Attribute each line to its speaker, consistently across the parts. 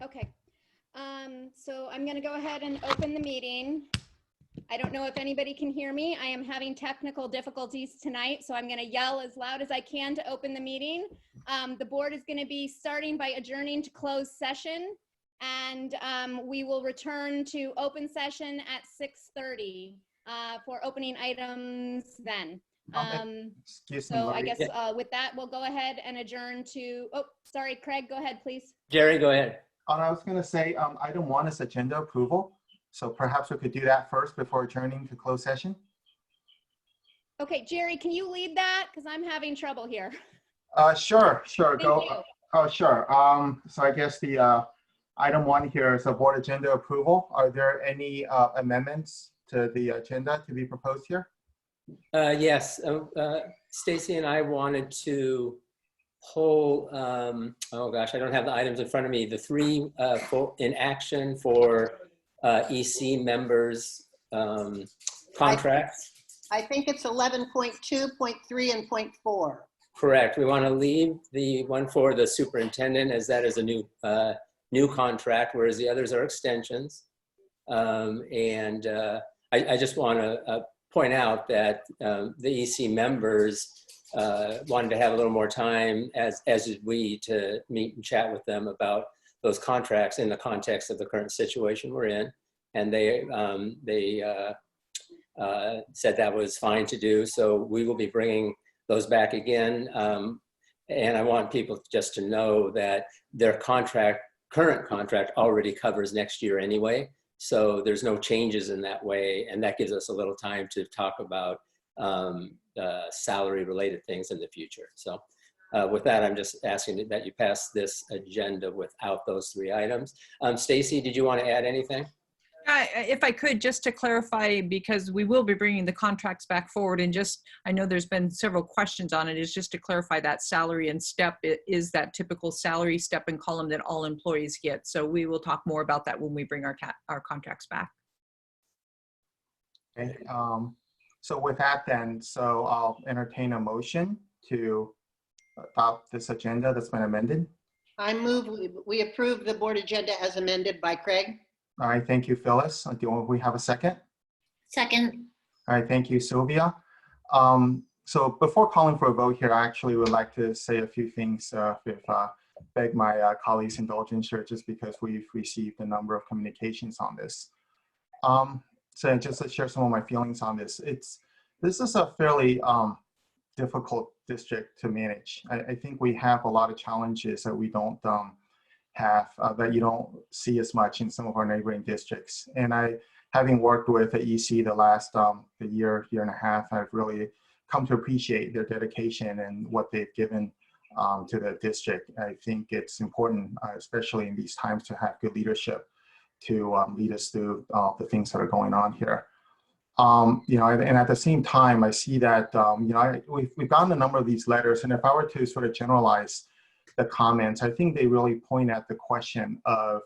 Speaker 1: Okay, so I'm going to go ahead and open the meeting. I don't know if anybody can hear me. I am having technical difficulties tonight, so I'm going to yell as loud as I can to open the meeting. The board is going to be starting by adjourning to closed session, and we will return to open session at 6:30 for opening items then.
Speaker 2: Excuse me,
Speaker 1: So I
Speaker 2: Lori.
Speaker 1: guess with that, we'll go ahead and adjourn to, oh, sorry, Craig, go ahead, please.
Speaker 3: Jerry, go ahead.
Speaker 2: I was going to say item 1 is agenda approval. So perhaps we could do that first before adjourning to closed session.
Speaker 1: Okay, Jerry, can you lead that? Because I'm having trouble here.
Speaker 2: Sure.
Speaker 1: Thank
Speaker 2: Go.
Speaker 1: you.
Speaker 2: Oh, sure. So I guess the item 1 here is a board agenda approval. Are there any amendments to the agenda to be proposed here?
Speaker 3: Yes, Stacy and I wanted to pull, oh gosh, I don't have the items in front of me, the 3 in action for EC members contracts.
Speaker 4: I think it's 11.2, 0.3, and 0.4.
Speaker 3: Correct. We want to leave the one for the superintendent as that is a new contract, whereas the others are extensions. I just want to point out that the EC members wanted to have a little more time, as did we, to meet and chat with them about those contracts in the context of the current situation we're in. And they said that was fine to do. So we will be bringing those back again. And I want people just to know that their current contract already covers next year anyway. So there's no changes in that way. And that gives us a little time to talk about salary related things in the future. So with that, I'm just asking that you pass this agenda without those 3 items. Stacy, did you want to add anything?
Speaker 5: If I could, just to clarify, because we will be bringing the contracts back forward, and just, I know there's been several questions on it, is just to clarify that salary and step is that typical salary step and column that all employees get. So we will talk more about that when we bring our contracts back.
Speaker 2: Okay. So with that then, so I'll entertain a motion to adopt this agenda that's been amended.
Speaker 4: I move we approve the board agenda as amended by Craig.
Speaker 2: All right, thank you, Phyllis. Do we have a second?
Speaker 6: Second.
Speaker 2: All right, thank you, Sylvia. So before calling for a vote here, I actually would like to say a few things, beg my colleagues' indulgence here, just because we've received a number of communications on this. So just to share some of my feelings on this, this is a fairly difficult district to manage. I think we have a lot of challenges that we don't have, that you don't see as much in some of our neighboring districts. And having worked with the EC the last year and a half, I've really come to appreciate their dedication and what they've given to the district. I think it's important, especially in these times, to have good leadership to lead us through the things that are going on here. And at the same time, I see that, we've gotten a number of these letters, and if I were to sort of generalize the comments, I think they really point at the question of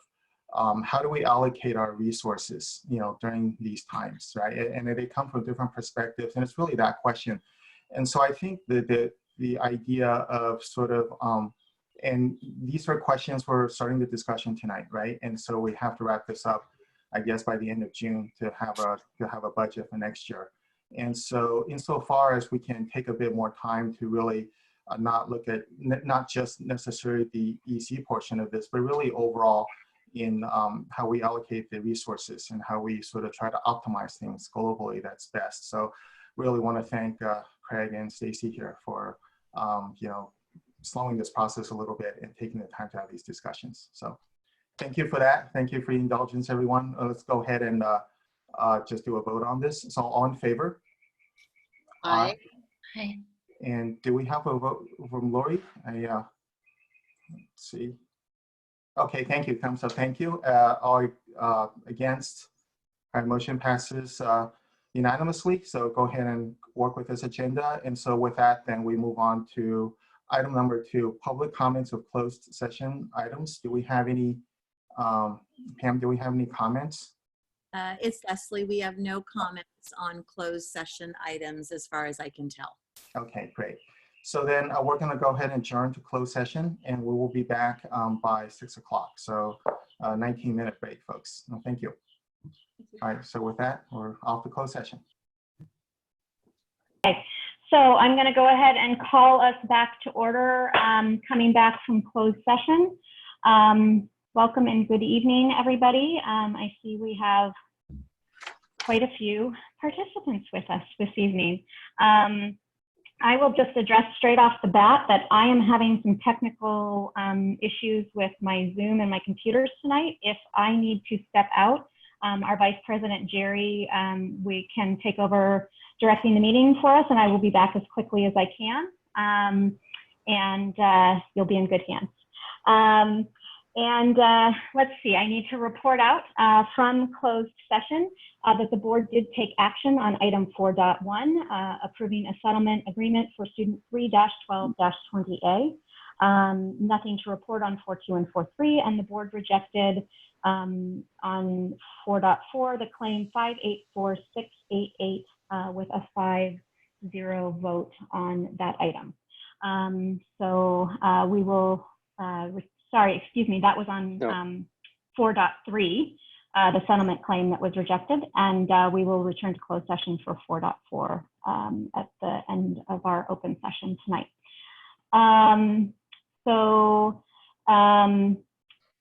Speaker 2: how do we allocate our resources, during these times, right? And they come from different perspectives, and it's really that question. And so I think the idea of sort of, and these are questions we're starting the discussion tonight, right? And so we have to wrap this up, I guess, by the end of June to have a budget for next year. And so insofar as we can take a bit more time to really not look at not just necessarily the EC portion of this, but really overall in how we allocate the resources and how we sort of try to optimize things globally, that's best. So really want to thank Craig and Stacy here for slowing this process a little bit and taking the time to have these discussions. So thank you for that. Thank you for your indulgence, everyone. Let's go ahead and just do a vote on this. So all in favor?
Speaker 4: Aye.
Speaker 6: Aye.
Speaker 2: And do we have a vote from Lori? Let's see. Okay, thank you, thumbs up, thank you. All against? All right, motion passes unanimously. So go ahead and work with this agenda. And so with that, then we move on to item number 2, public comments of closed session items. Do we have any, Pam, do we have any comments?
Speaker 7: It's Leslie. We have no comments on closed session items as far as I can tell.
Speaker 2: Okay, great. So then we're going to go ahead and adjourn to closed session, and we will be back by 6 o'clock. So 19-minute break, folks. No, thank you. All right, so with that, we're off the closed session.
Speaker 8: So I'm going to go ahead and call us back to order, coming back from closed session. Welcome and good evening, everybody. I see we have quite a few participants with us this evening. I will just address straight off the bat that I am having some technical issues with my Zoom and my computers tonight. If I need to step out, our Vice President, Jerry, we can take over directing the meeting for us, and I will be back as quickly as I can, and you'll be in good hands. Let's see, I need to report out from closed session that the board did take action on item 4.1, approving a settlement agreement for student 3-12-20A. Nothing to report on 4.2 and 4.3, and the board rejected on 4.4 the claim 584688 with a 5-0 vote on that item. We will, sorry, excuse me, that was on 4.3, the settlement claim that was rejected, and we will return to closed session for 4.4 at the end of our open session tonight.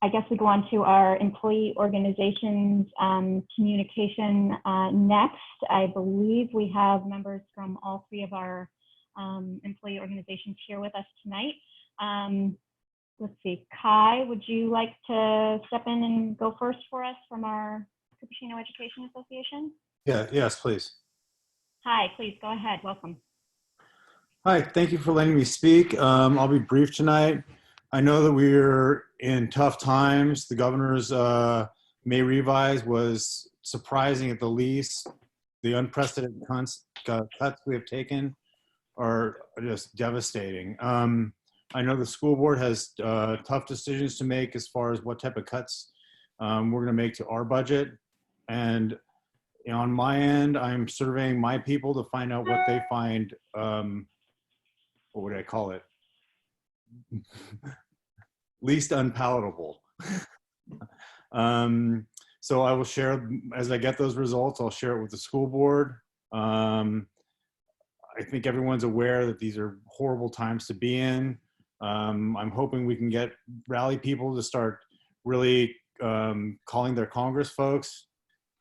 Speaker 8: I guess we go on to our employee organizations communication next. I believe we have members from all three of our employee organizations here with us tonight. Let's see, Kai, would you like to step in and go first for us from our Cupertino Education Association?
Speaker 9: Yes, please.
Speaker 8: Hi, please go ahead, welcome.
Speaker 9: Hi, thank you for letting me speak. I'll be brief tonight. I know that we're in tough times. The governor's May revise was surprising at the least. The unprecedented cuts we have taken are just devastating. I know the school board has tough decisions to make as far as what type of cuts we're going to make to our budget. And on my end, I'm surveying my people to find out what they find, what would I call it? Least unpalatable. So I will share, as I get those results, I'll share it with the school board. I think everyone's aware that these are horrible times to be in. I'm hoping we can rally people to start really calling their Congress folks,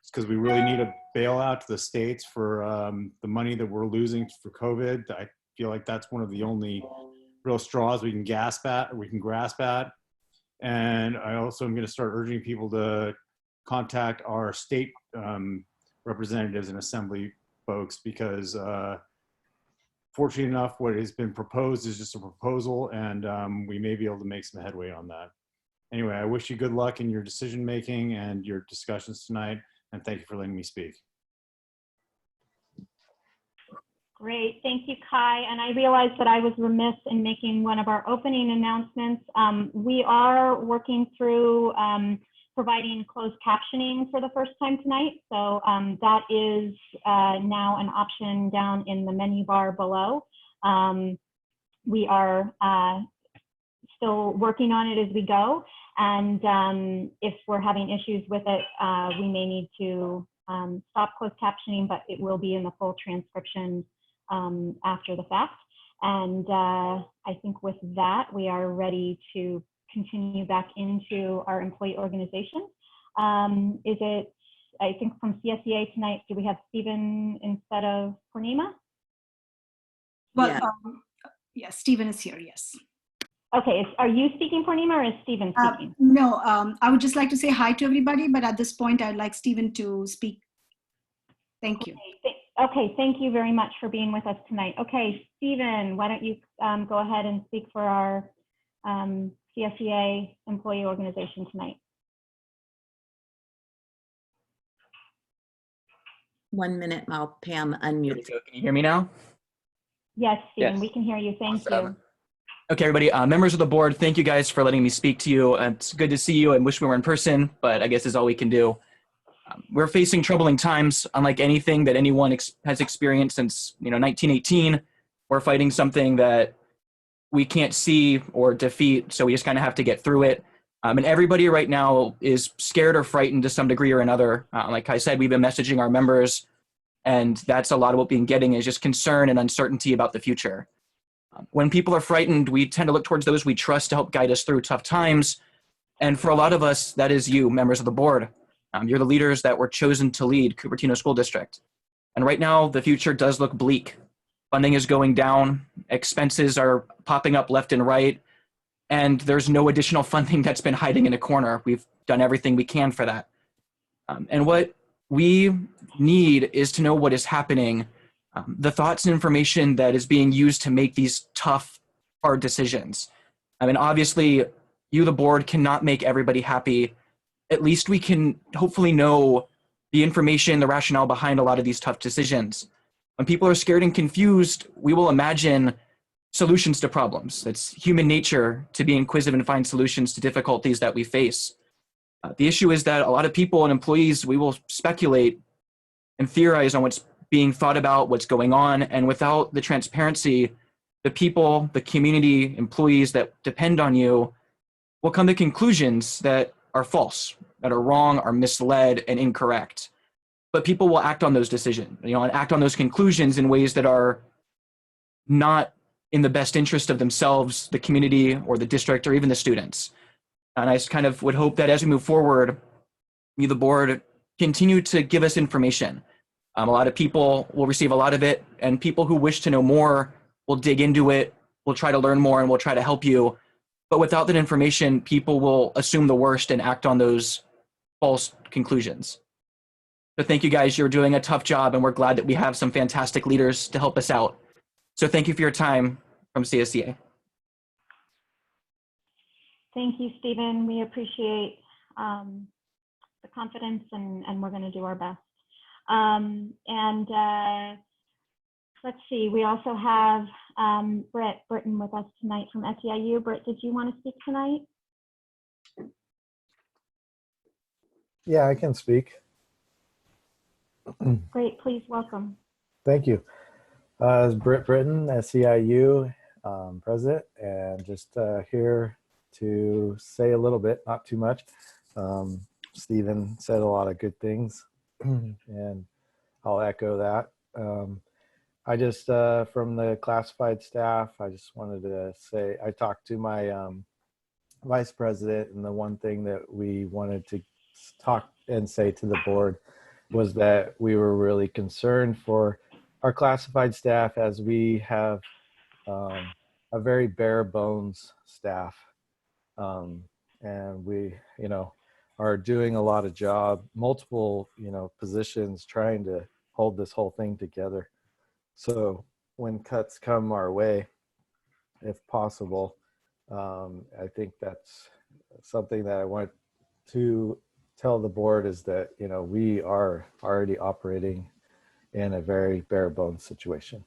Speaker 9: because we really need a bailout to the states for the money that we're losing for COVID. I feel like that's one of the only real straws we can grasp at. And I also am going to start urging people to contact our state representatives and assembly folks, because fortunately enough, what has been proposed is just a proposal, and we may be able to make some headway on that. Anyway, I wish you good luck in your decision making and your discussions tonight, and thank you for letting me speak.
Speaker 8: Great, thank you, Kai. And I realized that I was remiss in making one of our opening announcements. We are working through providing closed captioning for the first time tonight. So that is now an option down in the menu bar below. We are still working on it as we go. And if we're having issues with it, we may need to stop closed captioning, but it will be in the full transcription after the fact. And I think with that, we are ready to continue back into our employee organization. Is it, I think from CSEA tonight, do we have Stephen instead of Purnima?
Speaker 10: Well,
Speaker 7: Yeah.
Speaker 10: Yes, Stephen is here, yes.
Speaker 8: Okay, are you speaking, Purnima, or is Stephen speaking?
Speaker 10: No, I would just like to say hi to everybody, but at this point, I'd like Stephen to speak. Thank you.
Speaker 8: Okay, thank you very much for being with us tonight. Okay, Stephen, why don't you go ahead and speak for our CSEA employee organization tonight.
Speaker 7: 1 minute while Pam unmutes.
Speaker 11: Can you hear me now?
Speaker 8: Yes, Stephen,
Speaker 3: Yes.
Speaker 8: we can hear you. Thank you.
Speaker 11: Okay, everybody, members of the board, thank you guys for letting me speak to you. It's good to see you and wish we were in person, but I guess is all we can do. We're facing troubling times, unlike anything that anyone has experienced since 1918. We're fighting something that we can't see or defeat, so we just kind of have to get through it. And everybody right now is scared or frightened to some degree or another. Like I said, we've been messaging our members, and that's a lot of what we've been getting is just concern and uncertainty about the future. When people are frightened, we tend to look towards those we trust to help guide us through tough times. And for a lot of us, that is you, members of the board. You're the leaders that were chosen to lead Cupertino School District. And right now, the future does look bleak. Funding is going down, expenses are popping up left and right, and there's no additional funding that's been hiding in a corner. We've done everything we can for that. And what we need is to know what is happening, the thoughts and information that is being used to make these tough, hard decisions. I mean, obviously, you, the board, cannot make everybody happy. At least we can hopefully know the information, the rationale behind a lot of these tough decisions. When people are scared and confused, we will imagine solutions to problems. It's human nature to be inquisitive and find solutions to difficulties that we face. The issue is that a lot of people and employees, we will speculate and theorize on what's being thought about, what's going on, and without the transparency, the people, the community, employees that depend on you will come to conclusions that are false, that are wrong, are misled, and incorrect. But people will act on those decisions, and act on those conclusions in ways that are not in the best interest of themselves, the community, or the district, or even the students. And I just kind of would hope that as we move forward, you, the board, continue to give us information. A lot of people will receive a lot of it, and people who wish to know more will dig into it, will try to learn more, and will try to help you. But without that information, people will assume the worst and act on those false conclusions. So thank you guys, you're doing a tough job, and we're glad that we have some fantastic leaders to help us out. So thank you for your time from CSCA.
Speaker 8: Thank you, Stephen. We appreciate the confidence, and we're going to do our best. Let's see, we also have Britt Britton with us tonight from SEIU. Britt, did you want to speak tonight?
Speaker 12: Yeah, I can speak.
Speaker 8: Great, please welcome.
Speaker 12: Thank you. It's Britt Britton, SEIU president, and just here to say a little bit, not too much. Stephen said a lot of good things, and I'll echo that. I just, from the classified staff, I just wanted to say, I talked to my vice president, and the one thing that we wanted to talk and say to the board was that we were really concerned for our classified staff, as we have a very bare bones staff. And we, are doing a lot of multiple, positions, trying to hold this whole thing together. So when cuts come our way, if possible, I think that's something that I want to tell the board, is that, we are already operating in a very bare bones situation.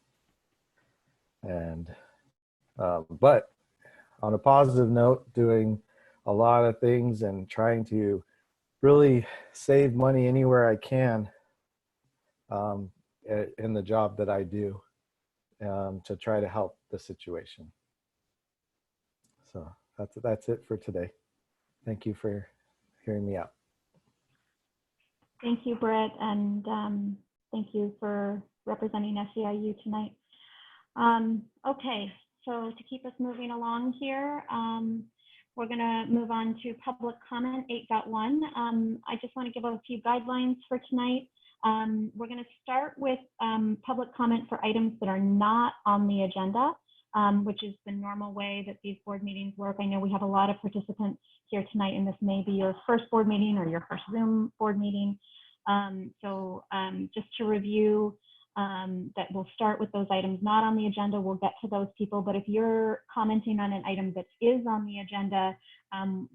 Speaker 12: And, but on a positive note, doing a lot of things and trying to really save money anywhere I can in the job that I do, to try to help the situation. So that's it for today. Thank you for hearing me out.
Speaker 8: Thank you, Britt, and thank you for representing SEIU tonight. Okay, so to keep us moving along here, we're going to move on to public comment 8.1. I just want to give a few guidelines for tonight. We're going to start with public comment for items that are not on the agenda, which is the normal way that these board meetings work. I know we have a lot of participants here tonight, and this may be your first board meeting or your first Zoom board meeting. So just to review, that we'll start with those items not on the agenda. We'll get to those people, but if you're commenting on an item that is on the agenda,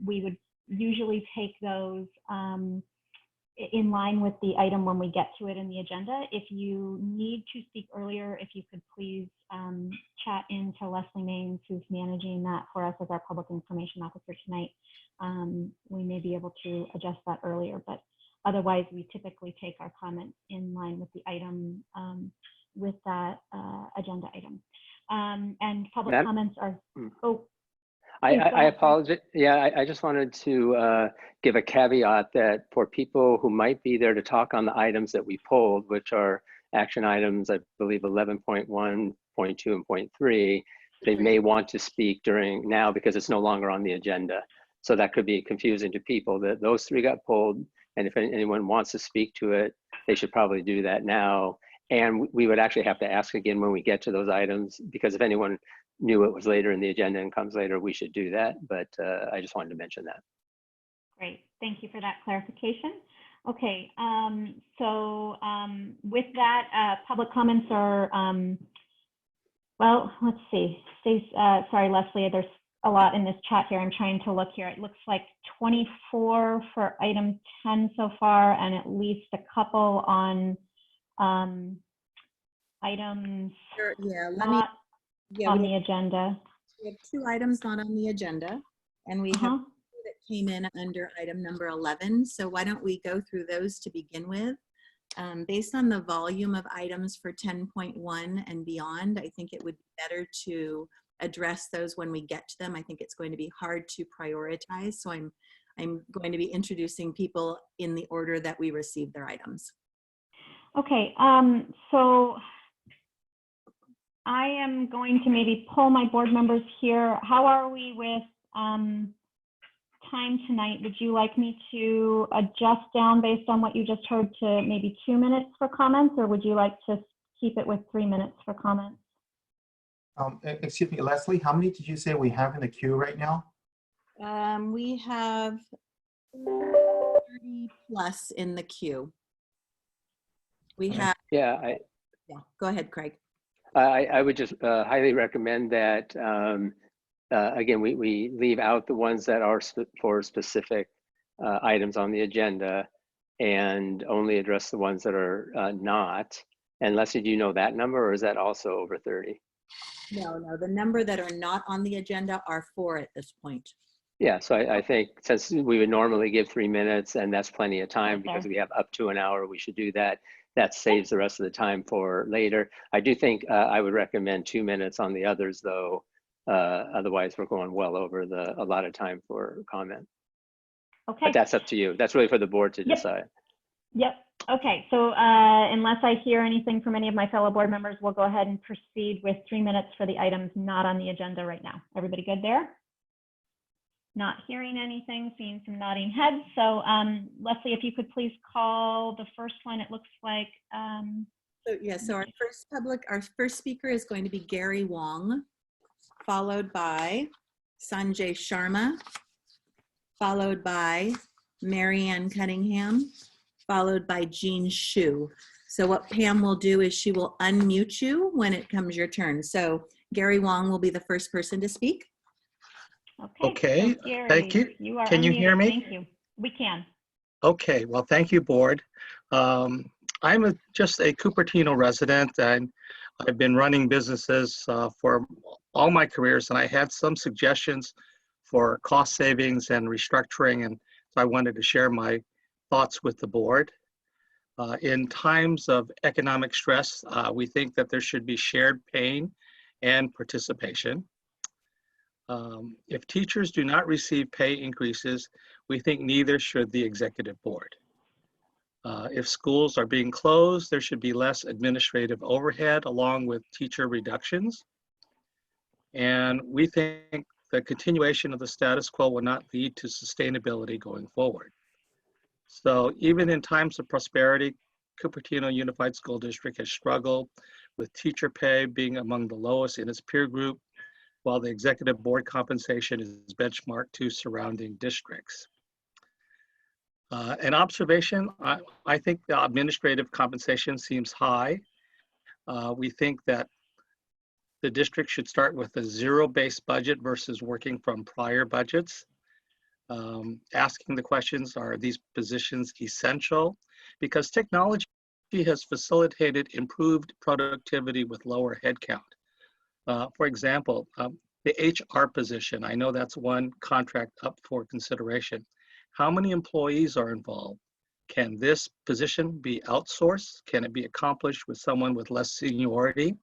Speaker 8: we would usually take those in line with the item when we get to it in the agenda. If you need to speak earlier, if you could please chat into Leslie Maines, who's managing that for us as our public information officer tonight. We may be able to adjust that earlier, but otherwise we typically take our comments in line with the item, with that agenda item. And public comments are, Please go
Speaker 3: I
Speaker 8: ahead.
Speaker 3: apologize. Yeah, I just wanted to give a caveat that for people who might be there to talk on the items that we pulled, which are action items, I believe 11.1, 0.2, and 0.3, they may want to speak during now because it's no longer on the agenda. So that could be confusing to people that those three got pulled. And if anyone wants to speak to it, they should probably do that now. And we would actually have to ask again when we get to those items, because if anyone knew it was later in the agenda and comes later, we should do that. But I just wanted to mention that.
Speaker 8: Great. Thank you for that clarification. Okay. With that, public comments are, well, let's see. Sorry, Leslie, there's a lot in this chat here. I'm trying to look here. It looks like 24 for item 10 so far, and at least a couple on items
Speaker 7: Yeah,
Speaker 8: not on the agenda.
Speaker 7: we have 2 items not on the agenda, and we have 2 that came in under item number 11. So why don't we go through those to begin with? Based on the volume of items for 10.1 and beyond, I think it would be better to address those when we get to them. I think it's going to be hard to prioritize. So I'm going to be introducing people in the order that we receive their items.
Speaker 8: Okay, so I am going to maybe pull my board members here. How are we with time tonight? Would you like me to adjust down based on what you just heard to maybe 2 minutes for comments, or would you like to keep it with 3 minutes for comments?
Speaker 2: Excuse me, Leslie, how many did you say we have in the queue right now?
Speaker 7: We have 30 plus in the queue. We have,
Speaker 3: Yeah,
Speaker 7: go ahead, Craig.
Speaker 3: I would just highly recommend that, again, we leave out the ones that are for specific items on the agenda and only address the ones that are not. And Leslie, do you know that number, or is that also over 30?
Speaker 7: No, the number that are not on the agenda are 4 at this point.
Speaker 3: Yeah, so I think since we would normally give 3 minutes, and that's plenty of time because we have up to an hour, we should do that. That saves the rest of the time for later. I do think I would recommend 2 minutes on the others, though. Otherwise, we're going well over the allotted time for comment.
Speaker 8: Okay.
Speaker 3: But that's up to you. That's really for the board to decide.
Speaker 8: Yep. Okay. So unless I hear anything from any of my fellow board members, we'll go ahead and proceed with 3 minutes for the items not on the agenda right now. Everybody good there? Not hearing anything, seeing some nodding heads. So Leslie, if you could please call the first one. It looks like.
Speaker 7: So our first speaker is going to be Gary Wong, followed by Sanjay Sharma, followed by Marianne Cunningham, followed by Jean Shu. So what Pam will do is she will unmute you when it comes your turn. So Gary Wong will be the first person to speak.
Speaker 8: Okay.
Speaker 13: So
Speaker 8: Gary,
Speaker 13: thank you.
Speaker 8: You are
Speaker 13: Can you
Speaker 8: unmuted.
Speaker 13: hear me?
Speaker 8: Thank you. We can.
Speaker 13: Okay, well, thank you, board. I'm just a Cupertino resident, and I've been running businesses for all my careers, and I had some suggestions for cost savings and restructuring, and so I wanted to share my thoughts with the board. In times of economic stress, we think that there should be shared pain and participation. If teachers do not receive pay increases, we think neither should the executive board. If schools are being closed, there should be less administrative overhead along with teacher reductions. And we think the continuation of the status quo will not lead to sustainability going forward. So even in times of prosperity, Cupertino Unified School District has struggled with teacher pay being among the lowest in its peer group, while the executive board compensation is benchmarked to surrounding districts. An observation, I think the administrative compensation seems high. We think that the district should start with a zero-based budget versus working from prior budgets. Asking the questions, are these positions essential? Because technology has facilitated improved productivity with lower headcount. For example, the HR position, I know that's one contract up for consideration. How many employees are involved? Can this position be outsourced? Can it be accomplished with someone with less seniority?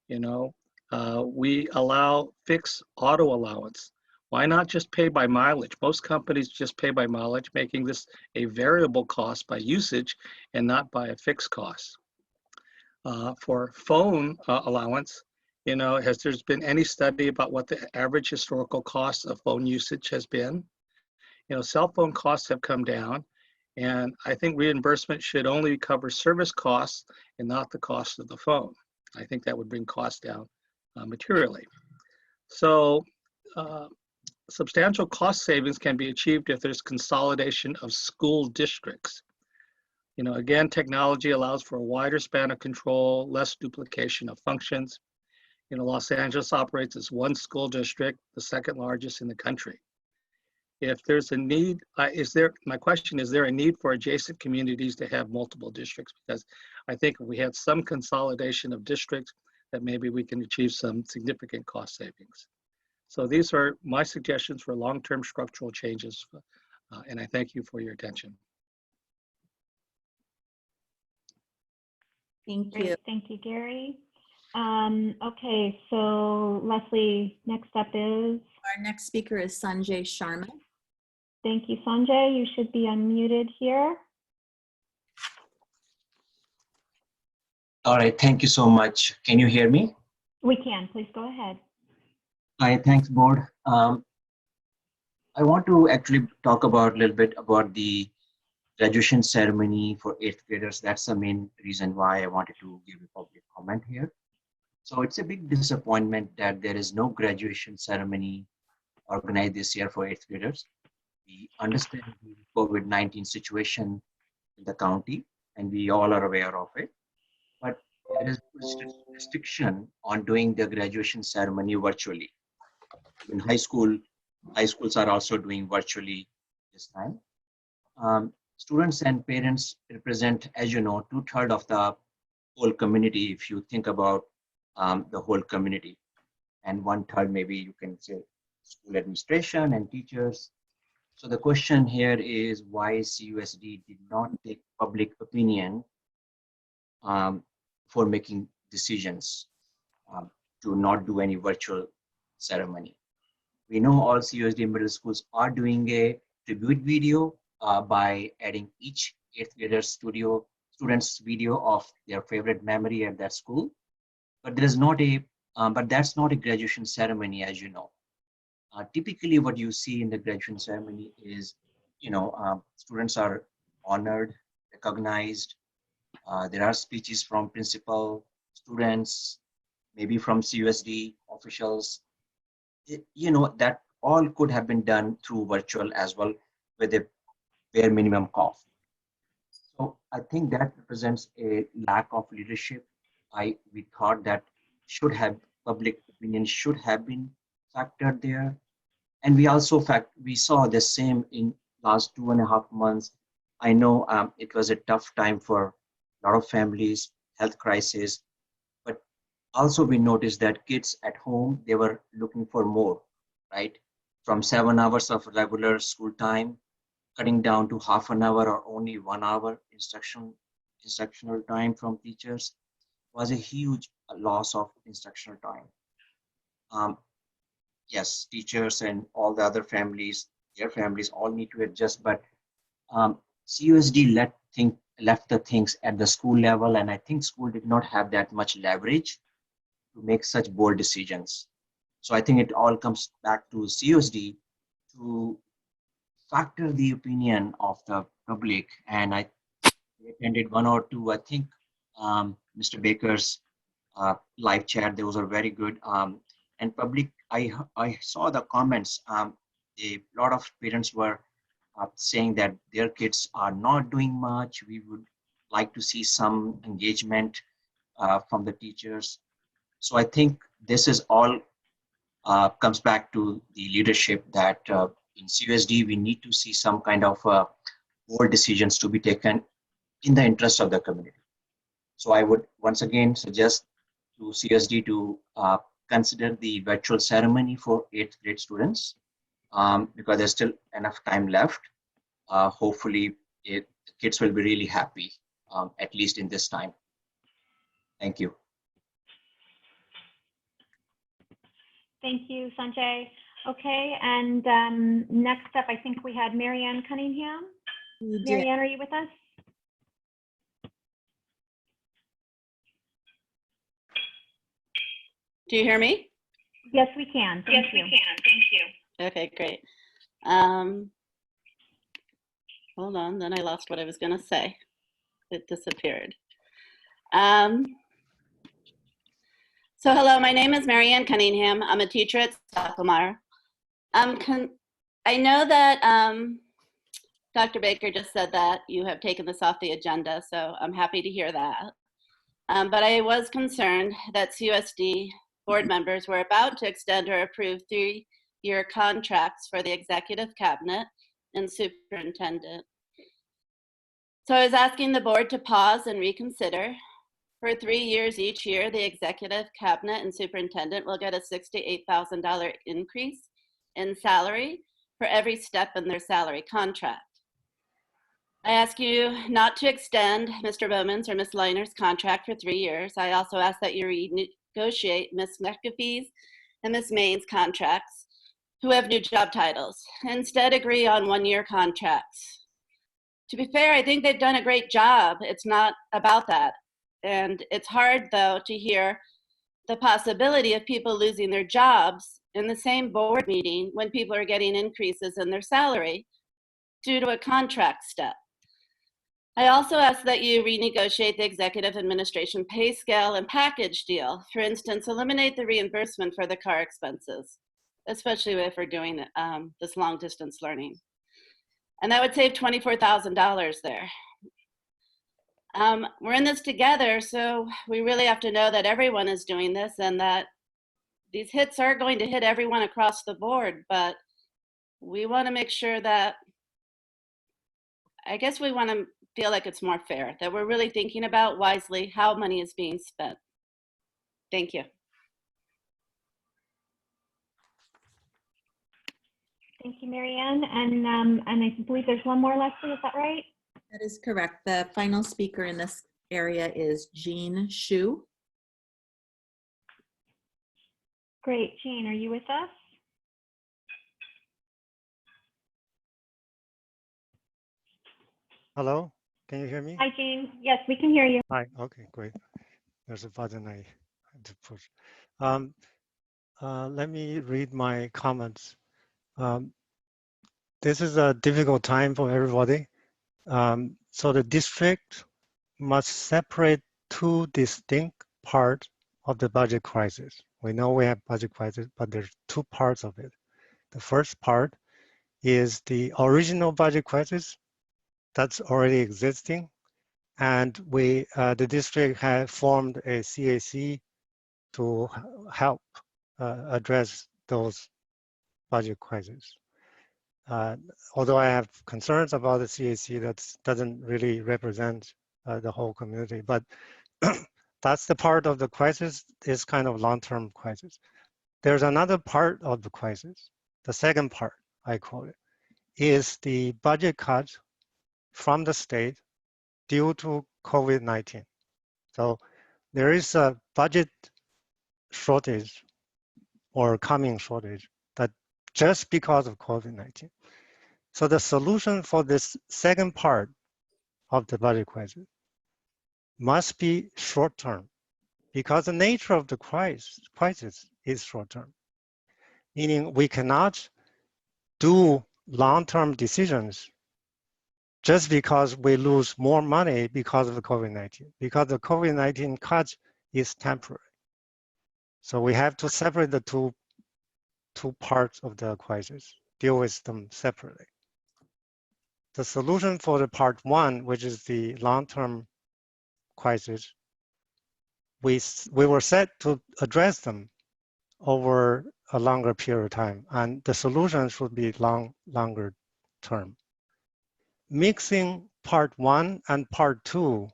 Speaker 13: You know, We allow fixed auto allowance. Why not just pay by mileage? Most companies just pay by mileage, making this a variable cost by usage and not by a fixed cost. For phone allowance, has there been any study about what the average historical cost of phone usage has been? Cell phone costs have come down, and I think reimbursement should only cover service costs and not the cost of the phone. I think that would bring costs down materially. So substantial cost savings can be achieved if there's consolidation of school districts. Again, technology allows for a wider span of control, less duplication of functions. Los Angeles operates as one school district, the second largest in the country. If there's a need, my question is there a need for adjacent communities to have multiple districts? Because I think if we had some consolidation of districts, that maybe we can achieve some significant cost savings. So these are my suggestions for long-term structural changes, and I thank you for your attention.
Speaker 7: Thank you.
Speaker 8: Great. Thank you, Gary. Okay, so Leslie, next up is?
Speaker 7: Our next speaker is Sanjay Sharma.
Speaker 8: Thank you, Sanjay. You should be unmuted here.
Speaker 14: All right, thank you so much. Can you hear me?
Speaker 8: We can. Please go ahead.
Speaker 14: Hi, thanks, board. I want to actually talk about a little bit about the graduation ceremony for 8th graders. That's the main reason why I wanted to give a public comment here. So it's a big disappointment that there is no graduation ceremony organized this year for 8th graders. We understand the COVID-19 situation in the county, and we all are aware of it. But there is restriction on doing the graduation ceremony virtually. In high schools are also doing virtually this time. Students and parents represent, as you know, 2/3 of the whole community, if you think about the whole community. And 1/3, maybe you can say school administration and teachers. So the question here is why CUSD did not take public opinion for making decisions to not do any virtual ceremony. We know all CUSD middle schools are doing a tribute video by adding each 8th grader student's video of their favorite memory at that school. But there is not a, but that's not a graduation ceremony, as you know. Typically, what you see in the graduation ceremony is, students are honored, recognized. There are speeches from principal, students, maybe from CUSD officials. That all could have been done through virtual as well with a bare minimum cost. So I think that represents a lack of leadership. We thought that public opinion should have been factored there. And we also we saw the same in last 2.5 months. I know it was a tough time for a lot of families, health crisis, but also we noticed that kids at home, they were looking for more, right? From 7 hours of regular school time, cutting down to half an hour or only 1 hour instructional time from teachers was a huge loss of instructional time. Yes, teachers and all the other families, their families all need to adjust, but CUSD left the things at the school level, and I think school did not have that much leverage to make such bold decisions. So I think it all comes back to CUSD to factor the opinion of the public, and I attended 1 or 2, I think Mr. Baker's live chat, those are very good. And public, I saw the comments, a lot of parents were saying that their kids are not doing much. We would like to see some engagement from the teachers. So I think this is all comes back to the leadership that in CUSD, we need to see some kind of bold decisions to be taken in the interest of the community. So I would once again suggest to CUSD to consider the virtual ceremony for 8th grade students because there's still enough time left. Hopefully, the kids will be really happy, at least in this time. Thank you.
Speaker 8: Thank you, Sanjay. Okay, and next up, I think we had Marianne Cunningham.
Speaker 7: We did.
Speaker 8: Marianne, are you with us?
Speaker 15: Do you hear me?
Speaker 8: Yes, we can. Thank you.
Speaker 15: Thank you. Okay, great. Hold on, then I lost what I was going to say. It disappeared. So hello, my name is Marianne Cunningham. I'm a teacher at Stocklemire. I know that Dr. Baker just said that you have taken this off the agenda, so I'm happy to hear that. But I was concerned that CUSD board members were about to extend or approve 3-year contracts for the executive cabinet and superintendent. So I was asking the board to pause and reconsider. For 3 years each year, the executive cabinet and superintendent will get a $68,000 increase in salary for every step in their salary contract. I ask you not to extend Mr. Bowman's or Ms. Liner's contract for 3 years. I also ask that you renegotiate Ms. McAfee's and Ms. Main's contracts, who have new job titles. Instead, agree on 1-year contracts. To be fair, I think they've done a great job. It's not about that. And it's hard, though, to hear the possibility of people losing their jobs in the same board meeting when people are getting increases in their salary due to a contract step. I also ask that you renegotiate the executive administration pay scale and package deal. For instance, eliminate the reimbursement for the car expenses, especially if we're doing this long distance learning. And that would save $24,000 there. We're in this together, so we really have to know that everyone is doing this and that these hits are going to hit everyone across the board, but we want to make sure that, I guess we want to feel like it's more fair, that we're really thinking about wisely how money is being spent. Thank you.
Speaker 8: Thank you, Marianne. And I believe there's one more, Leslie, is that right?
Speaker 7: That is correct. The final speaker in this area is Jean Shu.
Speaker 8: Great. Jean, are you with us?
Speaker 16: Hello, can you hear me?
Speaker 8: Hi, Jean. Yes, we can hear you.
Speaker 16: Hi, okay, great. There's a button I had to push. Let me read my comments. This is a difficult time for everybody. So the district must separate 2 distinct parts of the budget crisis. We know we have budget crisis, but there's 2 parts of it. The first part is the original budget crisis that's already existing. And the district had formed a CAC to help address those budget crises. Although I have concerns about the CAC, that doesn't really represent the whole community, but that's the part of the crisis is kind of long-term crisis. There's another part of the crisis. The second part, I call it, is the budget cut from the state due to COVID-19. So there is a budget shortage or coming shortage that just because of COVID-19. So the solution for this second part of the budget crisis must be short-term because the nature of the crisis is short-term, meaning we cannot do long-term decisions just because we lose more money because of the COVID-19, because the COVID-19 cut is temporary. So we have to separate the two parts of the crisis, deal with them separately. The solution for the part 1, which is the long-term crisis, we were set to address them over a longer period of time, and the solution should be longer term. Mixing part 1 and part 2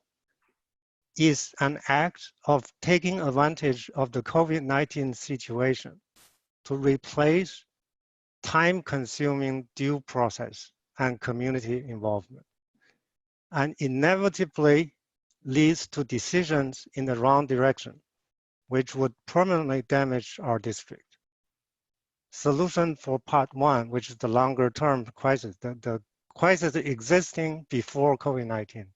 Speaker 16: is an act of taking advantage of the COVID-19 situation to replace time-consuming due process and community involvement, and inevitably leads to decisions in the wrong direction, which would permanently damage our district. solution for part one, which is the longer term crisis, the crisis existing before COVID-19,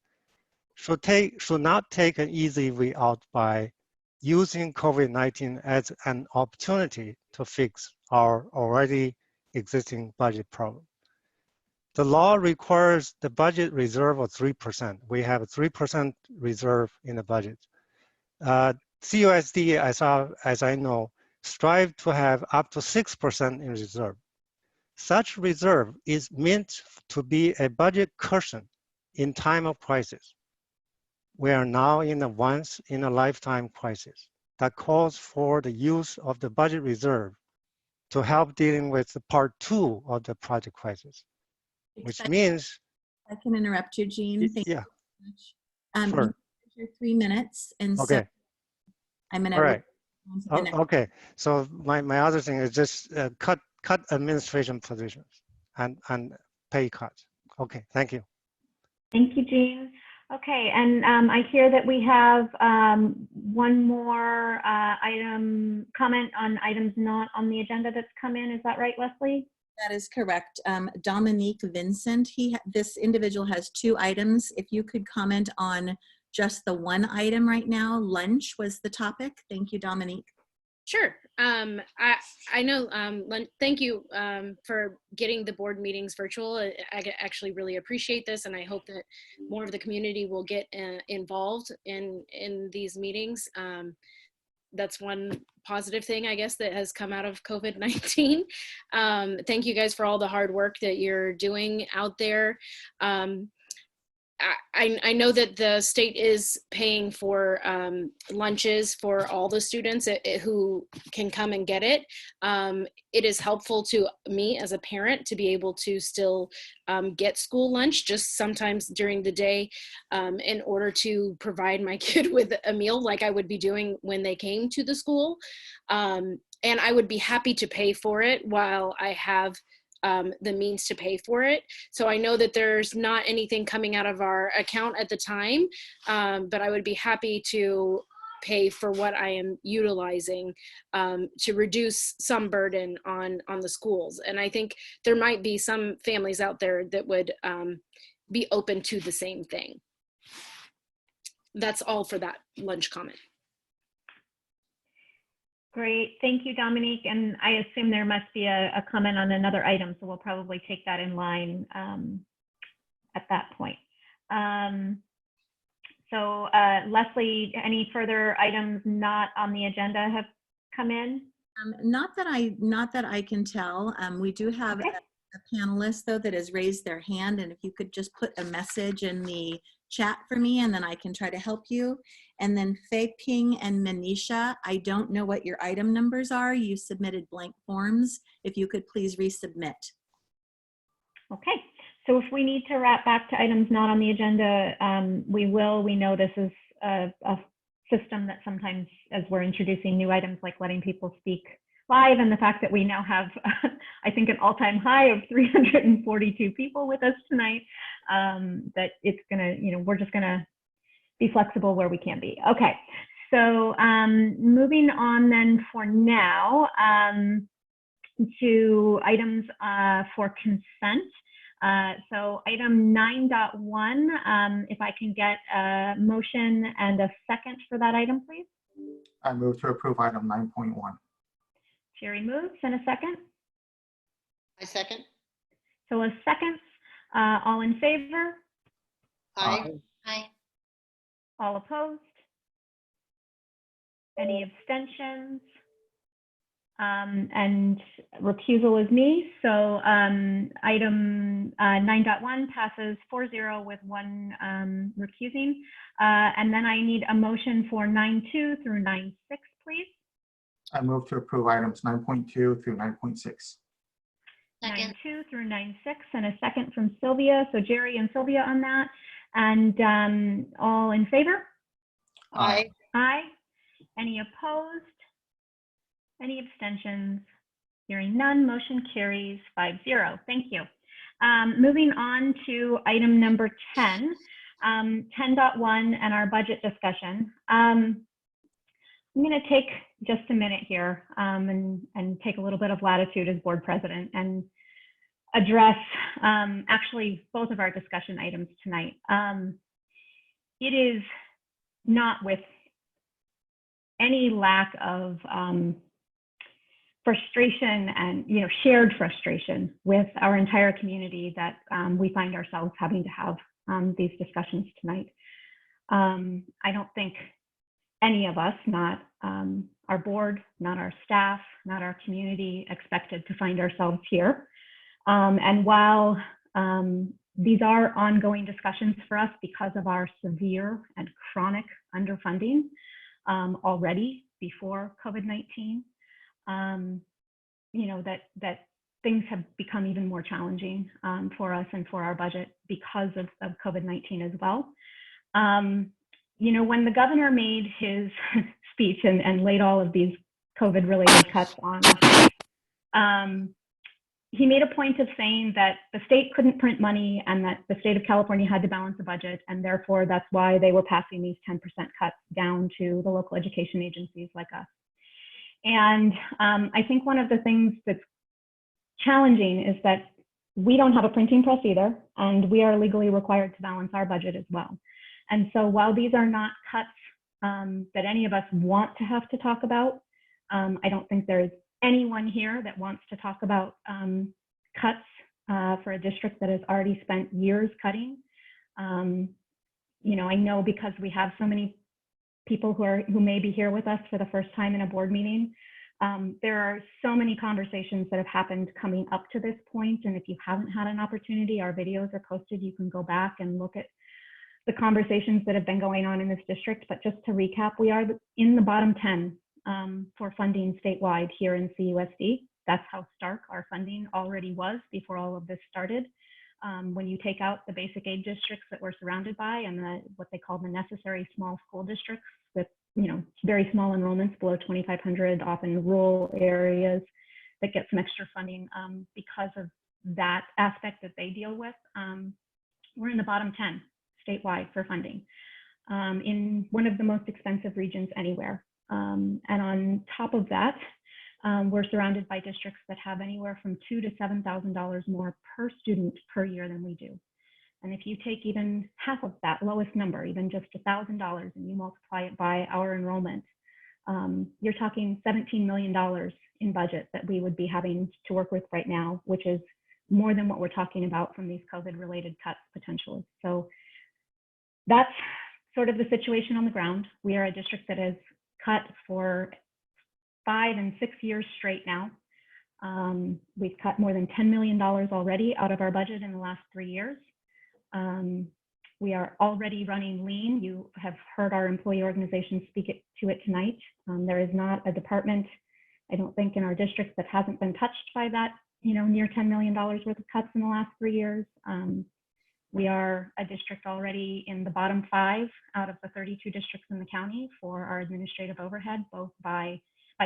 Speaker 16: should not take an easy way out by using COVID-19 as an opportunity to fix our already existing budget problem. The law requires the budget reserve of 3%. We have a 3% reserve in the budget. CUSD, as I know, strive to have up to 6% in reserve. Such reserve is meant to be a budget cushion in time of crisis. We are now in a once-in-a-lifetime crisis that calls for the use of the budget reserve to help dealing with the part two of the project crisis, which means—
Speaker 7: I can interrupt you, Jean. Thank
Speaker 16: yeah,
Speaker 7: you so much.
Speaker 16: sure.
Speaker 7: You have your 3 minutes, and so
Speaker 16: Okay.
Speaker 7: I'm going
Speaker 16: All right.
Speaker 7: to.
Speaker 16: Okay. So my other thing is just cut administration positions and pay cuts. Okay. Thank you.
Speaker 8: Thank you, Jean. Okay, and I hear that we have one more comment on items not on the agenda that's come in. Is that right, Leslie?
Speaker 7: That is correct. Dominique Vincent, this individual has 2 items. If you could comment on just the one item right now. Lunch was the topic. Thank you, Dominique.
Speaker 17: Sure. I know, thank you for getting the board meetings virtual. I actually really appreciate this, and I hope that more of the community will get involved in these meetings. That's one positive thing, I guess, that has come out of COVID-19. Thank you guys for all the hard work that you're doing out there. I know that the state is paying for lunches for all the students who can come and get it. It is helpful to me as a parent to be able to still get school lunch just sometimes during the day in order to provide my kid with a meal like I would be doing when they came to the school. And I would be happy to pay for it while I have the means to pay for it. So I know that there's not anything coming out of our account at the time, but I would be happy to pay for what I am utilizing to reduce some burden on the schools. And I think there might be some families out there that would be open to the same thing. That's all for that lunch comment.
Speaker 8: Great, thank you, Dominique. And I assume there must be a comment on another item, so we'll probably take that in line at that point. Leslie, any further items not on the agenda have come in?
Speaker 7: Not that I can tell. We do have a panelist though that has raised their hand, and if you could just put a message in the chat for me, and then I can try to help you. And then Fei Ping and Manisha, I don't know what your item numbers are. You submitted blank forms. If you could please resubmit.
Speaker 8: Okay, so if we need to wrap back to items not on the agenda, we will. We know this is a system that sometimes, as we're introducing new items, like letting people speak live, and the fact that we now have, I think, an all-time high of 342 people with us tonight, that it's gonna, we're just gonna be flexible where we can be. Okay, so moving on then for now to items for consent. So item 9.1, if I can get a motion and a second for that item, please.
Speaker 2: I move to approve item 9.1.
Speaker 8: Jerry moves, and a second.
Speaker 4: I second.
Speaker 8: So a second. All in favor?
Speaker 4: Aye.
Speaker 6: Aye.
Speaker 8: All opposed? Any abstentions? And recusal is me. So item 9.1 passes 4-0 with 1 recusing. And then I need a motion for 9.2 through 9.6, please.
Speaker 2: I move to approve items 9.2 through 9.6.
Speaker 8: 9.2 through 9.6, and a second from Sylvia. So Jerry and Sylvia on that. And all in favor?
Speaker 4: Aye.
Speaker 8: Aye. Any opposed? Any abstentions? Hearing none, motion carries 5-0. Thank you. Moving on to item number 10, 10.1 and our budget discussion. I'm going to take just a minute here and take a little bit of latitude as board president and address actually both of our discussion items tonight. It is not with any lack of frustration and shared frustration with our entire community that we find ourselves having to have these discussions tonight. I don't think any of us, not our board, not our staff, not our community, expected to find ourselves here. And while these are ongoing discussions for us because of our severe and chronic underfunding already before COVID-19, that things have become even more challenging for us and for our budget because of COVID-19 as well. When the governor made his speech and laid all of these COVID-related cuts on us, he made a point of saying that the state couldn't print money and that the state of California had to balance the budget, and therefore that's why they were passing these 10% cuts down to the local education agencies like us. And I think one of the things that's challenging is that we don't have a printing press either, and we are legally required to balance our budget as well. And so while these are not cuts that any of us want to have to talk about, I don't think there's anyone here that wants to talk about cuts for a district that has already spent years cutting. I know because we have so many people who may be here with us for the first time in a board meeting, there are so many conversations that have happened coming up to this point. And if you haven't had an opportunity, our videos are posted. You can go back and look at the conversations that have been going on in this district. But just to recap, we are in the bottom 10 for funding statewide here in CUSD. That's how stark our funding already was before all of this started. When you take out the basic aid districts that we're surrounded by and what they call the necessary small school districts with very small enrollments below 2,500, often rural areas that get some extra funding because of that aspect that they deal with, we're in the bottom 10 statewide for funding in one of the most expensive regions anywhere. And on top of that, we're surrounded by districts that have anywhere from $2,000 to $7,000 more per student per year than we do. And if you take even half of that lowest number, even just $1,000, and you multiply it by our enrollment, you're talking $17 million in budget that we would be having to work with right now, which is more than what we're talking about from these COVID-related cuts potentially. So that's sort of the situation on the ground. We are a district that has cut for 5 and 6 years straight now. We've cut more than $10 million already out of our budget in the last 3 years. We are already running lean. You have heard our employee organization speak to it tonight. There is not a department, I don't think, in our district that hasn't been touched by that, near $10 million worth of cuts in the last 3 years. We are a district already in the bottom 5 out of the 32 districts in the county for our administrative overhead, both by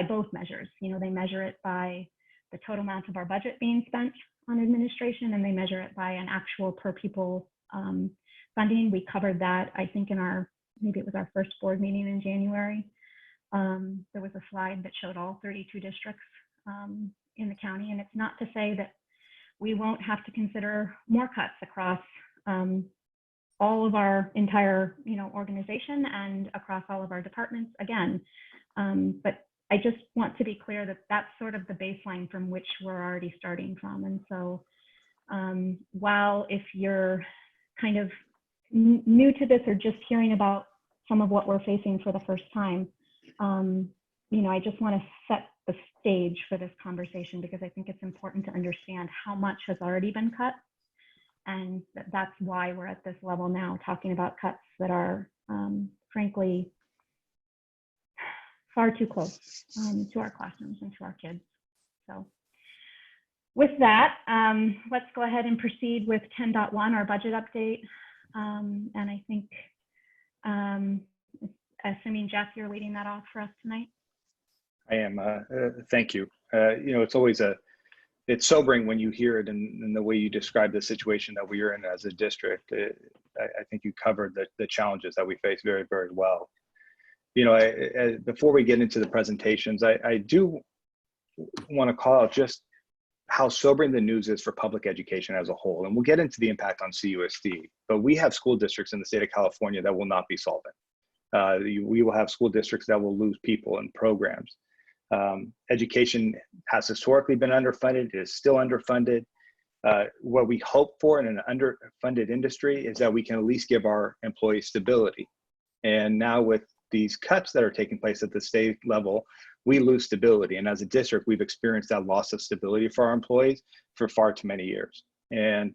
Speaker 8: both measures. They measure it by the total amount of our budget being spent on administration, and they measure it by an actual per pupil funding. We covered that, I think, in maybe it was our first board meeting in January. There was a slide that showed all 32 districts in the county, and it's not to say that we won't have to consider more cuts across all of our entire organization and across all of our departments again. But I just want to be clear that that's sort of the baseline from which we're already starting from. And so while if you're kind of new to this or just hearing about some of what we're facing for the first time, I just want to set the stage for this conversation because I think it's important to understand how much has already been cut. And that's why we're at this level now, talking about cuts that are, frankly, far too close to our classrooms and to our kids. So with that, let's go ahead and proceed with 10.1, our budget update. And I think, assuming Jeff, you're leading that off for us tonight.
Speaker 18: I am. Thank you. It's always it's sobering when you hear it in the way you describe the situation that we are in as a district. I think you covered the challenges that we face very, very well. you know, before we get into the presentations, I do want to call out just how sobering the news is for public education as a whole. And we'll get into the impact on CUSD, but we have school districts in the state of California that will not be solvent. We will have school districts that will lose people and programs. Education has historically been underfunded, it is still underfunded. What we hope for in an underfunded industry is that we can at least give our employees stability. And now with these cuts that are taking place at the state level, we lose stability. And as a district, we've experienced that loss of stability for our employees for far too many years. And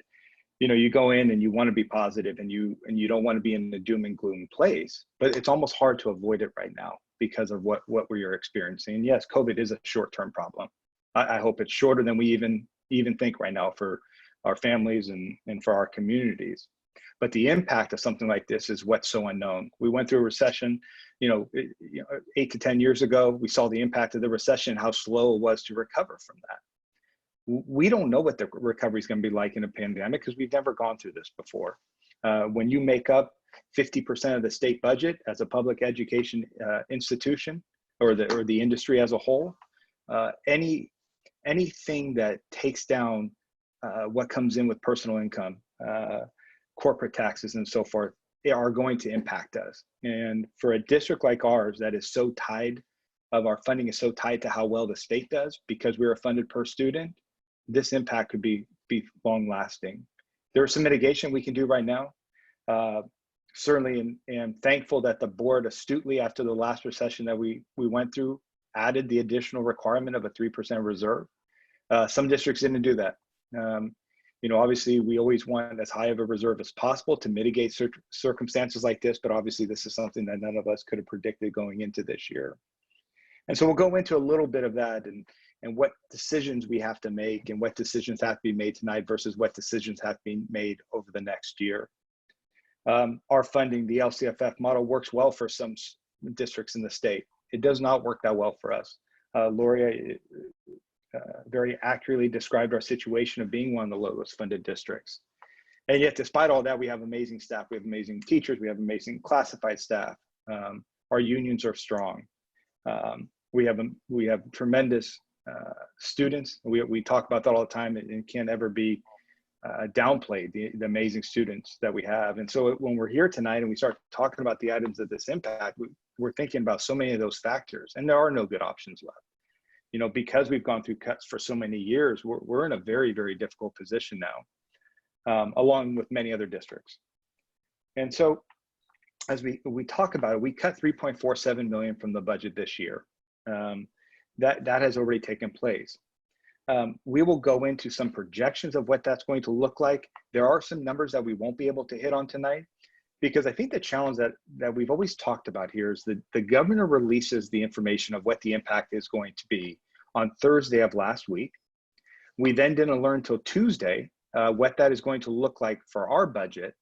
Speaker 18: you know, you go in and you want to be positive and you don't want to be in the doom and gloom place, but it's almost hard to avoid it right now because of what we are experiencing. And yes, COVID is a short-term problem. I hope it's shorter than we even think right now for our families and for our communities. But the impact of something like this is what's so unknown. We went through a recession, 8 to 10 years ago. We saw the impact of the recession, how slow it was to recover from that. We don't know what the recovery is going to be like in a pandemic because we've never gone through this before. When you make up 50% of the state budget as a public education institution or the industry as a whole, anything that takes down what comes in with personal income, corporate taxes and so forth, they are going to impact us. And for a district like ours that is so tied, our funding is so tied to how well the state does because we are funded per student, this impact could be long lasting. There's some mitigation we can do right now. Certainly am thankful that the board astutely after the last recession that we went through added the additional requirement of a 3% reserve. Some districts didn't do that. Obviously we always want as high of a reserve as possible to mitigate circumstances like this, but obviously this is something that none of us could have predicted going into this year. And so we'll go into a little bit of that and what decisions we have to make and what decisions have to be made tonight versus what decisions have to be made over the next year. Our funding, the LCFF model works well for some districts in the state. It does not work that well for us. Gloria very accurately described our situation of being one of the lowest funded districts. And yet, despite all that, we have amazing staff. We have amazing teachers. We have amazing classified staff. Our unions are strong. We have tremendous students. We talk about that all the time. It can't ever be downplayed, the amazing students that we have. And so when we're here tonight and we start talking about the items of this impact, we're thinking about so many of those factors, and there are no good options left. Because we've gone through cuts for so many years, we're in a very, very difficult position now, along with many other districts. And so as we talk about it, we cut $3.47 million from the budget this year. That has already taken place. We will go into some projections of what that's going to look like. There are some numbers that we won't be able to hit on tonight, because I think the challenge that we've always talked about here is that the governor releases the information of what the impact is going to be on Thursday of last week. We then didn't learn until Tuesday what that is going to look like for our budget.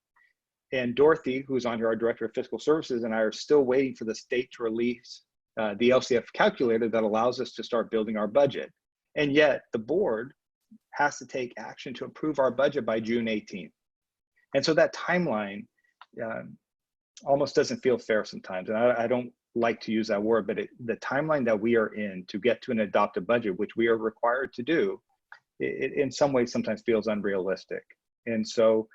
Speaker 18: And Dorothy, who's on here, our Director of Fiscal Services, and I are still waiting for the state to release the LCF calculator that allows us to start building our budget. And yet the board has to take action to approve our budget by June 18th. And so that timeline almost doesn't feel fair sometimes. And I don't like to use that word, but the timeline that we are in to get to an adopted budget, which we are required to do, it in some ways sometimes feels unrealistic. And so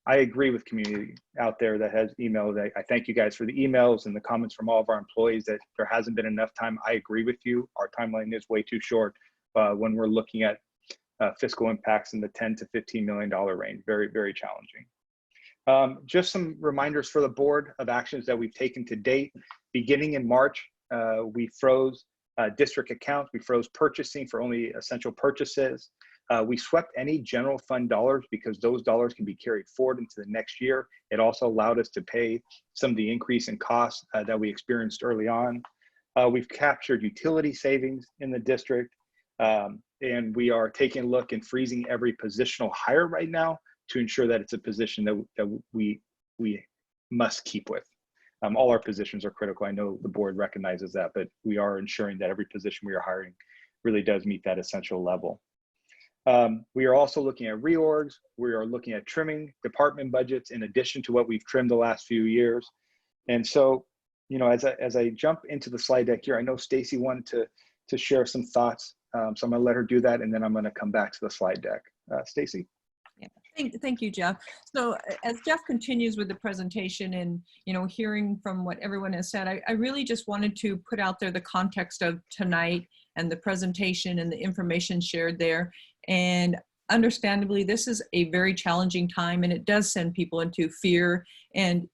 Speaker 18: I agree with community out there that has emailed. I thank you guys for the emails and the comments from all of our employees that there hasn't been enough time. I agree with you. Our timeline is way too short when we're looking at fiscal impacts in the $10 to $15 million range. Very, very challenging. Just some reminders for the board of actions that we've taken to date. Beginning in March, we froze district accounts. We froze purchasing for only essential purchases. We swept any general fund dollars because those dollars can be carried forward into the next year. It also allowed us to pay some of the increase in costs that we experienced early on. We've captured utility savings in the district, and we are taking a look and freezing every positional hire right now to ensure that it's a position that we must keep with. All our positions are critical. I know the board recognizes that, but we are ensuring that every position we are hiring really does meet that essential level. We are also looking at reorgs. We are looking at trimming department budgets in addition to what we've trimmed the last few years. And so you know, as I jump into the slide deck here, I know Stacy wanted to share some thoughts. So I'm going to let her do that, and then I'm going to come back to the slide deck. Stacy.
Speaker 5: Yeah. Thank you, Jeff. So as Jeff continues with the presentation and, you know, hearing from what everyone has said, I really just wanted to put out there the context of tonight and the presentation and the information shared there. And understandably, this is a very challenging time, and it does send people into fear. And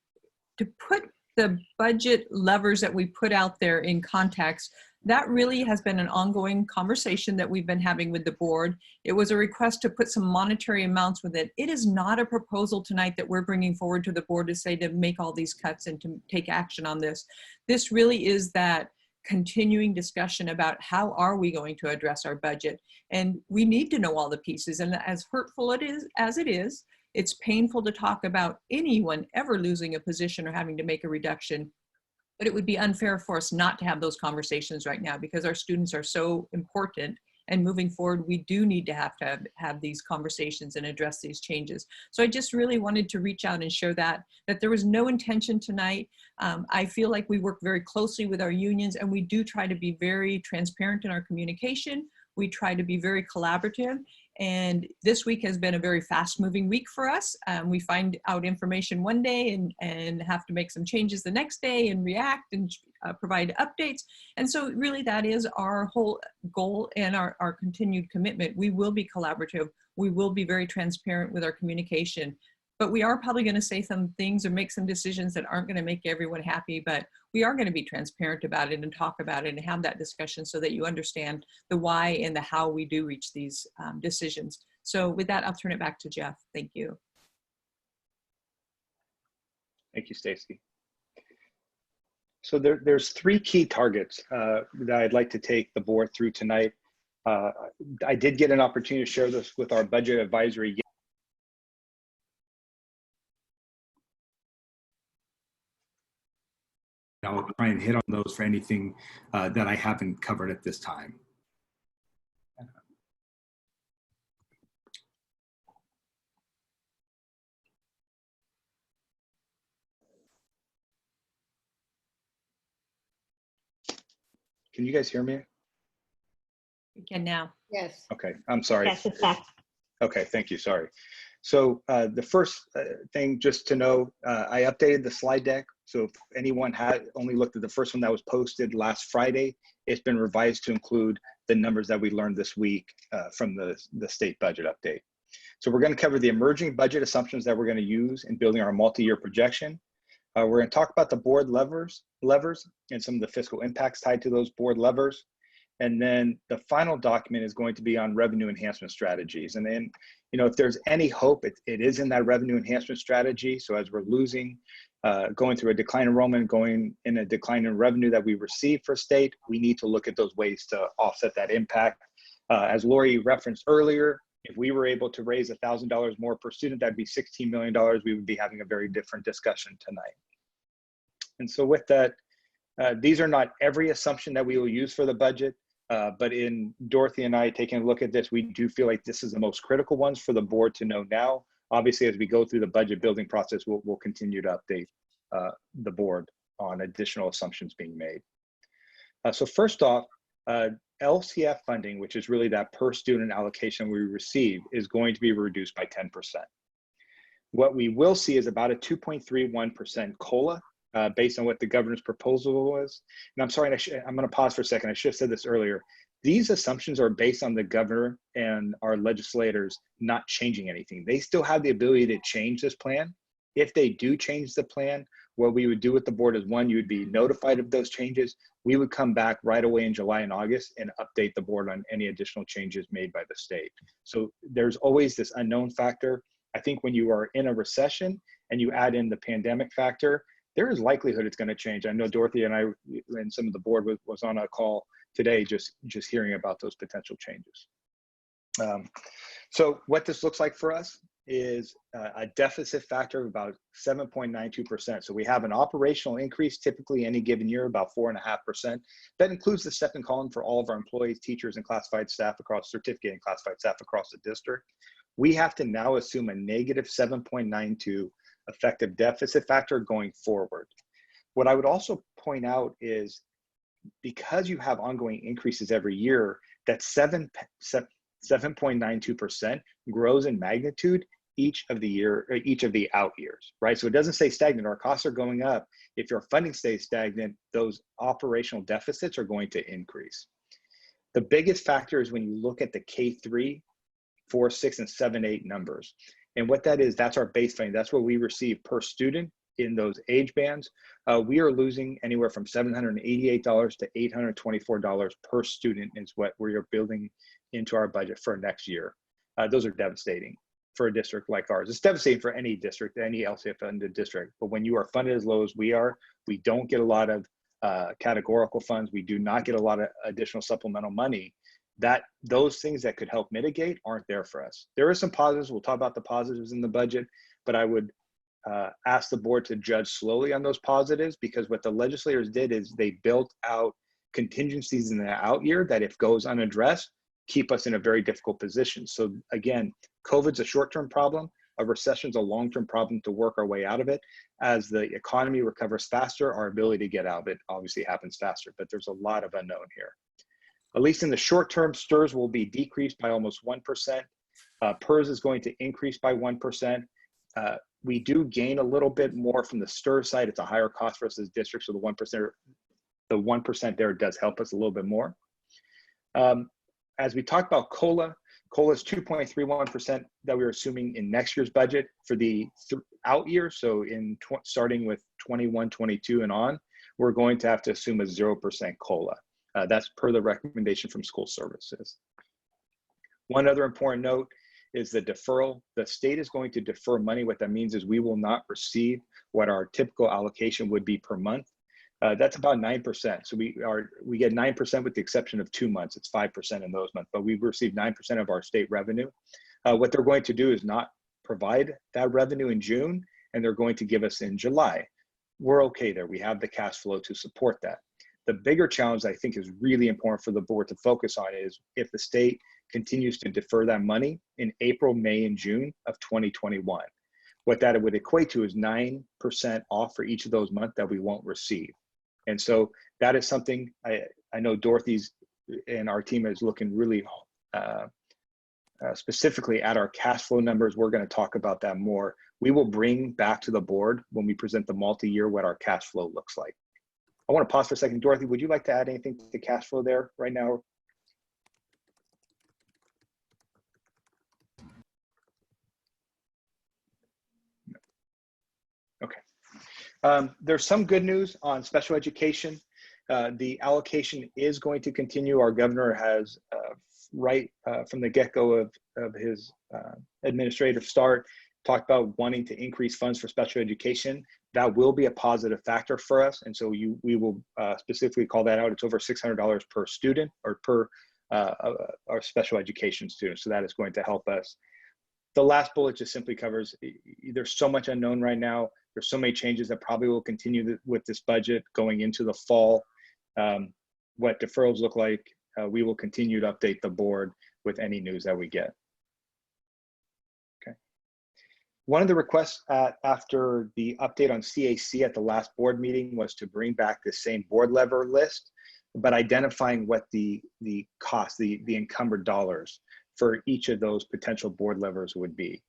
Speaker 5: to put the budget levers that we put out there in context, that really has been an ongoing conversation that we've been having with the board. It was a request to put some monetary amounts with it. It is not a proposal tonight that we're bringing forward to the board to say to make all these cuts and to take action on this. This really is that continuing discussion about how are we going to address our budget. And we need to know all the pieces. And as hurtful as it is, it's painful to talk about anyone ever losing a position or having to make a reduction. But it would be unfair for us not to have those conversations right now because our students are so important, and moving forward, we do need to have these conversations and address these changes. So I just really wanted to reach out and share that there was no intention tonight. I feel like we work very closely with our unions, and we do try to be very transparent in our communication. We try to be very collaborative. And this week has been a very fast moving week for us. We find out information one day and have to make some changes the next day and react and provide updates. And so really that is our whole goal and our continued commitment. We will be collaborative. We will be very transparent with our communication. But we are probably going to say some things or make some decisions that aren't going to make everyone happy, but we are going to be transparent about it and talk about it and have that discussion so that you understand the why and the how we do reach these decisions. So with that, I'll turn it back to Jeff. Thank you.
Speaker 18: Thank you, Stacy. So there's three key targets that I'd like to take the board through tonight. I did get an opportunity to share this with our budget advisory.
Speaker 19: I'll try and hit on those for anything that I haven't covered at this time.
Speaker 18: Can you guys hear me?
Speaker 5: We can now.
Speaker 4: Yes.
Speaker 18: Okay, I'm sorry.
Speaker 8: Yes, it's back.
Speaker 18: Okay, thank you, sorry. So the first thing just to know, I updated the slide deck. So if anyone had only looked at the first one that was posted last Friday, it's been revised to include the numbers that we learned this week from the state budget update. So we're going to cover the emerging budget assumptions that we're going to use in building our multi-year projection. We're going to talk about the board levers and some of the fiscal impacts tied to those board levers. And then the final document is going to be on revenue enhancement strategies. And then, you know, if there's any hope, it is in that revenue enhancement strategy. So as we're losing, going through a decline in enrollment, going in a decline in revenue that we receive for state, we need to look at those ways to offset that impact. As Lori referenced earlier, if we were able to raise $1,000 more per student, that'd be $16 million. We would be having a very different discussion tonight. And so with that, these are not every assumption that we will use for the budget, but in Dorothy and I taking a look at this, we do feel like this is the most critical ones for the board to know now. Obviously, as we go through the budget building process, we'll continue to update the board on additional assumptions being made. So first off, LCF funding, which is really that per student allocation we receive, is going to be reduced by 10%. What we will see is about a 2.31% COLA based on what the governor's proposal was. And I'm sorry, I'm going to pause for a second. I should have said this earlier. These assumptions are based on the governor and our legislators not changing anything. They still have the ability to change this plan. If they do change the plan, what we would do with the board is, one, you would be notified of those changes. We would come back right away in July and August and update the board on any additional changes made by the state. So there's always this unknown factor. I think when you are in a recession and you add in the pandemic factor, there is likelihood it's going to change. I know Dorothy and I and some of the board was on a call today just hearing about those potential changes. So what this looks like for us is a deficit factor of about 7.92%. So we have an operational increase typically any given year about 4.5%. That includes the second column for all of our employees, teachers, and classified staff across certificate and classified staff across the district. We have to now assume a negative 7.92 effective deficit factor going forward. What I would also point out is because you have ongoing increases every year, that 7.92% grows in magnitude each of the out years, right? So it doesn't stay stagnant. Our costs are going up. If your funding stays stagnant, those operational deficits are going to increase. The biggest factor is when you look at the K3, 4, 6, and 7, 8 numbers. And what that is, that's our base funding. That's what we receive per student in those age bands. We are losing anywhere from $788 to $824 per student is what we are building into our budget for next year. Those are devastating for a district like ours. It's devastating for any district, any LCF funded district. But when you are funded as low as we are, we don't get a lot of categorical funds. We do not get a lot of additional supplemental money. Those things that could help mitigate aren't there for us. There are some positives. We'll talk about the positives in the budget, but I would ask the board to judge slowly on those positives, because what the legislators did is they built out contingencies in the out year that if goes unaddressed, keep us in a very difficult position. So again, COVID's a short-term problem. A recession's a long-term problem to work our way out of it. As the economy recovers faster, our ability to get out of it obviously happens faster, but there's a lot of unknown here. At least in the short term, STRS will be decreased by almost 1%. PERS is going to increase by 1%. We do gain a little bit more from the STRS side. It's a higher cost for us as districts, so the 1% there does help us a little bit more. As we talk about COLA is 2.31% that we're assuming in next year's budget for the out year. So starting with 21, 22 and on, we're going to have to assume a 0% COLA. That's per the recommendation from school services. One other important note is the deferral. The state is going to defer money. What that means is we will not receive what our typical allocation would be per month. That's about 9%. So we get 9% with the exception of 2 months. It's 5% in those months, but we've received 9% of our state revenue. What they're going to do is not provide that revenue in June, and they're going to give us in July. We're okay there. We have the cash flow to support that. The bigger challenge I think is really important for the board to focus on is if the state continues to defer that money in April, May, and June of 2021. What that would equate to is 9% off for each of those months that we won't receive. And so that is something I know Dorothy's and our team is looking really specifically at our cash flow numbers. We're going to talk about that more. We will bring back to the board when we present the multi-year what our cash flow looks like. I want to pause for a second. Dorothy, would you like to add anything to the cash flow there right now? Okay. There's some good news on special education. The allocation is going to continue. Our governor has right from the get-go of his administrative start talked about wanting to increase funds for special education. That will be a positive factor for us. And so we will specifically call that out. It's over $600 per student or per our special education students. So that is going to help us. The last bullet just simply covers, there's so much unknown right now. There's so many changes that probably will continue with this budget going into the fall. What deferrals look like, we will continue to update the board with any news that we get. Okay. One of the requests after the update on CAC at the last board meeting was to bring back the same board lever list, but identifying what the cost, the encumbered dollars for each of those potential board levers would be.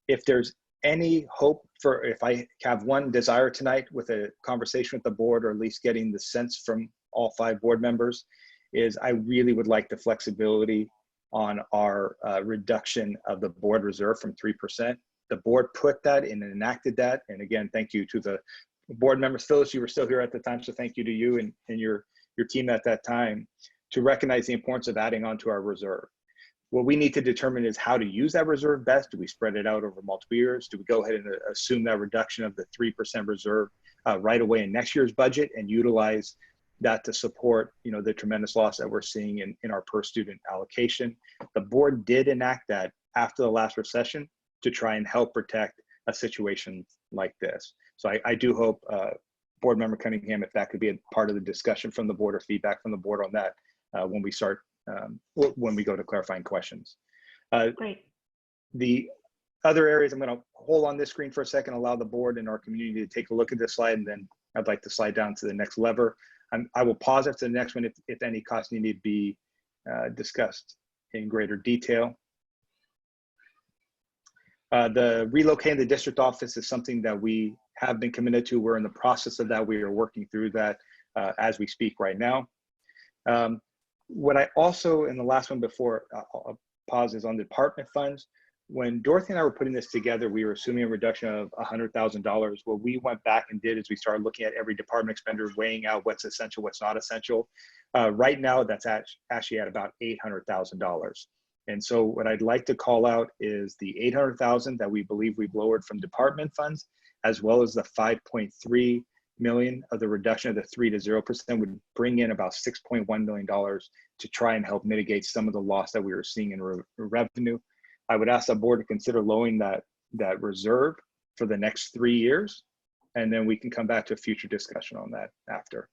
Speaker 18: If there's any hope for, if I have one desire tonight with a conversation with the board, or at least getting the sense from all 5 board members, is I really would like the flexibility on our reduction of the board reserve from 3%. The board put that and enacted that. And again, thank you to the board members. Phyllis, you were still here at the time, so thank you to you and your team at that time to recognize the importance of adding on to our reserve. What we need to determine is how to use that reserve best. Do we spread it out over multiple years? Do we go ahead and assume that reduction of the 3% reserve right away in next year's budget and utilize that to support, the tremendous loss that we're seeing in our per student allocation? The board did enact that after the last recession to try and help protect a situation like this. So I do hope Board Member Cunningham, if that could be a part of the discussion from the board or feedback from the board on that when we start, when we go to clarifying questions.
Speaker 8: Great.
Speaker 18: The other areas, I'm going to hold on this screen for a second, allow the board and our community to take a look at this slide, and then I'd like to slide down to the next lever. I will pause after the next one if any costs need to be discussed in greater detail. The relocating the district office is something that we have been committed to. We're in the process of that. We are working through that as we speak right now. What I also, in the last one before I'll pause, is on department funds. When Dorothy and I were putting this together, we were assuming a reduction of $100,000. What we went back and did is we started looking at every department expenditure, weighing out what's essential, what's not essential. Right now, that's actually at about $800,000. And so what I'd like to call out is the $800,000 that we believe we've lowered from department funds, as well as the $5.3 million of the reduction of the 3 to 0% would bring in about $6.1 million to try and help mitigate some of the loss that we were seeing in revenue. I would ask the board to consider lowering that reserve for the next 3 years, and then we can come back to a future discussion on that after.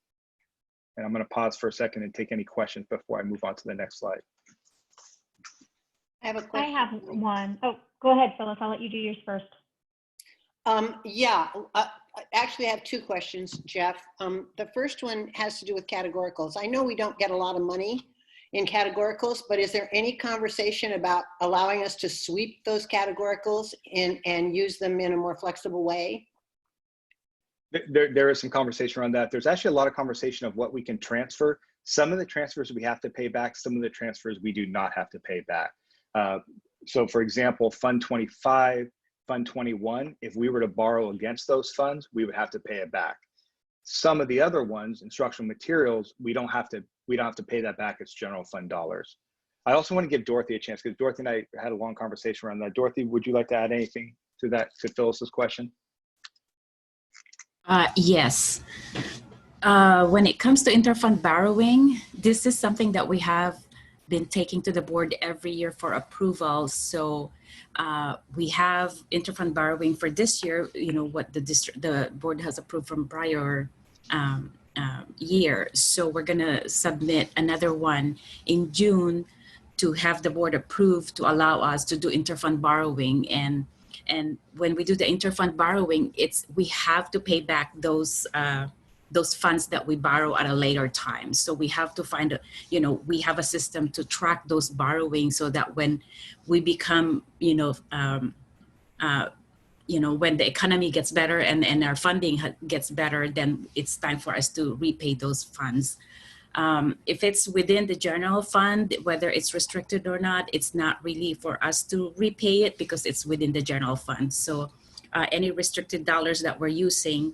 Speaker 18: And I'm going to pause for a second and take any questions before I move on to the next slide.
Speaker 4: I have a question.
Speaker 8: I have one. Oh, go ahead, Phyllis. I'll let you do yours first.
Speaker 4: Yeah, actually I have two questions, Jeff. The first one has to do with categoricals. I know we don't get a lot of money in categoricals, but is there any conversation about allowing us to sweep those categoricals and use them in a more flexible way?
Speaker 18: There is some conversation around that. There's actually a lot of conversation of what we can transfer. Some of the transfers we have to pay back, some of the transfers we do not have to pay back. So for example, Fund 25, Fund 21, if we were to borrow against those funds, we would have to pay it back. Some of the other ones, instructional materials, we don't have to pay that back. It's general fund dollars. I also want to give Dorothy a chance because Dorothy and I had a long conversation around that. Dorothy, would you like to add anything to that, to Phyllis's question?
Speaker 20: Yes. When it comes to interfund borrowing, this is something that we have been taking to the board every year for approval. So we have interfund borrowing for this year, what the board has approved from prior year. So we're gonna submit another one in June to have the board approved to allow us to do interfund borrowing. And when we do the interfund borrowing, we have to pay back those funds that we borrow at a later time. So we have to find, we have a system to track those borrowings so that when we become, when the economy gets better and our funding gets better, then it's time for us to repay those funds. If it's within the general fund, whether it's restricted or not, it's not really for us to repay it because it's within the general fund. So any restricted dollars that we're using,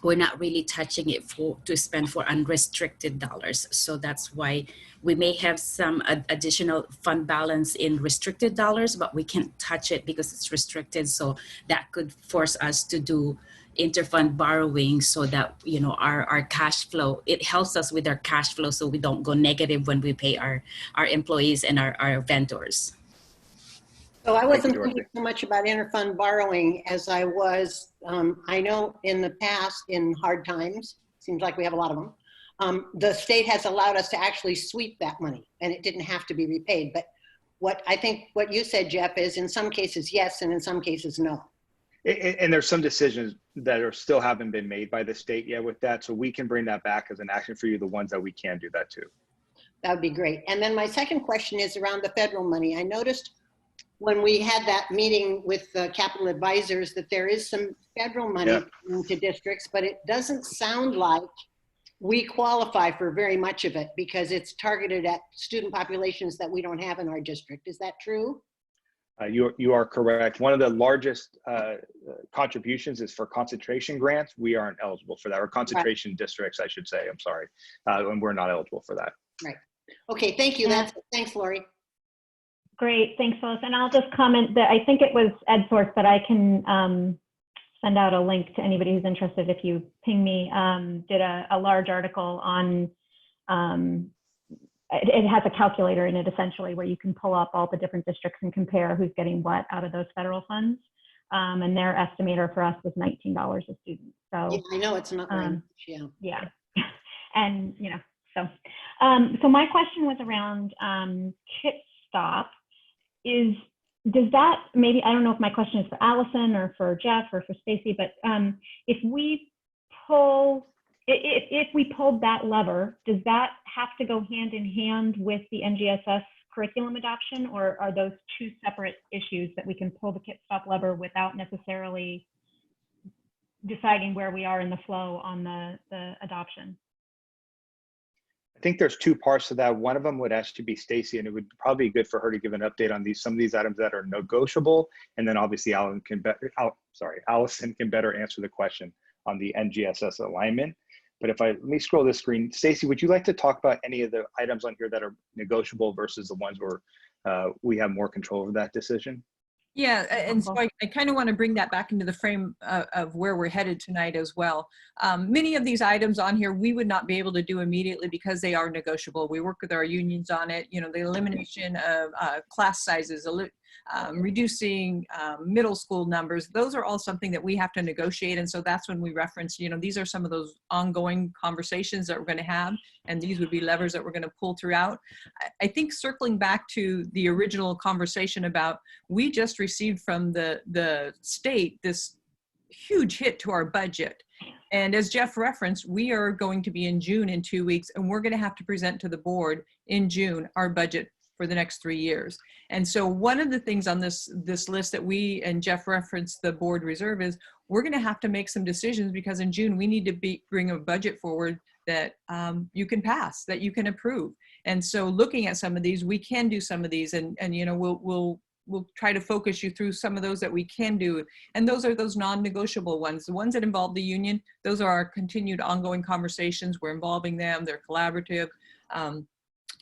Speaker 20: we're not really touching it to spend for unrestricted dollars. So that's why we may have some additional fund balance in restricted dollars, but we can't touch it because it's restricted. So that could force us to do interfund borrowing so that, our cash flow, it helps us with our cash flow so we don't go negative when we pay our employees and our vendors.
Speaker 4: So I wasn't thinking so much about interfund borrowing as I was, I know in the past, in hard times, seems like we have a lot of them, the state has allowed us to actually sweep that money and it didn't have to be repaid. But what you said, Jeff, is in some cases, yes, and in some cases, no.
Speaker 18: And there's some decisions that still haven't been made by the state yet with that. So we can bring that back as an action for you, the ones that we can do that too.
Speaker 4: That would be great. And then my second question is around the federal money. I noticed when we had that meeting with the capital advisors that there is some federal money to districts, but it doesn't sound like we qualify for very much of it because it's targeted at student populations that we don't have in our district. Is that true?
Speaker 18: You are correct. One of the largest contributions is for concentration grants. We aren't eligible for that, or concentration districts, I should say. I'm sorry. And we're not eligible for that.
Speaker 4: Right. Okay, thank you. Thanks, Lori.
Speaker 8: Great, thanks, Phyllis. And I'll just comment that I think it was EdSource, but I can send out a link to anybody who's interested if you ping me, did a large article on, it has a calculator in it essentially where you can pull up all the different districts and compare who's getting what out of those federal funds. And their estimator for us was $19 a student. So
Speaker 4: yeah, I know it's not very much,
Speaker 8: yeah. And so my question was around Kit Stop. Does that, maybe, I don't know if my question is for Allison or for Jeff or for Stacy, but if we pull, if we pulled that lever, does that have to go hand in hand with the NGSS curriculum adoption, or are those two separate issues that we can pull the kit stop lever without necessarily deciding where we are in the flow on the adoption?
Speaker 18: I think there's two parts to that. One of them would actually be Stacy, and it would probably be good for her to give an update on some of these items that are negotiable, and then obviously Allison can better answer the question on the NGSS alignment. But let me scroll this screen. Stacy, would you like to talk about any of the items on here that are negotiable versus the ones where we have more control over that decision?
Speaker 5: Yeah, and so I kind of want to bring that back into the frame of where we're headed tonight as well. Many of these items on here, we would not be able to do immediately because they are negotiable. We work with our unions on it. You know, the elimination of class sizes, reducing middle school numbers, those are all something that we have to negotiate. And so that's when we reference, you know, these are some of those ongoing conversations that we're going to have, and these would be levers that we're going to pull throughout. I think circling back to the original conversation about, we just received from the state this huge hit to our budget. And as Jeff referenced, we are going to be in June in 2 weeks, and we're going to have to present to the board in June our budget for the next 3 years. And so one of the things on this list that we and Jeff referenced the board reserve is, we're going to have to make some decisions, because in June we need to bring a budget forward that you can pass, that you can approve. And so looking at some of these, we can do some of these, and you know, we'll try to focus you through some of those that we can do. And those are those non-negotiable ones. The ones that involve the union, those are our continued ongoing conversations. We're involving them, they're collaborative.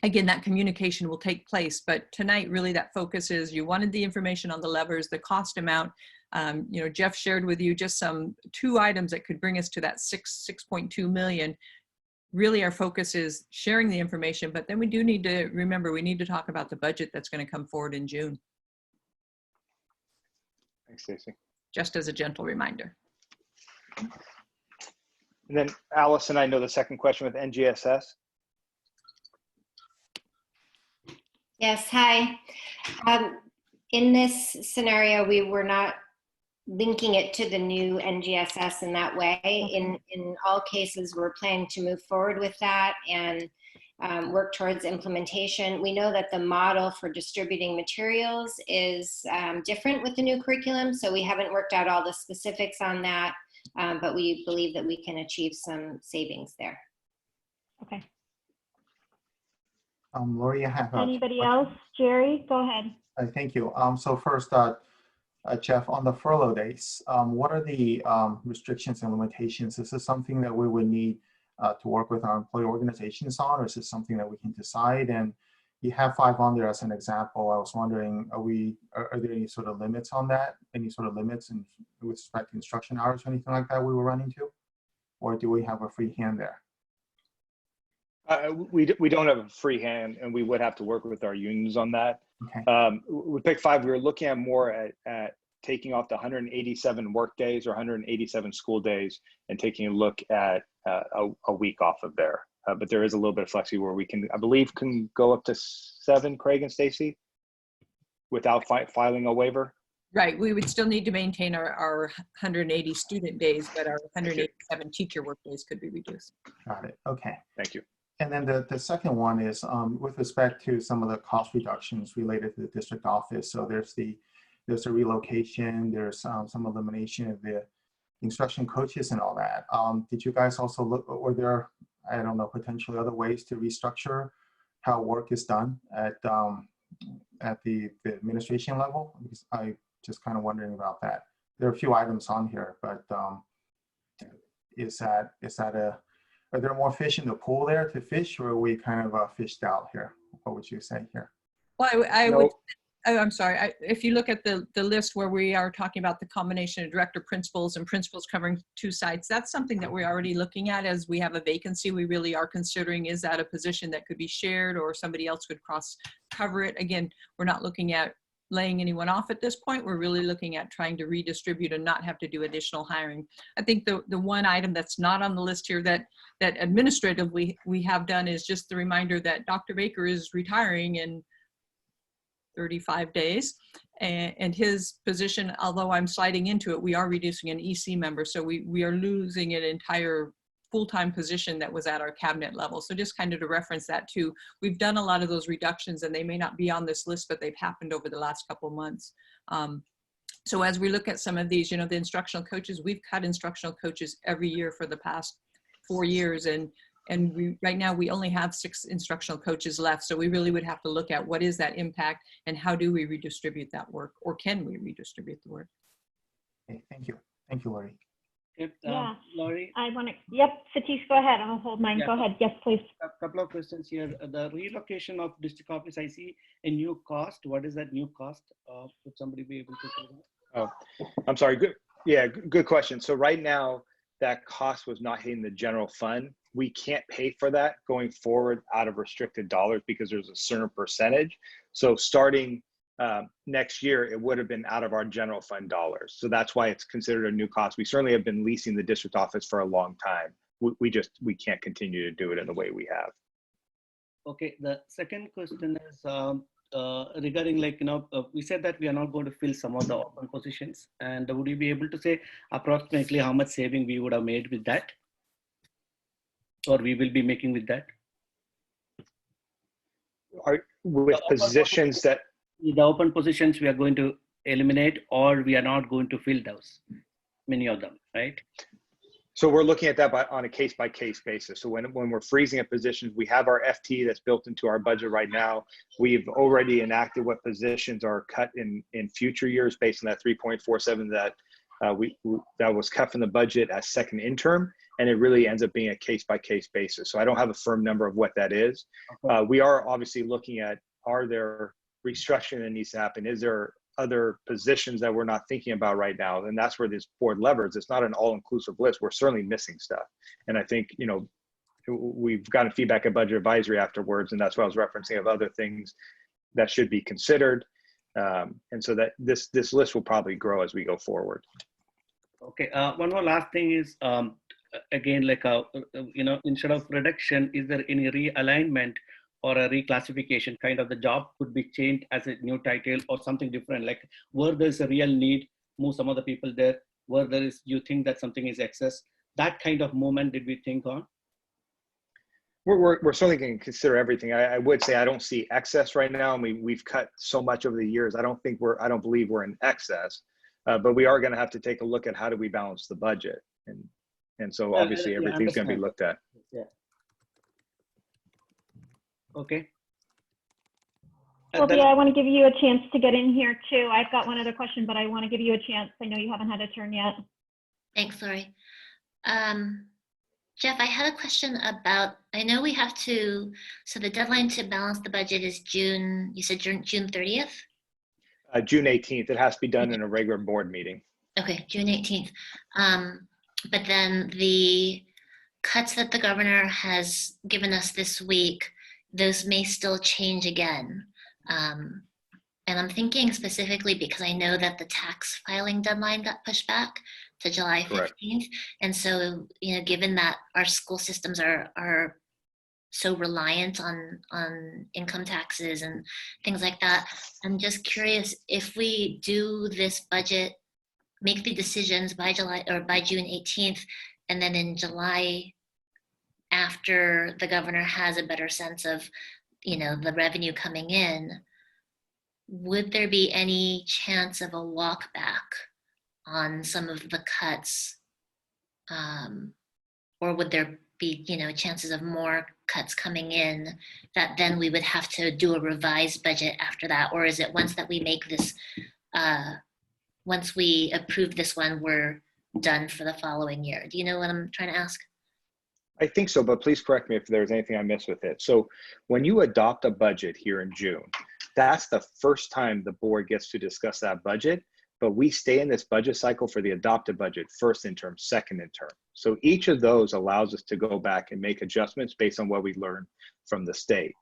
Speaker 5: Again, that communication will take place, but tonight really that focus is, you wanted the information on the levers, the cost amount. You know, Jeff shared with you just two items that could bring us to that 6.2 million. Really our focus is sharing the information, but then we do need to remember, we need to talk about the budget that's going to come forward in June.
Speaker 18: Thanks, Stacy.
Speaker 5: Just as a gentle reminder.
Speaker 18: And then Allison, I know the second question with NGSS.
Speaker 21: Yes, hi. In this scenario, we were not linking it to the new NGSS in that way. In all cases, we're planning to move forward with that and work towards implementation. We know that the model for distributing materials is different with the new curriculum, so we haven't worked out all the specifics on that, but we believe that we can achieve some savings there.
Speaker 8: Okay.
Speaker 2: Lori, I have
Speaker 8: anybody else? Jerry, go ahead.
Speaker 2: Thank you. So first, Jeff, on the furlough days, what are the restrictions and limitations? Is this something that we would need to work with our employee organizations on, or is this something that we can decide? And you have 5 on there as an example. I was wondering, are there any sort of limits on that? Any sort of limits with respect to instruction hours or anything like that we were running to? Or do we have a free hand there?
Speaker 18: We don't have a free hand, and we would have to work with our unions on that.
Speaker 2: Okay.
Speaker 18: With Pick 5, we were looking at more at taking off the 187 work days or 187 school days and taking a look at a week off of there. But there is a little bit of flexibility where we can, I believe, can go up to 7, Craig and Stacy, without filing a waiver.
Speaker 5: Right, we would still need to maintain our 180 student days, but our 187 teacher work days could be reduced.
Speaker 2: Got it. Okay.
Speaker 18: Thank you.
Speaker 2: And then the second one is with respect to some of the cost reductions related to the district office. So there's the relocation, there's some elimination of the instruction coaches and all that. Did you guys also look, were there, I don't know, potentially other ways to restructure how work is done at the administration level? Because I just kind of wondering about that. There are a few items on here, but are there more fish in the pool there to fish, or are we kind of fished out here? What would you say here?
Speaker 5: Well, I would, I'm sorry, if you look at the list where we are talking about the combination of director principals and principals covering 2 sites, that's something that we're already looking at as we have a vacancy. We really are considering, is that a position that could be shared or somebody else could cross cover it? Again, we're not looking at laying anyone off at this point. We're really looking at trying to redistribute and not have to do additional hiring. I think the one item that's not on the list here that administratively we have done is just the reminder that Dr. Baker is retiring in 35 days. And his position, although I'm sliding into it, we are reducing an EC member. So we are losing an entire full-time position that was at our cabinet level. So just kind of to reference that too, we've done a lot of those reductions and they may not be on this list, but they've happened over the last couple months. So as we look at some of these, you know, the instructional coaches, we've cut instructional coaches every year for the past 4 years. And right now we only have 6 instructional coaches left. So we really would have to look at what is that impact and how do we redistribute that work, or can we redistribute the work?
Speaker 2: Okay, thank you. Thank you, Lori.
Speaker 1: Yep,
Speaker 8: Yeah,
Speaker 1: Laurie.
Speaker 8: I want to, yep, Satish, go ahead. I'll hold mine.
Speaker 1: Yeah.
Speaker 8: Go ahead. Yes, please.
Speaker 1: A couple of questions here. The relocation of district office, I see a new cost. What is that new cost? Would somebody be able to say that?
Speaker 18: Oh, I'm sorry. Good. Yeah, good question. So right now, that cost was not hitting the general fund. We can't pay for that going forward out of restricted dollars because there's a certain percentage. So starting next year, it would have been out of our general fund dollars. So that's why it's considered a new cost. We certainly have been leasing the district office for a long time. We can't continue to do it in the way we have.
Speaker 1: Okay, the second question is regarding, like, you know, we said that we are not going to fill some of the open positions. And would you be able to say approximately how much saving we would have made with that? Or we will be making with that?
Speaker 18: With positions that...
Speaker 1: The open positions we are going to eliminate, or we are not going to fill those, many of them, right?
Speaker 18: So we're looking at that on a case-by-case basis. So when we're freezing at positions, we have our FT that's built into our budget right now. We've already enacted what positions are cut in future years based on that 3.47 that that was cut from the budget as second interim, and it really ends up being a case-by-case basis. So I don't have a firm number of what that is.
Speaker 1: Okay.
Speaker 18: We are obviously looking at, are there restructuring that needs to happen? Is there other positions that we're not thinking about right now? And that's where this board levers. It's not an all-inclusive list. We're certainly missing stuff. And I think, you know, we've gotten feedback at budget advisory afterwards, and that's what I was referencing of other things that should be considered. And so that this list will probably grow as we go forward.
Speaker 1: Okay, one more last thing is, again, like, you know, instead of reduction, is there any realignment or a reclassification? Kind of the job could be changed as a new title or something different, like where there's a real need, move some of the people there, where there is, you think that something is excess, that kind of movement did we think on?
Speaker 18: We're certainly going to consider everything. I would say I don't see excess right now. And we've cut so much over the years. I don't believe we're in excess, but we are going to have to take a look at how do we balance the budget. And so obviously everything's going to be looked at.
Speaker 1: Yeah. Okay.
Speaker 8: Sylvia, I want to give you a chance to get in here too. I've got one other question, but I want to give you a chance. I know you haven't had a turn yet.
Speaker 6: Thanks, Lori. Jeff, I had a question about, I know we have to, so the deadline to balance the budget is June, you said June 30th?
Speaker 18: June 18th. It has to be done in a regular board meeting.
Speaker 6: Okay, June 18th. But then the cuts that the governor has given us this week, those may still change again. And I'm thinking specifically because I know that the tax filing deadline got pushed back to July 15th. Correct. And so, you know, given that our school systems are so reliant on income taxes and things like that, I'm just curious if we do this budget, make the decisions by July or by June 18th, and then in July, after the governor has a better sense of, you know, the revenue coming in, would there be any chance of a walk back on some of the cuts? Or would there be, you know, chances of more cuts coming in that then we would have to do a revised budget after that? Or is it once that we make this, once we approve this one, we're done for the following year? Do you know what I'm trying to ask?
Speaker 18: I think so, but please correct me if there's anything I missed with it. So when you adopt a budget here in June, that's the first time the board gets to discuss that budget, but we stay in this budget cycle for the adopted budget, first interim, second interim. So each of those allows us to go back and make adjustments based on what we learned from the state.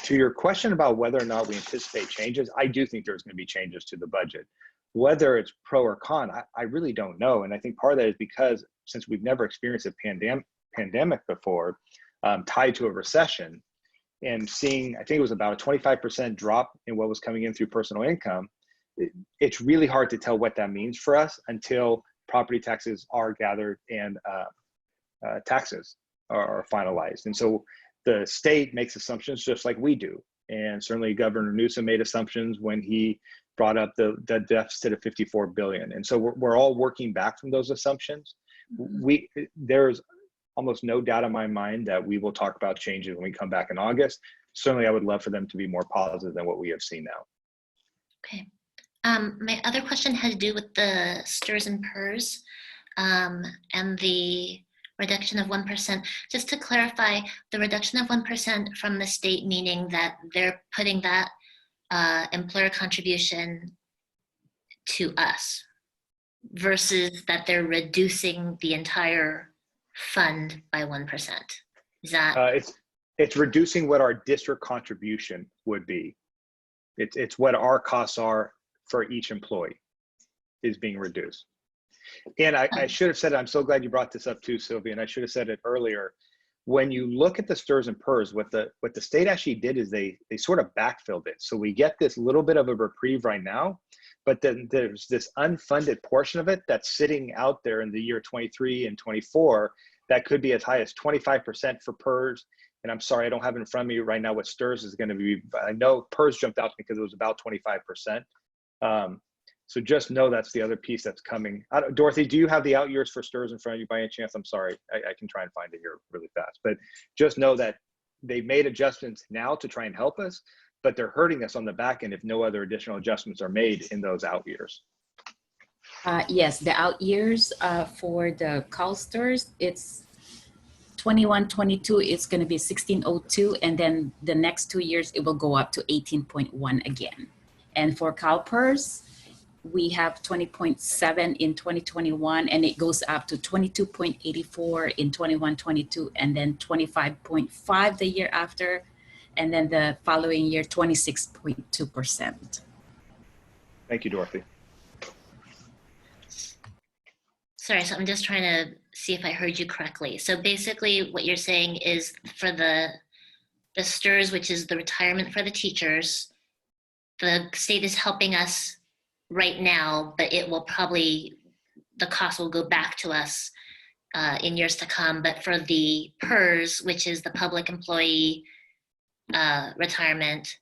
Speaker 18: To your question about whether or not we anticipate changes, I do think there's going to be changes to the budget. Whether it's pro or con, I really don't know. And I think part of that is because since we've never experienced a pandemic before, tied to a recession, and seeing, I think it was about a 25% drop in what was coming in through personal income, it's really hard to tell what that means for us until property taxes are gathered and taxes are finalized. And so the state makes assumptions just like we do. And certainly Governor Newsom made assumptions when he brought up the deficit of 54 billion. And so we're all working back from those assumptions. There's almost no doubt in my mind that we will talk about changes when we come back in August. Certainly I would love for them to be more positive than what we have seen now.
Speaker 6: Okay. My other question had to do with the STRS and PERS and the reduction of 1%. Just to clarify, the reduction of 1% from the state, meaning that they're putting that employer contribution to us versus that they're reducing the entire fund by 1%. Is that?
Speaker 18: It's reducing what our district contribution would be. It's what our costs are for each employee is being reduced. And I should have said it, I'm so glad you brought this up too, Sylvia, and I should have said it earlier. When you look at the STRS and PERS, what the state actually did is they sort of backfilled it. So we get this little bit of a reprieve right now, but then there's this unfunded portion of it that's sitting out there in the year 23 and 24 that could be as high as 25% for PERS. And I'm sorry, I don't have it in front of me right now what STRS is going to be, but I know PERS jumped out because it was about 25%. So just know that's the other piece that's coming. Dorothy, do you have the out years for STRS in front of you by any chance? I'm sorry, I can try and find it here really fast. But just know that they made adjustments now to try and help us, but they're hurting us on the back end if no other additional adjustments are made in those out years.
Speaker 20: Yes, the out years for the CalSTRS, it's 21, 22, it's going to be 1602, and then the next 2 years it will go up to 18.1 again. And for CalPERS, we have 20.7 in 2021, and it goes up to 22.84 in 21-22, and then 25.5 the year after, and then the following year 26.2%.
Speaker 18: Thank you, Dorothy.
Speaker 6: Sorry, so I'm just trying to see if I heard you correctly. So basically what you're saying is for the STRS, which is the retirement for the teachers, the state is helping us right now, but it will probably, the cost will go back to us in years to come. But for the PERS, which is the public employee retirement,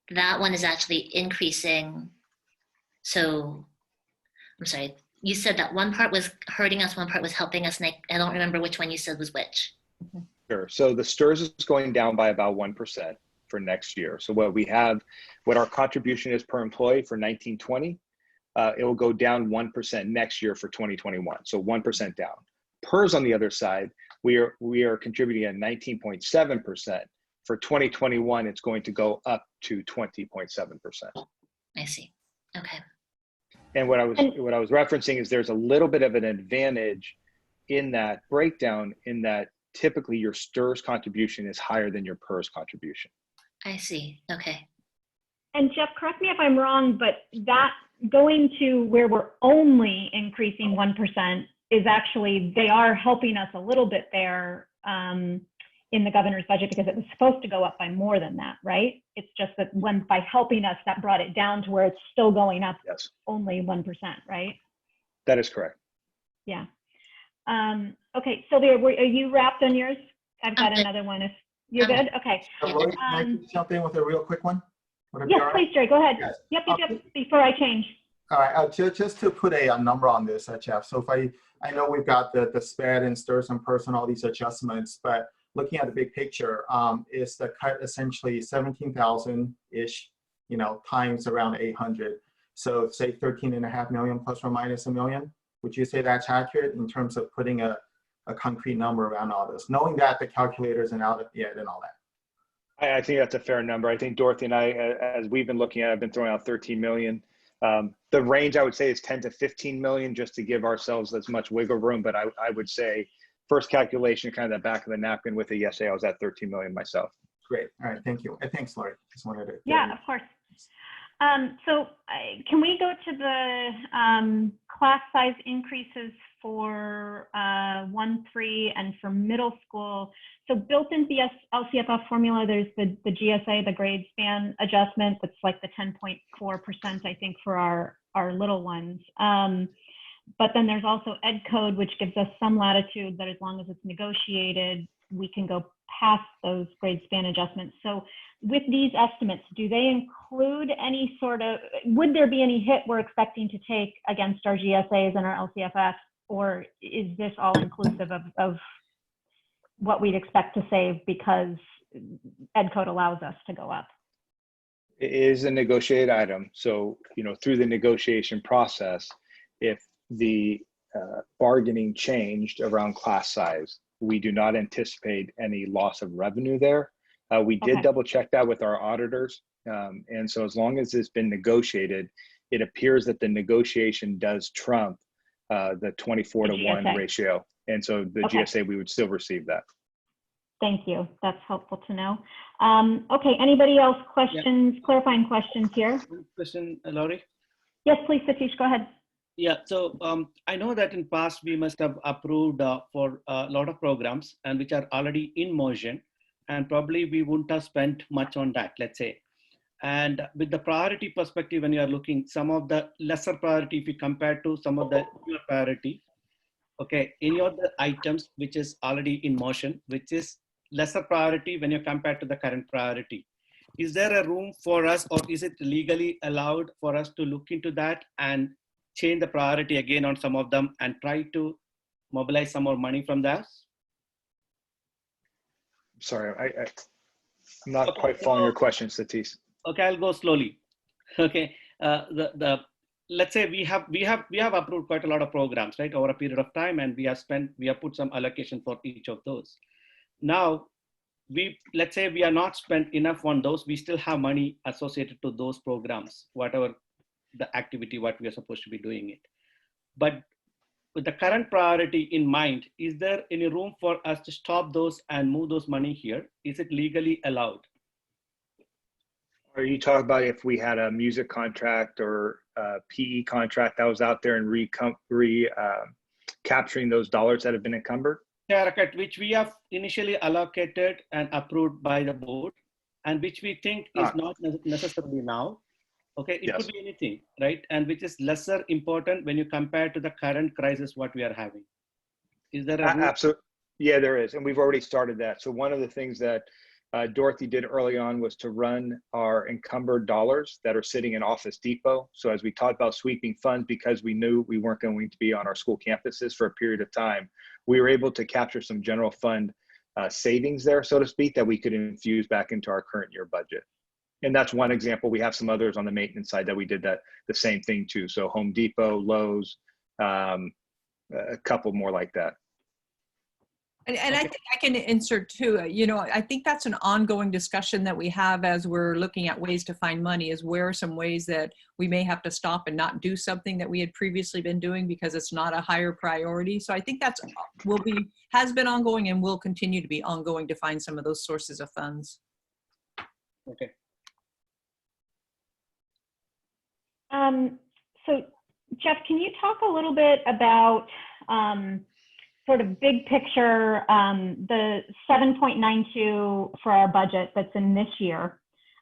Speaker 6: that one is actually increasing. So I'm sorry, you said that one part was hurting us, one part was helping us, and I don't remember which one you said was which.
Speaker 18: Sure. So the STRS is going down by about 1% for next year. So what our contribution is per employee for 1920, it will go down 1% next year for 2021. So 1% down. PERS on the other side, we are contributing at 19.7%. For 2021, it's going to go up to 20.7%.
Speaker 6: I see. Okay.
Speaker 18: And what I was referencing is there's a little bit of an advantage in that breakdown in that typically your STRS contribution is higher than your PERS contribution.
Speaker 6: I see. Okay.
Speaker 8: And Jeff, correct me if I'm wrong, but that going to where we're only increasing 1% is actually, they are helping us a little bit there in the governor's budget because it was supposed to go up by more than that, right? It's just that by helping us, that brought it down to where it's still going up only 1%, right?
Speaker 18: That is correct.
Speaker 8: Yeah. Okay, Sylvia, are you wrapped on yours? I've got another one. If you're good, okay.
Speaker 2: Lori, can I jump in with a real quick one?
Speaker 8: Yes, please, Jerry, go ahead.
Speaker 2: Yes.
Speaker 8: Yep, before I change.
Speaker 2: All right, just to put a number on this, Jeff. So if I know we've got the SPED and STRS and PERS and all these adjustments, but looking at the big picture, is the cut essentially 17,000-ish, times around 800. So say 13.5 million plus or minus $1 million. Would you say that's accurate in terms of putting a concrete number around all this, knowing that the calculator isn't out yet and all that?
Speaker 18: I think that's a fair number. I think Dorothy and I, as we've been looking at, I've been throwing out 13 million. The range I would say is 10 to 15 million, just to give ourselves as much wiggle room. But I would say first calculation, kind of the back of the napkin with it yesterday, I was at 13 million myself.
Speaker 2: Great. All right. Thank you. Thanks, Lori. Just wanted to.
Speaker 8: Yeah, of course. So can we go to the class size increases for 1 1-3, and for middle school. So built into the LCFF formula, there's the GSA, the grade span adjustment. That's like the 10.4%, I think, for our little ones. But then there's also Ed Code, which gives us some latitude that as long as it's negotiated, we can go past those grade span adjustments. So with these estimates, do they include any sort of, would there be any hit we're expecting to take against our GSAs and our LCFF, or is this all inclusive of what we'd expect to save because Ed Code allows us to go up?
Speaker 18: It is a negotiated item. So, you know, through the negotiation process, if the bargaining changed around class size, we do not anticipate any loss of revenue there. We did double check that with our auditors. And so as long as it's been negotiated, it appears that the negotiation does trump the 24-to-1 ratio. And so the GSA, we would still receive that.
Speaker 8: Thank you. That's helpful to know. Okay, anybody else questions, clarifying questions here?
Speaker 1: Question, Laurie?
Speaker 8: Yes, please, Satish, go ahead.
Speaker 1: Yeah, so I know that in past we must have approved for a lot of programs and which are already in motion, and probably we wouldn't have spent much on that, let's say. And with the priority perspective, when you are looking some of the lesser priority, if you compare to some of the newer priority, okay, any of the items which is already in motion, which is lesser priority when you compare to the current priority, is there a room for us, or is it legally allowed for us to look into that and change the priority again on some of them and try to mobilize some more money from that?
Speaker 18: Sorry, I'm not quite following your question, Satish.
Speaker 1: Okay, I'll go slowly. Okay, let's say we have approved quite a lot of programs, right, over a period of time, and we have put some allocation for each of those. Now, let's say we are not spent enough on those, we still have money associated to those programs, whatever the activity, what we are supposed to be doing it. But with the current priority in mind, is there any room for us to stop those and move those money here? Is it legally allowed?
Speaker 18: Are you talking about if we had a music contract or a PE contract that was out there and capturing those dollars that have been encumbered?
Speaker 1: Correct, which we have initially allocated and approved by the board, and which we think is not necessarily now. Okay, it could be anything, right? And which is lesser important when you compare to the current crisis what we are having. Is there a
Speaker 18: absolutely? Yeah, there is, and we've already started that. So one of the things that Dorothy did early on was to run our encumbered dollars that are sitting in Office Depot. So as we talked about sweeping funds, because we knew we weren't going to be on our school campuses for a period of time, we were able to capture some general fund savings there, so to speak, that we could infuse back into our current year budget. And that's one example. We have some others on the maintenance side that we did the same thing too. So Home Depot, Lowe's, a couple more like that.
Speaker 5: And I think I can insert too, you know, I think that's an ongoing discussion that we have as we're looking at ways to find money, is where are some ways that we may have to stop and not do something that we had previously been doing because it's not a higher priority. So I think that's has been ongoing and will continue to be ongoing to find some of those sources of funds.
Speaker 1: Okay.
Speaker 8: So Jeff, can you talk a little bit about sort of big picture, the 7.92 for our budget that's in this year,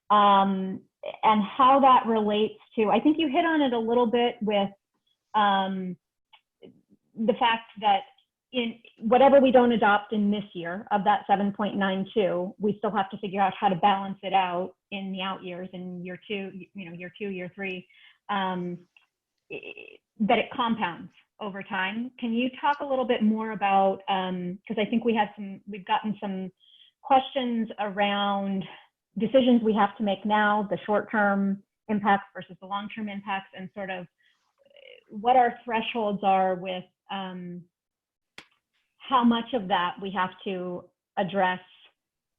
Speaker 8: and how that relates to, I think you hit on it a little bit with the fact that in whatever we don't adopt in this year of that 7.92, we still have to figure out how to balance it out in the out years, in year two, year 2, year 3, that it compounds over time. Can you talk a little bit more about, because I think we've gotten some questions around decisions we have to make now, the short-term impacts versus the long-term impacts, and sort of what our thresholds are with how much of that we have to address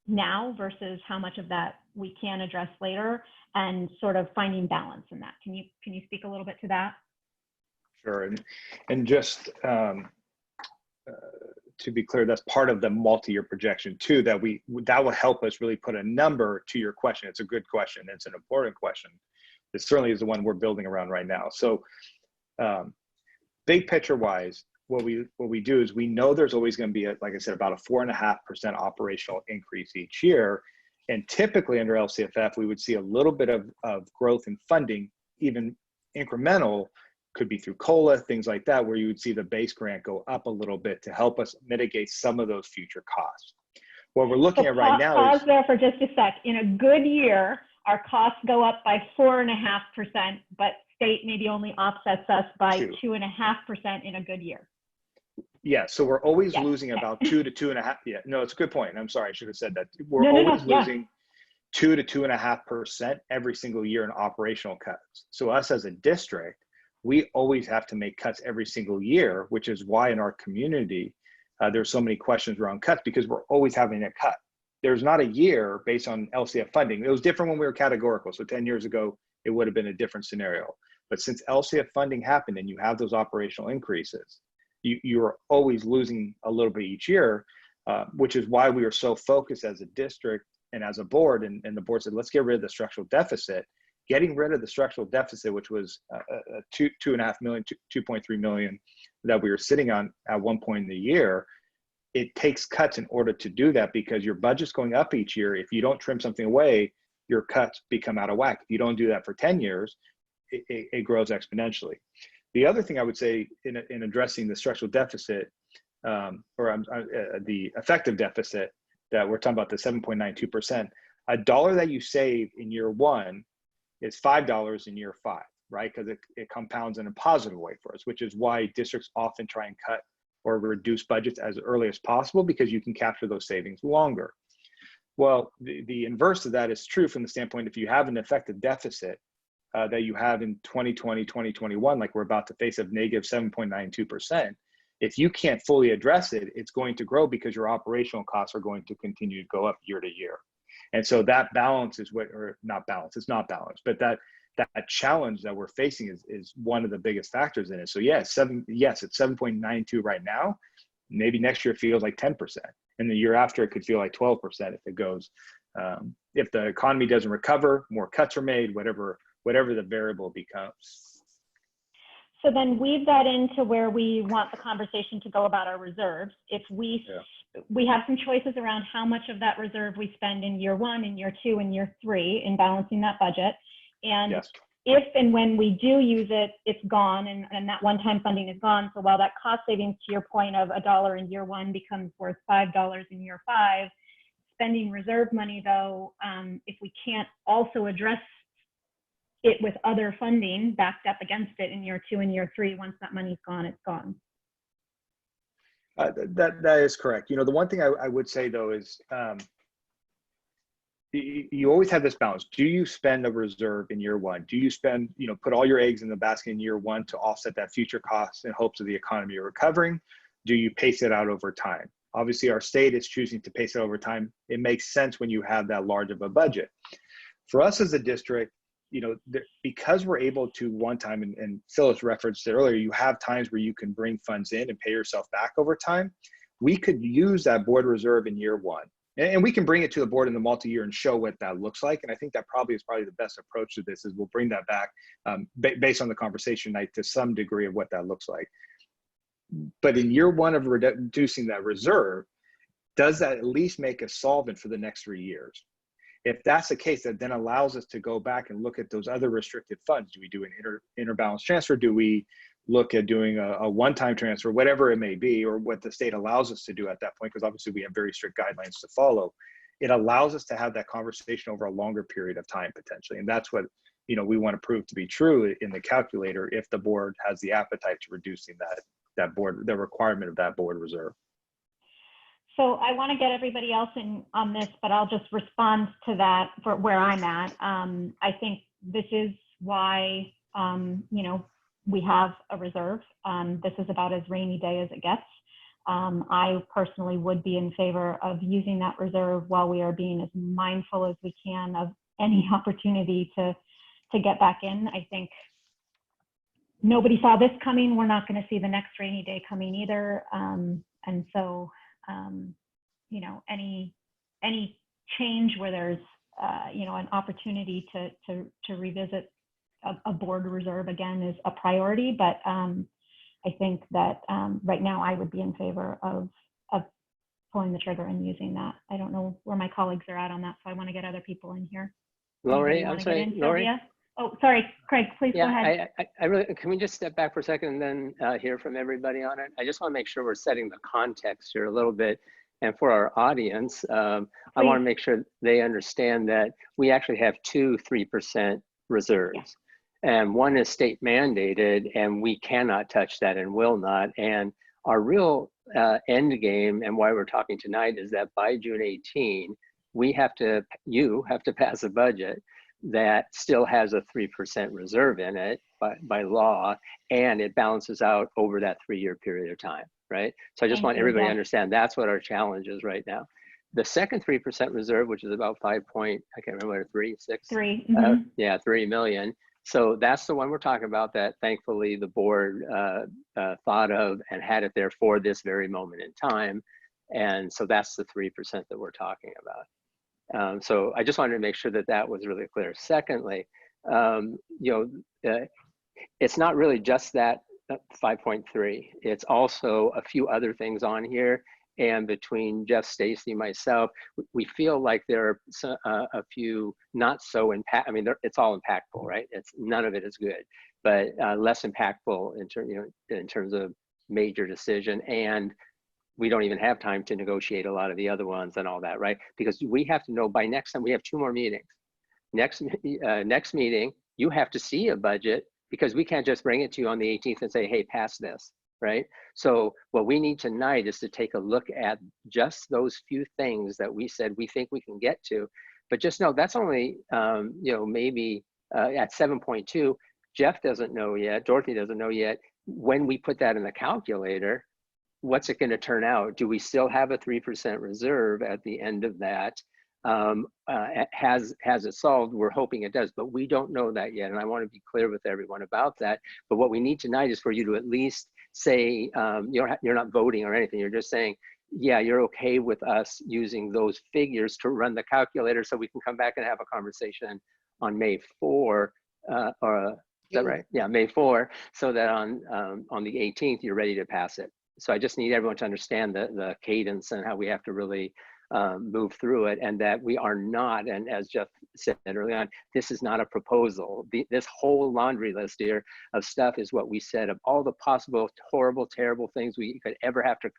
Speaker 8: now versus how much of that we can address later, and sort of finding balance in that. Can you speak a little bit to that?
Speaker 18: Sure, and just to be clear, that's part of the multi-year projection too, that will help us really put a number to your question. It's a good question. It's an important question. It certainly is the one we're building around right now. So big picture wise, what we do is we know there's always going to be, like I said, about a 4.5% operational increase each year. And typically under LCFF, we would see a little bit of growth in funding, even incremental, could be through COLA, things like that, where you would see the base grant go up a little bit to help us mitigate some of those future costs. What we're looking at right now
Speaker 8: Pause
Speaker 18: is—
Speaker 8: there for just a sec. In a good year, our costs go up by 4.5%, but state maybe only offsets us by 2.5% in a good year.
Speaker 18: Yeah, so we're always losing about 2 to 2.5. Yeah, no, it's a good point. I'm sorry, I should have said that. We're always losing 2 to 2.5% every single year in operational cuts. So us as a district, we always have to make cuts every single year, which is why in our community, there's so many questions around cuts, because we're always having a cut. There's not a year based on LCF funding. It was different when we were categorical. So 10 years ago, it would have been a different scenario. But since LCF funding happened and you have those operational increases, you are always losing a little bit each year, which is why we are so focused as a district and as a board. And the board said, let's get rid of the structural deficit. Getting rid of the structural deficit, which was 2.5 million, 2.3 million that we were sitting on at one point in the year, it takes cuts in order to do that, because your budget's going up each year. If you don't trim something away, your cuts become out of whack. If you don't do that for 10 years, it grows exponentially. The other thing I would say in addressing the structural deficit, the effective deficit that we're talking about, the 7.92%, a dollar that you save in year one is $5 in year 5, right? Because it compounds in a positive way for us, which is why districts often try and cut or reduce budgets as early as possible, because you can capture those savings longer. Well, the inverse of that is true from the standpoint, if you have an effective deficit that you have in 2020, 2021, like we're about to face, of negative 7.92%, if you can't fully address it, it's going to grow, because your operational costs are going to continue to go up year to year. And so that balance is what, or not balance, it's not balanced, but that challenge that we're facing is one of the biggest factors in it. So yes, it's 7.92 right now. Maybe next year it feels like 10%. And the year after it could feel like 12% if it goes, if the economy doesn't recover, more cuts are made, whatever the variable becomes.
Speaker 8: So then weave that into where we want the conversation to go about our reserves. If we have some choices around how much of that reserve we spend in year 1, in year 2, and year 3 in balancing that budget. And if and when we do use it, it's gone, and that one-time funding is gone. So while that cost savings, to your point of $1 in year 1 becomes worth $5 in year 5, spending reserve money though, if we can't also address it with other funding backed up against it in year 2 and year 3, once that money's gone, it's gone.
Speaker 18: That is correct. You know, the one thing I would say though is, you always have this balance. Do you spend a reserve in year 1? Do you spend, put all your eggs in the basket in year 1 to offset that future cost in hopes of the economy recovering? Do you pace it out over time? Obviously, our state is choosing to pace it over time. It makes sense when you have that large of a budget. For us as a district, because we're able to one time, and Phyllis referenced it earlier, you have times where you can bring funds in and pay yourself back over time. We could use that board reserve in year 1. And we can bring it to the board in the multi-year and show what that looks like. And I think that probably is the best approach to this, is we'll bring that back based on the conversation tonight to some degree of what that looks like. But in year 1 of reducing that reserve, does that at least make us solvent for the next 3 years? If that's the case, that then allows us to go back and look at those other restricted funds. Do we do an interbalance transfer? Do we look at doing a one-time transfer, whatever it may be, or what the state allows us to do at that point? Because obviously we have very strict guidelines to follow. It allows us to have that conversation over a longer period of time potentially. And that's what, we want to prove to be true in the calculator, if the board has the appetite to reducing the requirement of that board reserve.
Speaker 8: So I want to get everybody else in on this, but I'll just respond to that for where I'm at. I think this is why, we have a reserve. This is about as rainy day as it gets. I personally would be in favor of using that reserve while we are being as mindful as we can of any opportunity to get back in. I think nobody saw this coming. We're not going to see the next rainy day coming either. And so, any change where there's, an opportunity to revisit a board reserve again is a priority. But I think that right now I would be in favor of pulling the trigger and using that. I don't know where my colleagues are at on that, so I want to get other people in here.
Speaker 3: Lori,
Speaker 8: Anybody
Speaker 3: I'm
Speaker 8: want to get
Speaker 3: sorry,
Speaker 8: in?
Speaker 3: Lori?
Speaker 8: Sylvia? Oh, sorry, Craig, please go ahead.
Speaker 3: I really, can we just step back for a second and then hear from everybody on it? I just want to make sure we're setting the context here a little bit. And for our audience, I want to make sure they understand that we actually have two 3% reserves. And one is state mandated, and we cannot touch that and will not. And our real end game and why we're talking tonight is that by June 18, you have to pass a budget that still has a 3% reserve in it by law, and it balances out over that 3-year period of time, right? So I just want everybody to understand that's what our challenge is right now. The second 3% reserve, which is about 5 point, I can't remember, 3 million. So that's the one we're talking about that thankfully the board thought of and had it there for this very moment in time. And so that's the 3% that we're talking about. So I just wanted to make sure that that was really clear. Secondly, it's not really just that 5.3. It's also a few other things on here. And between Jeff, Stacy, myself, we feel like there are a few not so it's all impactful, right? None of it is good, but less impactful in terms of major decision. And we don't even have time to negotiate a lot of the other ones and all that, right? Because we have to know by next time, we have 2 more meetings. Next meeting, you have to see a budget because we can't just bring it to you on the 18th and say, hey, pass this, right? So what we need tonight is to take a look at just those few things that we said we think we can get to. But just know that's only, maybe at 7.2, Jeff doesn't know yet, Dorothy doesn't know yet. When we put that in the calculator, what's it going to turn out? Do we still have a 3% reserve at the end of that? Has it solved? We're hoping it does, but we don't know that yet. And I want to be clear with everyone about that. But what we need tonight is for you to at least say, you're not voting or anything. You're just saying, yeah, you're okay with us using those figures to run the calculator so we can come back and have a conversation on May 4, is that right? Yeah, May 4, so that on the 18th, you're ready to pass it. So I just need everyone to understand the cadence and how we have to really move through it, and that we are not, and as Jeff said early on, this is not a proposal. This whole laundry list here of stuff is what we said of all the possible horrible, terrible things we could ever have to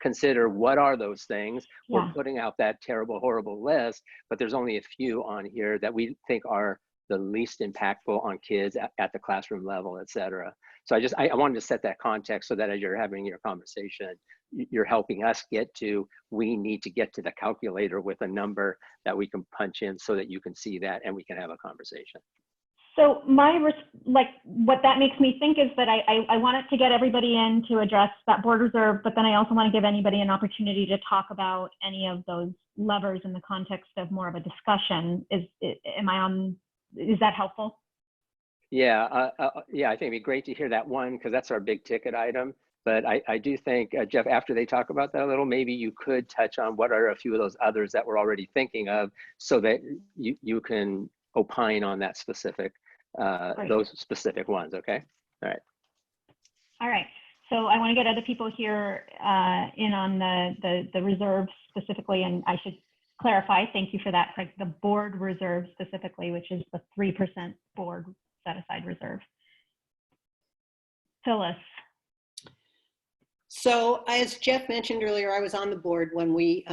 Speaker 3: consider. What are those things? Yeah. We're putting out that terrible, horrible list, but there's only a few on here that we think are the least impactful on kids at the classroom level, et cetera. So I wanted to set that context so that as you're having your conversation, you're helping us we need to get to the calculator with a number that we can punch in so that you can see that and we can have a conversation.
Speaker 8: So what that makes me think is that I wanted to get everybody in to address that board reserve, but then I also want to give anybody an opportunity to talk about any of those levers in the context of more of a discussion. Is that helpful?
Speaker 3: Yeah, I think it'd be great to hear that one because that's our big ticket item. But I do think, Jeff, after they talk about that a little, maybe you could touch on what are a few of those others that we're already thinking of so that you can opine on that specific, those specific ones, okay? All right.
Speaker 8: All right. So I want to get other people here in on the reserve specifically, and I should clarify, thank you for that, Craig, the board reserve specifically, which is the 3% board set aside reserve. Phyllis.
Speaker 4: So as Jeff mentioned earlier, I was on the board when we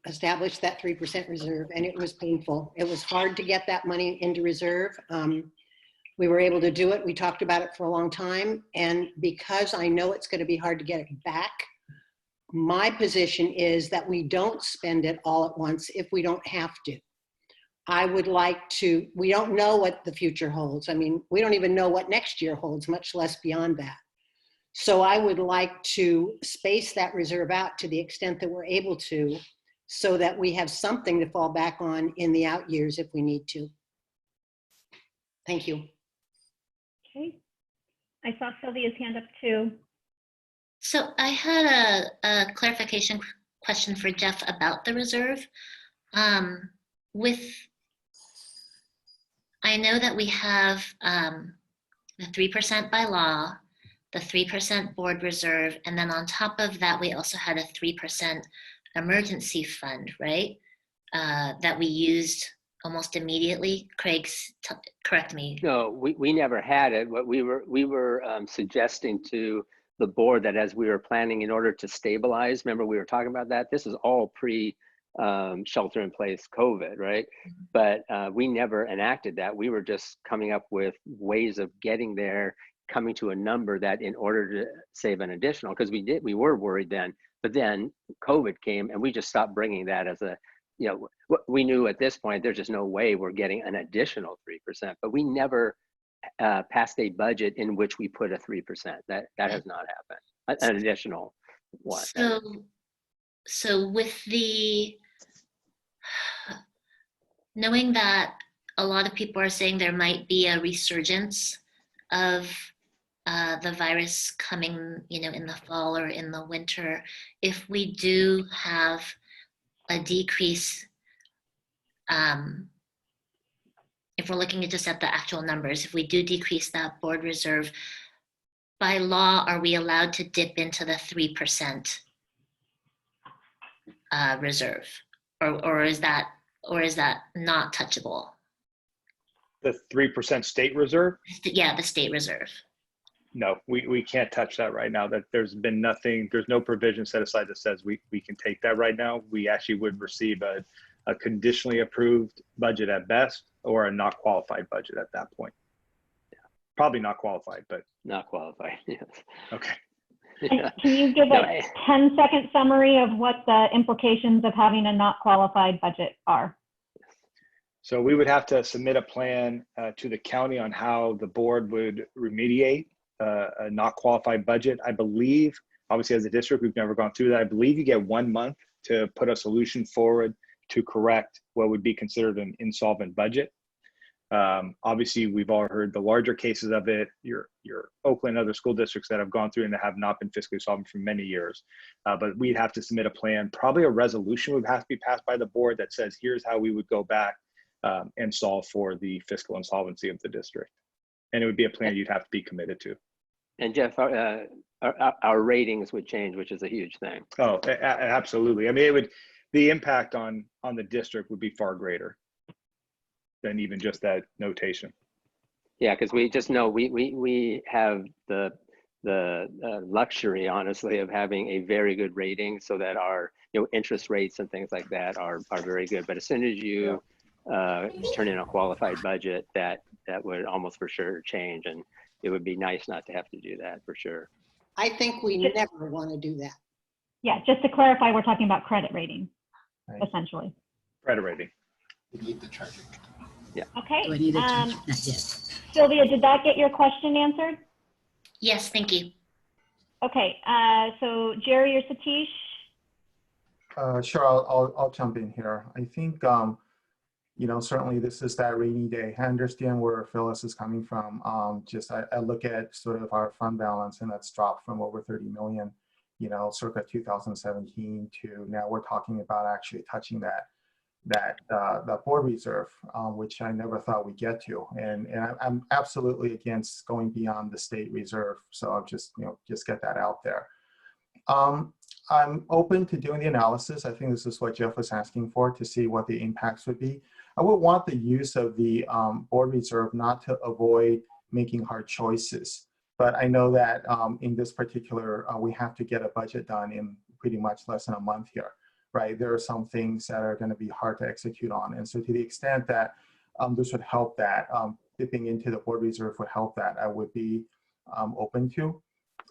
Speaker 4: established that 3% reserve, and it was painful. It was hard to get that money into reserve. We were able to do it. We talked about it for a long time. And because I know it's going to be hard to get it back, my position is that we don't spend it all at once if we don't have to. I would like to, we don't know what the future holds. I mean, we don't even know what next year holds, much less beyond that. So I would like to space that reserve out to the extent that we're able to, so that we have something to fall back on in the out years if we need to. Thank you.
Speaker 8: Okay. I saw Sylvia's hand up too.
Speaker 6: So I had a clarification question for Jeff about the reserve. I know that we have the 3% by law, the 3% board reserve, and then on top of that, we also had a 3% emergency fund, right? That we used almost immediately. Craig, correct me.
Speaker 3: No, we never had it. What we were suggesting to the board that as we were planning in order to stabilize, remember we were talking about that? This is all pre shelter in place COVID, right? But we never enacted that. We were just coming up with ways of getting there, coming to a number that in order to save an additional, because we were worried then, but then COVID came and we just stopped bringing that as a, you know, we knew at this point, there's just no way we're getting an additional 3%, but we never passed a budget in which we put a 3%. That has not happened, an additional one.
Speaker 6: So with the, knowing that a lot of people are saying there might be a resurgence of the virus coming, you know, in the fall or in the winter, if we do have a decrease, if we're looking at just at the actual numbers, if we do decrease that board reserve, by law, are we allowed to dip into the 3% reserve, or is that not touchable?
Speaker 18: The 3% state reserve?
Speaker 6: Yeah, the state reserve.
Speaker 18: No, we can't touch that right now. That there's been nothing, there's no provision set aside that says we can take that right now. We actually would receive a conditionally approved budget at best, or a not qualified budget at that point. Yeah. Probably not qualified, but.
Speaker 3: Not qualified, yes.
Speaker 18: Okay.
Speaker 8: Can you give a 10-second summary of what the implications of having a not qualified budget are?
Speaker 18: So we would have to submit a plan to the county on how the board would remediate a not qualified budget. I believe, obviously as a district, we've never gone through that. I believe you get 1 month to put a solution forward to correct what would be considered an insolvent budget. Obviously, we've all heard the larger cases of it, your Oakland, other school districts that have gone through and that have not been fiscally solvent for many years. But we'd have to submit a plan, probably a resolution would have to be passed by the board that says, here's how we would go back and solve for the fiscal insolvency of the district. And it would be a plan you'd have to be committed to.
Speaker 3: And Jeff, our ratings would change, which is a huge thing.
Speaker 18: Oh, absolutely. I mean, it would, the impact on the district would be far greater than even just that notation.
Speaker 3: Yeah, because we just know we have the luxury, honestly, of having a very good rating, so that our interest rates and things like that are very good. But as soon as you turn in a qualified budget, that would almost for sure change, and it would be nice not to have to do that for sure.
Speaker 4: I think we never want to do that.
Speaker 8: Yeah, just to clarify, we're talking about credit rating, essentially.
Speaker 18: Credit rating.
Speaker 9: We need the charging.
Speaker 3: Yeah.
Speaker 8: Okay.
Speaker 9: Do I need a charger? Not yet.
Speaker 8: Sylvia, did that get your question answered?
Speaker 6: Yes, thank you.
Speaker 8: Okay, so Jerry or Satish?
Speaker 2: Sure, I'll jump in here. I think, certainly this is that rainy day. I understand where Phyllis is coming from. I look at sort of our fund balance, and that's dropped from over 30 million, circa 2017 to now we're talking about actually touching that board reserve, which I never thought we'd get to. And I'm absolutely against going beyond the state reserve. So I'll just get that out there. I'm open to doing the analysis. I think this is what Jeff was asking for, to see what the impacts would be. I would want the use of the board reserve not to avoid making hard choices. But I know that in this particular, we have to get a budget done in pretty much less than a month here. Right, there are some things that are going to be hard to execute on, and so to the extent that this would help that, dipping into the board reserve would help that, I would be open to.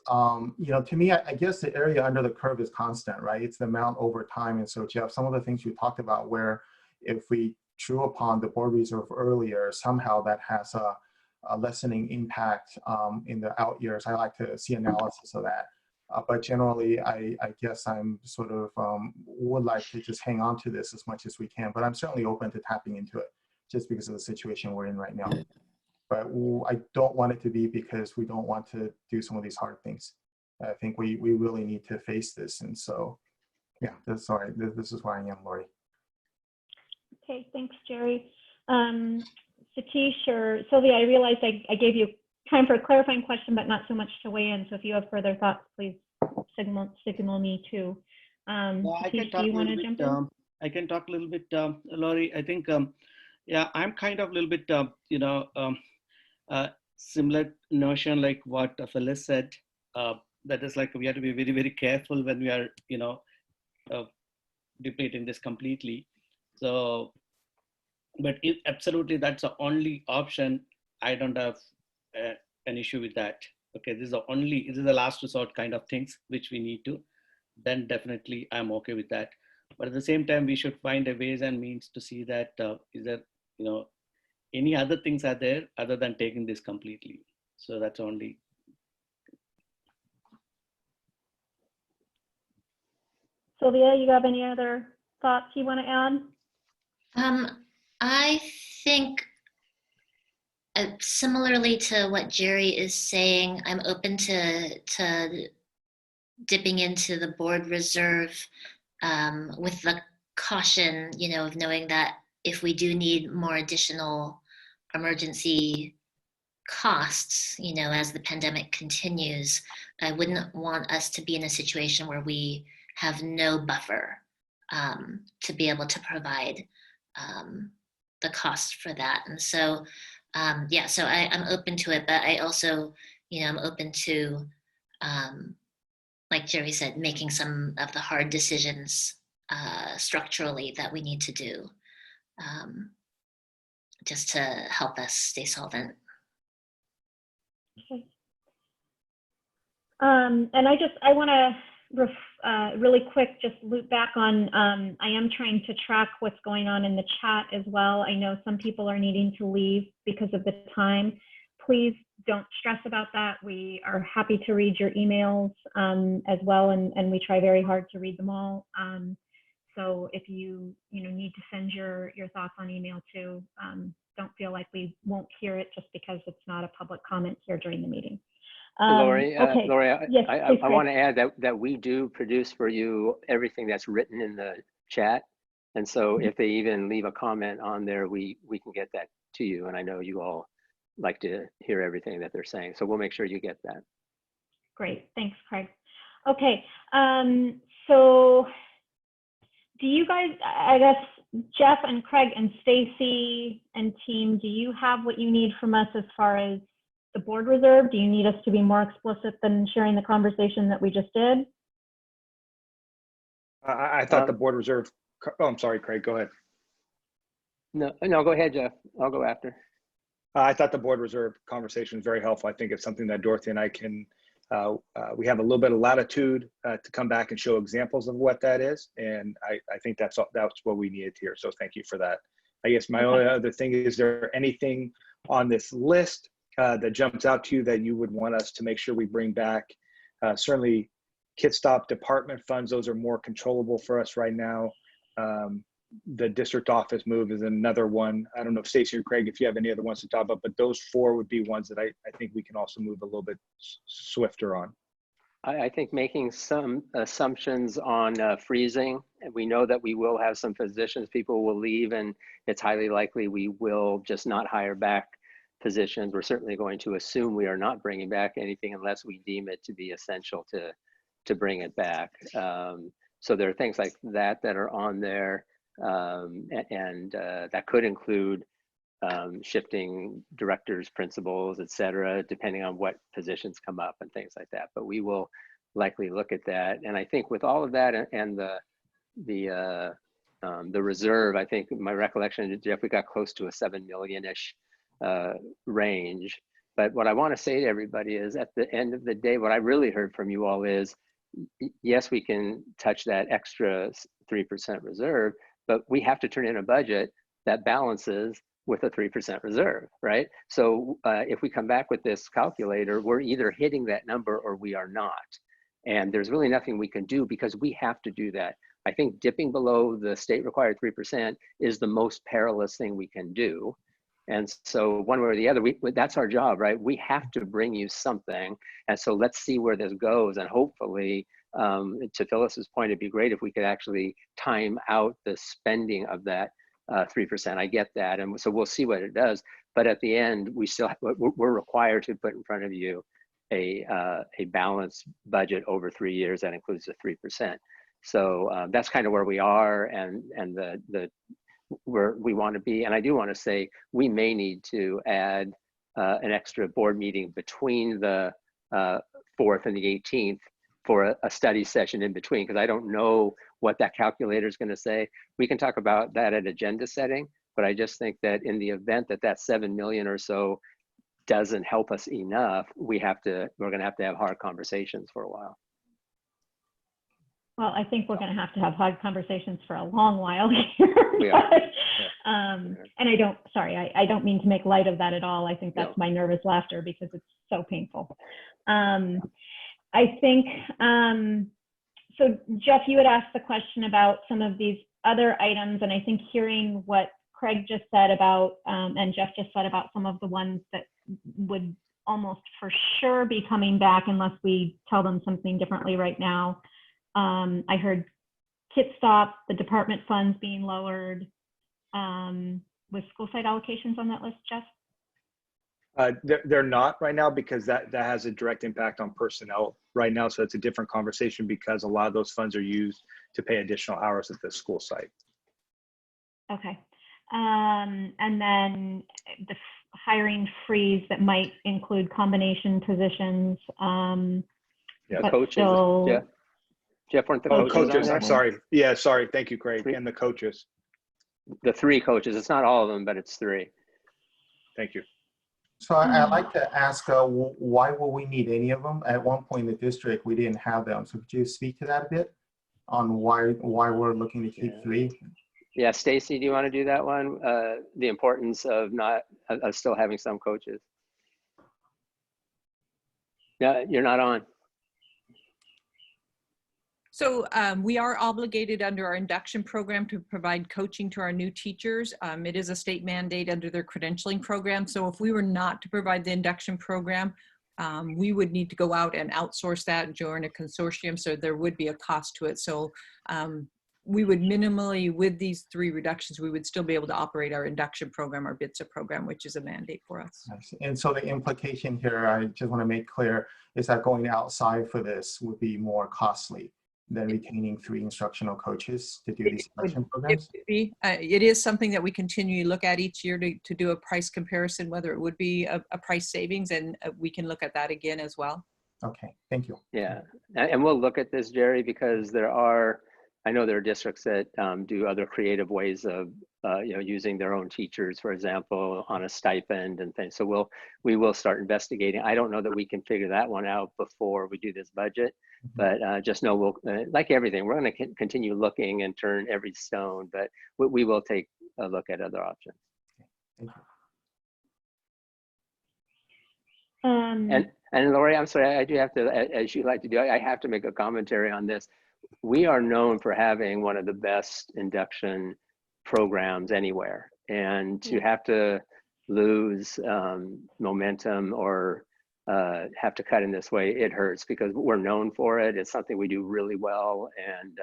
Speaker 2: To me, I guess the area under the curve is constant, right? It's the amount over time, and so Jeff, some of the things you talked about, where if we drew upon the board reserve earlier, somehow that has a lessening impact in the out years. I like to see analysis of that. But generally, I guess I'm sort of would like to just hang on to this as much as we can. But I'm certainly open to tapping into it, just because of the situation we're in right now. But I don't want it to be because we don't want to do some of these hard things. I think we really need to face this. And so, yeah, this is where I am, Lori.
Speaker 8: Okay, thanks, Jerry. Satish or Sylvia, I realized I gave you time for a clarifying question, but not so much to weigh in. So if you have further thoughts, please signal me too.
Speaker 1: I can
Speaker 8: Satish,
Speaker 1: talk
Speaker 8: do you
Speaker 1: a
Speaker 8: want
Speaker 1: little
Speaker 8: to jump
Speaker 1: bit.
Speaker 8: in?
Speaker 1: I can talk a little bit, Laurie. I think, yeah, I'm kind of a little bit, similar notion like what Phyllis said. That is like we have to be very, very careful when we are, debating this completely. So, but if absolutely that's the only option, I don't have an issue with that. Okay, this is the last resort kind of things which we need to. Then definitely I'm okay with that. But at the same time, we should find a ways and means to see that is there, any other things are there other than taking this completely. So that's only.
Speaker 8: Sylvia, you have any other thoughts you want to add?
Speaker 6: I think similarly to what Jerry is saying, I'm open to dipping into the board reserve with the caution, of knowing that if we do need more additional emergency costs, as the pandemic continues, I wouldn't want us to be in a situation where we have no buffer to be able to provide the cost for that. And so, yeah, so I'm open to it, but I also, I'm open to, like Jerry said, making some of the hard decisions structurally that we need to do just to help us stay solvent.
Speaker 8: Okay. And I want to really quick just loop back on, I am trying to track what's going on in the chat as well. I know some people are needing to leave because of the time. Please don't stress about that. We are happy to read your emails as well, and we try very hard to read them all. So if you need to send your thoughts on email too, don't feel like we won't hear it just because it's not a public comment here during the meeting.
Speaker 3: Lori,
Speaker 8: Okay.
Speaker 3: Lori,
Speaker 8: Yes, please,
Speaker 3: I
Speaker 8: Craig.
Speaker 3: want to add that we do produce for you everything that's written in the chat. And so if they even leave a comment on there, we can get that to you. And I know you all like to hear everything that they're saying. So we'll make sure you get that.
Speaker 8: Great, thanks, Craig. Okay, so do you guys, I guess, Jeff and Craig and Stacy and team, do you have what you need from us as far as the board reserve? Do you need us to be more explicit than sharing the conversation that we just did?
Speaker 18: I thought the board reserve, oh, I'm sorry, Craig, go ahead.
Speaker 3: No, go ahead, Jeff. I'll go after.
Speaker 18: I thought the board reserve conversation was very helpful. I think it's something that Dorothy and I can, we have a little bit of latitude to come back and show examples of what that is. And I think that's what we needed here. So thank you for that. I guess my only other thing, is there anything on this list that jumps out to you that you would want us to make sure we bring back? Certainly Kit Stop department funds, those are more controllable for us right now. The district office move is another one. I don't know if Stacey or Craig, if you have any other ones to talk about, but those four would be ones that I think we can also move a little bit swifter on.
Speaker 3: I think making some assumptions on freezing. We know that we will have some positions, people will leave, and it's highly likely we will just not hire back positions. We're certainly going to assume we are not bringing back anything unless we deem it to be essential to bring it back. So there are things like that that are on there. That could include shifting directors, principals, et cetera, depending on what positions come up and things like that. But we will likely look at that. And I think with all of that and the reserve, I think my recollection, Jeff, we got close to a 7 million-ish range. But what I want to say to everybody is, at the end of the day, what I really heard from you all is, yes, we can touch that extra 3% reserve, but we have to turn in a budget that balances with a 3% reserve, right? So if we come back with this calculator, we're either hitting that number or we are not. And there's really nothing we can do because we have to do that. I think dipping below the state required 3% is the most perilous thing we can do. And so one way or the other, that's our job, right? We have to bring you something. And so let's see where this goes. And hopefully, to Phyllis's point, it'd be great if we could actually time out the spending of that 3%. I get that. And so we'll see what it does. But at the end, we're required to put in front of you a balanced budget over 3 years that includes the 3%. So that's kind of where we are, and where we want to be. And I do want to say we may need to add an extra board meeting between the 4th and the 18th for a study session in between, because I don't know what that calculator is going to say. We can talk about that at agenda setting, but I just think that in the event that that 7 million or so doesn't help us enough, we're going to have hard conversations for a while.
Speaker 8: Well, I think we're going to have hard conversations for a long while here.
Speaker 3: We are.
Speaker 8: And I don't mean to make light of that at all. I think that's my nervous laughter because it's so painful. I think, so Jeff, you had asked the question about some of these other items, and I think hearing what Craig just said about, and Jeff just said about some of the ones that would almost for sure be coming back unless we tell them something differently right now. I heard kit stop, the department funds being lowered. With school site allocations on that list, Jeff?
Speaker 18: They're not right now because that has a direct impact on personnel right now. So it's a different conversation because a lot of those funds are used to pay additional hours at the school site.
Speaker 8: Okay. And then the hiring freeze that might include combination positions.
Speaker 3: The coaches, Jeff, weren't the coaches
Speaker 18: I'm sorry. Yeah, sorry. Thank you, Craig. And the coaches.
Speaker 3: The 3 coaches. It's not all of them, but it's 3.
Speaker 18: Thank you.
Speaker 2: So I'd like to ask, why will we need any of them? At one point in the district, we didn't have them. So could you speak to that a bit on why we're looking to keep 3?
Speaker 3: Yeah, Stacy, do you want to do that one? The importance of still having some coaches. Yeah, you're not on.
Speaker 5: So we are obligated under our induction program to provide coaching to our new teachers. It is a state mandate under their credentialing program. So if we were not to provide the induction program, we would need to go out and outsource that and join a consortium. So there would be a cost to it. So we would minimally, with these 3 reductions, we would still be able to operate our induction program, our BITSA program, which is a mandate for us.
Speaker 2: And so the implication here, I just want to make clear, is that going outside for this would be more costly than retaining 3 instructional coaches to do these selection programs?
Speaker 5: It is something that we continually look at each year to do a price comparison, whether it would be a price savings, and we can look at that again as well.
Speaker 2: Okay, thank you.
Speaker 3: Yeah, and we'll look at this, Jerry, because I know there are districts that do other creative ways of using their own teachers, for example, on a stipend and things. So we will start investigating. I don't know that we can figure that one out before we do this budget, but just know we'll, like everything, we're going to continue looking and turn every stone, but we will take a look at other options.
Speaker 2: Thank
Speaker 3: you. And Lori, I'm sorry, I do have to, as you like to do, I have to make a commentary on this. We are known for having one of the best induction programs anywhere, and to have to lose momentum or have to cut in this way, it hurts because we're known for it. It's something we do really well, and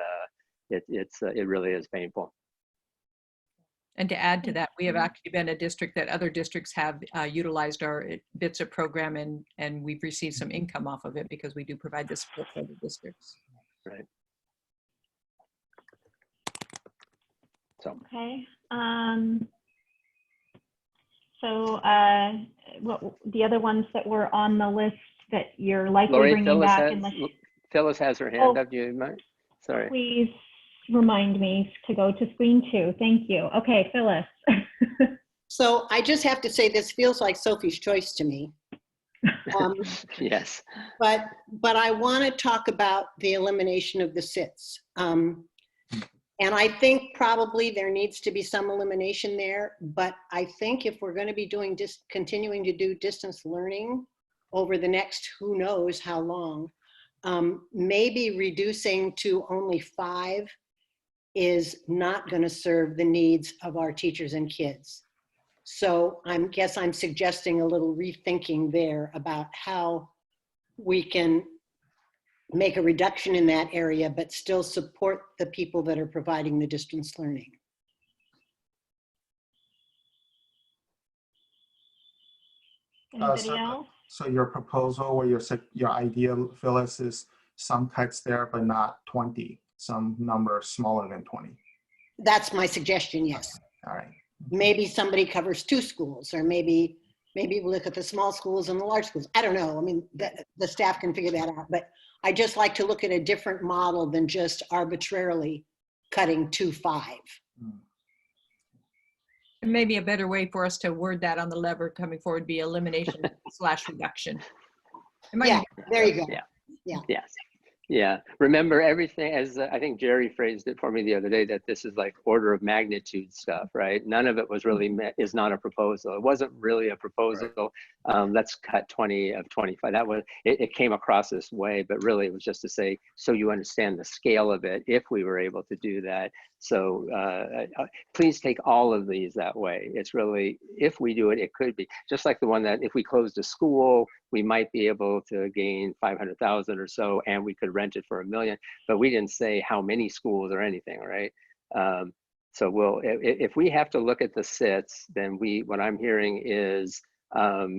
Speaker 3: it really is painful.
Speaker 5: And to add to that, we have actually been a district that other districts have utilized our BITSA program, and we've received some income off of it because we do provide this support for the districts.
Speaker 3: Right.
Speaker 8: So. Okay. So what the other ones that were on the list that you're likely
Speaker 3: Lori,
Speaker 8: bringing back?
Speaker 3: Phyllis has her hand up. Do you mind? Sorry.
Speaker 8: Please remind me to go to screen 2. Thank you. Okay, Phyllis.
Speaker 4: So I just have to say this feels like Sophie's Choice to me.
Speaker 3: Yes.
Speaker 4: But I want to talk about the elimination of the SITs. And I think probably there needs to be some elimination there, but I think if we're going to be continuing to do distance learning over the next who knows how long, maybe reducing to only 5 is not going to serve the needs of our teachers and kids. So I guess I'm suggesting a little rethinking there about how we can make a reduction in that area, but still support the people that are providing the distance learning.
Speaker 8: Anybody else?
Speaker 2: So your proposal or your idea, Phyllis, is some cuts there, but not 20, some number smaller than 20.
Speaker 4: That's my suggestion, yes.
Speaker 2: All right.
Speaker 4: Maybe somebody covers 2 schools, or maybe we look at the small schools and the large schools. I don't know. I mean, the staff can figure that out, but I just like to look at a different model than just arbitrarily cutting 2-5.
Speaker 5: Maybe a better way for us to word that on the lever coming forward would be elimination / reduction.
Speaker 4: Yeah, there you go.
Speaker 3: Yeah.
Speaker 4: Yeah.
Speaker 3: Yes. Yeah. Remember everything, as I think Jerry phrased it for me the other day, that this is like order of magnitude stuff, right? None of it was really is not a proposal. It wasn't really a proposal. Let's cut 20 of 25. That was it came across this way, but really it was just to say so you understand the scale of it if we were able to do that. So please take all of these that way. It's really, if we do it, it could be just like the one that if we closed a school, we might be able to gain 500,000 or so, and we could rent it for $1 million, but we didn't say how many schools or anything, right? So if we have to look at the sits, then what I'm hearing is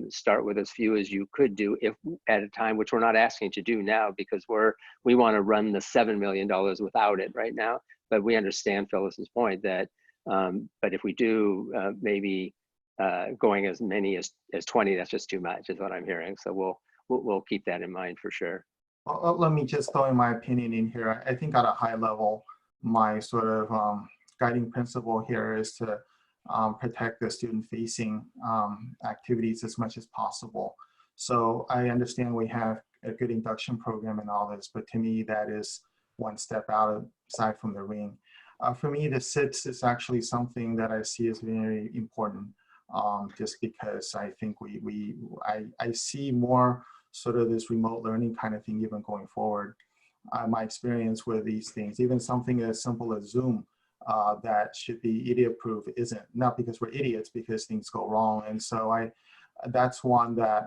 Speaker 3: start with as few as you could do if at a time, which we're not asking to do now because we want to run the $7 million without it right now. But we understand Phyllis's point that, but if we do maybe going as many as 20, that's just too much is what I'm hearing. So we'll keep that in mind for sure.
Speaker 2: Well, let me just throw in my opinion in here. I think at a high level, my sort of guiding principle here is to protect the student-facing activities as much as possible. So I understand we have a good induction program and all this, but to me, that is one step aside from the ring. For me, the SITS is actually something that I see as very important, just because I think I see more sort of this remote learning kind of thing even going forward. My experience with these things, even something as simple as Zoom, that should be idiot-proof isn't. Not because we're idiots, because things go wrong. And so that's one that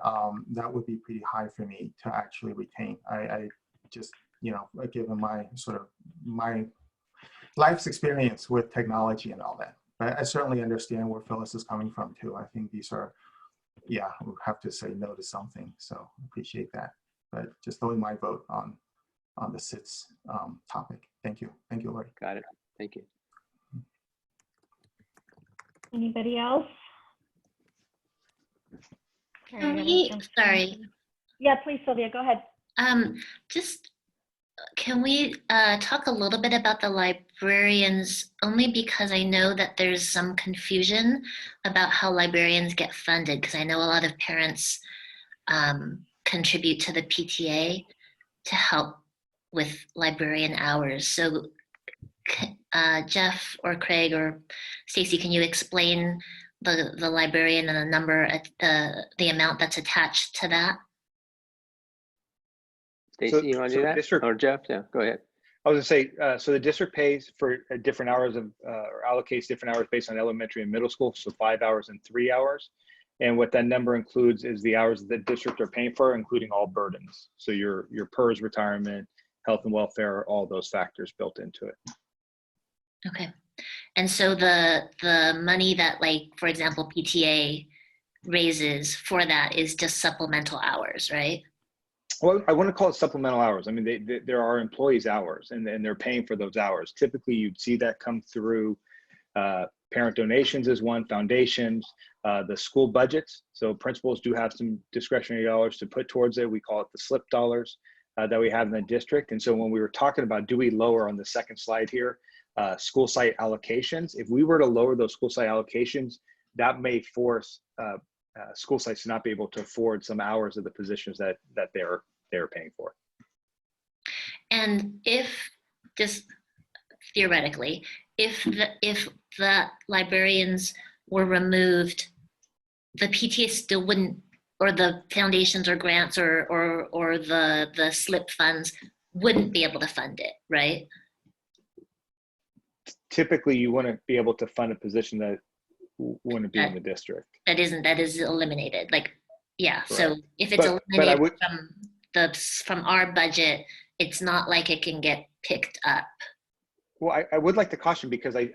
Speaker 2: that would be pretty high for me to actually retain. I just, you know, given my sort of my life's experience with technology and all that. But I certainly understand where Phyllis is coming from too. I think these are, yeah, we'll have to say no to something. So appreciate that. But just throwing my vote on the SITS topic. Thank you. Thank you, Lori.
Speaker 3: Got it. Thank you.
Speaker 8: Anybody else?
Speaker 6: Sorry.
Speaker 8: Yeah, please, Sylvia, go ahead.
Speaker 6: Just can we talk a little bit about the librarians, only because I know that there's some confusion about how librarians get funded, because I know a lot of parents contribute to the PTA to help with librarian hours. So Jeff or Craig or Stacy, can you explain the librarian and the number, the amount that's attached to that?
Speaker 3: Stacy, you want to do that? Or Jeff? Yeah, go ahead.
Speaker 18: I was going to say, so the district pays for different hours of, or allocates different hours based on elementary and middle school, so 5 hours and 3 hours. And what that number includes is the hours that the district are paying for, including all burdens. So your PERS, retirement, health and welfare, all those factors built into it.
Speaker 6: Okay. And so the money that, like, for example, PTA raises for that is just supplemental hours, right?
Speaker 18: Well, I wouldn't call it supplemental hours. I mean, there are employees' hours, and they're paying for those hours. Typically, you'd see that come through parent donations is one, foundations, the school budgets. So principals do have some discretionary dollars to put towards it. We call it the slip dollars that we have in the district. And so when we were talking about, do we lower on the second slide here, school site allocations, if we were to lower those school site allocations, that may force school sites to not be able to afford some hours of the positions that they're paying for.
Speaker 6: And if, just theoretically, if the librarians were removed, the PTA still wouldn't, or the foundations or grants or the slip funds wouldn't be able to fund it, right?
Speaker 18: Typically, you want to be able to fund a position that wouldn't be in the district.
Speaker 6: That is eliminated. Like, yeah. Right. So if it's
Speaker 18: but
Speaker 6: eliminated from our budget, it's not like it can get picked up.
Speaker 18: Well, I would like to caution, because I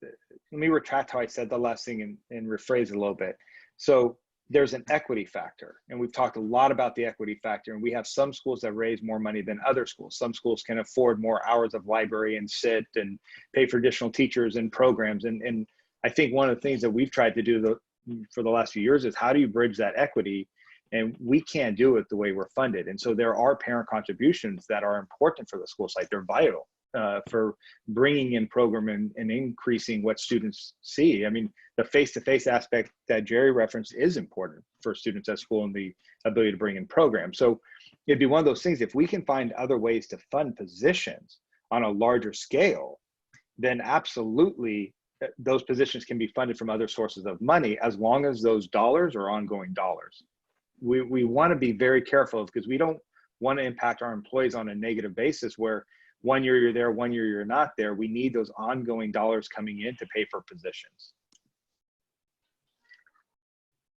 Speaker 18: let me retract how I said the last thing and rephrase it a little bit. So there's an equity factor. And we've talked a lot about the equity factor, and we have some schools that raise more money than other schools. Some schools can afford more hours of library and sit and pay for additional teachers and programs. And I think one of the things that we've tried to do for the last few years is how do you bridge that equity? And we can't do it the way we're funded. And so there are parent contributions that are important for the school site. They're vital for bringing in program and increasing what students see. I mean, the face-to-face aspect that Jerry referenced is important for students at school and the ability to bring in programs. So it'd be one of those things, if we can find other ways to fund positions on a larger scale, then absolutely those positions can be funded from other sources of money, as long as those dollars are ongoing dollars. We want to be very careful, because we don't want to impact our employees on a negative basis where one year you're there, one year you're not there. We need those ongoing dollars coming in to pay for positions.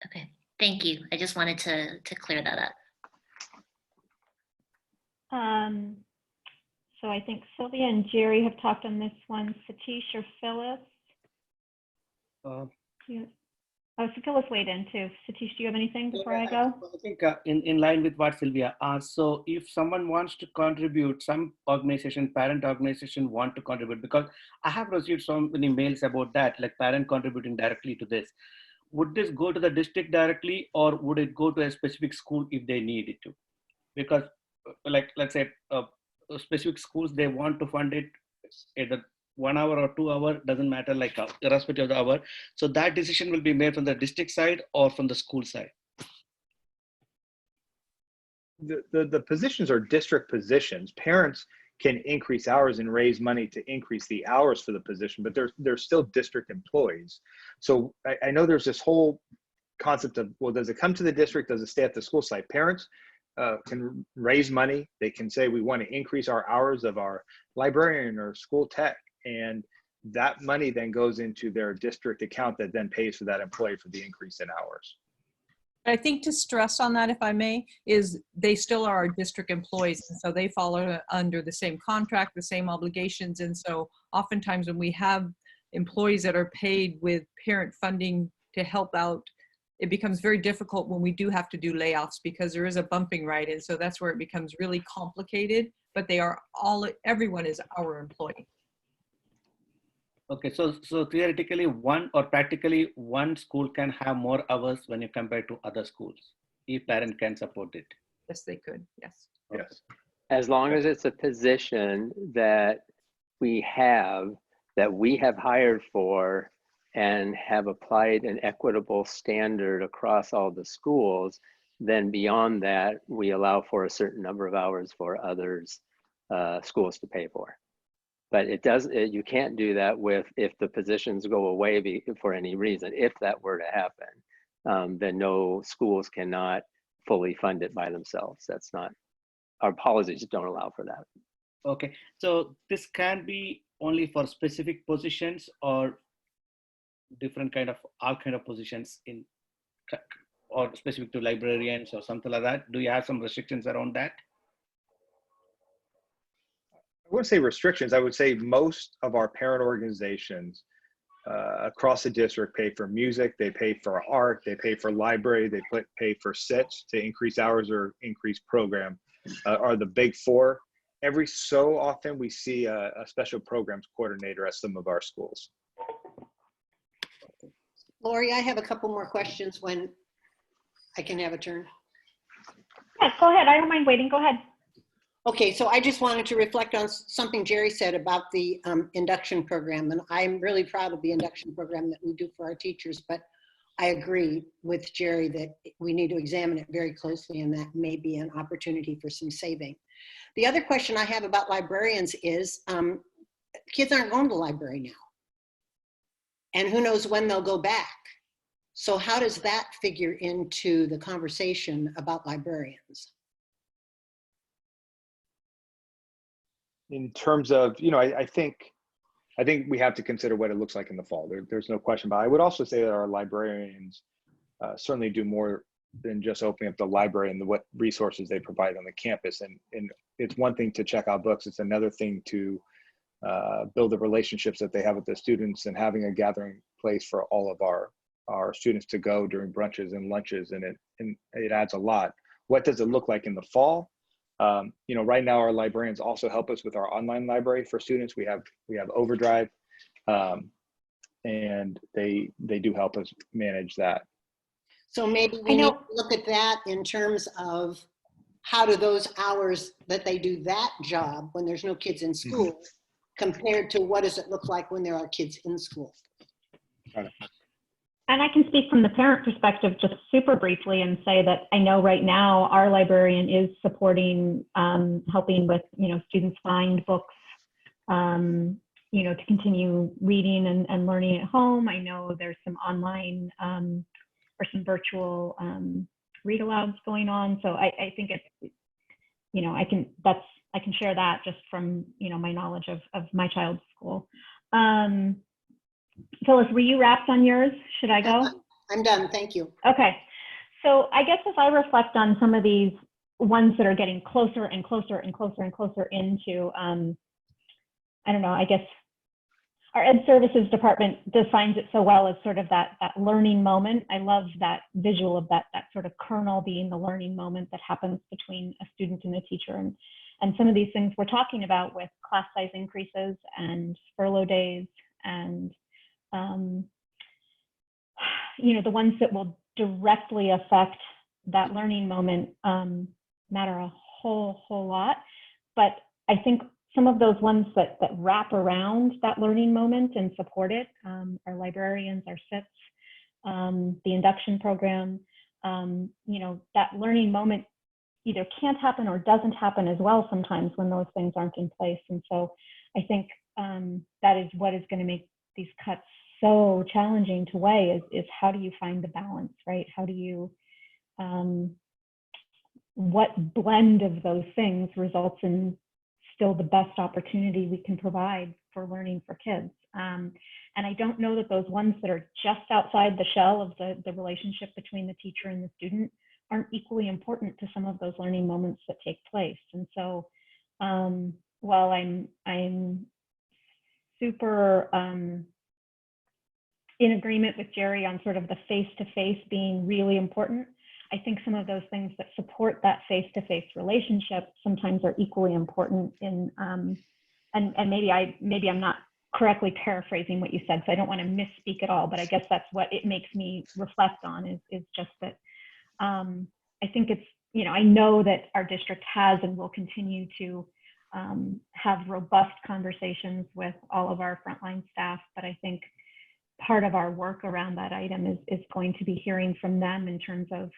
Speaker 6: Okay, thank you. I just wanted to clear that up.
Speaker 8: So I think Sylvia and Jerry have talked on this one. Satish or Phyllis? Yeah. Oh, so Phyllis weighed in too. Satish, do you have anything before I go?
Speaker 1: I think in line with what Sylvia asked, so if someone wants to contribute, some organization, parent organization want to contribute, because I have received so many mails about that, like parent contributing directly to this. Would this go to the district directly, or would it go to a specific school if they need it to? Because like, let's say specific schools, they want to fund it either 1 hour or 2 hour, doesn't matter, like irrespective of the hour. So that decision will be made from the district side or from the school side.
Speaker 18: The positions are district positions. Parents can increase hours and raise money to increase the hours for the position, but they're still district employees. So I know there's this whole concept of, well, does it come to the district? Does it stay at the school site? Parents can raise money. They can say, we want to increase our hours of our librarian or school tech. And that money then goes into their district account that then pays for that employee for the increase in hours.
Speaker 5: I think to stress on that, if I may, is they still are our district employees. And so they follow under the same contract, the same obligations. And so oftentimes when we have employees that are paid with parent funding to help out, it becomes very difficult when we do have to do layoffs, because there is a bumping right. And so that's where it becomes really complicated, but they are everyone is our employee.
Speaker 1: Okay, so theoretically one or practically one school can have more hours when you compare to other schools, if parent can support it.
Speaker 5: Yes, they could, yes.
Speaker 18: Yes.
Speaker 3: As long as it's a position that we have hired for and have applied an equitable standard across all the schools, then beyond that, we allow for a certain number of hours for others, schools to pay for. But you can't do that if the positions go away for any reason. If that were to happen, then no schools cannot fully fund it by themselves. That's not, our policies don't allow for that.
Speaker 1: Okay, so this can be only for specific positions or different kind of, all kind of positions in, or specific to librarians or something like that? Do you have some restrictions around that?
Speaker 18: I wouldn't say restrictions. I would say most of our parent organizations across the district pay for music, they pay for art, they pay for library, they pay for sits to increase hours or increase program, are the big four. Every so often we see a special programs coordinator at some of our schools.
Speaker 4: Lori, I have a couple more questions when I can have a turn.
Speaker 8: Yeah, go ahead. I don't mind waiting. Go ahead.
Speaker 4: Okay, so I just wanted to reflect on something Jerry said about the induction program, and I'm really proud of the induction program that we do for our teachers, but I agree with Jerry that we need to examine it very closely, and that may be an opportunity for some saving. The other question I have about librarians is kids aren't going to the library now, and who knows when they'll go back. So how does that figure into the conversation about librarians?
Speaker 18: In terms of, I think we have to consider what it looks like in the fall. There's no question. But I would also say that our librarians certainly do more than just opening up the library and what resources they provide on the campus. And it's one thing to check out books. It's another thing to build the relationships that they have with the students and having a gathering place for all of our our students to go during brunches and lunches, and it adds a lot. What does it look like in the fall? You know, right now our librarians also help us with our online library for students. We have Overdrive, and they do help us manage that.
Speaker 4: So maybe we need to look at that in terms of how do those hours that they do that job when there's no kids in school compared to what does it look like when there are kids in school?
Speaker 8: And I can speak from the parent perspective just super briefly and say that I know right now our librarian is supporting, helping with, you know, students find books, you know, to continue reading and learning at home. I know there's some online or some virtual read alouds going on. So I think it's, you know, I can share that just from, you know, my knowledge of my child's school. Phyllis, were you wrapped on yours? Should I go?
Speaker 4: I'm done, thank you.
Speaker 8: Okay, so I guess as I reflect on some of these ones that are getting closer and closer and closer and closer into, I don't know, I guess our Ed Services Department defines it so well as sort of that learning moment. I love that visual of that sort of kernel being the learning moment that happens between a student and a teacher. And some of these things we're talking about with class size increases and furlough days and you know, the ones that will directly affect that learning moment matter a whole lot. But I think some of those ones that wrap around that learning moment and support it, our librarians, our SITs, the induction program, you know, that learning moment either can't happen or doesn't happen as well sometimes when those things aren't in place. And so I think that is what is going to make these cuts so challenging to weigh is how do you find the balance, right? How do you, what blend of those things results in still the best opportunity we can provide for learning for kids? And I don't know that those ones that are just outside the shell of the relationship between the teacher and the student aren't equally important to some of those learning moments that take place. And so while I'm super in agreement with Jerry on sort of the face-to-face being really important, I think some of those things that support that face-to-face relationship sometimes are equally important in, and maybe I'm not correctly paraphrasing what you said, so I don't want to misspeak at all, but I guess that's what it makes me reflect on is just that I think it's, you know, I know that our district has and will continue to have robust conversations with all of our frontline staff, but I think part of our work around that item is going to be hearing from them in terms of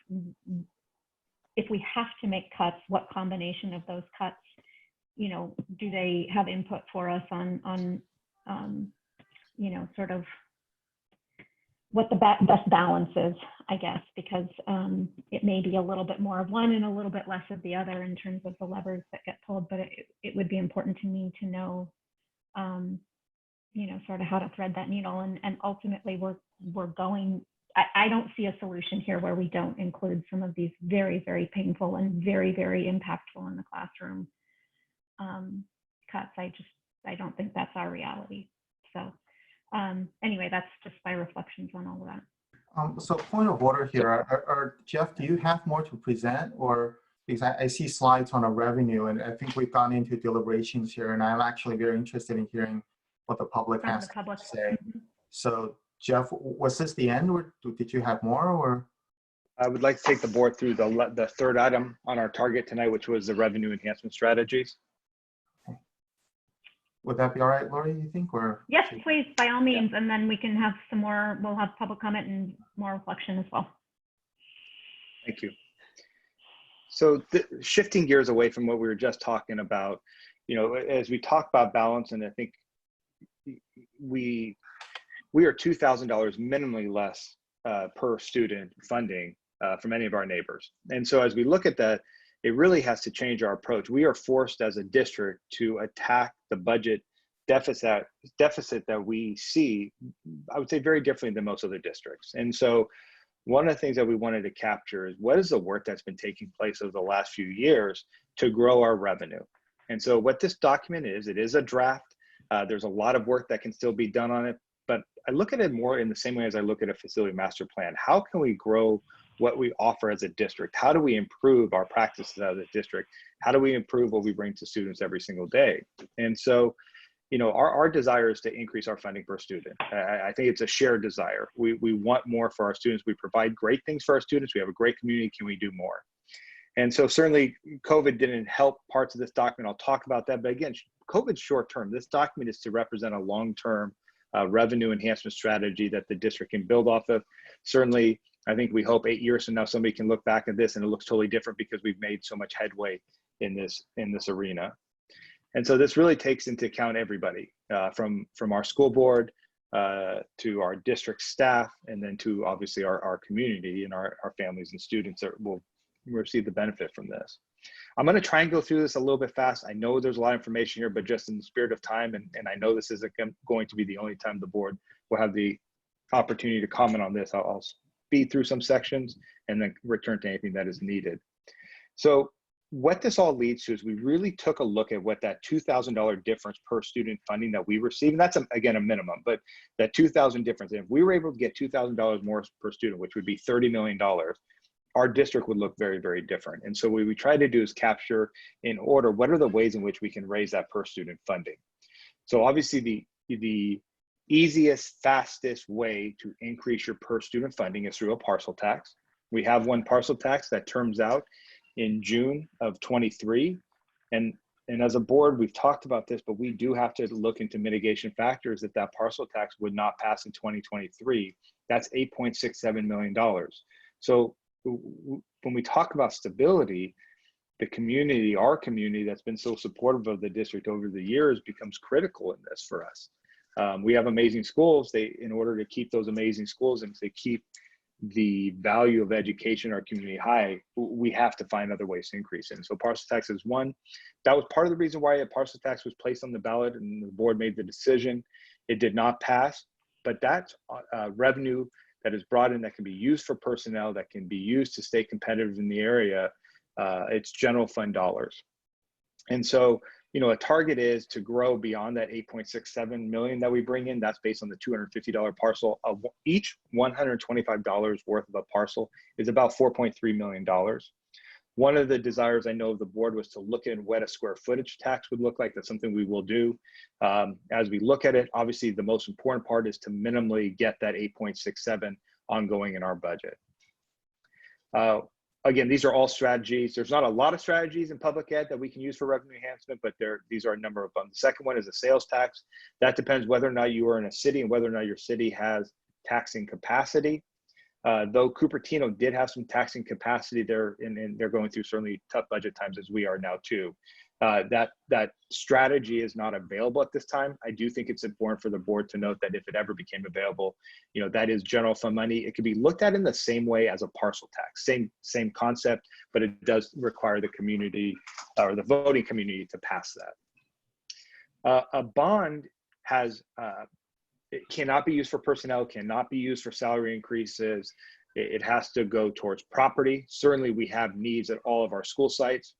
Speaker 8: if we have to make cuts, what combination of those cuts, you know, do they have input for us on you know, sort of what the best balance is, I guess, because it may be a little bit more of one and a little bit less of the other in terms of the levers that get pulled, but it would be important to me to know you know, sort of how to thread that needle. And ultimately we're going, I don't see a solution here where we don't include some of these very, very painful and very, very impactful in the classroom cuts. I don't think that's our reality. So anyway, that's just my reflections on all of that.
Speaker 2: So point of order here, Jeff, do you have more to present, or because I see slides on our revenue and I think we've gone into deliberations here, and I'm actually very interested in hearing what the public has to say. So Jeff, was this the end, or did you have more? Or
Speaker 18: I would like to take the board through the third item on our target tonight, which was the revenue enhancement strategies.
Speaker 2: Okay. Would that be all right, Lori, you think? Or
Speaker 8: yes, please, by all means, and then we can have some more, we'll have public comment and more reflection as well.
Speaker 18: Thank you. So shifting gears away from what we were just talking about, you know, as we talk about balance, and I think we are $2,000 minimally less per student funding from any of our neighbors. And so as we look at that, it really has to change our approach. We are forced as a district to attack the budget deficit that we see, I would say, very differently than most other districts. And so one of the things that we wanted to capture is what is the work that's been taking place over the last few years to grow our revenue. And so what this document is, it is a draft. There's a lot of work that can still be done on it, but I look at it more in the same way as I look at a facility master plan. How can we grow what we offer as a district? How do we improve our practices as a district? How do we improve what we bring to students every single day? And so, you know, our desire is to increase our funding per student. I think it's a shared desire. We want more for our students. We provide great things for our students. We have a great community. Can we do more? And so certainly COVID didn't help parts of this document. I'll talk about that. But again, COVID's short term. This document is to represent a long-term revenue enhancement strategy that the district can build off of. Certainly, I think we hope 8 years from now, somebody can look back at this and it looks totally different because we've made so much headway in this arena. And so this really takes into account everybody, from our school board to our district staff, and then to obviously our community and our families and students that will receive the benefit from this. I'm going to try and go through this a little bit fast. I know there's a lot of information here, but just in the spirit of time, and I know this isn't going to be the only time the board will have the opportunity to comment on this, I'll speed through some sections and then return to anything that is needed. So what this all leads to is we really took a look at what that $2,000 difference per student funding that we receive, and that's again a minimum, but that $2,000 difference, if we were able to get $2,000 more per student, which would be $30 million, our district would look very, very different. And so what we try to do is capture in order, what are the ways in which we can raise that per student funding? So obviously the easiest, fastest way to increase your per student funding is through a parcel tax. We have one parcel tax that terms out in June of 23. And as a board, we've talked about this, but we do have to look into mitigation factors if that parcel tax would not pass in 2023. That's $8.67 million. So when we talk about stability, the community, our community that's been so supportive of the district over the years, becomes critical in this for us. We have amazing schools. In order to keep those amazing schools and to keep the value of education in our community high, we have to find other ways to increase it. And so parcel tax is one. That was part of the reason why a parcel tax was placed on the ballot and the board made the decision. It did not pass, but that's revenue that is brought in that can be used for personnel, that can be used to stay competitive in the area. It's general fund dollars. And so, you know, a target is to grow beyond that 8.67 million that we bring in. That's based on the $250 parcel. Of each $125 worth of a parcel is about $4.3 million. One of the desires I know of the board was to look at what a square footage tax would look like. That's something we will do. As we look at it, obviously the most important part is to minimally get that 8.67 ongoing in our budget. Again, these are all strategies. There's not a lot of strategies in public ed that we can use for revenue enhancement, but these are a number of them. The second one is a sales tax. That depends whether or not you are in a city and whether or not your city has taxing capacity. Though Cupertino did have some taxing capacity there, and they're going through certainly tough budget times as we are now too. That strategy is not available at this time. I do think it's important for the board to note that if it ever became available, you know, that is general fund money. It could be looked at in the same way as a parcel tax, same concept, but it does require the community or the voting community to pass that. A bond has, it cannot be used for personnel, cannot be used for salary increases. It has to go towards property. Certainly we have needs at all of our school sites.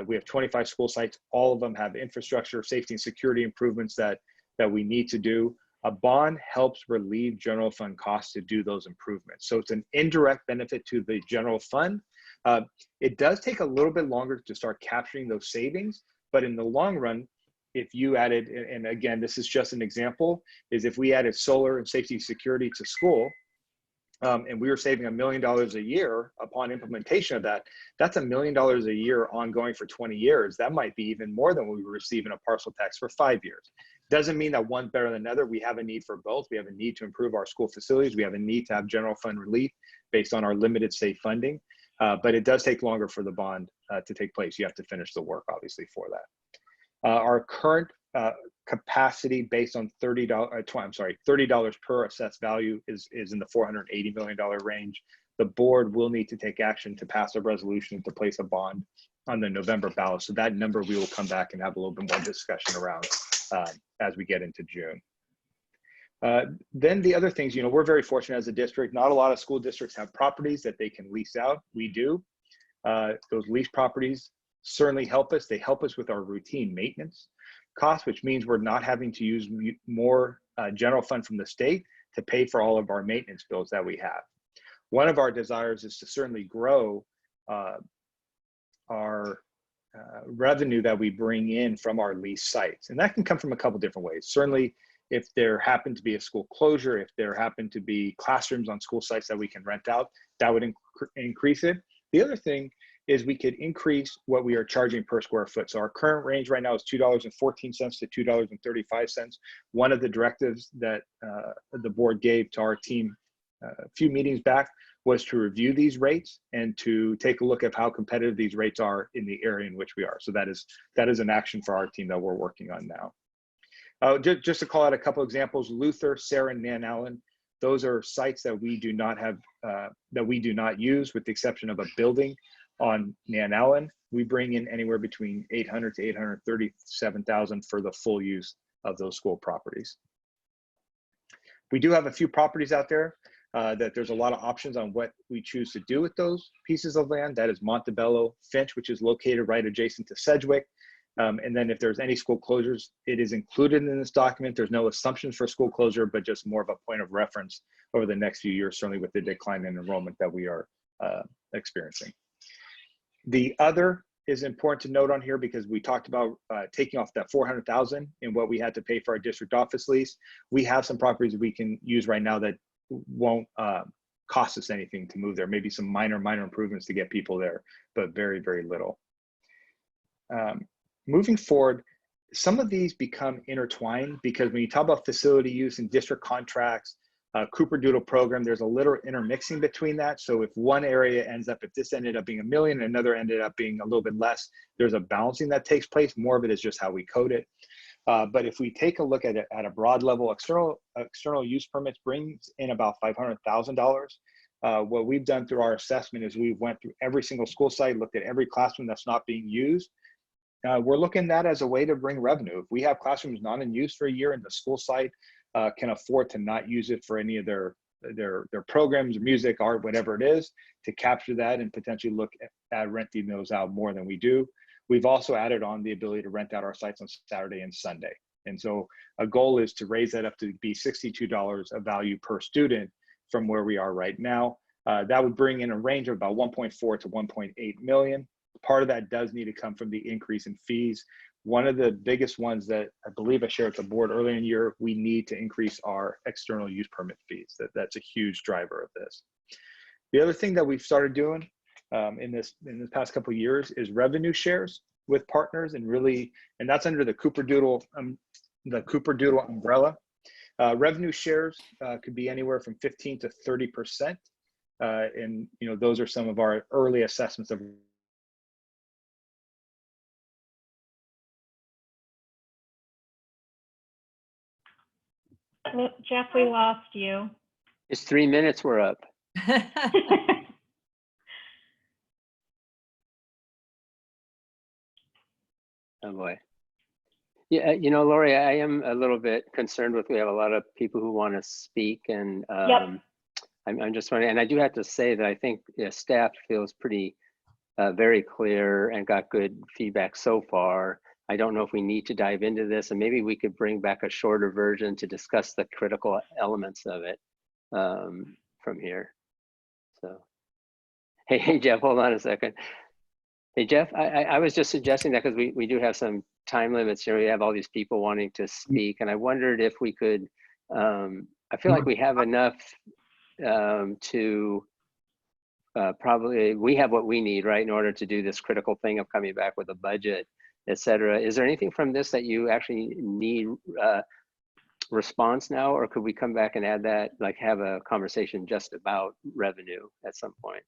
Speaker 18: We have 25 school sites. All of them have infrastructure, safety and security improvements that we need to do. A bond helps relieve general fund costs to do those improvements. So it's an indirect benefit to the general fund. It does take a little bit longer to start capturing those savings, but in the long run, if you added, and again, this is just an example, is if we added solar and safety and security to school, and we were saving $1 million a year upon implementation of that, that's $1 million a year ongoing for 20 years. That might be even more than what we receive in a parcel tax for 5 years. Doesn't mean that one's better than another. We have a need for both. We have a need to improve our school facilities. We have a need to have general fund relief based on our limited state funding. But it does take longer for the bond to take place. You have to finish the work, obviously, for that. Our current capacity based on $30 per assessed value is in the $480 million range. The board will need to take action to pass a resolution to place a bond on the November ballot. So that number we will come back and have a little bit more discussion around as we get into June. Then the other things, you know, we're very fortunate as a district. Not a lot of school districts have properties that they can lease out. We do. Those lease properties certainly help us. They help us with our routine maintenance. costs, which means we're not having to use more general fund from the state to pay for all of our maintenance bills that we have. One of our desires is to certainly grow our revenue that we bring in from our leased sites. And that can come from a couple different ways. Certainly, if there happened to be a school closure, if there happened to be classrooms on school sites that we can rent out, that would increase it. The other thing is we could increase what we are charging per square foot. So our current range right now is $2.14 to $2.35. One of the directives that the board gave to our team a few meetings back was to review these rates and to take a look at how competitive these rates are in the area in which we are. So that is an action for our team that we're working on now. Just to call out a couple examples, Luther, Sarah, and Nan Allen, those are sites that we do not have, that we do not use, with the exception of a building on Nan Allen. We bring in anywhere between $800,000 to $837,000 for the full use of those school properties. We do have a few properties out there that there's a lot of options on what we choose to do with those pieces of land. That is Montebello, Finch, which is located right adjacent to Sedgwick. And then if there's any school closures, it is included in this document. There's no assumptions for school closure, but just more of a point of reference over the next few years, certainly with the decline in enrollment that we are experiencing. The other is important to note on here because we talked about taking off that $400,000 in what we had to pay for our district office lease. We have some properties we can use right now that won't cost us anything to move there. Maybe some minor improvements to get people there, but very, very little. Moving forward, some of these become intertwined because when you talk about facility use and district contracts, Cooper Doodle program, there's a little intermixing between that. So if one area ends up, if this ended up being $1 million, and another ended up being a little bit less, there's a balancing that takes place. More of it is just how we code it. But if we take a look at it at a broad level, external use permits brings in about $500,000. What we've done through our assessment is we've went through every single school site, looked at every classroom that's not being used. We're looking at that as a way to bring revenue. If we have classrooms not in use for a year and the school site can afford to not use it for any of their programs, music, art, whatever it is, to capture that and potentially look at renting those out more than we do. We've also added on the ability to rent out our sites on Saturday and Sunday. And so a goal is to raise that up to be $62 of value per student from where we are right now. That would bring in a range of about 1.4 to 1.8 million. Part of that does need to come from the increase in fees. One of the biggest ones that I believe I shared with the board earlier in the year, we need to increase our external use permit fees. That's a huge driver of this. The other thing that we've started doing in this past couple of years is revenue shares with partners, and that's under the Cooper Doodle umbrella. Revenue shares could be anywhere from 15 to 30%, and those are some of our early assessments of.
Speaker 8: Jeff, we lost you.
Speaker 3: It's 3 minutes, we're up. Oh boy. Yeah, Lori, I am a little bit concerned we have a lot of people who want to speak, and
Speaker 8: Yep.
Speaker 3: I'm just wondering, and I do have to say that I think staff feels pretty very clear and got good feedback so far. I don't know if we need to dive into this, and maybe we could bring back a shorter version to discuss the critical elements of it from here. So, hey, Jeff, hold on a second. Hey, Jeff, I was just suggesting that because we do have some time limits here. We have all these people wanting to speak, and I wondered if we could, I feel like we have enough to probably, we have what we need, right, in order to do this critical thing of coming back with a budget, et cetera. Is there anything from this that you actually need response now, or could we come back and add that, like have a conversation just about revenue at some point?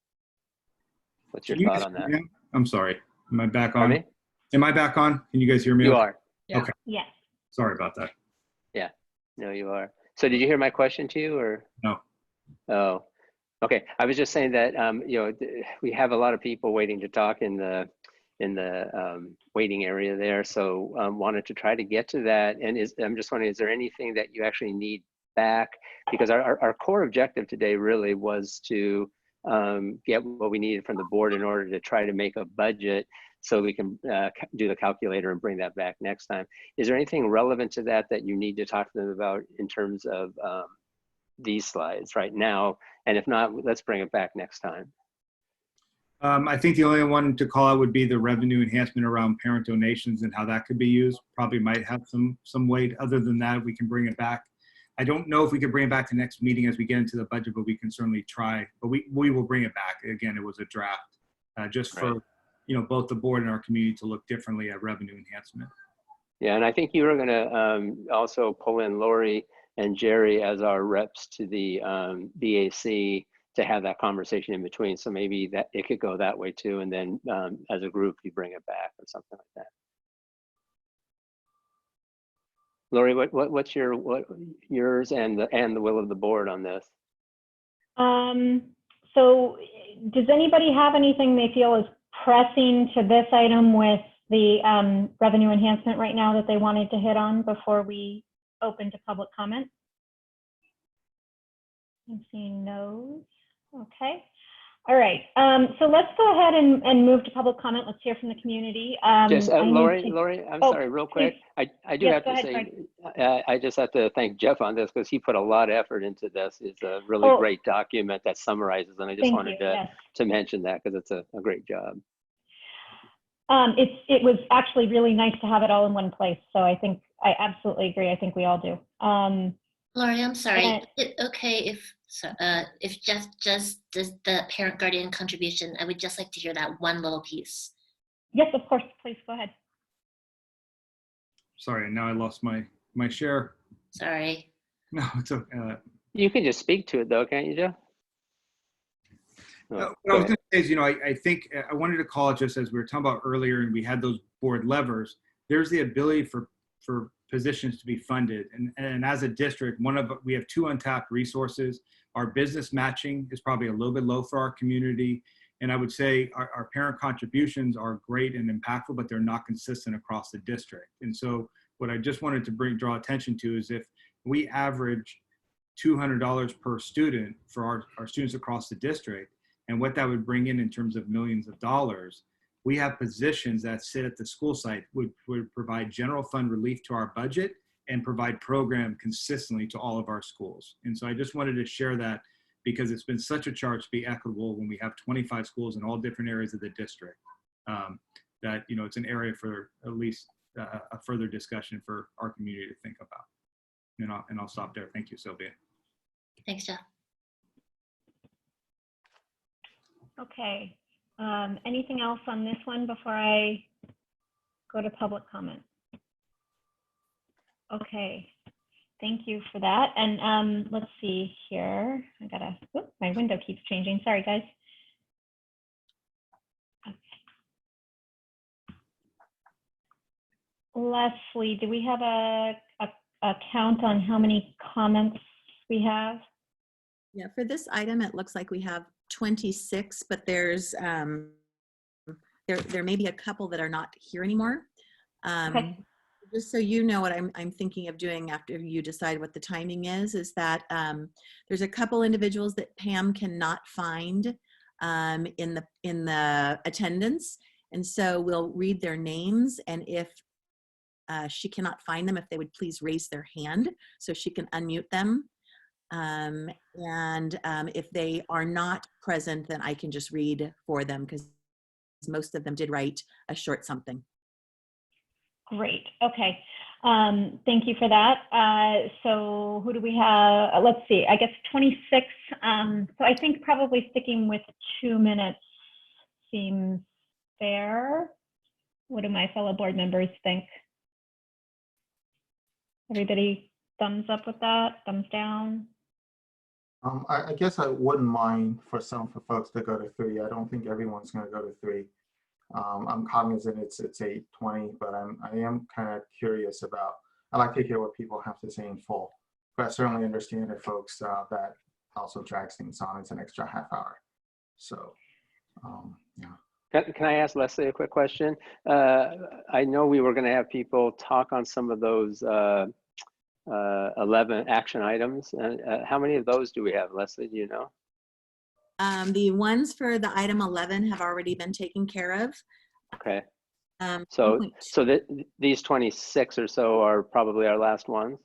Speaker 3: What's your thought on that?
Speaker 19: I'm sorry. Am I back
Speaker 3: Pardon
Speaker 19: on?
Speaker 3: me?
Speaker 19: Am I back on? Can you guys hear me?
Speaker 3: You
Speaker 19: okay?
Speaker 3: are.
Speaker 5: Yeah.
Speaker 19: Okay.
Speaker 8: Yes.
Speaker 19: Sorry about that.
Speaker 3: Yeah. No, you are. So did you hear my question to you, or?
Speaker 19: No.
Speaker 3: Oh, okay. I was just saying that we have a lot of people waiting to talk in the waiting area there. So wanted to try to get to that. And I'm just wondering, is there anything that you actually need back? Because our core objective today really was to get what we needed from the board in order to try to make a budget. so we can do the calculator and bring that back next time. Is there anything relevant to that that you need to talk to them about in terms of these slides right now? And if not, let's bring it back next time.
Speaker 19: I think the only one to call out would be the revenue enhancement around parent donations and how that could be used. Probably might have some weight. Other than that, we can bring it back. I don't know if we could bring it back to next meeting as we get into the budget, but we can certainly try. But we will bring it back. Again, it was a draft, just for both the board and our community to look differently at revenue enhancement.
Speaker 3: Yeah, and I think you were going to also pull in Lori and Jerry as our reps to the BAC to have that conversation in between. So maybe that it could go that way too. And then as a group, you bring it back or something like that. Lori, what's yours and the will of the board on this?
Speaker 8: So does anybody have anything they feel is pressing to this item with the revenue enhancement right now that they wanted to hit on before we open to public comment? I'm seeing no's. Okay. All right. So let's go ahead and move to public comment. Let's hear from the community.
Speaker 3: Lori, I'm sorry, real quick.
Speaker 8: Please.
Speaker 3: I do have to say, I just have to thank Jeff on this because he put a lot of effort into this. It's a really great document that summarizes, and I just wanted to mention that because it's a great job.
Speaker 8: It was actually really nice to have it all in one place. So I think I absolutely agree. I think we all do.
Speaker 6: Lori, I'm sorry. Is it okay if just the parent guardian contribution? I would just like to hear that one little piece.
Speaker 8: Yes, of course. Please go ahead.
Speaker 19: Sorry, now I lost my share.
Speaker 6: Sorry.
Speaker 19: No, it's okay.
Speaker 3: You can just speak to it though, can't you, Jeff?
Speaker 19: What I was going to say is, I think I wanted to call it just as we were talking about earlier, and we had those board levers. There's the ability for positions to be funded, and as a district, we have 2 untapped resources. Our business matching is probably a little bit low for our community, and I would say our parent contributions are great and impactful, but they're not consistent across the district. And so, what I just wanted to draw attention to is if we average $200 per student for our students across the district, and what that would bring in terms of millions of dollars, we have positions that sit at the school site would provide general fund relief to our budget and provide program consistently to all of our schools. And so I just wanted to share that because it's been such a charge to be equitable when we have 25 schools in all different areas of the district, that it's an area for at least a further discussion for our community to think about. And I'll stop there. Thank you, Sylvia.
Speaker 6: Thanks, Jeff.
Speaker 8: Okay. Anything else on this one before I go to public comment? Okay. Thank you for that. And let's see here. My window keeps changing. Sorry, guys. Okay. Leslie, do we have a count on how many comments we have?
Speaker 7: Yeah, for this item, it looks like we have 26, but there's there may be a couple that are not here anymore.
Speaker 8: Okay.
Speaker 7: Just so you know what I'm thinking of doing after you decide what the timing is that there's a couple individuals that Pam cannot find in the attendance, and so we'll read their names, and if she cannot find them, if they would please raise their hand so she can unmute them. And if they are not present, then I can just read for them because most of them did write a short something.
Speaker 8: Great. Okay. Thank you for that. So who do we have? Let's see. I guess 26. So I think probably sticking with 2 minutes seems fair. What do my fellow board members think? Everybody thumbs up with that? Thumbs down?
Speaker 2: I guess I wouldn't mind for folks to go to 3. I don't think everyone's going to go to 3. I'm cognizant it's 8:20, but I am kind of curious about. I like to hear what people have to say in full, but I certainly understand if folks that also drags things on. It's an extra half hour. So, yeah.
Speaker 3: Can I ask Leslie a quick question? I know we were going to have people talk on some of those 11 action items. How many of those do we have, Leslie? Do you know?
Speaker 7: The ones for the item 11 have already been taken care of.
Speaker 3: Okay. So,
Speaker 7: 10.2.
Speaker 3: so that these 26 or so are probably our last ones.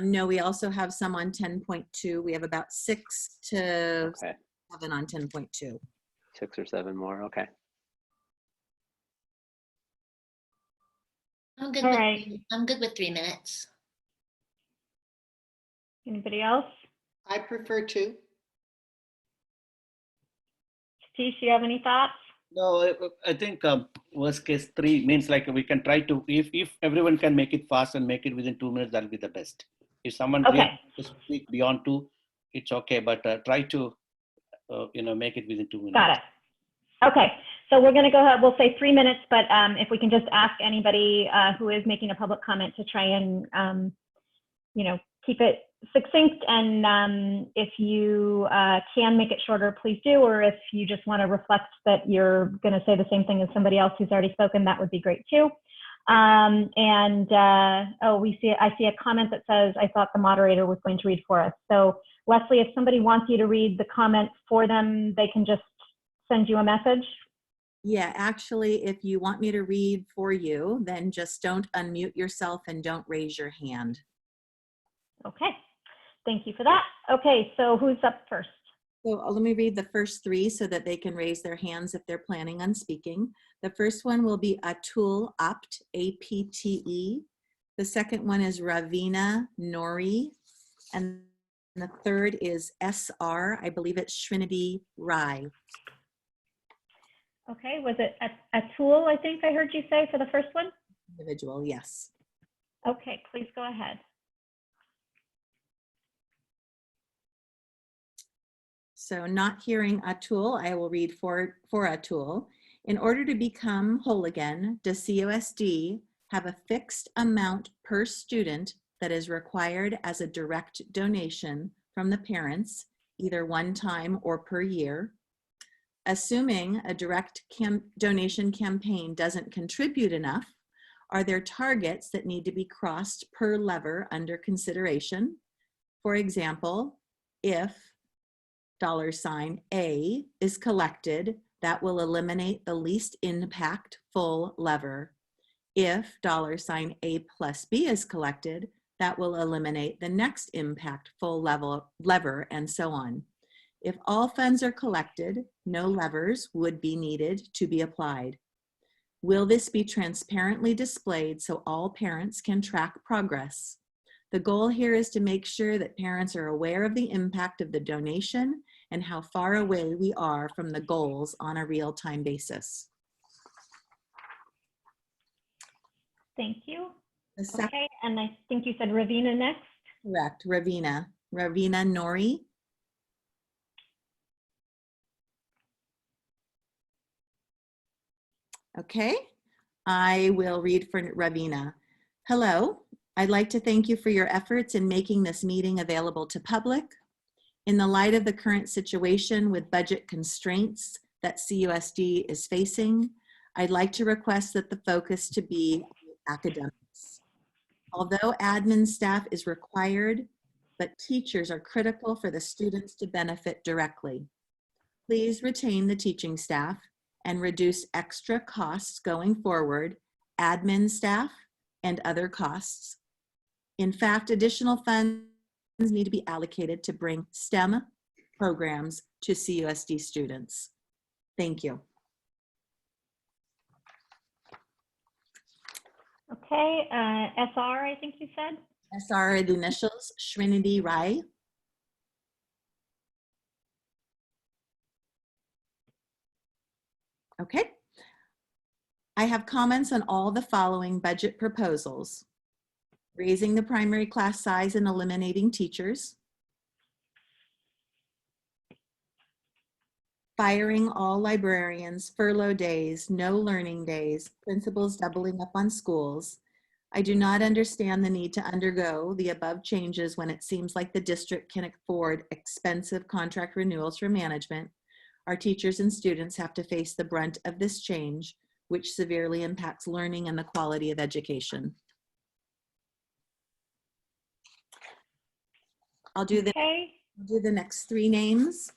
Speaker 7: No, we also have some on 10.2. We have about 6 to 7 on 10.2.
Speaker 3: 6 or 7 more. Okay.
Speaker 6: I'm good
Speaker 8: All
Speaker 6: with
Speaker 8: right.
Speaker 6: I'm good with 3 minutes.
Speaker 8: Anybody else?
Speaker 4: I prefer to.
Speaker 8: Satish, you have any thoughts?
Speaker 1: No, I think worst case 3 means like we can try to, if everyone can make it fast and make it within 2 minutes, that'll be the best. If someone really wants to speak beyond 2, it's okay, but try to, make it within 2 minutes.
Speaker 8: Got it. Okay, so we're going to go ahead. We'll say 3 minutes, but if we can just ask anybody who is making a public comment to try and, keep it succinct. And if you can make it shorter, please do. Or if you just want to reflect that you're going to say the same thing as somebody else who's already spoken, that would be great too. I see a comment that says, I thought the moderator was going to read for us. So Leslie, if somebody wants you to read the comment for them, they can just send you a message.
Speaker 7: Yeah, actually, if you want me to read for you, then just don't unmute yourself and don't raise your hand.
Speaker 8: Okay, thank you for that. Okay, so who's up first?
Speaker 7: So let me read the first 3 so that they can raise their hands if they're planning on speaking. The first one will be Atul Apt, A-P-T-E. The second one is Ravina Nori. And the third is S-R, I believe it's Srinidhi Rai.
Speaker 8: Okay, was it Atul, I think I heard you say for the first one?
Speaker 7: Individual, yes.
Speaker 8: Okay, please go ahead.
Speaker 7: So not hearing Atul, I will read for Atul. In order to become whole again, does CUSD have a fixed amount per student that is required as a direct donation from the parents, either one time or per year? Assuming a direct donation campaign doesn't contribute enough, are there targets that need to be crossed per lever under consideration? For example, if $A is collected, that will eliminate the least impact full lever. If $A plus B is collected, that will eliminate the next impact full lever, and so on. If all funds are collected, no levers would be needed to be applied. Will this be transparently displayed so all parents can track progress? The goal here is to make sure that parents are aware of the impact of the donation and how far away we are from the goals on a real-time basis.
Speaker 8: Thank you. Okay, and I think you said Ravina next?
Speaker 7: Correct, Ravina Nori. Okay, I will read for Ravina. Hello, I'd like to thank you for your efforts in making this meeting available to public. In the light of the current situation with budget constraints that CUSD is facing, I'd like to request that the focus to be academics. Although admin staff is required, but teachers are critical for the students to benefit directly. Please retain the teaching staff and reduce extra costs going forward, admin staff and other costs. In fact, additional funds need to be allocated to bring STEM programs to CUSD students. Thank you.
Speaker 8: Okay, SR, I think you said?
Speaker 7: SR are the initials, Srinidhi Rai. Okay. I have comments on all the following budget proposals. Raising the primary class size and eliminating teachers. Firing all librarians, furlough days, no learning days, principals doubling up on schools. I do not understand the need to undergo the above changes when it seems like the district can afford expensive contract renewals for management. Our teachers and students have to face the brunt of this change, which severely impacts learning and the quality of education. I'll do the next 3 names.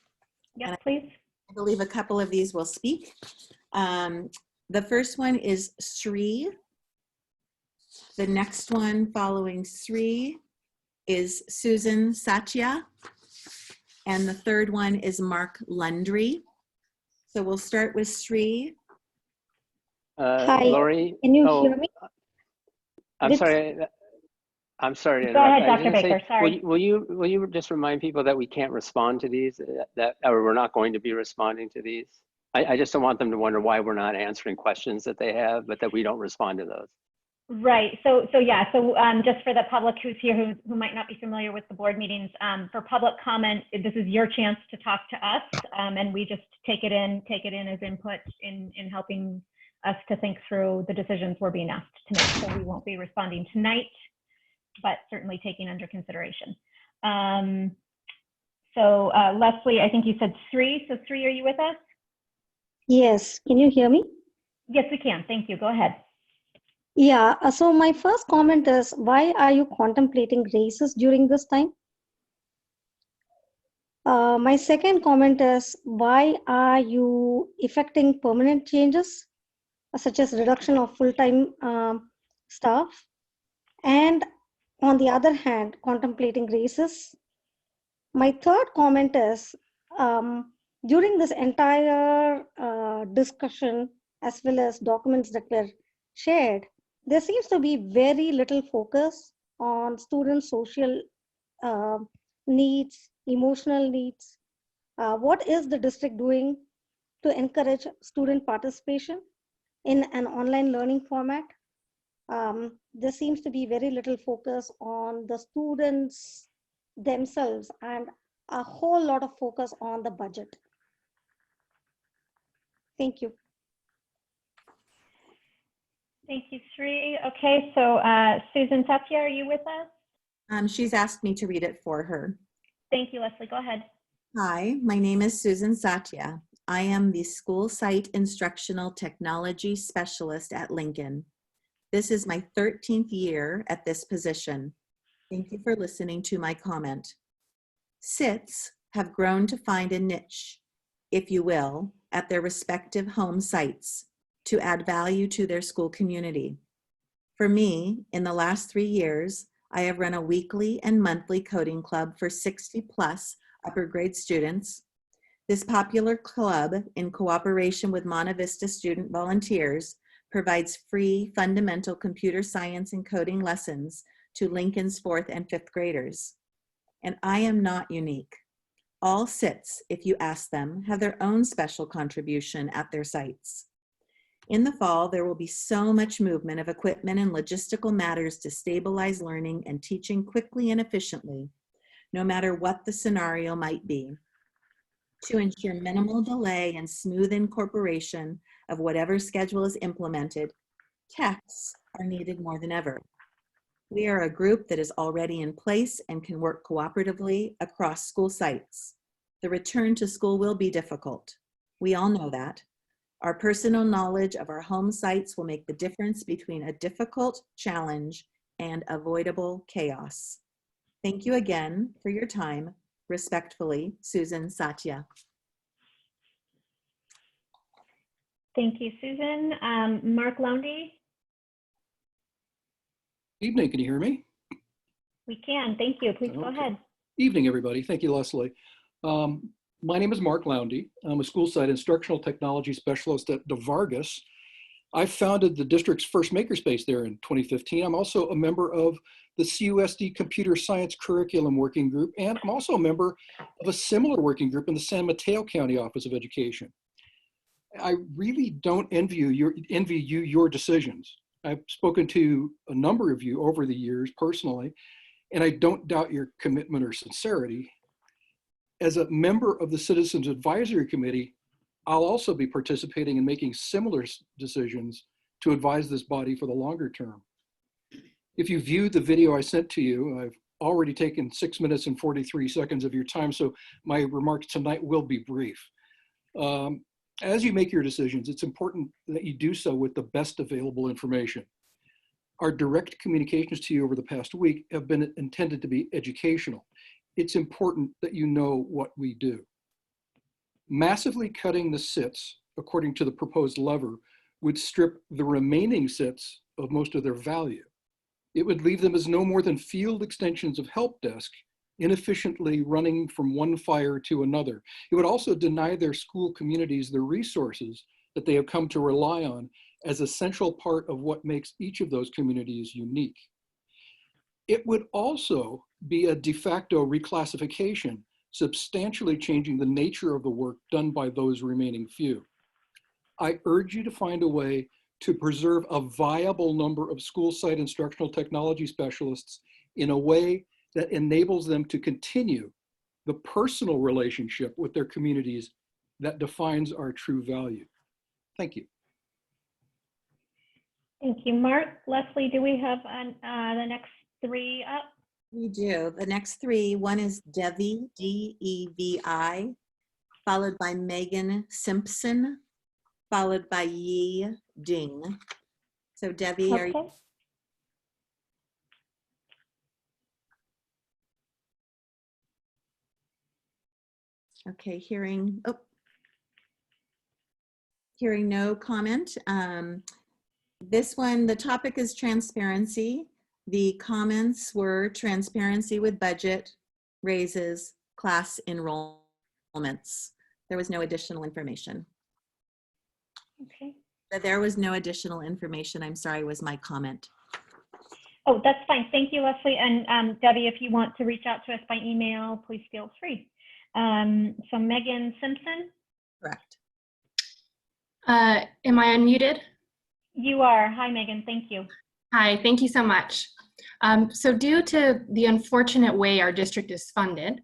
Speaker 8: Yes, please.
Speaker 7: I believe a couple of these will speak. The first one is Sri. The next one following Sri is Susan Satya. And the third one is Mark Lundry. So we'll start with Sri.
Speaker 3: Hi, Lori.
Speaker 8: Can you hear me?
Speaker 3: I'm sorry. I'm sorry to
Speaker 8: Go
Speaker 3: interrupt.
Speaker 8: ahead,
Speaker 3: I was
Speaker 8: Dr.
Speaker 3: gonna say,
Speaker 8: Baker, sorry.
Speaker 3: will you just remind people that we can't respond to these, or we're not going to be responding to these? I just don't want them to wonder why we're not answering questions that they have, but that we don't respond to those.
Speaker 8: Right. So just for the public who's here who might not be familiar with the board meetings, for public comment, this is your chance to talk to us, and we just take it in as input in helping us to think through the decisions we're being asked to make. So we won't be responding tonight, but certainly taking under consideration. Leslie, I think you said Sri. So Sri, are you with us?
Speaker 10: Yes, can you hear me?
Speaker 8: Yes, we can. Thank you. Go ahead.
Speaker 10: Yeah, so my first comment is, why are you contemplating raises during this time? My second comment is, why are you effecting permanent changes, such as reduction of full-time staff? And on the other hand, contemplating raises. My third comment is, during this entire discussion, as well as documents that were shared, there seems to be very little focus on students' social needs, emotional needs. What is the district doing to encourage student participation in an online learning format? There seems to be very little focus on the students themselves and a whole lot of focus on the budget. Thank you.
Speaker 8: Thank you, Sri. Okay, so Susan Satya, are you with us?
Speaker 7: She's asked me to read it for her.
Speaker 8: Thank you, Leslie. Go ahead.
Speaker 7: Hi, my name is Susan Satya. I am the School Site Instructional Technology Specialist at Lincoln. This is my 13th year at this position. Thank you for listening to my comment. SITs have grown to find a niche, if you will, at their respective home sites to add value to their school community. For me, in the last 3 years, I have run a weekly and monthly coding club for 60+ upper grade students. This popular club, in cooperation with Monte Vista student volunteers, provides free fundamental computer science and coding lessons to Lincoln's 4th and 5th graders. And I am not unique. All SITs, if you ask them, have their own special contribution at their sites. In the fall, there will be so much movement of equipment and logistical matters to stabilize learning and teaching quickly and efficiently, no matter what the scenario might be. To ensure minimal delay and smooth incorporation of whatever schedule is implemented, techs are needed more than ever. We are a group that is already in place and can work cooperatively across school sites. The return to school will be difficult. We all know that. Our personal knowledge of our home sites will make the difference between a difficult challenge and avoidable chaos. Thank you again for your time. Respectfully, Susan Satya.
Speaker 8: Thank you, Susan. Mark Lowndes?
Speaker 22: Evening, can you hear me?
Speaker 8: We can, thank you. Please go ahead.
Speaker 22: Evening, everybody. Thank you, Leslie. My name is Mark Lowndes. I'm a school site instructional technology specialist at DeVargas. I founded the district's first makerspace there in 2015. I'm also a member of the CUSD Computer Science Curriculum Working Group, and I'm also a member of a similar working group in the San Mateo County Office of Education. I really don't envy you your decisions. I've spoken to a number of you over the years personally, and I don't doubt your commitment or sincerity. As a member of the Citizens Advisory Committee, I'll also be participating in making similar decisions to advise this body for the longer term. If you viewed the video I sent to you, I've already taken 6 minutes and 43 seconds of your time, so my remarks tonight will be brief. As you make your decisions, it's important that you do so with the best available information. Our direct communications to you over the past week have been intended to be educational. It's important that you know what we do. Massively cutting the SITs, according to the proposed lever, would strip the remaining sets of most of their value. It would leave them as no more than field extensions of help desk, inefficiently running from one fire to another. It would also deny their school communities the resources that they have come to rely on as a central part of what makes each of those communities unique. It would also be a de facto reclassification, substantially changing the nature of the work done by those remaining few. I urge you to find a way to preserve a viable number of school site instructional technology specialists in a way that enables them to continue the personal relationship with their communities that defines our true value. Thank you.
Speaker 8: Thank you, Mark. Leslie, do we have the next three up?
Speaker 7: We do. The next three, one is Devi, D-E-V-I, followed by Megan Simpson, followed by Yi Ding. So Devi, are you? Okay, hearing no comment. This one, the topic is transparency. The comments were transparency with budget, raises, class enrollments. There was no additional information.
Speaker 8: Okay.
Speaker 7: There was no additional information, I'm sorry, was my comment.
Speaker 8: Oh, that's fine. Thank you, Leslie. And Debbie, if you want to reach out to us by email, please feel free. So Megan Simpson?
Speaker 7: Correct.
Speaker 11: Am I unmuted?
Speaker 8: You are. Hi, Megan. Thank you.
Speaker 11: Hi, thank you so much. So due to the unfortunate way our district is funded,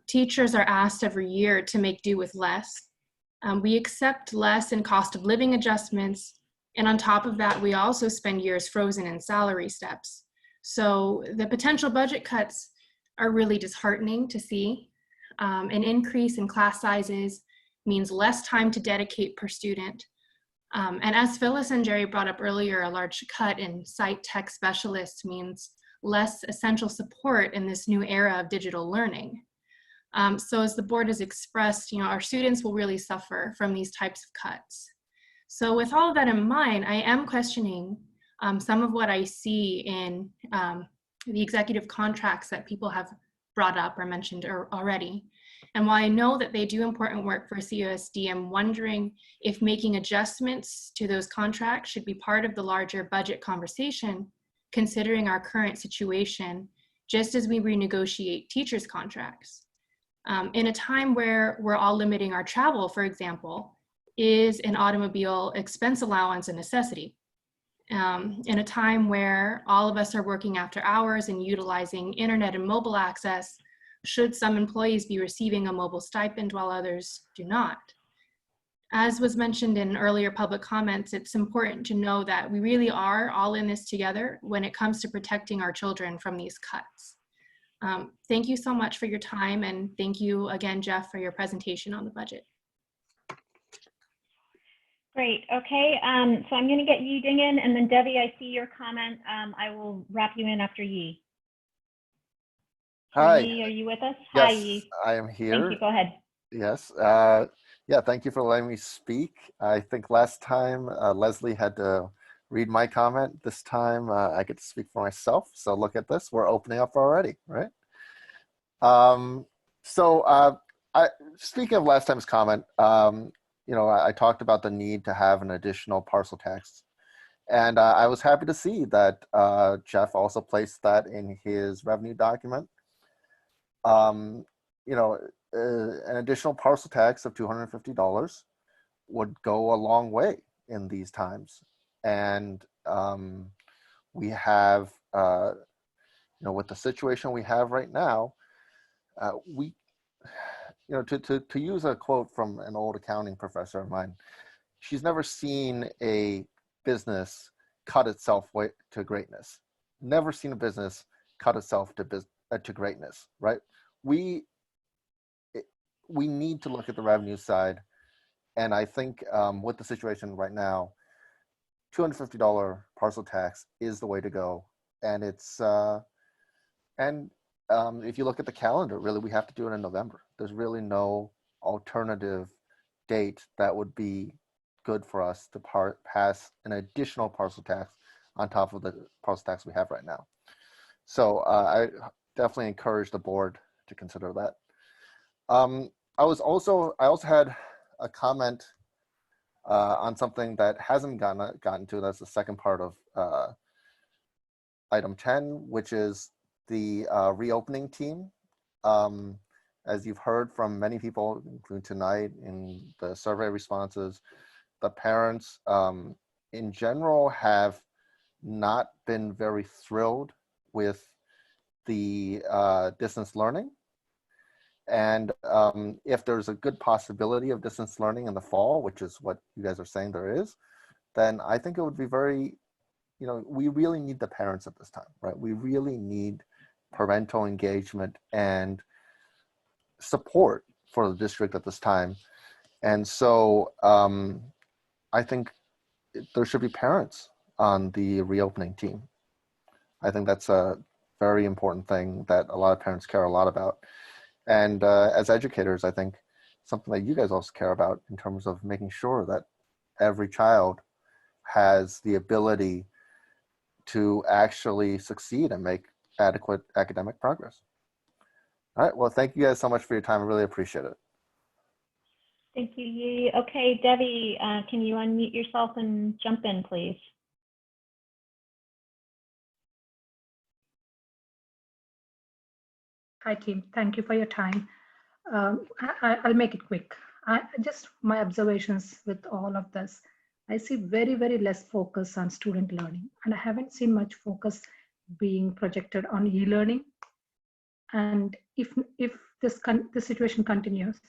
Speaker 11: teachers are asked every year to make do with less. We accept less in cost of living adjustments, and on top of that, we also spend years frozen in salary steps. So the potential budget cuts are really disheartening to see. An increase in class sizes means less time to dedicate per student. And as Phyllis and Jerry brought up earlier, a large cut in site tech specialists means less essential support in this new era of digital learning. So as the board has expressed, our students will really suffer from these types of cuts. So with all of that in mind, I am questioning some of what I see in the executive contracts that people have brought up or mentioned already. And while I know that they do important work for CUSD, I'm wondering if making adjustments to those contracts should be part of the larger budget conversation, considering our current situation, just as we renegotiate teachers' contracts. In a time where we're all limiting our travel, for example, is an automobile expense allowance a necessity? In a time where all of us are working after hours and utilizing internet and mobile access, should some employees be receiving a mobile stipend while others do not? As was mentioned in earlier public comments, it's important to know that we really are all in this together when it comes to protecting our children from these cuts. Thank you so much for your time, and thank you again, Jeff, for your presentation on the budget.
Speaker 8: Great. Okay. So I'm going to get Yi Ding in, and then Debbie, I see your comment. I will wrap you in after Yi.
Speaker 12: Hi.
Speaker 8: Yi, are you with us?
Speaker 12: Yes,
Speaker 8: Hi, Yi.
Speaker 12: I am here.
Speaker 8: Thank you. Go ahead.
Speaker 12: Yes. Yeah, thank you for letting me speak. I think last time Leslie had to read my comment. This time I get to speak for myself. So look at this. We're opening up already, right? Speaking of last time's comment, I talked about the need to have an additional parcel tax. And I was happy to see that Jeff also placed that in his revenue document. An additional parcel tax of $250 would go a long way in these times. And we have, with the situation we have right now, to use a quote from an old accounting professor of mine, she's never seen a business cut itself to greatness. Never seen a business cut itself to greatness, right? We need to look at the revenue side, and I think with the situation right now, $250 parcel tax is the way to go. And it's if you look at the calendar, really, we have to do it in November. There's really no alternative date that would be good for us to pass an additional parcel tax on top of the parcel tax we have right now. So I definitely encourage the board to consider that. I also had a comment on something that hasn't gotten to. That's the second part of item 10, which is the reopening team. As you've heard from many people, including tonight in the survey responses, the parents in general have not been very thrilled with the distance learning. And if there's a good possibility of distance learning in the fall, which is what you guys are saying there is, then I think it would be very, we really need the parents at this time, right? We really need parental engagement and support for the district at this time. And so I think there should be parents on the reopening team. I think that's a very important thing that a lot of parents care a lot about. And as educators, I think something that you guys also care about in terms of making sure that every child has the ability to actually succeed and make adequate academic progress. All right, well, thank you guys so much for your time. I really appreciate it.
Speaker 8: Thank you, Yi. Okay, Debbie, can you unmute yourself and jump in, please?
Speaker 13: Hi, team. Thank you for your time. I'll make it quick. Just my observations with all of this. I see very, very less focus on student learning, and I haven't seen much focus being projected on e-learning. And if this situation continues,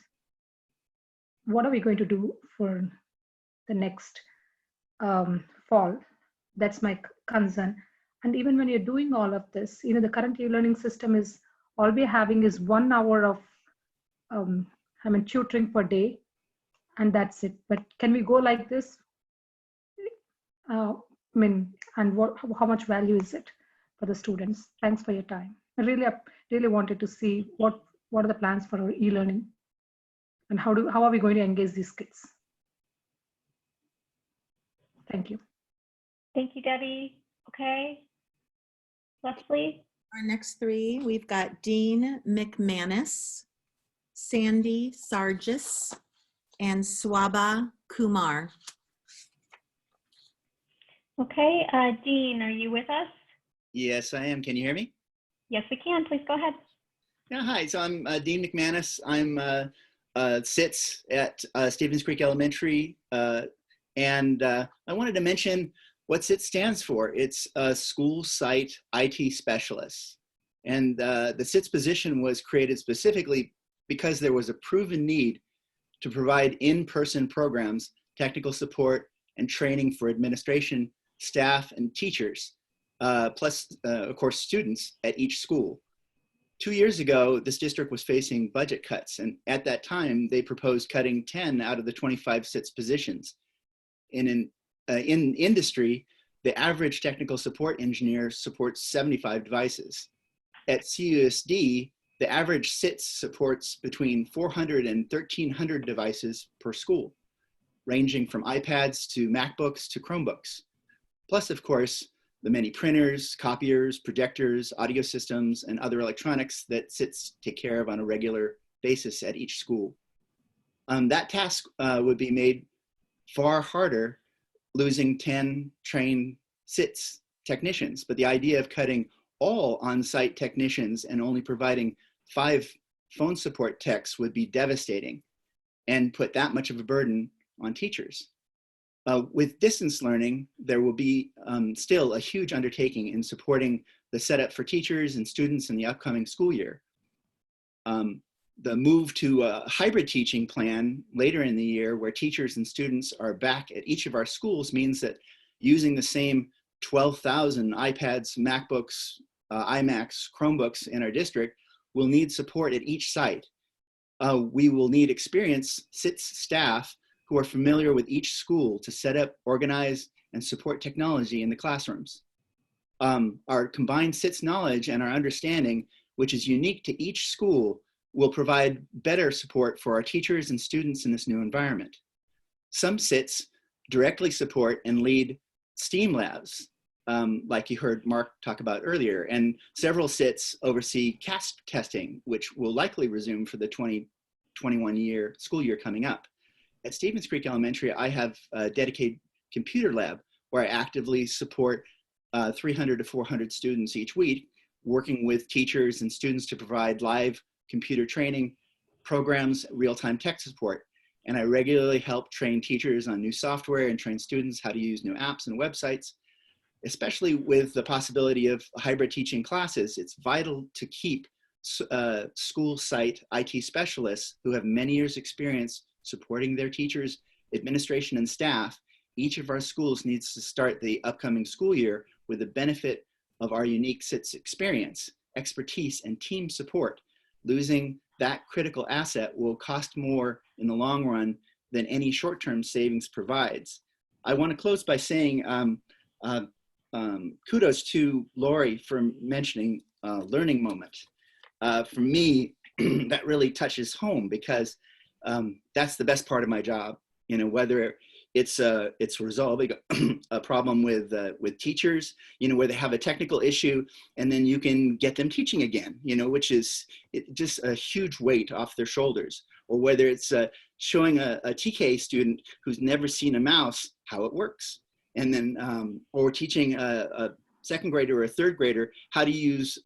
Speaker 13: what are we going to do for the next fall? That's my concern. And even when you're doing all of this, the current e-learning system is, all we're having is 1 hour of tutoring per day, and that's it. But can we go like this? And how much value is it for the students? Thanks for your time. I really wanted to see what are the plans for our e-learning, and how are we going to engage these kids? Thank you.
Speaker 8: Thank you, Debbie. Okay, Leslie.
Speaker 7: Our next three, we've got Dean McManus, Sandy Sargis, and Swaba Kumar.
Speaker 8: Okay, Dean, are you with us?
Speaker 14: Yes, I am. Can you hear me?
Speaker 8: Yes, we can. Please go ahead.
Speaker 14: Yeah, hi. So I'm Dean McManus. I'm SITS at Stevens Creek Elementary, and I wanted to mention what SITS stands for. It's a School Site IT Specialist, and the SITS position was created specifically because there was a proven need to provide in-person programs, technical support, and training for administration, staff, and teachers, plus, of course, students at each school. 2 years ago, this district was facing budget cuts, and at that time, they proposed cutting 10 out of the 25 SITS positions. In industry, the average technical support engineer supports 75 devices. At CUSD, the average SITS supports between 400 and 1,300 devices per school, ranging from iPads to MacBooks to Chromebooks. Plus, of course, the many printers, copiers, projectors, audio systems, and other electronics that SITS take care of on a regular basis at each school. That task would be made far harder losing 10 trained SITS technicians, but the idea of cutting all on-site technicians and only providing 5 phone support techs would be devastating and put that much of a burden on teachers. With distance learning, there will be still a huge undertaking in supporting the setup for teachers and students in the upcoming school year. The move to a hybrid teaching plan later in the year, where teachers and students are back at each of our schools, means that using the same 12,000 iPads, MacBooks, iMacs, Chromebooks in our district will need support at each site. We will need experienced SITS staff who are familiar with each school to set up, organize, and support technology in the classrooms. Our combined SITS knowledge and our understanding, which is unique to each school, will provide better support for our teachers and students in this new environment. Some SITS directly support and lead STEAM labs, like you heard Mark talk about earlier, and several SITs oversee CASP testing, which will likely resume for the 2021 school year coming up. At Stevens Creek Elementary, I have a dedicated computer lab where I actively support 300 to 400 students each week, working with teachers and students to provide live computer training programs, real-time tech support. And I regularly help train teachers on new software and train students how to use new apps and websites. Especially with the possibility of hybrid teaching classes, it's vital to keep school site IT specialists who have many years experience supporting their teachers, administration, and staff. Each of our schools needs to start the upcoming school year with the benefit of our unique SITS experience, expertise, and team support. Losing that critical asset will cost more in the long run than any short-term savings provides. I want to close by saying kudos to Lori for mentioning learning moment. For me, that really touches home because that's the best part of my job. You know, whether it's resolving a problem with teachers, you know, where they have a technical issue and then you can get them teaching again, you know, which is just a huge weight off their shoulders. Or whether it's showing a TK student who's never seen a mouse how it works. And then, or teaching a second grader or a third grader how to use,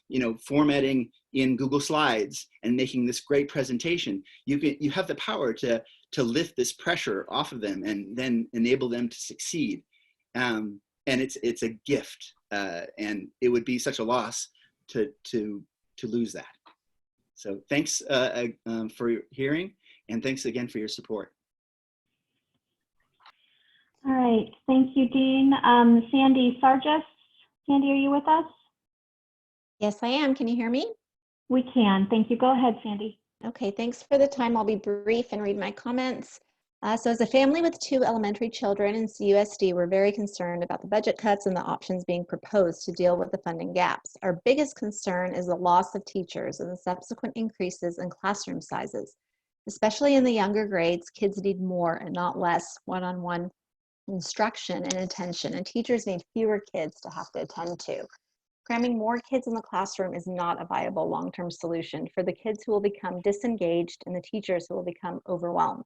Speaker 14: you know, formatting in Google Slides and making this great presentation. You have the power to lift this pressure off of them and then enable them to succeed. And it's a gift, and it would be such a loss to lose that. So thanks for hearing, and thanks again for your support.
Speaker 8: All right, thank you, Dean. Sandy Sargis. Sandy, are you with us?
Speaker 15: Yes, I am. Can you hear me?
Speaker 8: We can. Thank you. Go ahead, Sandy.
Speaker 15: Okay, thanks for the time. I'll be brief and read my comments. So as a family with 2 elementary children in CUSD, we're very concerned about the budget cuts and the options being proposed to deal with the funding gaps. Our biggest concern is the loss of teachers and the subsequent increases in classroom sizes. Especially in the younger grades, kids need more and not less one-on-one instruction and attention, and teachers need fewer kids to have to attend to. Cramming more kids in the classroom is not a viable long-term solution for the kids who will become disengaged and the teachers who will become overwhelmed.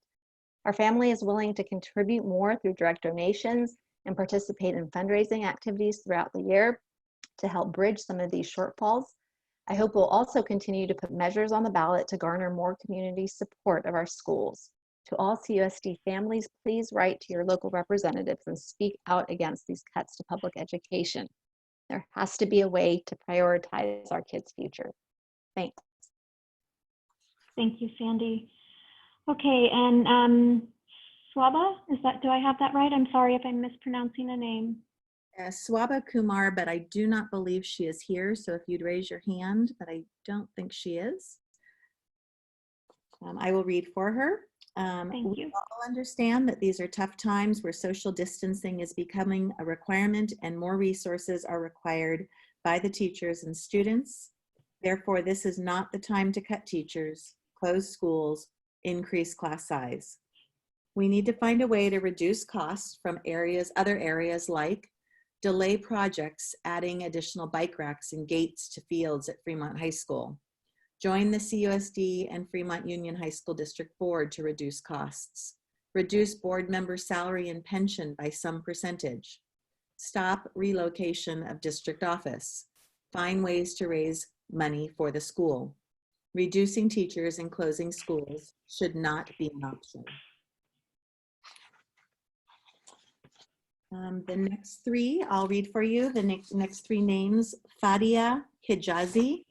Speaker 15: Our family is willing to contribute more through direct donations and participate in fundraising activities throughout the year to help bridge some of these shortfalls. I hope we'll also continue to put measures on the ballot to garner more community support of our schools. To all CUSD families, please write to your local representatives and speak out against these cuts to public education. There has to be a way to prioritize our kids' future. Thanks.
Speaker 8: Thank you, Sandy. Okay, and Swaba, do I have that right? I'm sorry if I'm mispronouncing a name.
Speaker 7: Swaba Kumar, but I do not believe she is here. So if you'd raise your hand, but I don't think she is. I will read for her. We all understand that these are tough times where social distancing is becoming a requirement and more resources are required by the teachers and students. Therefore, this is not the time to cut teachers, close schools, increase class size. We need to find a way to reduce costs from other areas like delay projects, adding additional bike racks and gates to fields at Fremont High School. Join the CUSD and Fremont Union High School District Board to reduce costs. Reduce board member salary and pension by some percentage. Stop relocation of district office. Find ways to raise money for the school. Reducing teachers and closing schools should not be an option. The next 3, I'll read for you. The next 3 names: Fadia Hijazi,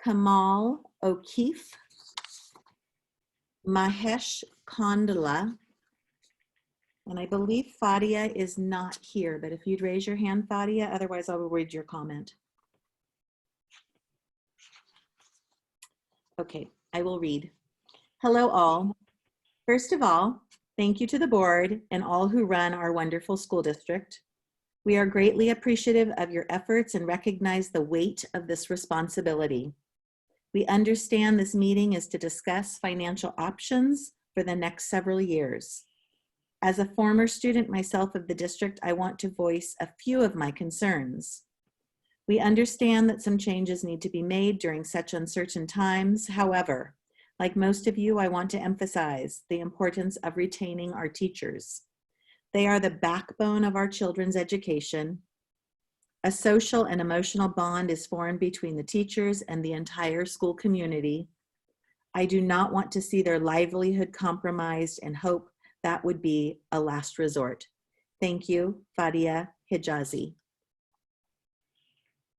Speaker 7: Kamal O'Keefe, Mahesh Kondala, and I believe Fadia is not here, but if you'd raise your hand, Fadia, otherwise I will read your comment. Okay, I will read. Hello all. First of all, thank you to the board and all who run our wonderful school district. We are greatly appreciative of your efforts and recognize the weight of this responsibility. We understand this meeting is to discuss financial options for the next several years. As a former student myself of the district, I want to voice a few of my concerns. We understand that some changes need to be made during such uncertain times. However, like most of you, I want to emphasize the importance of retaining our teachers. They are the backbone of our children's education. A social and emotional bond is formed between the teachers and the entire school community. I do not want to see their livelihood compromised and hope that would be a last resort. Thank you, Fadia Hijazi.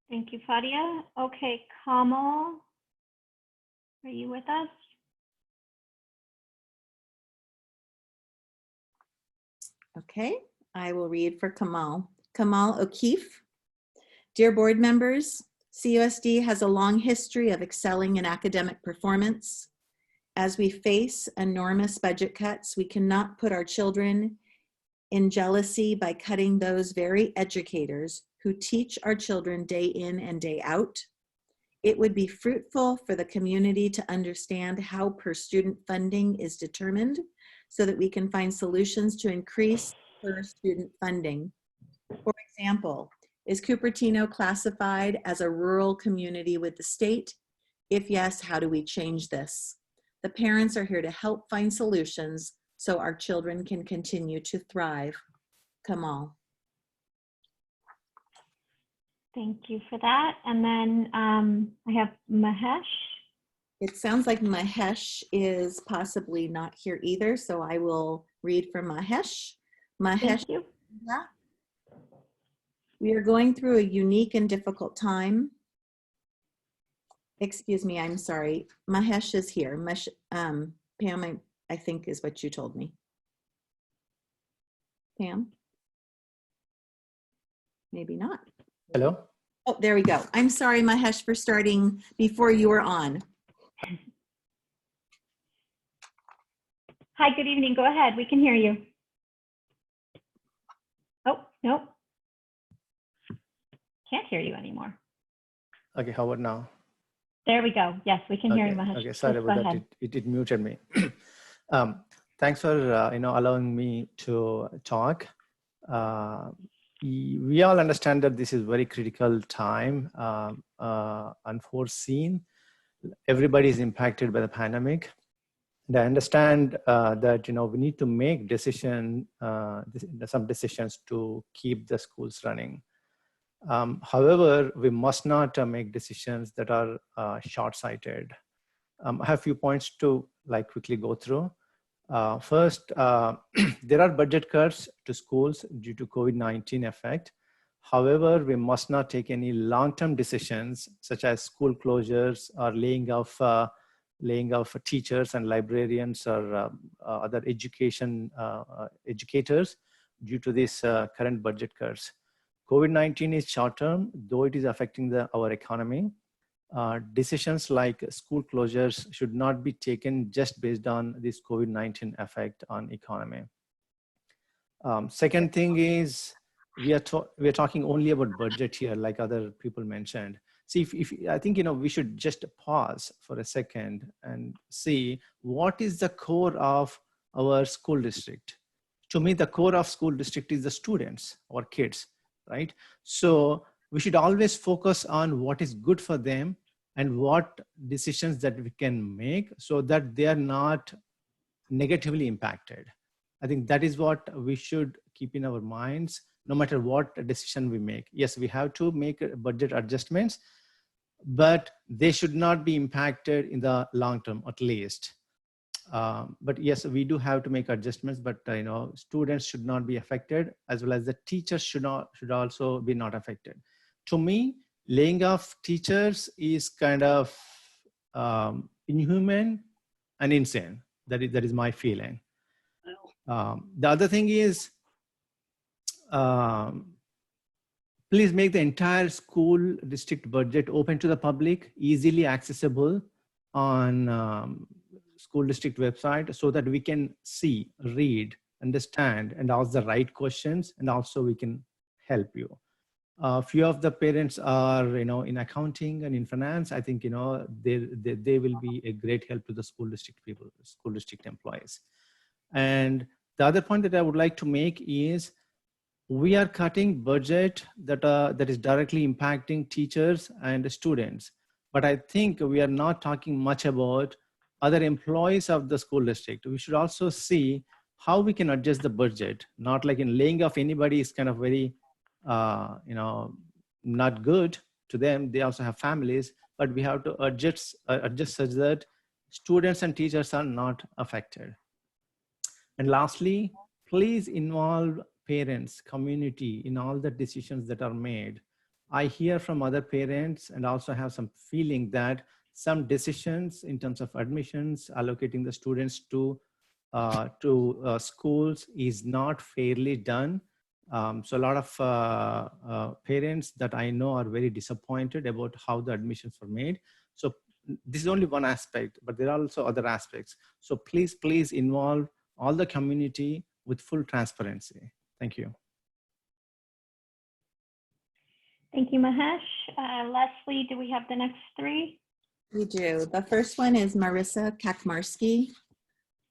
Speaker 8: Thank you, Fadia. Okay, Kamal, are you with us?
Speaker 7: Okay, I will read for Kamal. Kamal O'Keefe. Dear board members, CUSD has a long history of excelling in academic performance. As we face enormous budget cuts, we cannot put our children in jealousy by cutting those very educators who teach our children day in and day out. It would be fruitful for the community to understand how per student funding is determined so that we can find solutions to increase per student funding. For example, is Cupertino classified as a rural community with the state? If yes, how do we change this? The parents are here to help find solutions so our children can continue to thrive. Kamal.
Speaker 8: Thank you for that. And then I have Mahesh.
Speaker 7: It sounds like Mahesh is possibly not here either, so I will read for Mahesh. Mahesh,
Speaker 8: Thank you.
Speaker 7: We are going through a unique and difficult time. Excuse me, I'm sorry. Mahesh is here. Pam, I think is what you told me. Pam? Maybe not.
Speaker 16: Hello?
Speaker 7: Oh, there we go. I'm sorry, Mahesh, for starting before you were on.
Speaker 8: Hi, good evening. Go ahead. We can hear you. Oh, nope. Can't hear you anymore.
Speaker 16: Okay, how about now?
Speaker 8: There we go. Yes, we can hear you, Mahesh.
Speaker 16: Okay, sorry about that. It muted me. Thanks for allowing me to talk. We all understand that this is very critical time, unforeseen. Everybody is impacted by the pandemic. And I understand that we need to make some decisions to keep the schools running. However, we must not make decisions that are short-sighted. I have a few points to quickly go through. First, there are budget cuts to schools due to COVID-19 effect. However, we must not take any long-term decisions such as school closures or laying off teachers and librarians or other educators due to this current budget cuts. COVID-19 is short-term, though it is affecting our economy. Decisions like school closures should not be taken just based on this COVID-19 effect on economy. Second thing is, we are talking only about budget here, like other people mentioned. See, I think we should just pause for a second and see what is the core of our school district. To me, the core of school district is the students or kids, right? So we should always focus on what is good for them and what decisions that we can make so that they are not negatively impacted. I think that is what we should keep in our minds, no matter what decision we make. Yes, we have to make budget adjustments, but they should not be impacted in the long term, at least. But yes, we do have to make adjustments, but students should not be affected, as well as the teachers should also be not affected. To me, laying off teachers is kind of inhuman and insane. That is my feeling. The other thing is, please make the entire school district budget open to the public, easily accessible on school district website so that we can see, read, understand, and ask the right questions, and also we can help you. Few of the parents are, in accounting and in finance. I think, they will be a great help to the school district people, school district employees. And The other point that I would like to make is we are cutting budget that is directly impacting teachers and students. But I think we are not talking much about other employees of the school district. We should also see how we can adjust the budget. Not like in laying off anybody is kind of very, not good to them. They also have families, but we have to adjust such that students and teachers are not affected. And lastly, please involve parents, community in all the decisions that are made. I hear from other parents and also have some feeling that some decisions in terms of admissions, allocating the students to schools is not fairly done. So a lot of parents that I know are very disappointed about how the admissions were made. So this is only one aspect, but there are also other aspects. So please involve all the community with full transparency. Thank you.
Speaker 8: Thank you, Mahesh. Leslie, do we have the next three?
Speaker 7: We do. The first one is Marissa Kakmarski,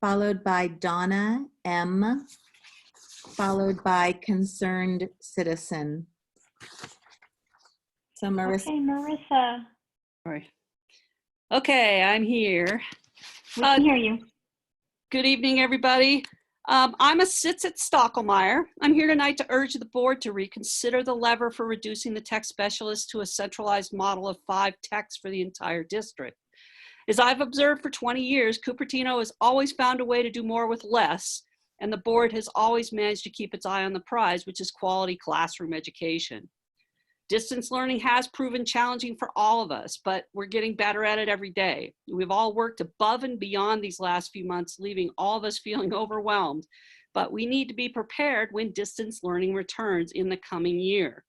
Speaker 7: followed by Donna M., followed by Concerned Citizen. So Marissa.
Speaker 8: Okay, Marissa.
Speaker 17: All right. Okay, I'm here.
Speaker 8: We can hear you.
Speaker 17: Good evening, everybody. I'm a sits at Stockelmeyer. I'm here tonight to urge the board to reconsider the lever for reducing the tech specialists to a centralized model of 5 techs for the entire district. As I've observed for 20 years, Cupertino has always found a way to do more with less, and the board has always managed to keep its eye on the prize, which is quality classroom education. Distance learning has proven challenging for all of us, but we're getting better at it every day. We've all worked above and beyond these last few months, leaving all of us feeling overwhelmed, but we need to be prepared when distance learning returns in the coming year,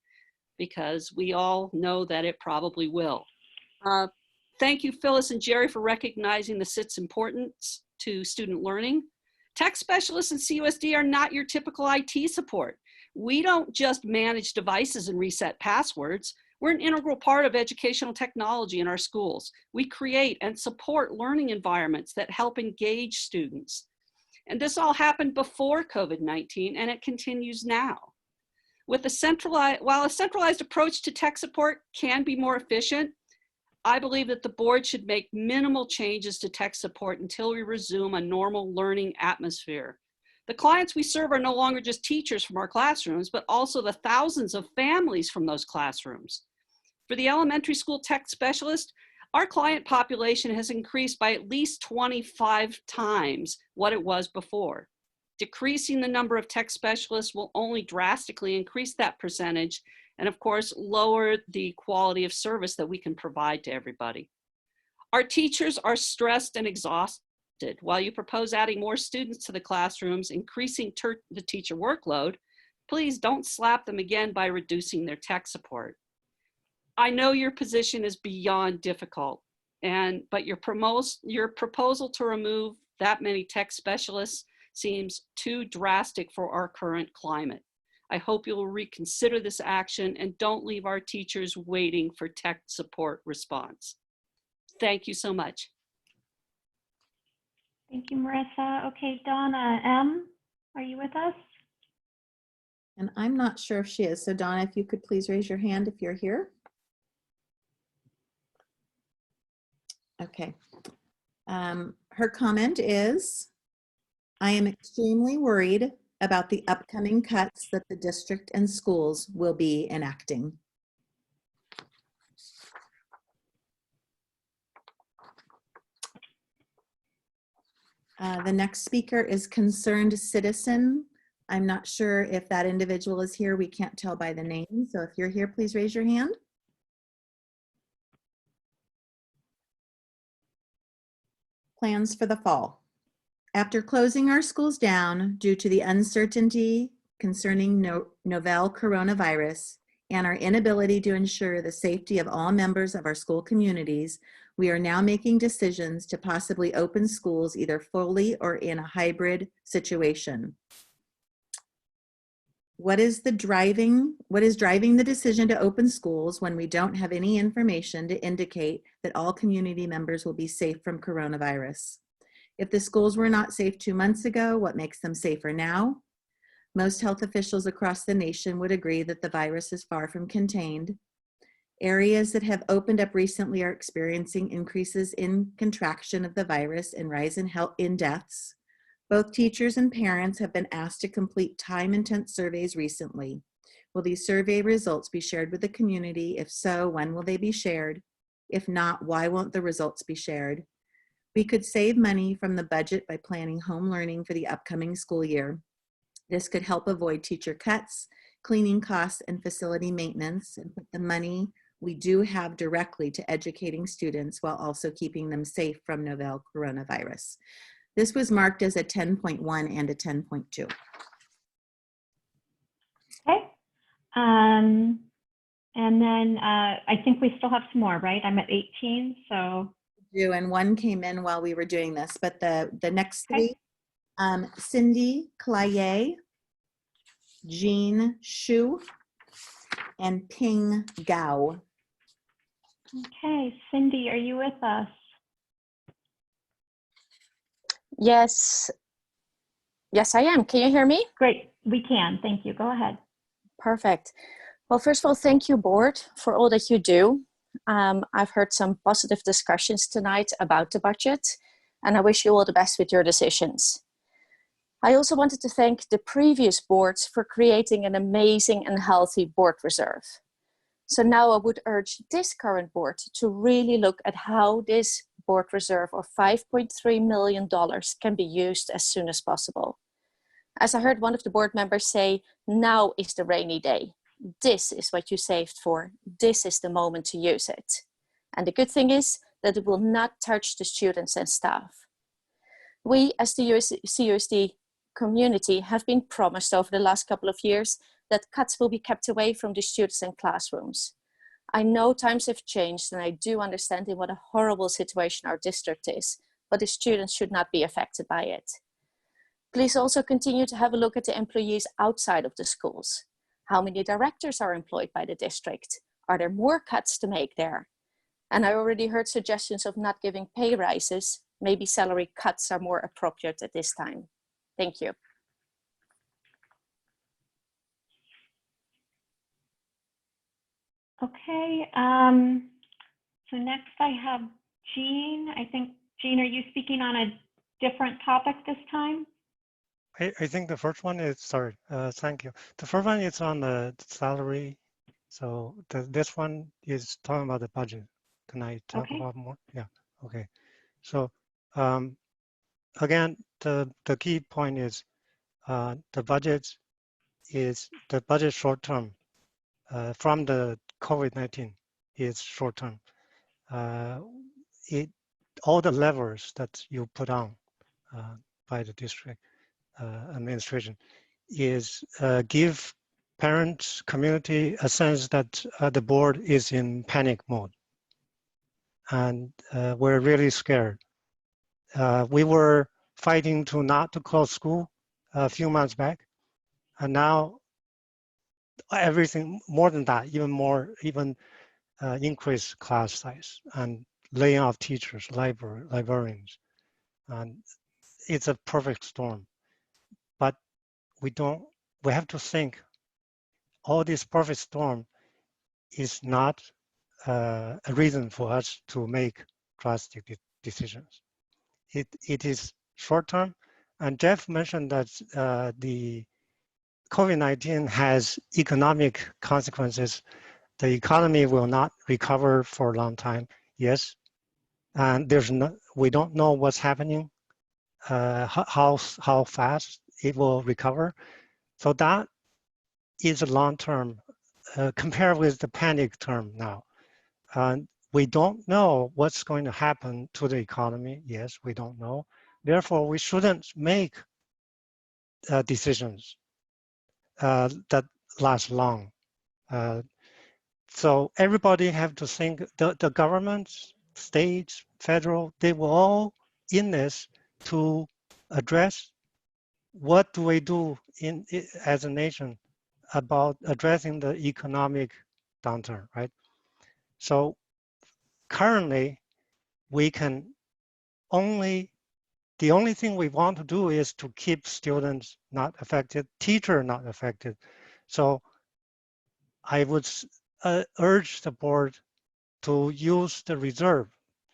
Speaker 17: because we all know that it probably will. Thank you, Phyllis and Jerry, for recognizing the SIT's importance to student learning. Tech specialists in CUSD are not your typical IT support. We don't just manage devices and reset passwords. We're an integral part of educational technology in our schools. We create and support learning environments that help engage students. And this all happened before COVID-19, and it continues now. While a centralized approach to tech support can be more efficient, I believe that the board should make minimal changes to tech support until we resume a normal learning atmosphere. The clients we serve are no longer just teachers from our classrooms, but also the thousands of families from those classrooms. For the elementary school tech specialist, our client population has increased by at least 25 times what it was before. Decreasing the number of tech specialists will only drastically increase that percentage and, of course, lower the quality of service that we can provide to everybody. Our teachers are stressed and exhausted. While you propose adding more students to the classrooms, increasing the teacher workload, please don't slap them again by reducing their tech support. I know your position is beyond difficult, but your proposal to remove that many tech specialists seems too drastic for our current climate. I hope you'll reconsider this action and don't leave our teachers waiting for tech support response. Thank you so much.
Speaker 8: Thank you, Marissa. Okay, Donna M., are you with us?
Speaker 7: And I'm not sure if she is. So Donna, if you could please raise your hand if you're here. Okay. Her comment is, I am extremely worried about the upcoming cuts that the district and schools will be enacting. The next speaker is Concerned Citizen. I'm not sure if that individual is here. We can't tell by the name. So if you're here, please raise your hand. Plans for the fall. After closing our schools down due to the uncertainty concerning novel coronavirus and our inability to ensure the safety of all members of our school communities, we are now making decisions to possibly open schools either fully or in a hybrid situation. What is driving the decision to open schools when we don't have any information to indicate that all community members will be safe from coronavirus? If the schools were not safe 2 months ago, what makes them safer now? Most health officials across the nation would agree that the virus is far from contained. Areas that have opened up recently are experiencing increases in contraction of the virus and rise in deaths. Both teachers and parents have been asked to complete time-intense surveys recently. Will these survey results be shared with the community? If so, when will they be shared? If not, why won't the results be shared? We could save money from the budget by planning home learning for the upcoming school year. This could help avoid teacher cuts, cleaning costs, and facility maintenance, and put the money we do have directly to educating students while also keeping them safe from novel coronavirus. This was marked as a 10.1 and a 10.2.
Speaker 8: Okay. And then I think we still have some more, right? I'm at 18, so.
Speaker 7: And one came in while we were doing this, but the next three, Cindy Claye, Jean Shu, and Ping Gao.
Speaker 8: Okay, Cindy, are you with us?
Speaker 20: Yes. Yes, I am. Can you hear me?
Speaker 8: Great. We can. Thank you. Go ahead.
Speaker 20: Perfect. Well, first of all, thank you, board, for all that you do. I've heard some positive discussions tonight about the budget, and I wish you all the best with your decisions. I also wanted to thank the previous boards for creating an amazing and healthy board reserve. So now I would urge this current board to really look at how this board reserve of $5.3 million can be used as soon as possible. As I heard one of the board members say, now is the rainy day. This is what you saved for. This is the moment to use it. And the good thing is that it will not touch the students and staff. We as the CUSD community have been promised over the last couple of years that cuts will be kept away from the students and classrooms. I know times have changed and I do understand in what a horrible situation our district is, but the students should not be affected by it. Please also continue to have a look at the employees outside of the schools. How many directors are employed by the district? Are there more cuts to make there? And I already heard suggestions of not giving pay rises. Maybe salary cuts are more appropriate at this time. Thank you.
Speaker 8: Okay. So next I have Jean. I think, Jean, are you speaking on a different topic this time?
Speaker 21: I think the first one is, sorry, thank you. The first one is on the salary. So this one is talking about the budget. Can I talk about more? Yeah, okay. So again, the key point is the budget short term from the COVID-19 is short term. All the levers that you put on by the district administration is give parents, community a sense that the board is in panic mode. And we're really scared. We were fighting to not to close school a few months back. And now everything more than that, even increased class size and laying off teachers, librarians. And it's a perfect storm. But we have to think all this perfect storm is not a reason for us to make drastic decisions. It is short term, and Jeff mentioned that the COVID-19 has economic consequences. The economy will not recover for a long time. Yes, and we don't know what's happening, how fast it will recover. So that is a long term. Compared with the panic term now. We don't know what's going to happen to the economy. Yes, we don't know. Therefore, we shouldn't make decisions that last long. So everybody have to think, the governments, states, federal, they were all in this to address what do we do as a nation about addressing the economic downturn, right? So currently, we can only the only thing we want to do is to keep students not affected, teacher not affected. So I would urge the board to use the reserve,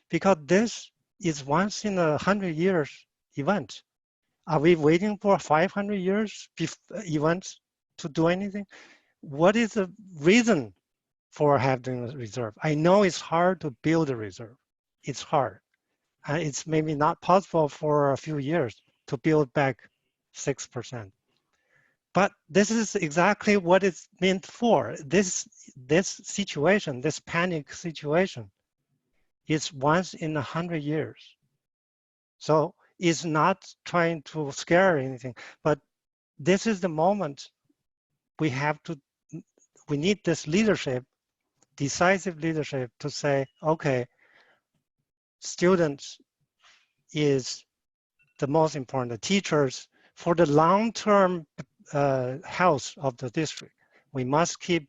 Speaker 21: because this is once in 100 years event. Are we waiting for 500 years events to do anything? What is the reason for having a reserve? I know it's hard to build a reserve. It's hard. It's maybe not possible for a few years to build back 6%. But this is exactly what it's meant for. This situation, this panic situation, is once in 100 years. So it's not trying to scare anything, but this is the moment we need this leadership, decisive leadership, to say, okay, students is the most important, the teachers, for the long-term health of the district. We must keep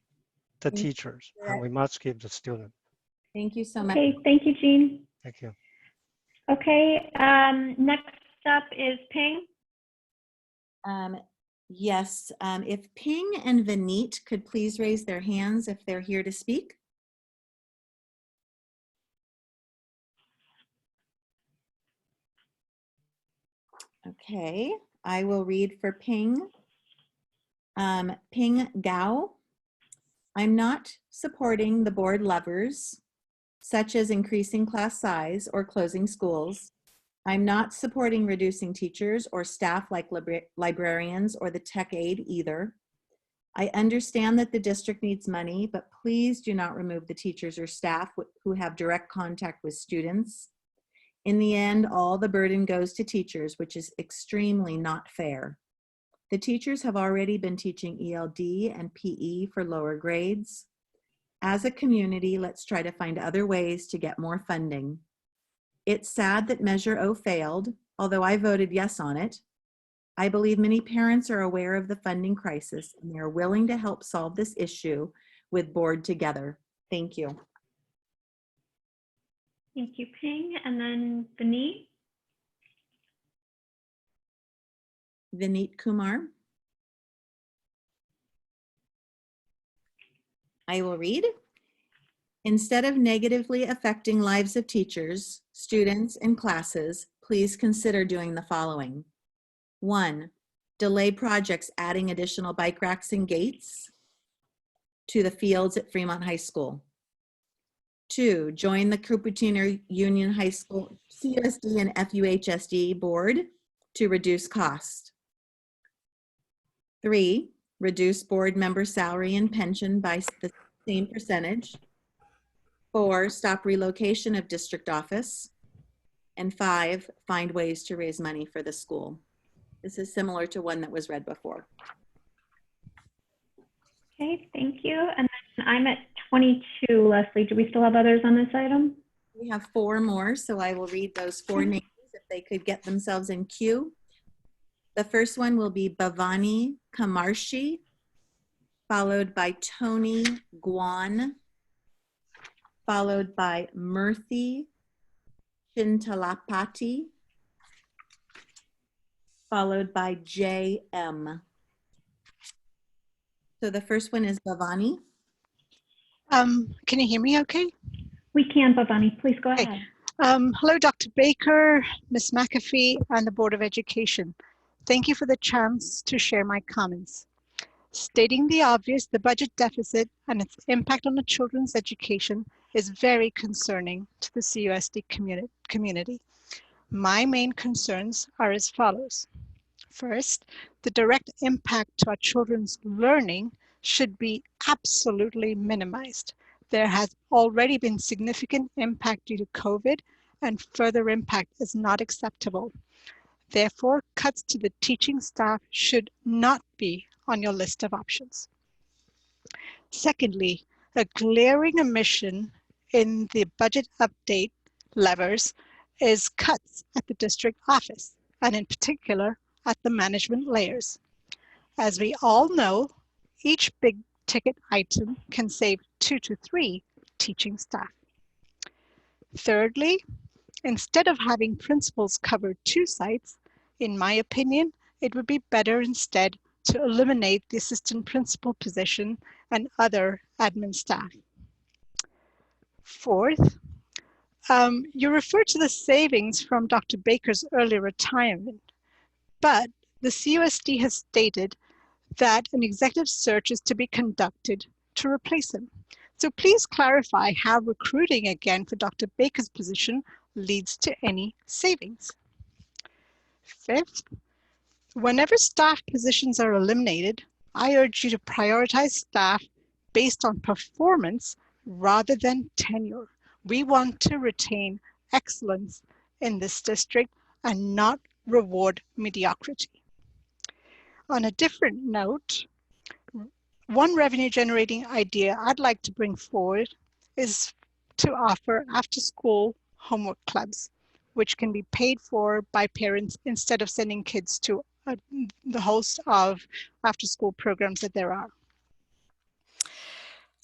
Speaker 21: the teachers and we must keep the students.
Speaker 7: Thank you so much.
Speaker 8: Okay, thank you, Jean.
Speaker 21: Thank you.
Speaker 8: Okay, next up is Ping.
Speaker 7: Yes, if Ping and Vineet could please raise their hands if they're here to speak. Okay, I will read for Ping. Ping Gao. I'm not supporting the board levers, such as increasing class size or closing schools. I'm not supporting reducing teachers or staff like librarians or the tech aide either. I understand that the district needs money, but please do not remove the teachers or staff who have direct contact with students. In the end, all the burden goes to teachers, which is extremely not fair. The teachers have already been teaching ELD and PE for lower grades. As a community, let's try to find other ways to get more funding. It's sad that Measure O failed, although I voted yes on it. I believe many parents are aware of the funding crisis and they are willing to help solve this issue with board together. Thank you.
Speaker 8: Thank you, Ping. And then Vineet.
Speaker 7: Vineet Kumar. I will read. Instead of negatively affecting lives of teachers, students, and classes, please consider doing the following. 1, delay projects adding additional bike racks and gates to the fields at Fremont High School. 2, join the Cupertino Union High School CUSD and FUHSD board to reduce cost. 3, reduce board member salary and pension by the same percentage. 4, stop relocation of district office. And 5, find ways to raise money for the school. This is similar to one that was read before.
Speaker 8: Okay, thank you. And then I'm at 22, Leslie. Do we still have others on this item?
Speaker 7: We have 4 more, so I will read those 4 names if they could get themselves in queue. The first one will be Bhavani Kamarshi, followed by Tony Guan, followed by Murthy Chintalapati, followed by J.M. So the first one is Bhavani.
Speaker 9: Can you hear me okay?
Speaker 8: We can, Bhavani. Please go ahead.
Speaker 9: Hello, Dr. Baker, Ms. McAfee, and the Board of Education. Thank you for the chance to share my comments. Stating the obvious, the budget deficit and its impact on the children's education is very concerning to the CUSD community. My main concerns are as follows. First, the direct impact to our children's learning should be absolutely minimized. There has already been significant impact due to COVID, and further impact is not acceptable. Therefore, cuts to the teaching staff should not be on your list of options. Secondly, a glaring omission in the budget update levers is cuts at the district office, and in particular at the management layers. As we all know, each big ticket item can save 2 to 3 teaching staff. Thirdly, Instead of having principals cover 2 sites, in my opinion, it would be better instead to eliminate the assistant principal position and other admin staff. Fourth, you refer to the savings from Dr. Baker's early retirement, but the CUSD has stated that an executive search is to be conducted to replace him. So please clarify how recruiting again for Dr. Baker's position leads to any savings. Fifth, whenever staff positions are eliminated, I urge you to prioritize staff based on performance rather than tenure. We want to retain excellence in this district and not reward mediocrity. On a different note, one revenue generating idea I'd like to bring forward is to offer after school homework clubs, which can be paid for by parents instead of sending kids to the host of after school programs that there are.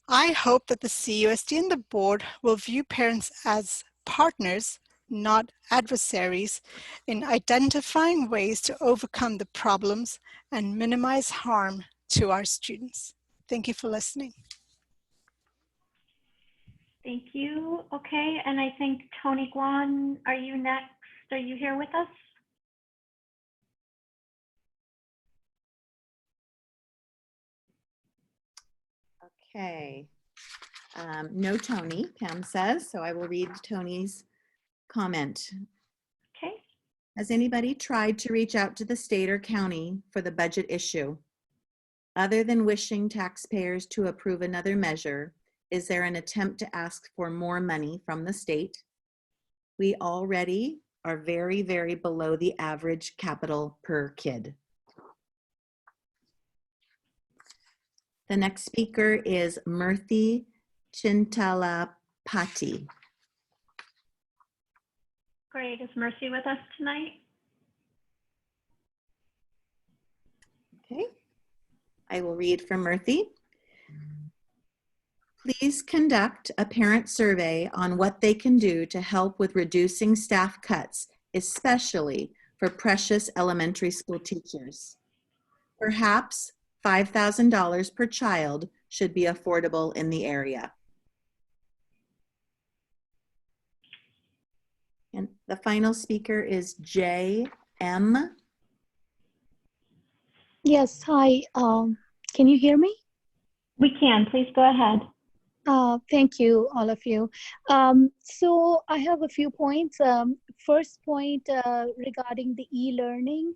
Speaker 9: I hope that the CUSD and the board will view parents as partners, not adversaries, in identifying ways to overcome the problems and minimize harm to our students. Thank you for listening.
Speaker 8: Thank you. Okay, and I think Tony Guan, are you next? Are you here with us?
Speaker 7: Okay. No Tony, Pam says, so I will read Tony's comment.
Speaker 8: Okay.
Speaker 7: Has anybody tried to reach out to the state or county for the budget issue? Other than wishing taxpayers to approve another measure, is there an attempt to ask for more money from the state? We already are very, very below the average capital per kid. The next speaker is Murthy Chintalapati.
Speaker 8: Great. Is Mercy with us tonight?
Speaker 7: Okay. I will read from Murthy. Please conduct a parent survey on what they can do to help with reducing staff cuts, especially for precious elementary school teachers. Perhaps $5,000 per child should be affordable in the area. And the final speaker is J.M.
Speaker 5: Yes, hi. Can you hear me?
Speaker 8: We can. Please go ahead.
Speaker 5: Thank you, all of you. So I have a few points. First point regarding the e-learning.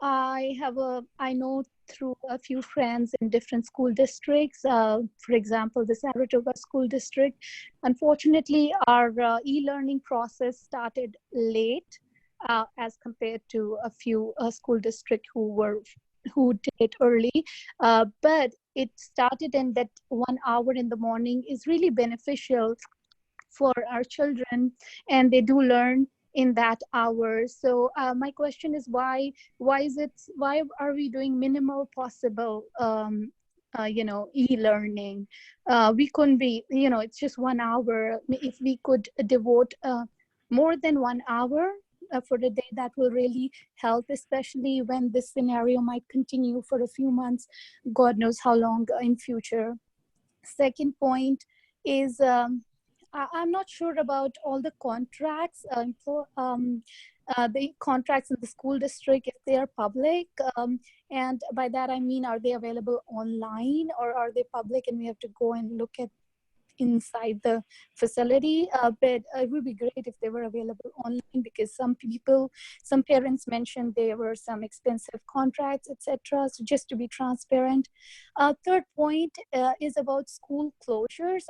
Speaker 5: I know through a few friends in different school districts, for example, the Saratoga School District. Unfortunately, our e-learning process started late as compared to a few school districts who did it early, but it started in that 1 hour in the morning is really beneficial for our children, and they do learn in that hour. So my question is why are we doing minimal possible e-learning? We couldn't be, it's just 1 hour. If we could devote more than 1 hour for the day, that will really help, especially when this scenario might continue for a few months, God knows how long in future. Second point is I'm not sure about all the contracts the contracts in the school district, if they are public, and by that I mean, are they available online or are they public and we have to go and look at inside the facility? But it would be great if they were available online, because some parents mentioned there were some expensive contracts, etc. So just to be transparent. Third point is about school closures.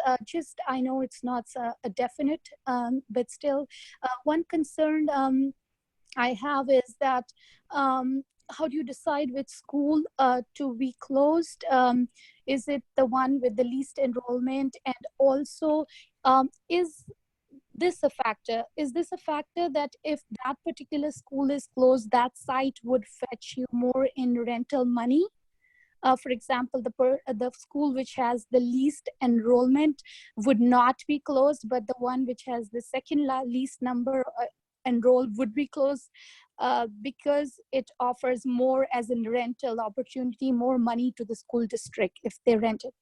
Speaker 5: I know it's not a definite, but still one concern I have is that how do you decide which school to be closed? Is it the one with the least enrollment? And also, is this a factor? Is this a factor that if that particular school is closed, that site would fetch you more in rental money? For example, the school which has the least enrollment would not be closed, but the one which has the second least number enrolled would be closed, because it offers more as in rental opportunity, more money to the school district if they rent it.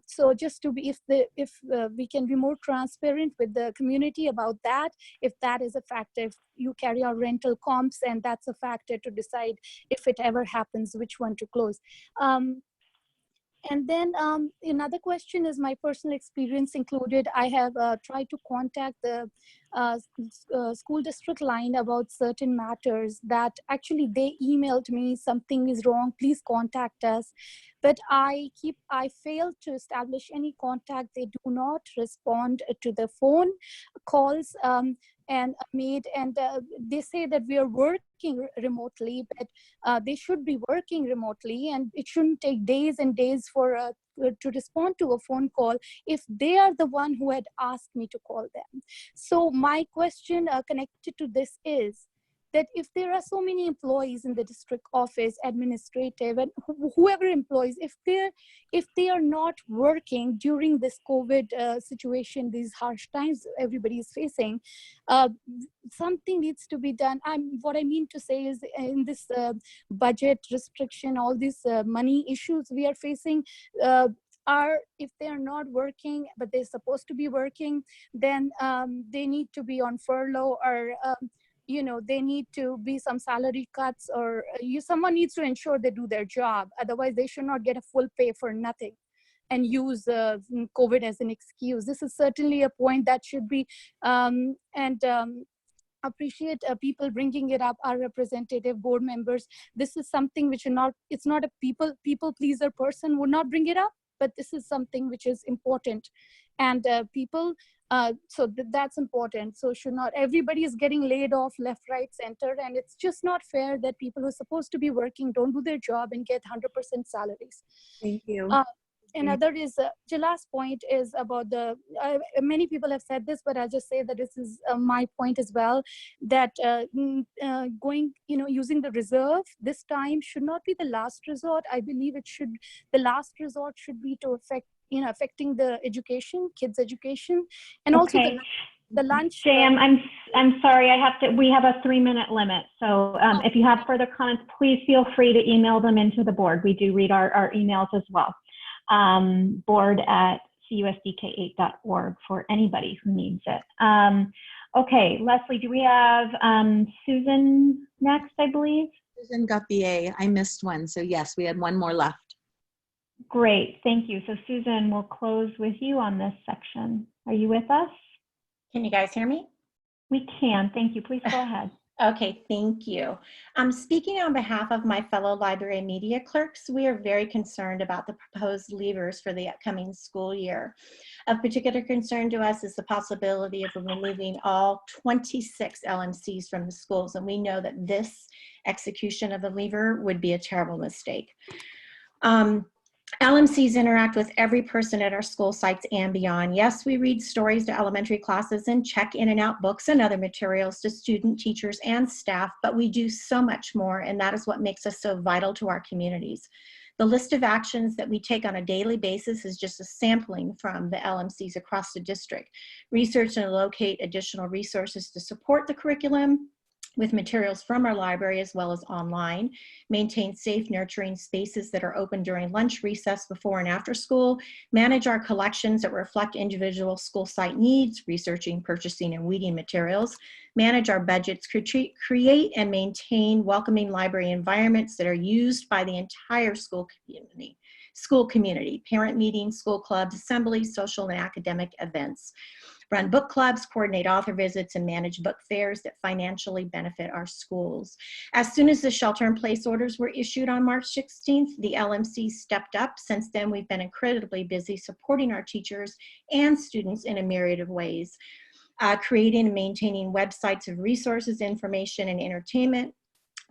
Speaker 5: So just to be, if we can be more transparent with the community about that, if that is a factor, if you carry out rental comps and that's a factor to decide if it ever happens, which one to close. And then another question is my personal experience included. I have tried to contact the school district line about certain matters that actually they emailed me, something is wrong, please contact us. But I failed to establish any contact. They do not respond to the phone calls and they say that we are working remotely, but they should be working remotely, and it shouldn't take days and days for to respond to a phone call if they are the one who had asked me to call them. So my question connected to this is that if there are so many employees in the district office, administrative, and whoever employees, if they are not working during this COVID situation, these harsh times everybody is facing, something needs to be done. What I mean to say is, in this budget restriction, all these money issues we are facing, if they are not working but they're supposed to be working, then they need to be on furlough, or they need to be some salary cuts, or someone needs to ensure they do their job. Otherwise, they should not get a full pay for nothing and use COVID as an excuse. This is certainly a point that should be, appreciate people bringing it up, our representative board members. This is something which it's not a people pleaser person would not bring it up, but this is something which is important, and that's important. So should not, everybody is getting laid off left, right, center, and it's just not fair that people who are supposed to be working don't do their job and get 100% salaries.
Speaker 7: Thank you.
Speaker 5: Another is, the last point is about many people have said this, but I'll just say that this is my point as well, that using the reserve this time should not be the last resort. I believe the last resort should be to affecting the education, kids' education, and also the lunch.
Speaker 8: Jam, I'm sorry, we have a 3-minute limit. So if you have further comments, please feel free to email them into the board. We do read our emails as well. board@cusdk8.org for anybody who needs it. Okay, Leslie, do we have Susan next, I believe?
Speaker 7: Susan got the A. I missed one. So yes, we had one more left.
Speaker 8: Great, thank you. So Susan, we'll close with you on this section. Are you with us?
Speaker 18: Can you guys hear me?
Speaker 8: We can, thank you. Please go ahead.
Speaker 18: Okay, thank you. I'm speaking on behalf of my fellow library and media clerks. We are very concerned about the proposed leavers for the upcoming school year. Of particular concern to us is the possibility of removing all 26 LMCs from the schools, and we know that this execution of a leaver would be a terrible mistake. LMCs interact with every person at our school sites and beyond. Yes, we read stories to elementary classes and check in and out books and other materials to student, teachers, and staff, but we do so much more, and that is what makes us so vital to our communities. The list of actions that we take on a daily basis is just a sampling from the LMCs across the district. Research and locate additional resources to support the curriculum with materials from our library as well as online, maintain safe, nurturing spaces that are open during lunch, recess, before and after school, manage our collections that reflect individual school site needs, researching, purchasing, and weeding materials, manage our budgets, create and maintain welcoming library environments that are used by the entire school community, parent meetings, school clubs, assemblies, social and academic events. Run book clubs, coordinate author visits, and manage book fairs that financially benefit our schools. As soon as the shelter-in-place orders were issued on March 16th, the LMC stepped up. Since then, we've been incredibly busy supporting our teachers and students in a myriad of ways, creating and maintaining websites of resources, information, and entertainment,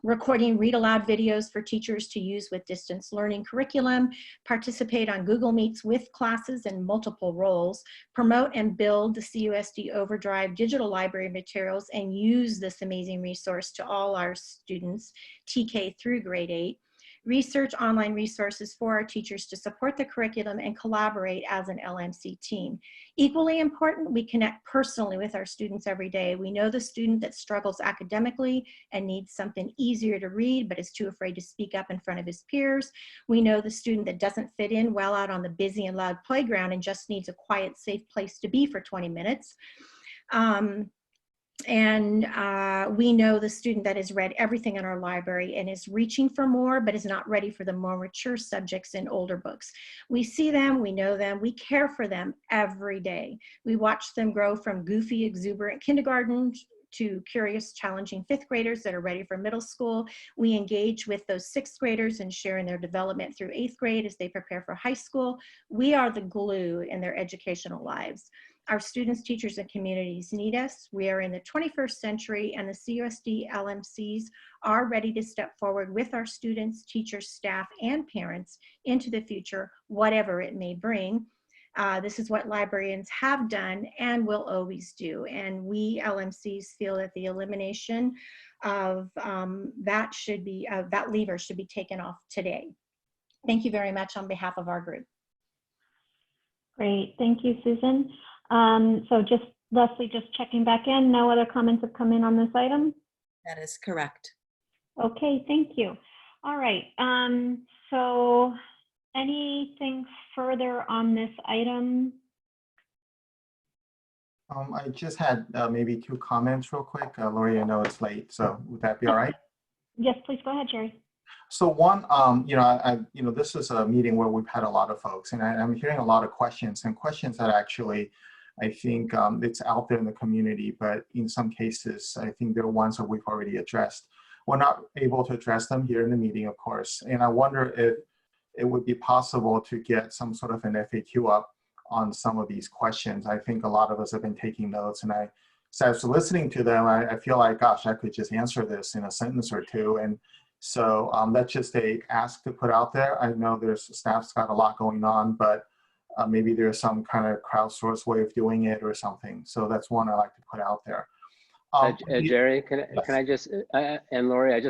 Speaker 18: recording read aloud videos for teachers to use with distance learning curriculum, participate on Google Meets with classes in multiple roles, promote and build the CUSD Overdrive digital library materials, and use this amazing resource to all our students, TK through grade 8, research online resources for our teachers to support the curriculum and collaborate as an LMC team. Equally important, we connect personally with our students every day. We know the student that struggles academically and needs something easier to read, but is too afraid to speak up in front of his peers. We know the student that doesn't fit in well out on the busy and loud playground and just needs a quiet, safe place to be for 20 minutes. We know the student that has read everything in our library and is reaching for more, but is not ready for the more mature subjects in older books. We see them, we know them, we care for them every day. We watch them grow from goofy, exuberant kindergarten to curious, challenging fifth graders that are ready for middle school. We engage with those sixth graders and share in their development through eighth grade as they prepare for high school. We are the glue in their educational lives. Our students, teachers, and communities need us. We are in the 21st century, and the CUSD LMCs are ready to step forward with our students, teachers, staff, and parents into the future, whatever it may bring. This is what librarians have done and will always do. And we LMCs feel that the elimination of that lever should be taken off today. Thank you very much on behalf of our group.
Speaker 8: Great, thank you, Susan. So just Leslie, just checking back in, no other comments have come in on this item?
Speaker 7: That is correct.
Speaker 8: Okay, thank you. All right, so anything further on this item?
Speaker 2: I just had maybe 2 comments real quick. Lori, I know it's late, so would that be all right?
Speaker 8: Yes, please go ahead, Jerry.
Speaker 2: So one, this is a meeting where we've had a lot of folks, and I'm hearing a lot of questions that actually, I think it's out there in the community, but in some cases, I think they're ones that we've already addressed. We're not able to address them here in the meeting, of course, and I wonder if it would be possible to get some sort of an FAQ up on some of these questions. I think a lot of us have been taking notes, and so I was listening to them, I feel like, gosh, I could just answer this in a sentence or two. And so that's just a ask to put out there. I know staff's got a lot going on, but maybe there's some kind of crowdsourced way of doing it or something. So that's one I like to put out there.
Speaker 3: Jerry, can I just, and Lori, I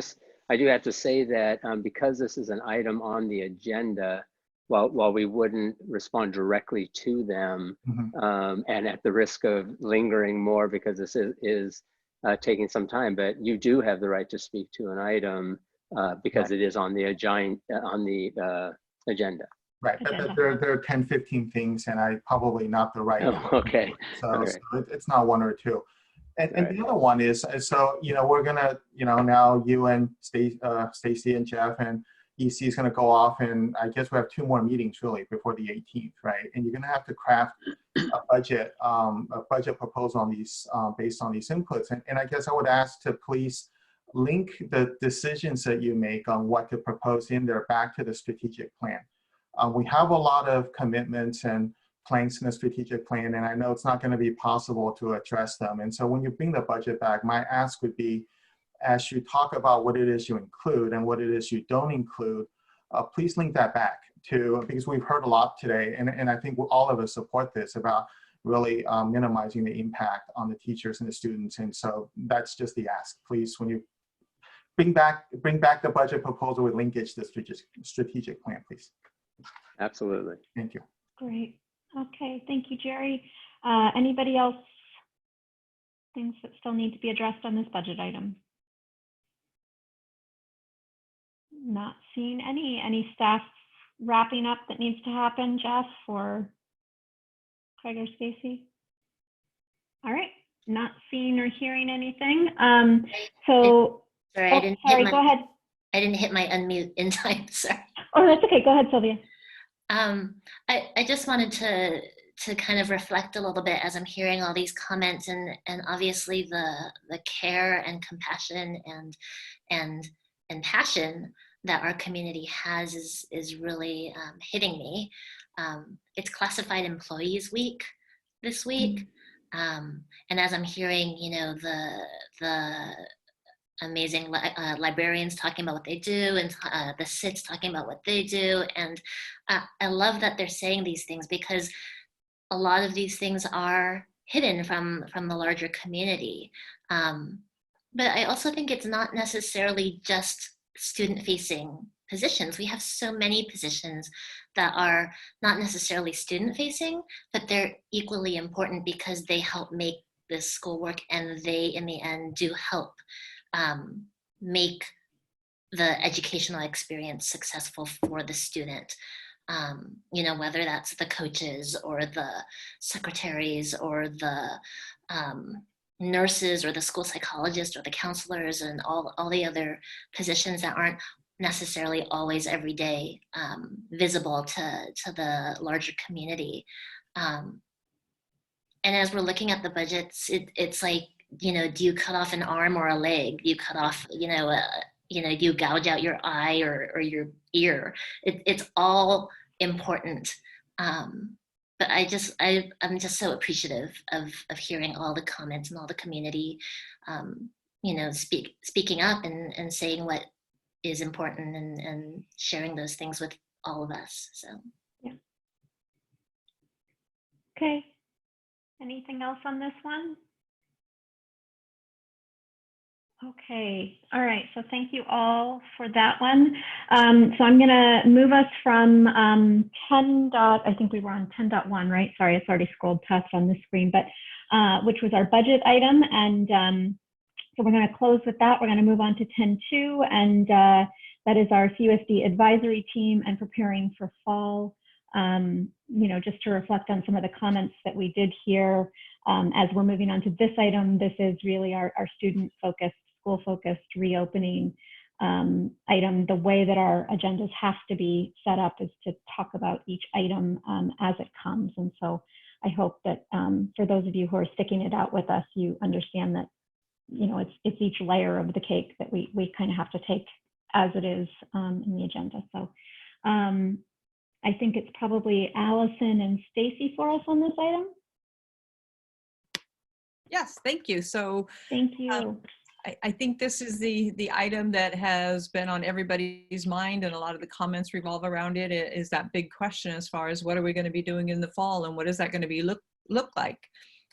Speaker 3: do have to say that because this is an item on the agenda, while we wouldn't respond directly to them, and at the risk of lingering more because this is taking some time, but you do have the right to speak to an item because it is on the agenda.
Speaker 2: Right, but there are 10, 15 things, and I probably not the right.
Speaker 3: Okay.
Speaker 2: So it's not one or two. And the other one is, so, we're gonna, now you and Stacy and Jeff and EC is gonna go off, and I guess we have 2 more meetings really before the 18th, right? And you're gonna have to craft a budget proposal on these, based on these inputs. And I guess I would ask to please link the decisions that you make on what to propose in there back to the strategic plan. We have a lot of commitments and planks in the strategic plan, and I know it's not going to be possible to address them. And so when you bring the budget back, my ask would be, as you talk about what it is you include and what it is you don't include, please link that back to, because we've heard a lot today, and I think all of us support this about really minimizing the impact on the teachers and the students. And so that's just the ask. Please, when you bring back the budget proposal with linkage to the strategic plan, please.
Speaker 3: Absolutely.
Speaker 2: Thank you.
Speaker 8: Great. Okay, thank you, Jerry. Anybody else? Things that still need to be addressed on this budget item? Not seeing any. Any staff wrapping up that needs to happen, Jeff or Craig or Stacy? All right, not seeing or hearing anything.
Speaker 6: Sorry,
Speaker 8: go ahead.
Speaker 6: I didn't hit my unmute in time, sorry.
Speaker 8: Oh, that's okay, go ahead, Sylvia.
Speaker 6: I just wanted to kind of reflect a little bit as I'm hearing all these comments, and obviously the care and compassion and passion that our community has is really hitting me. It's Classified Employees Week this week, and as I'm hearing, the amazing librarians talking about what they do, and the SITs talking about what they do. And I love that they're saying these things, because a lot of these things are hidden from the larger community. But I also think it's not necessarily just student-facing positions. We have so many positions that are not necessarily student facing, but they're equally important because they help make this school work, and they in the end do help make the educational experience successful for the student. You know, whether that's the coaches or the secretaries or the nurses or the school psychologists or the counselors and all the other positions that aren't necessarily always every day visible to the larger community. And as we're looking at the budgets, it's like, you know, do you cut off an arm or a leg? Do you cut off, do you gouge out your eye or your ear? It's all important. But I'm just so appreciative of hearing all the comments and all the community, speaking up and saying what is important and sharing those things with all of us. So,
Speaker 8: yeah. Okay. Anything else on this one? Okay, all right, so thank you all for that one. So I'm gonna move us from I think we were on 10.1, right? Sorry, it's already scrolled past on the screen, but which was our budget item. And so we're gonna close with that. We're gonna move on to 10.2, and that is our CUSD advisory team and preparing for fall. Just to reflect on some of the comments that we did hear as we're moving on to this item. This is really our student-focused, school-focused reopening item. The way that our agendas have to be set up is to talk about each item as it comes. And so I hope that for those of you who are sticking it out with us, you understand that, it's each layer of the cake that we kind of have to take as it is in the agenda. So I think it's probably Allison and Stacy for us on this item.
Speaker 4: Yes, thank you. So
Speaker 8: thank you.
Speaker 4: I think this is the item that has been on everybody's mind, and a lot of the comments revolve around it. Is that big question as far as what are we going to be doing in the fall, and what is that going to be look like?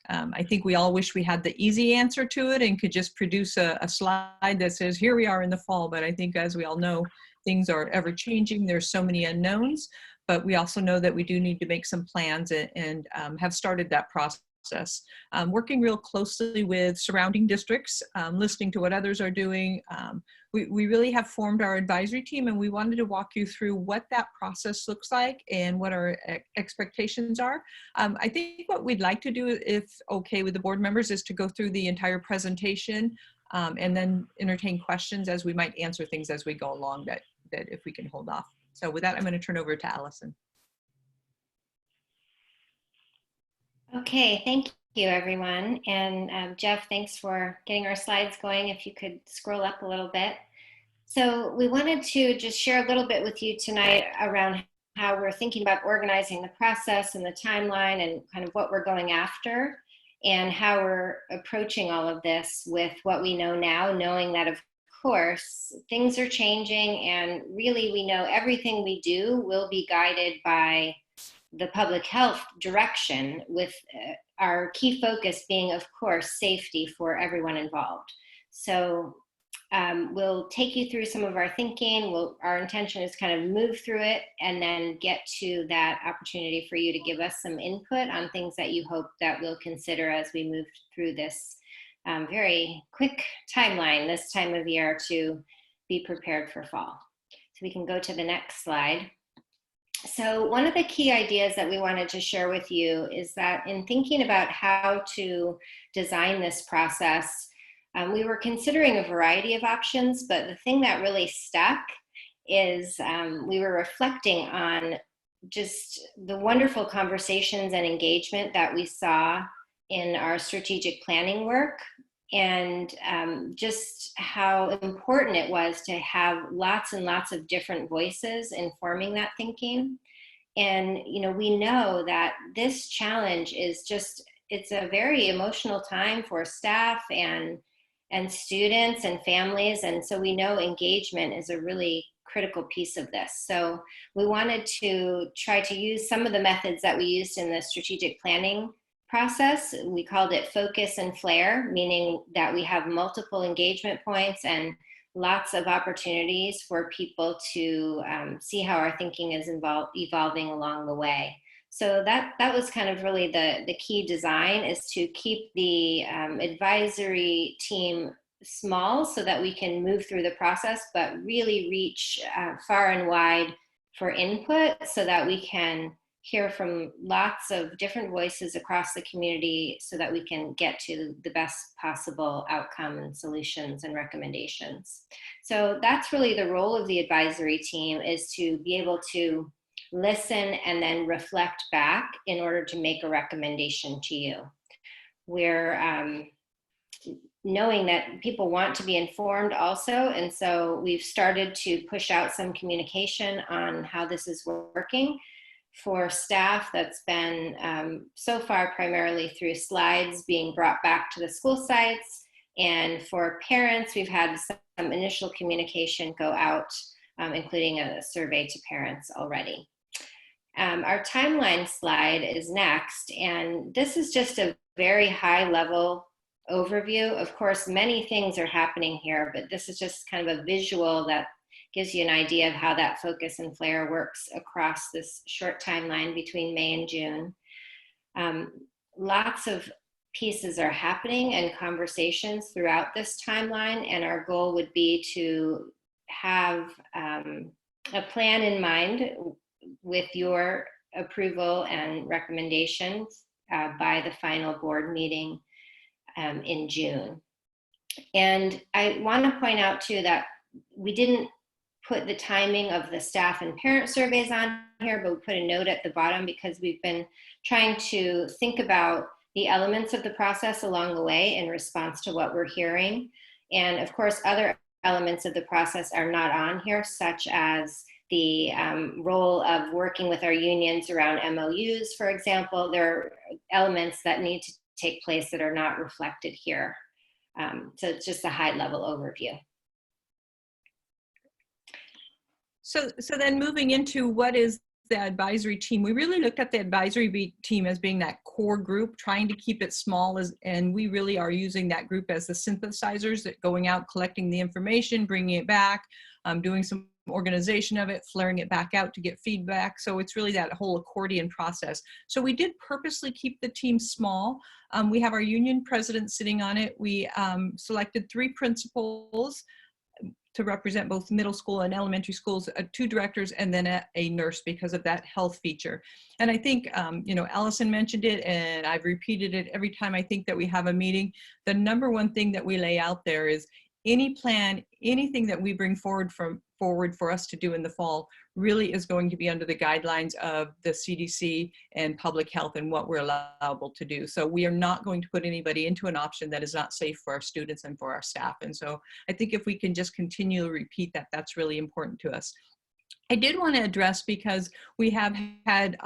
Speaker 4: I think we all wish we had the easy answer to it and could just produce a slide that says, here we are in the fall. But I think, as we all know, things are ever changing. There's so many unknowns, but we also know that we do need to make some plans and have started that process. Working real closely with surrounding districts, listening to what others are doing. We really have formed our advisory team, and we wanted to walk you through what that process looks like and what our expectations are. I think what we'd like to do, if okay with the board members, is to go through the entire presentation and then entertain questions as we might answer things as we go along that if we can hold off. So with that, I'm going to turn over to Allison.
Speaker 19: Okay, thank you, everyone. And Jeff, thanks for getting our slides going. If you could scroll up a little bit. So we wanted to just share a little bit with you tonight around how we're thinking about organizing the process and the timeline and kind of what we're going after and how we're approaching all of this with what we know now, knowing that, of course, things are changing, and really we know everything we do will be guided by the public health direction, with our key focus being, of course, safety for everyone involved. So we'll take you through some of our thinking. Our intention is kind of move through it and then get to that opportunity for you to give us some input on things that you hope that we'll consider as we move through this very quick timeline this time of year to be prepared for fall. So we can go to the next slide. So one of the key ideas that we wanted to share with you is that in thinking about how to design this process, we were considering a variety of options, but the thing that really stuck is we were reflecting on just the wonderful conversations and engagement that we saw in our strategic planning work, and just how important it was to have lots and lots of different voices informing that thinking. And we know that this challenge is just, it's a very emotional time for staff and students and families, and so we know engagement is a really critical piece of this. So we wanted to try to use some of the methods that we used in the strategic planning process. We called it focus and flare, meaning that we have multiple engagement points and lots of opportunities for people to see how our thinking is evolving along the way. So that was kind of really the key design, is to keep the advisory team small so that we can move through the process, but really reach far and wide for input so that we can hear from lots of different voices across the community so that we can get to the best possible outcome and solutions and recommendations. So that's really the role of the advisory team, is to be able to listen and then reflect back in order to make a recommendation to you. We're knowing that people want to be informed also, and so we've started to push out some communication on how this is working. For staff, that's been so far primarily through slides being brought back to the school sites. And for parents, we've had some initial communication go out, including a survey to parents already. Our timeline slide is next, and this is just a very high level overview. Of course, many things are happening here, but this is just kind of a visual that gives you an idea of how that focus and flare works across this short timeline between May and June. Lots of pieces are happening and conversations throughout this timeline, and our goal would be to have a plan in mind with your approval and recommendations by the final board meeting in June. And I want to point out too that we didn't put the timing of the staff and parent surveys on here, but we put a note at the bottom because we've been trying to think about the elements of the process along the way in response to what we're hearing. And of course, other elements of the process are not on here, such as the role of working with our unions around MOUs, for example. There are elements that need to take place that are not reflected here. So it's just a high level overview.
Speaker 4: So then moving into what is the advisory team, we really looked at the advisory team as being that core group, trying to keep it small, and we really are using that group as the synthesizers, that going out, collecting the information, bringing it back, doing some organization of it, flaring it back out to get feedback. So it's really that whole accordion process. So we did purposely keep the team small. We have our union president sitting on it. We selected 3 principals to represent both middle school and elementary schools, 2 directors, and then a nurse because of that health feature. And I think, you know, Allison mentioned it, and I've repeated it every time I think that we have a meeting. The #1 thing that we lay out there is any plan, anything that we bring forward for us to do in the fall really is going to be under the guidelines of the CDC and public health and what we're allowable to do. So we are not going to put anybody into an option that is not safe for our students and for our staff. And so I think if we can just continue to repeat that, that's really important to us. I did want to address, because we have had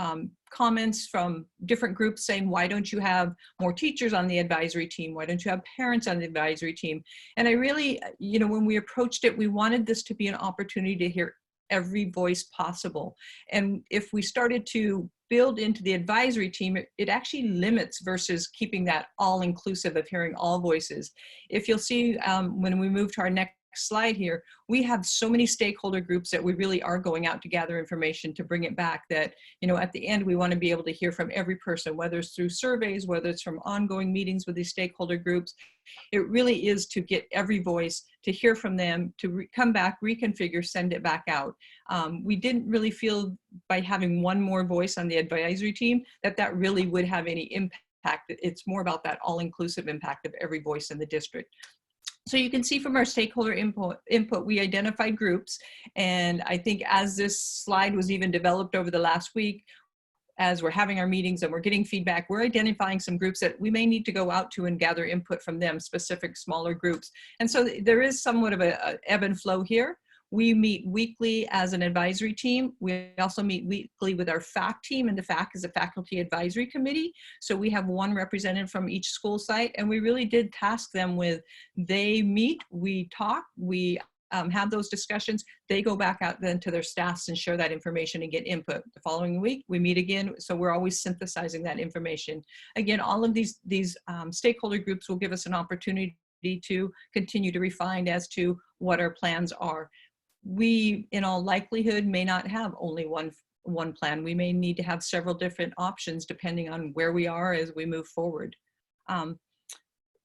Speaker 4: comments from different groups saying, why don't you have more teachers on the advisory team? Why don't you have parents on the advisory team? And I really, you know, when we approached it, we wanted this to be an opportunity to hear every voice possible. And if we started to build into the advisory team, it actually limits versus keeping that all-inclusive of hearing all voices. If you'll see when we move to our next slide here, we have so many stakeholder groups that we really are going out to gather information to bring it back, that, you know, at the end we want to be able to hear from every person, whether it's through surveys, whether it's from ongoing meetings with these stakeholder groups. It really is to get every voice, to hear from them, to come back, reconfigure, send it back out. We didn't really feel by having one more voice on the advisory team that really would have any impact. It's more about that all-inclusive impact of every voice in the district. So you can see from our stakeholder input, we identified groups. And I think as this slide was even developed over the last week, as we're having our meetings and we're getting feedback, we're identifying some groups that we may need to go out to and gather input from them, specific smaller groups. And so there is somewhat of a ebb and flow here. We meet weekly as an advisory team. We also meet weekly with our FAC team, and the FAC is a faculty advisory committee. So we have 1 representative from each school site, and we really did task them with, they meet, we talk, we have those discussions, they go back out then to their staffs and share that information and get input. The following week, we meet again, so we're always synthesizing that information. Again, all of these stakeholder groups will give us an opportunity to continue to refine as to what our plans are. We, in all likelihood, may not have only one plan. We may need to have several different options depending on where we are as we move forward.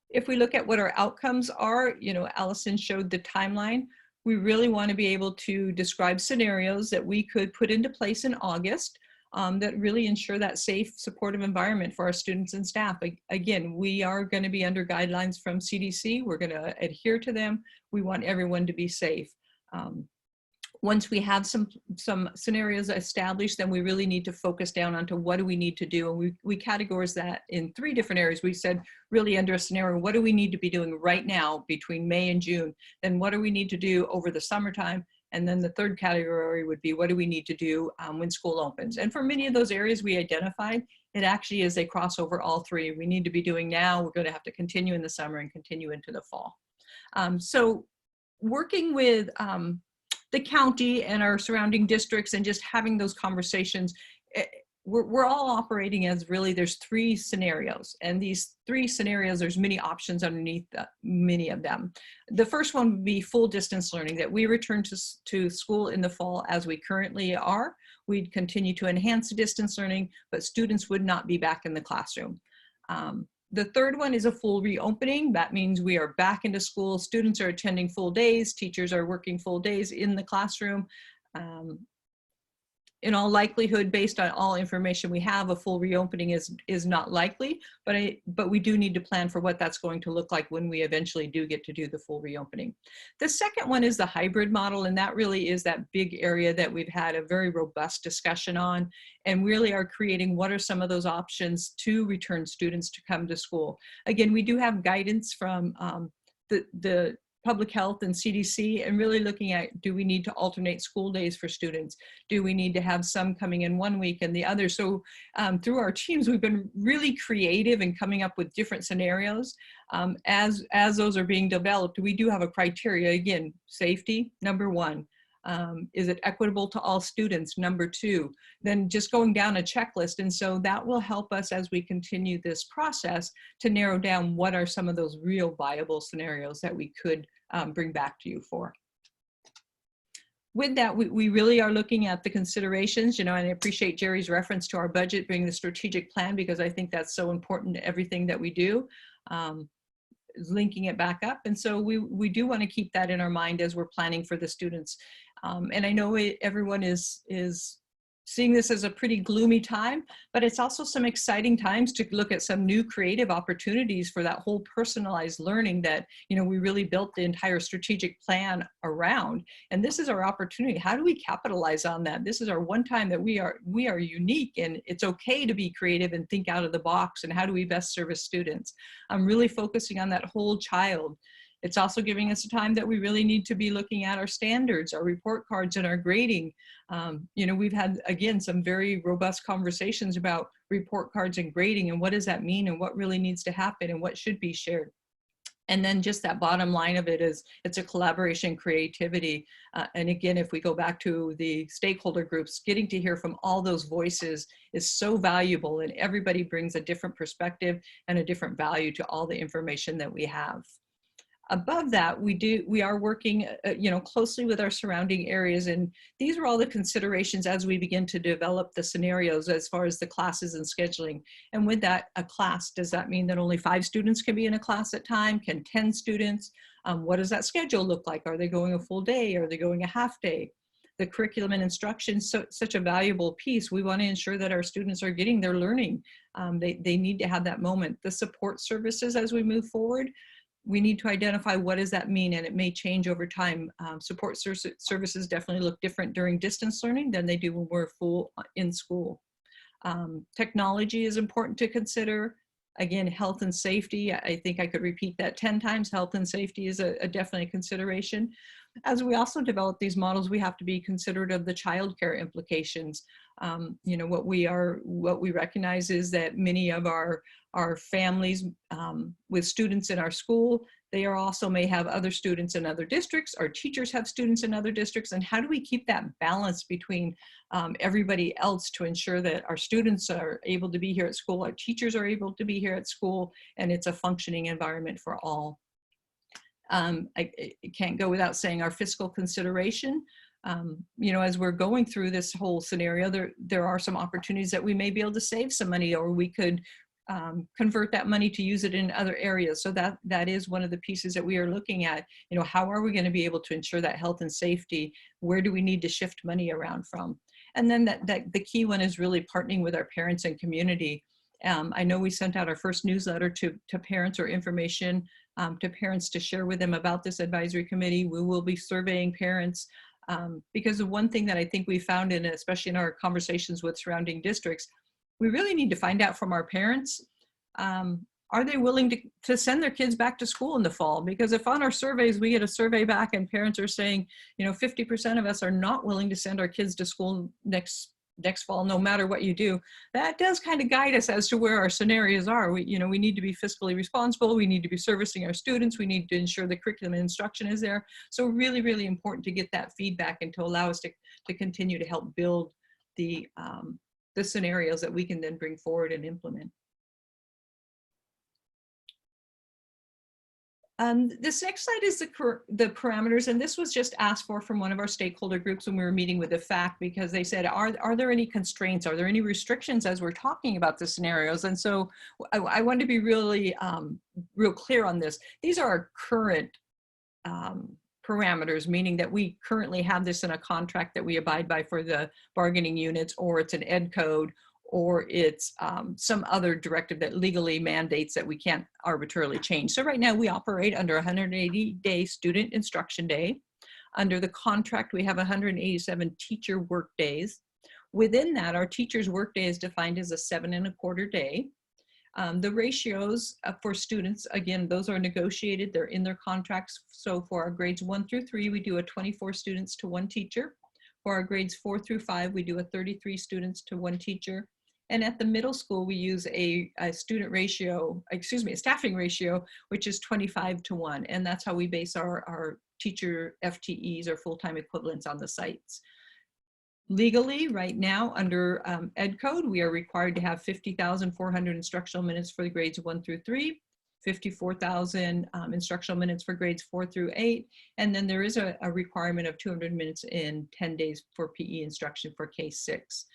Speaker 4: If we look at what our outcomes are, you know, Allison showed the timeline. We really want to be able to describe scenarios that we could put into place in August that really ensure that safe, supportive environment for our students and staff. Again, we are going to be under guidelines from CDC. We're going to adhere to them. We want everyone to be safe. Once we have some scenarios established, then we really need to focus down onto what do we need to do. And we categorize that in 3 different areas. We said really under a scenario, what do we need to be doing right now between May and June? Then what do we need to do over the summertime? And then the third category would be what do we need to do when school opens? And for many of those areas we identified, it actually is a crossover all 3. We need to be doing now. We're going to have to continue in the summer and continue into the fall. So working with the county and our surrounding districts and just having those conversations, we're all operating as really there's 3 scenarios, and these 3 scenarios, there's many options underneath many of them. The first one would be full distance learning, that we return to school in the fall as we currently are. We'd continue to enhance distance learning, but students would not be back in the classroom. The third one is a full reopening. That means we are back into school. Students are attending full days. Teachers are working full days in the classroom. In all likelihood, based on all information we have, a full reopening is not likely, but we do need to plan for what that's going to look like when we eventually do get to do the full reopening. The second one is the hybrid model, and that really is that big area that we've had a very robust discussion on, and really are creating what are some of those options to return students to come to school. Again, we do have guidance from the public health and CDC, and really looking at, do we need to alternate school days for students? Do we need to have some coming in one week and the other? So through our teams, we've been really creative in coming up with different scenarios. As those are being developed, we do have a criteria. Again, safety, number 1. Is it equitable to all students? Number 2, then just going down a checklist. And so that will help us as we continue this process to narrow down what are some of those real viable scenarios that we could bring back to you for. With that, we really are looking at the considerations, you know, and I appreciate Jerry's reference to our budget being the strategic plan, because I think that's so important to everything that we do. Linking it back up. And so we do want to keep that in our mind as we're planning for the students. And I know everyone is seeing this as a pretty gloomy time, but it's also some exciting times to look at some new creative opportunities for that whole personalized learning that, you know, we really built the entire strategic plan around. And this is our opportunity. How do we capitalize on that? This is our one time that we are unique, and it's okay to be creative and think out of the box. And how do we best service students? I'm really focusing on that whole child. It's also giving us a time that we really need to be looking at our standards, our report cards, and our grading. You know, we've had, again, some very robust conversations about report cards and grading, and what does that mean, and what really needs to happen, and what should be shared. And then just that bottom line of it is it's a collaboration, creativity. And again, if we go back to the stakeholder groups, getting to hear from all those voices is so valuable, and everybody brings a different perspective and a different value to all the information that we have. Above that, we are working, you know, closely with our surrounding areas, and these are all the considerations as we begin to develop the scenarios as far as the classes and scheduling. And with that, a class, does that mean that only 5 students can be in a class at a time? Can 10 students? What does that schedule look like? Are they going a full day? Are they going a half day? The curriculum and instruction, such a valuable piece. We want to ensure that our students are getting their learning. They need to have that moment. The support services as we move forward, we need to identify what does that mean, and it may change over time. Support services definitely look different during distance learning than they do when we're full in school. Technology is important to consider. Again, health and safety, I think I could repeat that 10 times. Health and safety is a definitely consideration. As we also develop these models, we have to be considerate of the childcare implications. You know, what we recognize is that many of our families with students in our school, they are also may have other students in other districts. Our teachers have students in other districts. And how do we keep that balance between everybody else to ensure that our students are able to be here at school, our teachers are able to be here at school, and it's a functioning environment for all. It can't go without saying our fiscal consideration. As we're going through this whole scenario, there are some opportunities that we may be able to save some money, or we could convert that money to use it in other areas. So that is one of the pieces that we are looking at. How are we going to be able to ensure that health and safety? Where do we need to shift money around from? And then the key one is really partnering with our parents and community. I know we sent out our first newsletter to parents, or information to parents to share with them about this advisory committee. We will be surveying parents. Because the one thing that I think we found, especially in our conversations with surrounding districts, we really need to find out from our parents, are they willing to send their kids back to school in the fall? Because if on our surveys, we get a survey back and parents are saying, 50% of us are not willing to send our kids to school next fall, no matter what you do, that does kind of guide us as to where our scenarios are. We need to be fiscally responsible. We need to be servicing our students. We need to ensure the curriculum and instruction is there. So really, really important to get that feedback and to allow us to continue to help build the scenarios that we can then bring forward and implement. This next slide is the parameters, and this was just asked for from one of our stakeholder groups when we were meeting with the FAC, because they said, are there any constraints? Are there any restrictions as we're talking about the scenarios? And so I wanted to be really real clear on this. These are our current parameters, meaning that we currently have this in a contract that we abide by for the bargaining units, or it's an ed code, or it's some other directive that legally mandates that we can't arbitrarily change. So right now we operate under 180-day student instruction day. Under the contract, we have 187 teacher work days. Within that, our teacher's work day is defined as a 7.25 day. The ratios for students, again, those are negotiated, they're in their contracts. So for our grades 1 through 3, we do a 24 students to 1 teacher. For our grades 4 through 5, we do a 33 students to 1 teacher. And at the middle school, we use a staffing ratio, which is 25:1. And that's how we base our teacher FTEs, or full-time equivalents, on the sites. Legally, right now, under Ed Code, we are required to have 50,400 instructional minutes for the grades 1 through 3, 54,000 instructional minutes for grades 4 through 8. And then there is a requirement of 200 minutes in 10 days for PE instruction for K-6.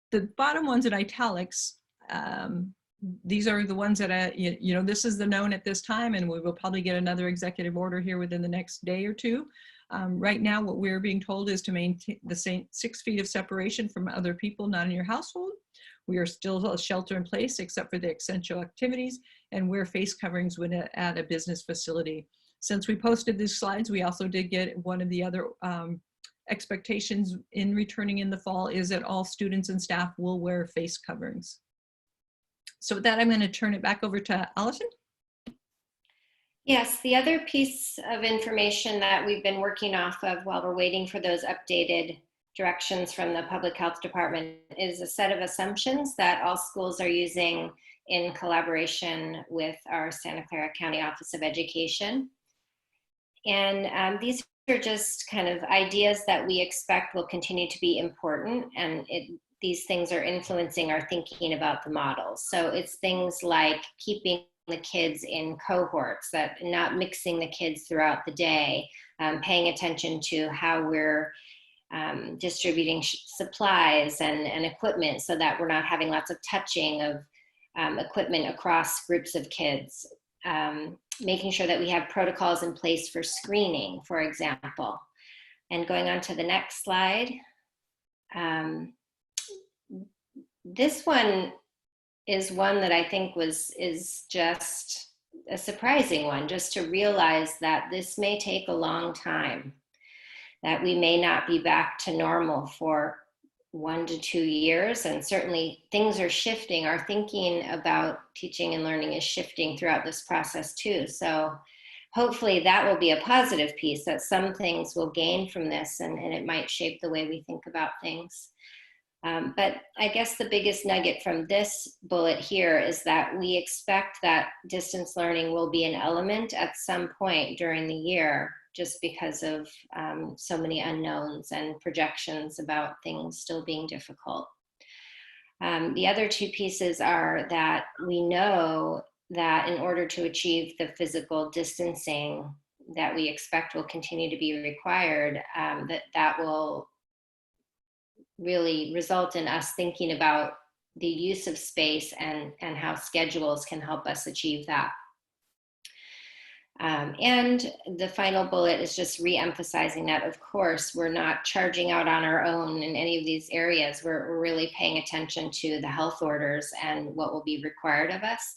Speaker 4: The bottom ones in italics, these are the ones that, this is the known at this time, and we will probably get another executive order here within the next day or two. Right now, what we're being told is to maintain the same 6 feet of separation from other people not in your household. We are still a shelter in place except for the essential activities, and wear face coverings when at a business facility. Since we posted these slides, we also did get one of the other expectations in returning in the fall is that all students and staff will wear face coverings. So with that, I'm going to turn it back over to Allison.
Speaker 19: Yes, the other piece of information that we've been working off of while we're waiting for those updated directions from the Public Health Department is a set of assumptions that all schools are using in collaboration with our Santa Clara County Office of Education. And these are just kind of ideas that we expect will continue to be important, and these things are influencing our thinking about the models. So it's things like keeping the kids in cohorts, that not mixing the kids throughout the day, paying attention to how we're distributing supplies and equipment so that we're not having lots of touching of equipment across groups of kids. Making sure that we have protocols in place for screening, for example. And going on to the next slide. This one is one that I think is just a surprising one, just to realize that this may take a long time, that we may not be back to normal for 1 to 2 years, and certainly things are shifting. Our thinking about teaching and learning is shifting throughout this process too. So hopefully that will be a positive piece, that some things will gain from this, and it might shape the way we think about things. But I guess the biggest nugget from this bullet here is that we expect that distance learning will be an element at some point during the year, just because of so many unknowns and projections about things still being difficult. The other two pieces are that we know that in order to achieve the physical distancing that we expect will continue to be required, that will really result in us thinking about the use of space and how schedules can help us achieve that. And the final bullet is just re-emphasizing that, of course, we're not charging out on our own in any of these areas. We're really paying attention to the health orders and what will be required of us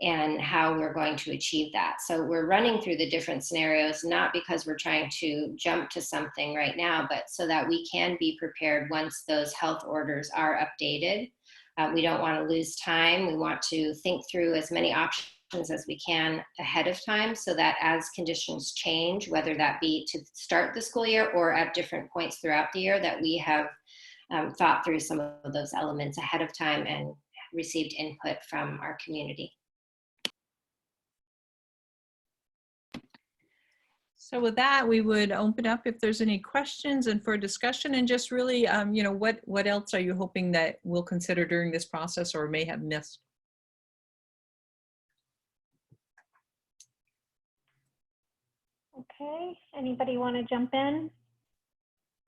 Speaker 19: and how we're going to achieve that. So we're running through the different scenarios, not because we're trying to jump to something right now, but so that we can be prepared once those health orders are updated. We don't want to lose time. We want to think through as many options as we can ahead of time so that as conditions change, whether that be to start the school year or at different points throughout the year, that we have thought through some of those elements ahead of time and received input from our community.
Speaker 4: So with that, we would open up if there's any questions and for discussion, and just really, you know, what else are you hoping that we'll consider during this process or may have missed?
Speaker 8: Okay, anybody want to jump in?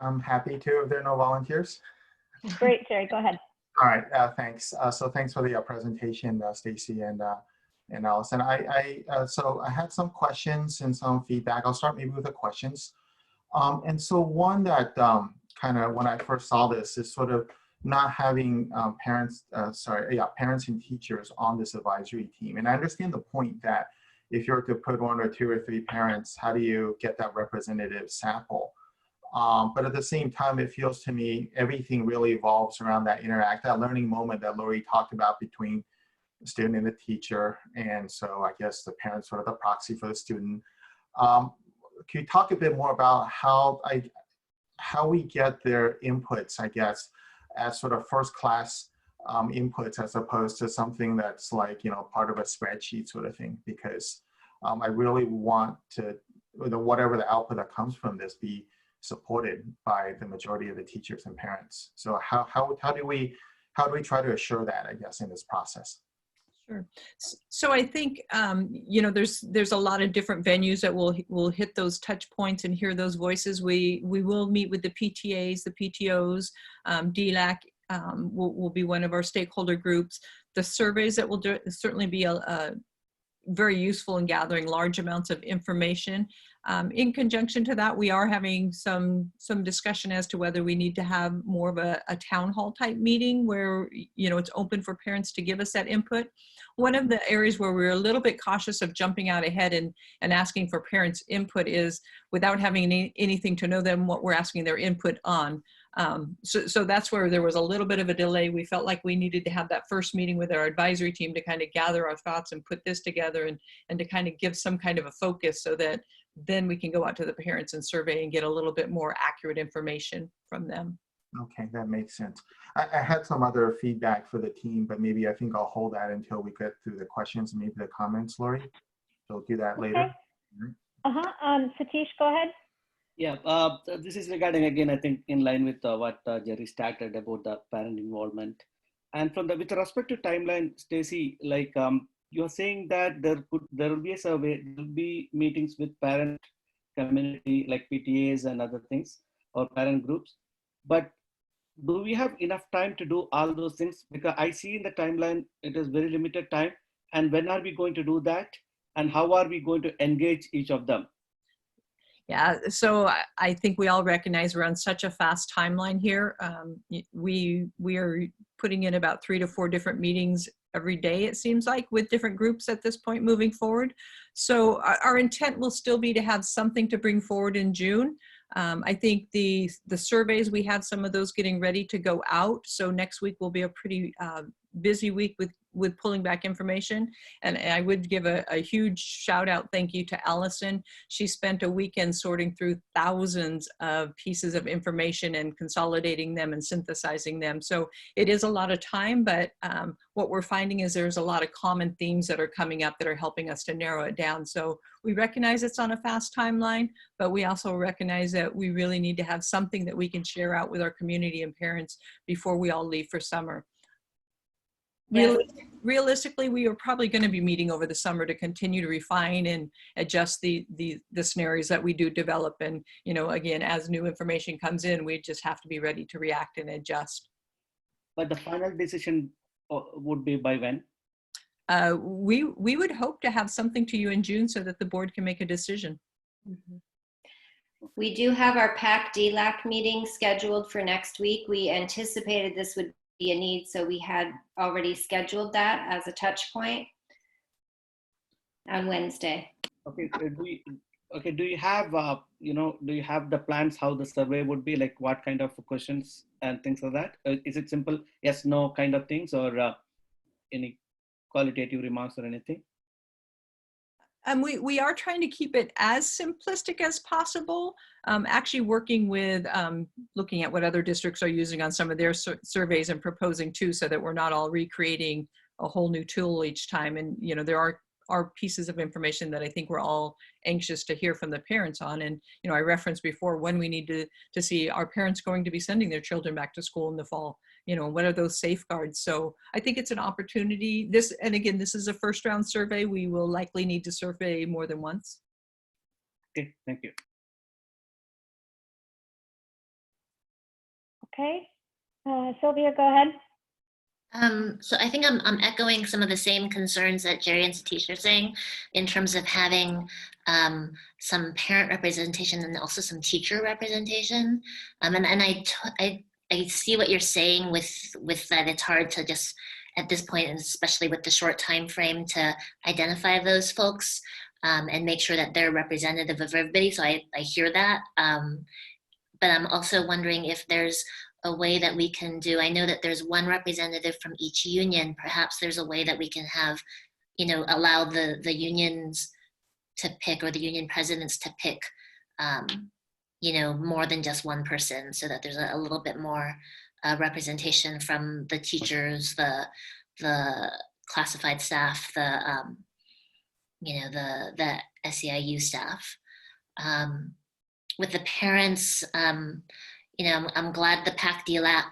Speaker 2: I'm happy to if there are no volunteers.
Speaker 8: Great, Jerry, go ahead.
Speaker 2: All right, thanks. So thanks for the presentation, Stacy and Allison. So I had some questions and some feedback. I'll start maybe with the questions. And so one that kind of when I first saw this is sort of not having parents and teachers on this advisory team. And I understand the point that if you're to put 1 or 2 or 3 parents, how do you get that representative sample? But at the same time, it feels to me everything really evolves around that that learning moment that Lori talked about between the student and the teacher. And so I guess the parent's sort of the proxy for the student. Can you talk a bit more about how we get their inputs, I guess, as sort of first class inputs as opposed to something that's like, you know, part of a spreadsheet sort of thing? Because I really want to, whatever the output that comes from this, be supported by the majority of the teachers and parents. So how do we try to assure that, I guess, in this process?
Speaker 4: Sure. So I think, you know, there's a lot of different venues that will hit those touch points and hear those voices. We will meet with the PTAs, the PTOs, DLAC will be one of our stakeholder groups. The surveys that will certainly be very useful in gathering large amounts of information. In conjunction to that, we are having some discussion as to whether we need to have more of a town hall type meeting where, you know, it's open for parents to give us that input. One of the areas where we're a little bit cautious of jumping out ahead and asking for parents' input is without having anything to know them what we're asking their input on. So that's where there was a little bit of a delay. We felt like we needed to have that first meeting with our advisory team to kind of gather our thoughts and put this together and to kind of give some kind of a focus so that then we can go out to the parents and survey and get a little bit more accurate information from them.
Speaker 2: Okay, that makes sense. I had some other feedback for the team, but maybe I think I'll hold that until we get through the questions and maybe the comments, Lori. So we'll do that later.
Speaker 8: Satish, go ahead.
Speaker 1: Yeah, this is regarding, again, I think in line with what Jerry started about the parent involvement. And from with respect to timeline, Stacy, like you're saying that there will be a survey, there will be meetings with parent community like PTAs and other things or parent groups. But do we have enough time to do all those things? Because I see in the timeline, it is very limited time. And when are we going to do that? And how are we going to engage each of them?
Speaker 4: Yeah, so I think we all recognize we're on such a fast timeline here. We are putting in about 3 to 4 different meetings every day, it seems like, with different groups at this point moving forward. So our intent will still be to have something to bring forward in June. I think the surveys, we have some of those getting ready to go out. So next week will be a pretty busy week with pulling back information. And I would give a huge shout out thank you to Allison. She spent a weekend sorting through thousands of pieces of information and consolidating them and synthesizing them. So it is a lot of time, but what we're finding is there's a lot of common themes that are coming up that are helping us to narrow it down. So we recognize it's on a fast timeline, but we also recognize that we really need to have something that we can share out with our community and parents before we all leave for summer. Real, realistically, we are probably going to be meeting over the summer to continue to refine and adjust the scenarios that we do develop. And, you know, again, as new information comes in, we just have to be ready to react and adjust.
Speaker 1: But the final decision would be by when?
Speaker 4: We would hope to have something to you in June so that the board can make a decision.
Speaker 19: Mm-hmm. We do have our PAC DLAC meeting scheduled for next week. We anticipated this would be a need, so we had already scheduled that as a touch point on Wednesday.
Speaker 1: Okay. Do you have do you have the plans how the survey would be, like what kind of questions and things like that? Is it simple yes no kind of things, or any qualitative remarks or anything?
Speaker 4: We are trying to keep it as simplistic as possible. Actually working with looking at what other districts are using on some of their surveys and proposing too, so that we're not all recreating a whole new tool each time. And you know, there are pieces of information that I think we're all anxious to hear from the parents on. And you know, I referenced before when we need to see, are parents going to be sending their children back to school in the fall? You know, what are those safeguards? So I think it's an opportunity. And again, this is a first round survey. We will likely need to survey more than once.
Speaker 1: Okay, thank you.
Speaker 8: Okay, Sylvia, go ahead.
Speaker 6: So I think I'm echoing some of the same concerns that Jerry and Satish are saying in terms of having some parent representation and also some teacher representation. And I see what you're saying with that it's hard to just at this point, and especially with the short time frame, to identify those folks and make sure that they're representative of everybody. So I hear that. But I'm also wondering if there's a way that we can do, I know that there's one representative from each union. Perhaps there's a way that we can have, you know, allow the unions to pick, or the union presidents to pick, you know, more than just one person, so that there's a little bit more representation from the teachers, the classified staff, you know, the SEIU staff. With the parents, you know, I'm glad the PAC DLAC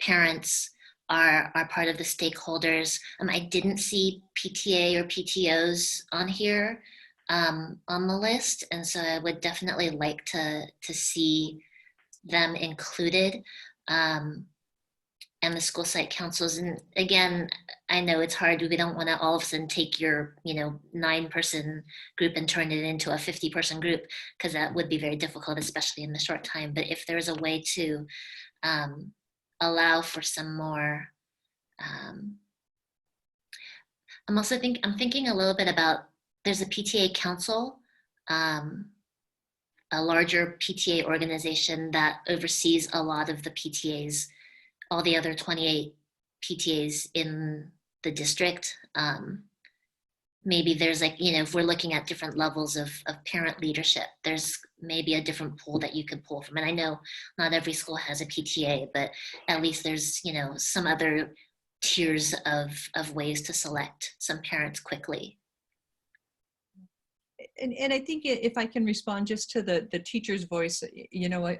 Speaker 6: parents are part of the stakeholders. I didn't see PTA or PTOs on here on the list, and so I would definitely like to see them included, and the school site councils. And again, I know it's hard. We don't want to all of a sudden take your, you know, 9-person group and turn it into a 50-person group, because that would be very difficult, especially in the short time. But if there is a way to allow for some more, I'm thinking a little bit about, there's a PTA council, a larger PTA organization that oversees a lot of the PTAs, all the other 28 PTAs in the district. Maybe there's, like, you know, if we're looking at different levels of parent leadership, there's maybe a different pool that you could pull from. And I know not every school has a PTA, but at least there's, you know, some other tiers of ways to select some parents quickly.
Speaker 4: And I think if I can respond just to the teacher's voice, you know,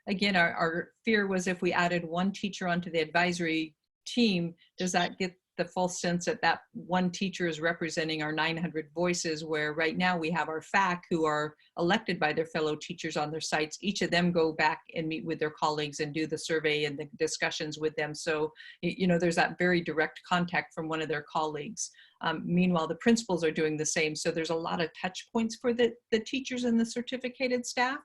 Speaker 4: again, our fear was if we added one teacher onto the advisory team, does that get the false sense that that one teacher is representing our 900 voices, where right now we have our FAC who are elected by their fellow teachers on their sites. Each of them go back and meet with their colleagues and do the survey and the discussions with them. So, you know, there's that very direct contact from one of their colleagues. Meanwhile, the principals are doing the same. So there's a lot of touch points for the teachers and the certificated staff.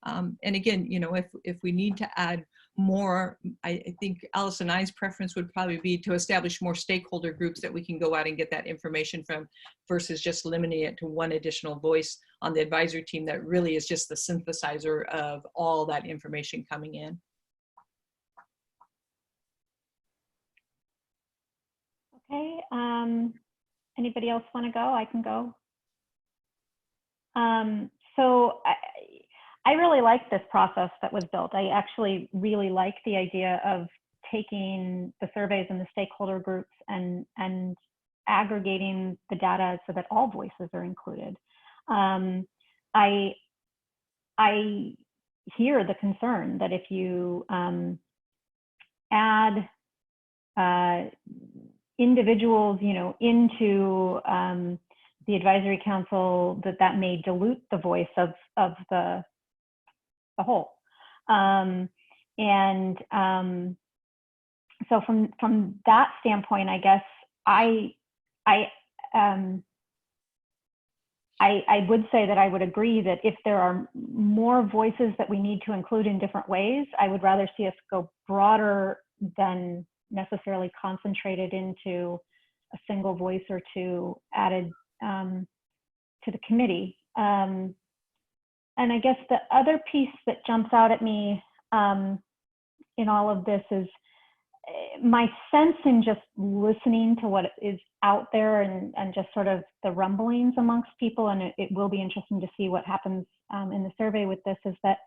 Speaker 4: And again, you know, if we need to add more, I think Alice and I's preference would probably be to establish more stakeholder groups that we can go out and get that information from, versus just limiting it to one additional voice on the advisory team that really is just the synthesizer of all that information coming in.
Speaker 8: Okay, anybody else want to go? I can go. So I really like this process that was built. I actually really like the idea of taking the surveys and the stakeholder groups and aggregating the data so that all voices are included. I hear the concern that if you add individuals, into the advisory council, that may dilute the voice of the whole. So from that standpoint, I guess I would say that I would agree that if there are more voices that we need to include in different ways, I would rather see us go broader than necessarily concentrated into a single voice or two added to the committee. And I guess the other piece that jumps out at me in all of this is my sense in just listening to what is out there and just sort of the rumblings amongst people, and it will be interesting to see what happens in the survey with this, is that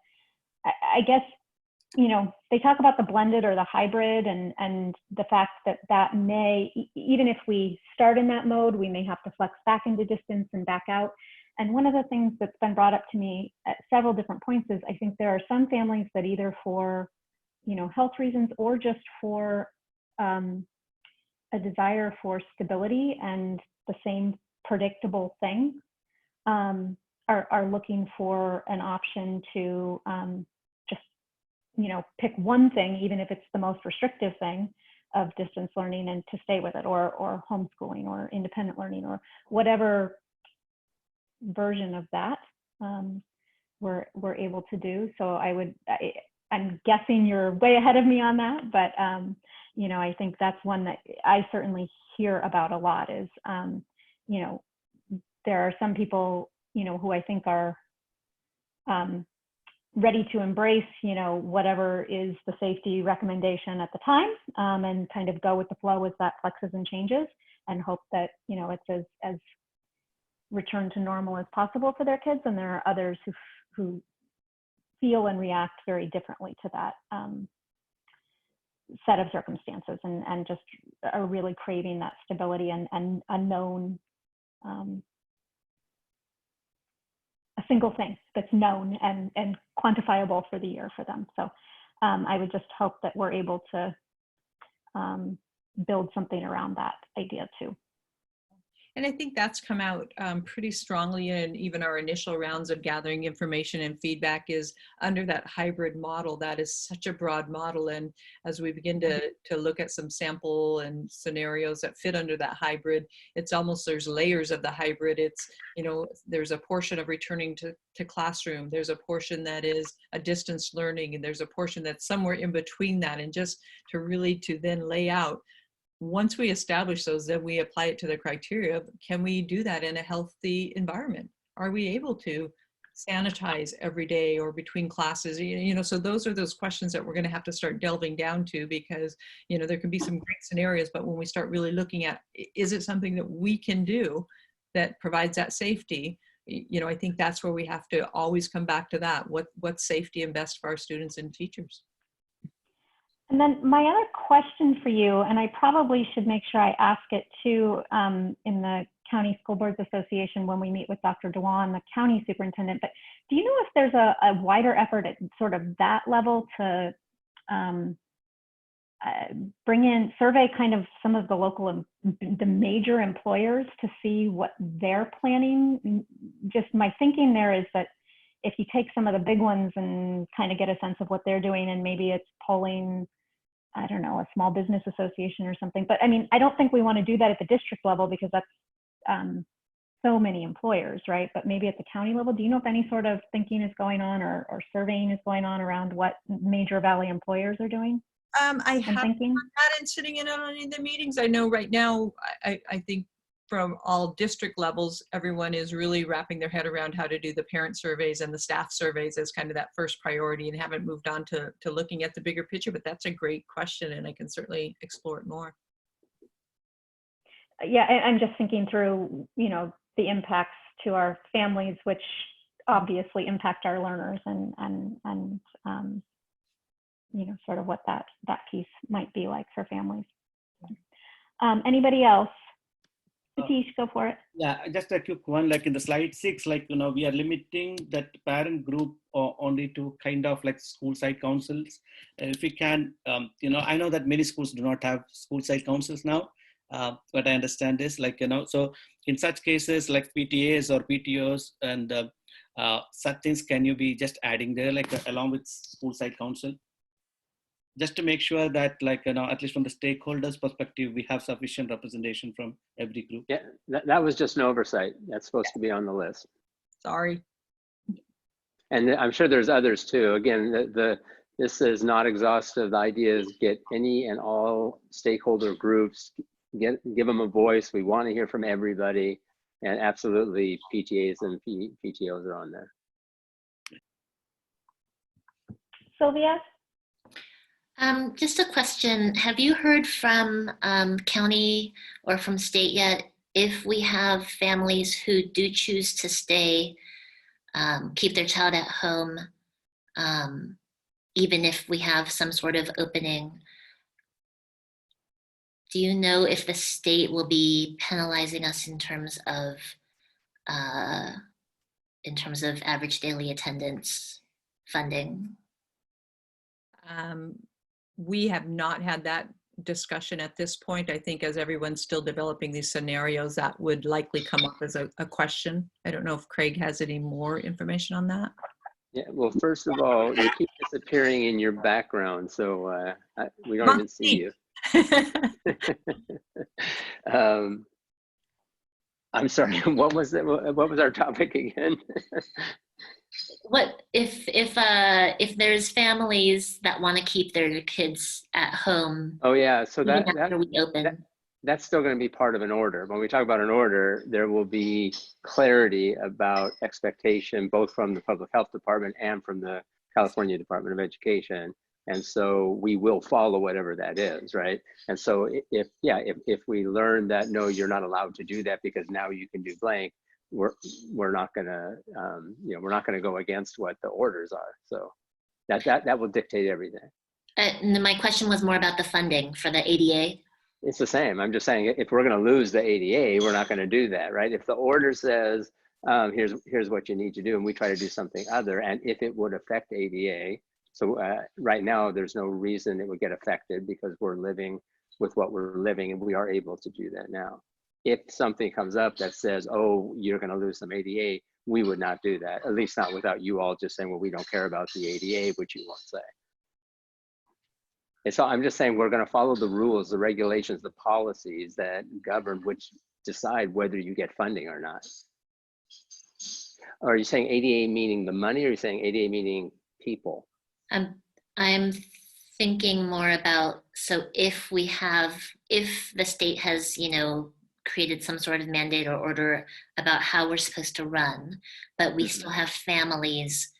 Speaker 8: I guess, they talk about the blended or the hybrid, and the fact that may, even if we start in that mode, we may have to flex back into distance and back out. And one of the things that's been brought up to me at several different points is I think there are some families that either for health reasons or just for a desire for stability and the same predictable thing are looking for an option to just pick one thing, even if it's the most restrictive thing of distance learning, and to stay with it, or homeschooling or independent learning or whatever version of that we're able to do. So I'm guessing you're way ahead of me on that, but I think that's one that I certainly hear about a lot is, there are some people, who I think are ready to embrace, whatever is the safety recommendation at the time, and kind of go with the flow as that flexes and changes, and hope that, it's as return to normal as possible for their kids. And there are others who feel and react very differently to that set of circumstances, and just are really craving that stability and a known, a single thing that's known and quantifiable for the year for them. So I would just hope that we're able to build something around that idea too.
Speaker 4: And I think that's come out pretty strongly in even our initial rounds of gathering information and feedback, is under that hybrid model. That is such a broad model. And as we begin to look at some sample and scenarios that fit under that hybrid, it's almost, there's layers of the hybrid. It's, there's a portion of returning to classroom. There's a portion that is a distance learning, and there's a portion that's somewhere in between that. And just to then lay out, once we establish those, then we apply it to the criteria. Can we do that in a healthy environment? Are we able to sanitize every day or between classes? So those are those questions that we're going to have to start delving down to, because, there can be some great scenarios, but when we start really looking at, is it something that we can do that provides that safety? I think that's where we have to always come back to that. What's safety and best for our students and teachers?
Speaker 8: And then my other question for you, and I probably should make sure I ask it too in the County School Boards Association when we meet with Dr. Dewan, the county superintendent, but do you know if there's a wider effort at sort of that level to bring in, survey kind of some of the local, the major employers to see what they're planning? Just my thinking there is that if you take some of the big ones and kind of get a sense of what they're doing, and maybe it's polling, I don't know, a small business association or something. But I mean, I don't think we want to do that at the district level, because that's so many employers, right? But maybe at the county level, do you know if any sort of thinking is going on or surveying is going on around what major Valley employers are doing?
Speaker 4: I haven't done that in sitting in on any of the meetings. I know right now, I think from all district levels, everyone is really wrapping their head around how to do the parent surveys and the staff surveys as kind of that first priority, and haven't moved on to looking at the bigger picture. But that's a great question, and I can certainly explore it more.
Speaker 8: Yeah, I'm just thinking through, the impacts to our families, which obviously impact our learners, and sort of what that piece might be like for families. Anybody else? Satish, go for it.
Speaker 1: Yeah, just a quick one, like in the slide 6, we are limiting that parent group only to kind of like school site councils. If we can, I know that many schools do not have school site councils now. What I understand is like, so in such cases like PTAs or PTOs and such things, can you be just adding there like along with school site council? Just to make sure that like, at least from the stakeholders perspective, we have sufficient representation from every group.
Speaker 3: Yeah, that was just an oversight. That's supposed to be on the list.
Speaker 4: Sorry.
Speaker 3: And I'm sure there's others too. Again, this is not exhaustive. The idea is get any and all stakeholder groups, give them a voice. We want to hear from everybody, and absolutely PTAs and PTOs are on there.
Speaker 8: Sylvia?
Speaker 6: Just a question. Have you heard from county or from state yet if we have families who do choose to stay, keep their child at home, even if we have some sort of opening? Do you know if the state will be penalizing us in terms of average daily attendance funding?
Speaker 4: We have not had that discussion at this point. I think as everyone's still developing these scenarios, that would likely come up as a question. I don't know if Craig has any more information on that.
Speaker 3: Yeah, well, first of all, you keep disappearing in your background, so we don't even see you. I'm sorry, what was that? What was our topic again?
Speaker 6: What if there's families that want to keep their kids at home?
Speaker 3: Oh yeah, so
Speaker 6: that's
Speaker 3: still going to be part of an order. When we talk about an order, there will be clarity about expectation, both from the Public Health Department and from the California Department of Education. And so we will follow whatever that is, right? And so if we learn that, no, you're not allowed to do that because now you can do blank, we're not gonna, we're not gonna go against what the orders are. So that will dictate everything.
Speaker 6: And my question was more about the funding for the ADA.
Speaker 3: It's the same. I'm just saying, if we're going to lose the ADA, we're not going to do that, right? If the order says, here's what you need to do, and we try to do something other, and if it would affect ADA, so right now there's no reason it would get affected because we're living with what we're living, and we are able to do that now. If something comes up that says, oh, you're going to lose some ADA, we would not do that, at least not without you all just saying, well, we don't care about the ADA, which you won't say. And so I'm just saying we're going to follow the rules, the regulations, the policies that govern, which decide whether you get funding or not. Are you saying ADA meaning the money, or are you saying ADA meaning people?
Speaker 6: I'm thinking more about, so if the state has, created some sort of mandate or order about how we're supposed to run, but we still have families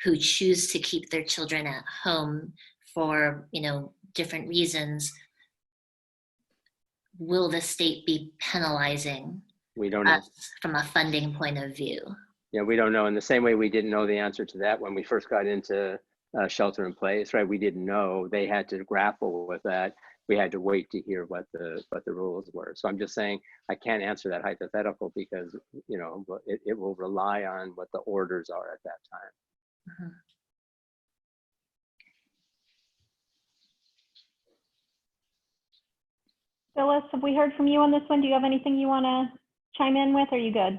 Speaker 6: who choose to keep their children at home for different reasons, will the state be penalizing
Speaker 3: We don't know.
Speaker 6: us from a funding point of view?
Speaker 3: Yeah, we don't know. In the same way we didn't know the answer to that when we first got into shelter in place, right? We didn't know. They had to grapple with that. We had to wait to hear what the rules were. So I'm just saying I can't answer that hypothetical because it will rely on what the orders are at that time.
Speaker 6: Mm-hmm.
Speaker 8: Phyllis, have we heard from you on this one? Do you have anything you want to chime in with? Are you good?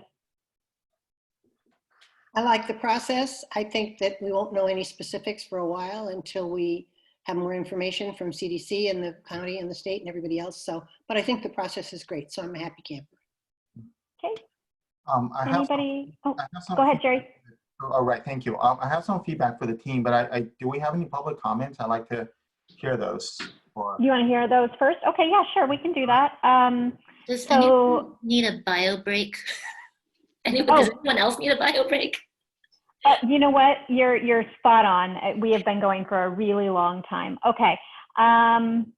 Speaker 10: I like the process. I think that we won't know any specifics for a while until we have more information from CDC and the county and the state and everybody else. So, but I think the process is great. So I'm a happy camper.
Speaker 8: Okay.
Speaker 2: Anybody?
Speaker 8: Go ahead, Jerry.
Speaker 2: All right, thank you. I have some feedback for the team, but do we have any public comments? I'd like to hear those.
Speaker 8: You want to hear those first? Okay, yeah, sure, we can do that.
Speaker 6: Does anyone need a bio break? Does anyone else need a bio break?
Speaker 8: You know what? You're spot on. We have been going for a really long time. Okay. Can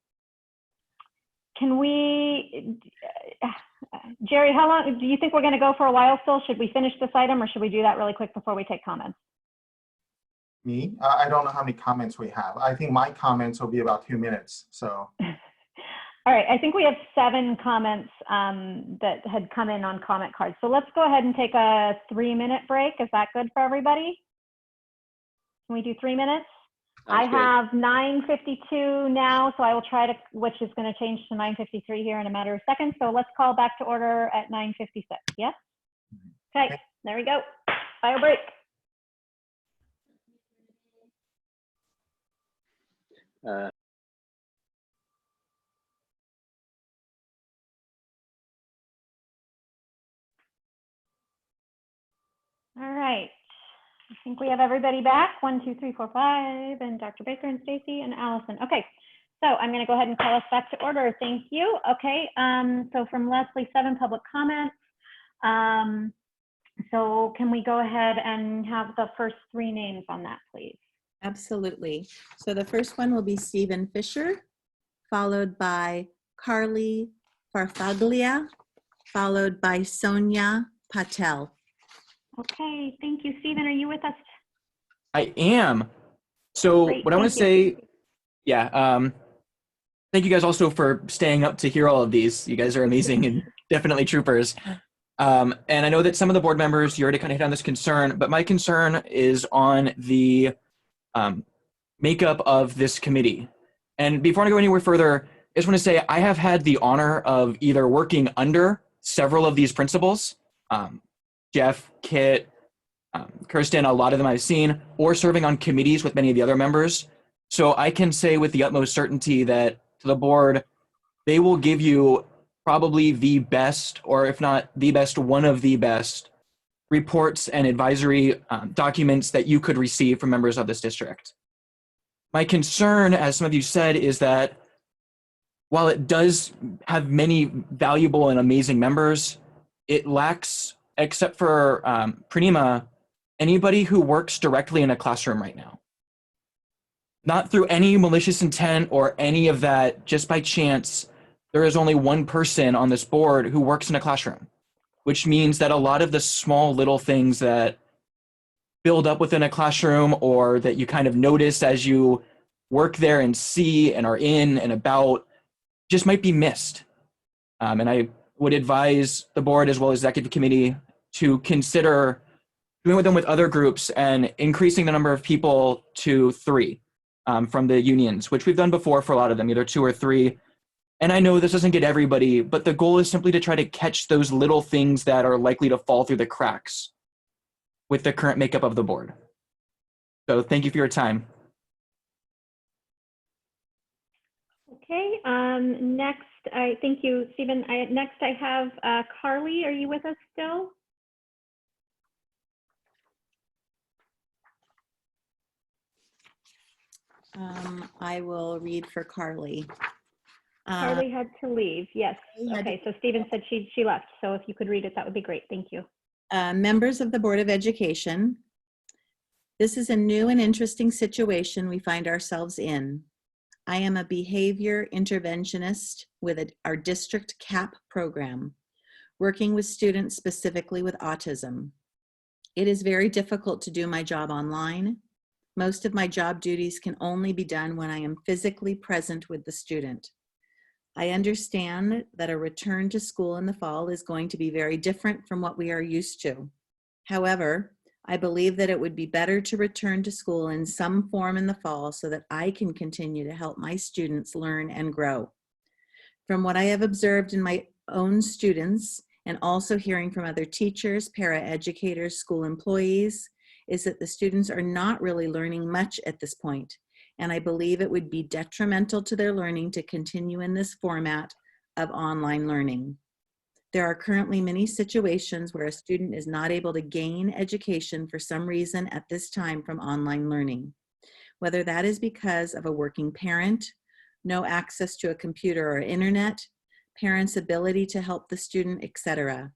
Speaker 8: we, Jerry, how long, do you think we're going to go for a while still? Should we finish this item or should we do that really quick before we take comments?
Speaker 2: Me? I don't know how many comments we have. I think my comments will be about 2 minutes, so.
Speaker 8: All right, I think we have 7 comments that had come in on comment cards. So let's go ahead and take a 3-minute break. Is that good for everybody? Can we do 3 minutes? I
Speaker 3: Sounds good.
Speaker 8: have 9:52 now, so I will try to, which is going to change to 9:53 here in a matter of seconds. So let's call back to order at 9:56. Yes? Okay, there we go. Bio break. All right. I think we have everybody back. 1, 2, 3, 4, 5, and Dr. Baker and Stacy and Allison. Okay, so I'm going to go ahead and call us back to order. Thank you. Okay, so from Leslie, 7 public comments. So can we go ahead and have the first 3 names on that, please?
Speaker 7: Absolutely. So the first one will be Stephen Fisher, followed by Carly Farfaglia, followed by Sonia Patel.
Speaker 8: Okay, thank you. Stephen, are you with us?
Speaker 11: I am. So
Speaker 8: Great,
Speaker 11: what I want to
Speaker 8: thank
Speaker 11: say, yeah, thank you guys also for staying up to hear all of these. You guys are amazing and definitely troopers. And I know that some of the board members, you already kind of hit on this concern, but my concern is on the makeup of this committee. And before I go anywhere further, I just want to say I have had the honor of either working under several of these principals, Jeff, Kit, Kirsten, a lot of them I've seen, or serving on committees with many of the other members. So I can say with the utmost certainty that to the board, they will give you probably the best, or if not the best, one of the best reports and advisory documents that you could receive from members of this district. My concern, as some of you said, is that while it does have many valuable and amazing members, it lacks, except for Pranima, anybody who works directly in a classroom right now. Not through any malicious intent or any of that, just by chance, there is only one person on this board who works in a classroom, which means that a lot of the small little things that build up within a classroom or that you kind of notice as you work there and see and are in and about just might be missed. And I would advise the board as well as executive committee to consider doing with them with other groups and increasing the number of people to 3 from the unions, which we've done before for a lot of them, either 2 or 3. And I know this doesn't get everybody, but the goal is simply to try to catch those little things that are likely to fall through the cracks with the current makeup of the board. So thank you for your time.
Speaker 8: Okay, next, thank you, Stephen. Next I have Carly, are you with us still?
Speaker 7: I will read for Carly.
Speaker 8: Carly had to leave, yes. Okay, so Stephen said she left, so if you could read it, that would be great, thank you.
Speaker 7: Members of the Board of Education, this is a new and interesting situation we find ourselves in. I am a behavior interventionist with our district CAP program, working with students specifically with autism. It is very difficult to do my job online. Most of my job duties can only be done when I am physically present with the student. I understand that a return to school in the fall is going to be very different from what we are used to. However, I believe that it would be better to return to school in some form in the fall so that I can continue to help my students learn and grow. From what I have observed in my own students and also hearing from other teachers, paraeducators, school employees, is that the students are not really learning much at this point, and I believe it would be detrimental to their learning to continue in this format of online learning. There are currently many situations where a student is not able to gain education for some reason at this time from online learning, whether that is because of a working parent, no access to a computer or internet, parents' ability to help the student, etc.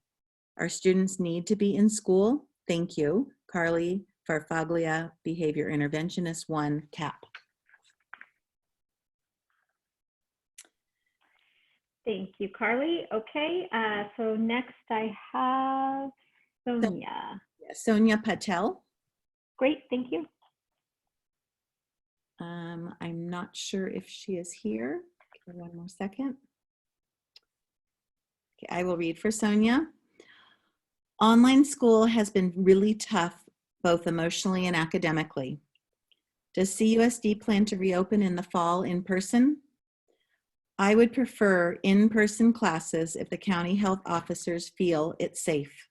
Speaker 7: Our students need to be in school. Thank you. Carly Farfaglia, Behavior Interventionist 1, CAP.
Speaker 8: Thank you, Carly. Okay, so next I have Sonia.
Speaker 7: Sonia Patel.
Speaker 8: Great, thank you.
Speaker 7: I'm not sure if she is here. Give her 1 more second. Okay, I will read for Sonia. Online school has been really tough, both emotionally and academically. Does CUSD plan to reopen in the fall in person? I would prefer in-person classes if the county health officers feel it's safe.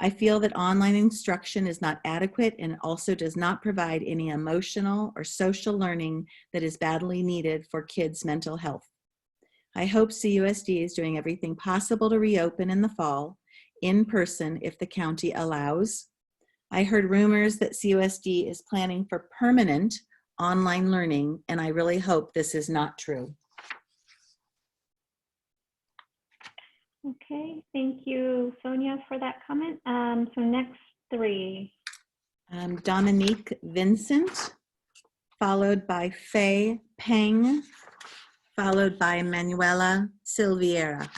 Speaker 7: I feel that online instruction is not adequate and also does not provide any emotional or social learning that is badly needed for kids' mental health. I hope CUSD is doing everything possible to reopen in the fall, in person if the county allows. I heard rumors that CUSD is planning for permanent online learning, and I really hope this is not true.
Speaker 8: Okay, thank you, Sonia, for that comment. So next three.
Speaker 7: Dominique Vincent, followed by Faye Peng, followed by Manuela Silveira.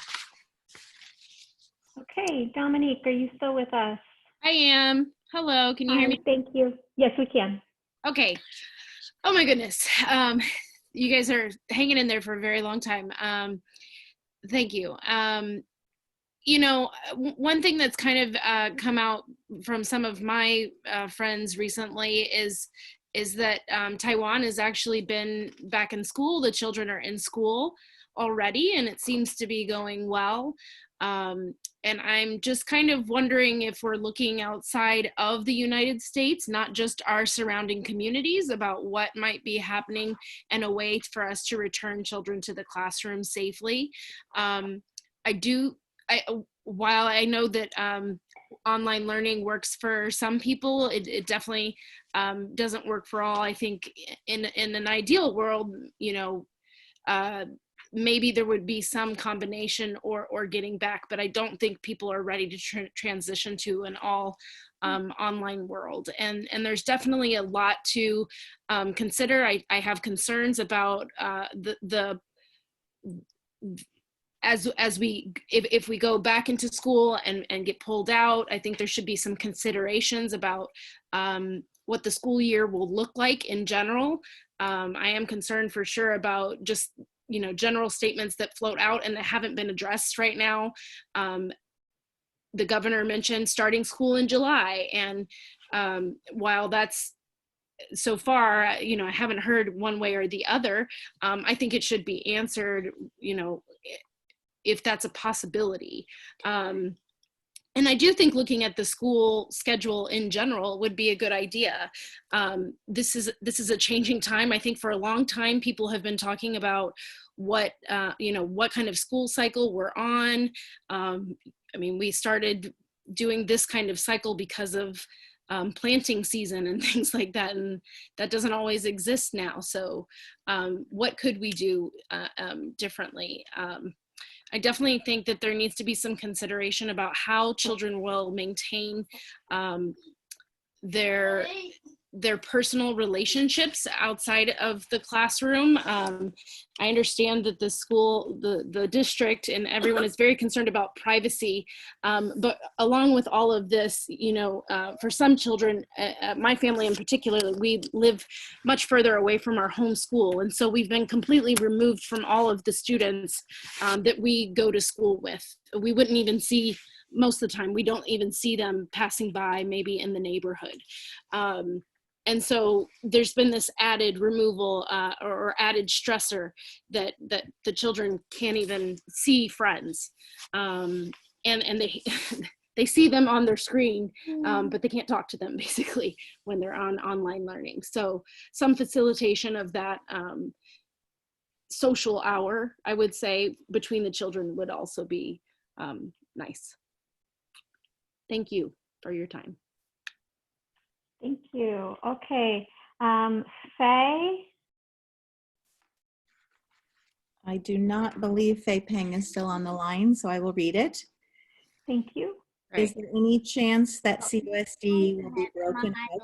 Speaker 8: Okay, Dominique, are you still with us?
Speaker 12: I am. Hello, can you hear me?
Speaker 8: Thank you. Yes, we can.
Speaker 12: Okay. Oh my goodness. You guys are hanging in there for a very long time. Thank you. You know, one thing that's kind of come out from some of my friends recently is that Taiwan has actually been back in school. The children are in school already, and it seems to be going well. And I'm just kind of wondering if we're looking outside of the United States, not just our surrounding communities, about what might be happening and a way for us to return children to the classroom safely. While I know that online learning works for some people, it definitely doesn't work for all. I think in an ideal world, you know, maybe there would be some combination or getting back, but I don't think people are ready to transition to an all online world. And there's definitely a lot to consider. I have concerns about if we go back into school and get pulled out. I think there should be some considerations about what the school year will look like in general. I am concerned for sure about just, you know, general statements that float out and that haven't been addressed right now. The governor mentioned starting school in July, and while that's so far, you know, I haven't heard one way or the other. I think it should be answered, you know, if that's a possibility. And I do think looking at the school schedule in general would be a good idea. This is a changing time. I think for a long time, people have been talking about what, you know, what kind of school cycle we're on. I mean, we started doing this kind of cycle because of planting season and things like that, and that doesn't always exist now. So what could we do differently? I definitely think that there needs to be some consideration about how children will maintain their personal relationships outside of the classroom. I understand that the school, the district, and everyone is very concerned about privacy. But along with all of this, you know, for some children, my family in particular, we live much further away from our home school. And so we've been completely removed from all of the students that we go to school with. We wouldn't even see, most of the time, we don't even see them passing by maybe in the neighborhood. And so there's been this added removal or added stressor that the children can't even see friends. And they, they see them on their screen, but they can't talk to them basically when they're on online learning. So some facilitation of that social hour, I would say, between the children would also be nice. Thank you for your time.
Speaker 8: Thank you. Okay, Faye?
Speaker 7: I do not believe Faye Peng is still on the line, so I will read it.
Speaker 8: Thank you.
Speaker 7: Is there any chance that CUSD will be broken out?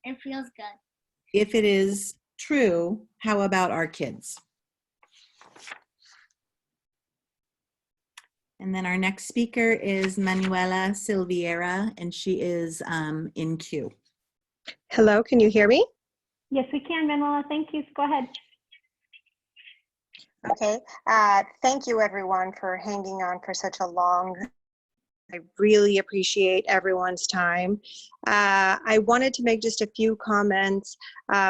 Speaker 22: It feels good.
Speaker 7: If it is true, how about our kids? And then our next speaker is Manuela Silveira, and she is in queue.
Speaker 23: Hello, can you hear me?
Speaker 8: Yes, we can, Manuela. Thank you. Go ahead.
Speaker 23: Okay. Thank you, everyone, for hanging on for such a long I really appreciate everyone's time. I wanted to make just a few comments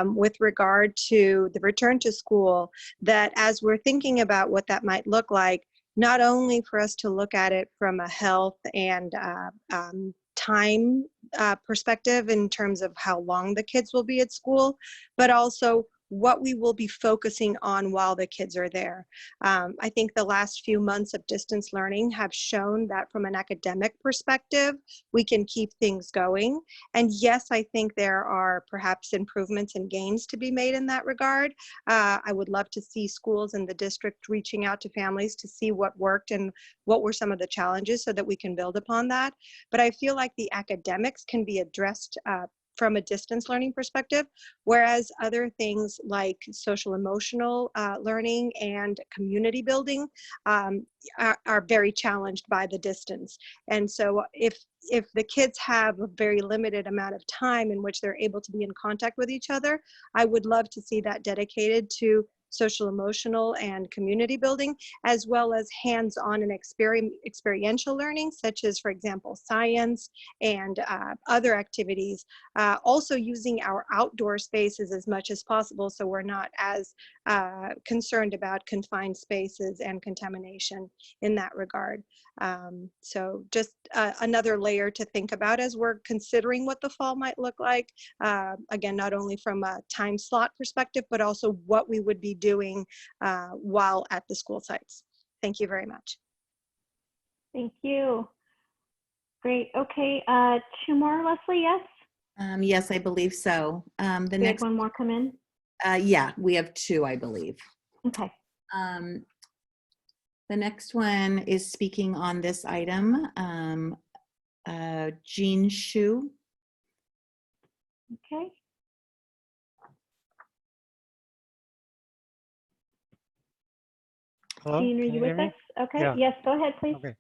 Speaker 23: with regard to the return to school, that as we're thinking about what that might look like, not only for us to look at it from a health and time perspective in terms of how long the kids will be at school, but also what we will be focusing on while the kids are there. I think the last few months of distance learning have shown that from an academic perspective, we can keep things going. And yes, I think there are perhaps improvements and gains to be made in that regard. I would love to see schools in the district reaching out to families to see what worked and what were some of the challenges so that we can build upon that. But I feel like the academics can be addressed from a distance learning perspective, whereas other things like social emotional learning and community building are very challenged by the distance. And so if the kids have a very limited amount of time in which they're able to be in contact with each other, I would love to see that dedicated to social emotional and community building, as well as hands-on and experiential learning, such as, for example, science and other activities. Also using our outdoor spaces as much as possible, so we're not as concerned about confined spaces and contamination in that regard. So just another layer to think about as we're considering what the fall might look like. Again, not only from a time slot perspective, but also what we would be doing while at the school sites. Thank you very much.
Speaker 8: Thank you. Great. Okay, two more, Leslie, yes?
Speaker 7: Yes, I believe so. The
Speaker 8: We
Speaker 7: next
Speaker 8: had one more come in?
Speaker 7: Yeah, we have two, I believe.
Speaker 8: Okay.
Speaker 7: The next one is speaking on this item, Jean Shu.
Speaker 8: Okay.
Speaker 21: Hello,
Speaker 8: Jean, are
Speaker 21: can
Speaker 8: you
Speaker 21: hear
Speaker 8: with
Speaker 21: me?
Speaker 8: us? Okay,
Speaker 21: Yeah.
Speaker 8: yes, go ahead, please.
Speaker 21: Okay.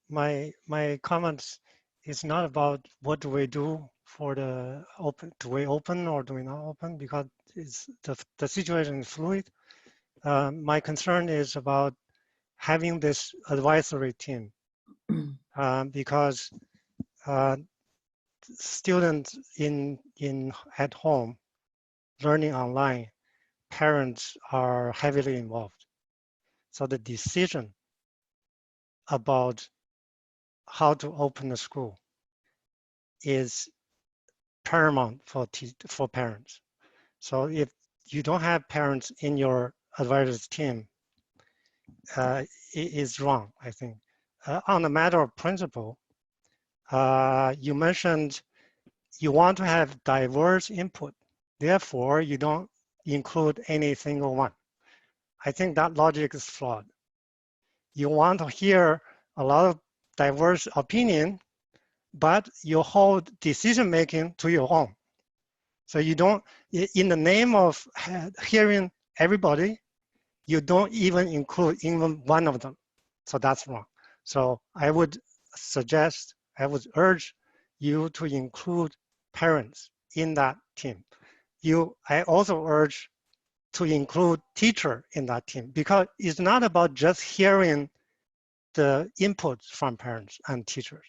Speaker 21: My comments is not about what do we do for the open, do we open or do we not open, because it's the situation is fluid. My concern is about having this advisory team because students at home learning online, parents are heavily involved. So the decision about how to open the school is paramount for parents. So if you don't have parents in your advisors team, it is wrong, I think. On a matter of principle, you mentioned you want to have diverse input. Therefore, you don't include any single one. I think that logic is flawed. You want to hear a lot of diverse opinion, but you hold decision-making to your own. So you don't, in the name of hearing everybody, you don't even include even one of them. So that's wrong. So I would suggest, I would urge you to include parents in that team. I also urge to include teacher in that team, because it's not about just hearing the inputs from parents and teachers.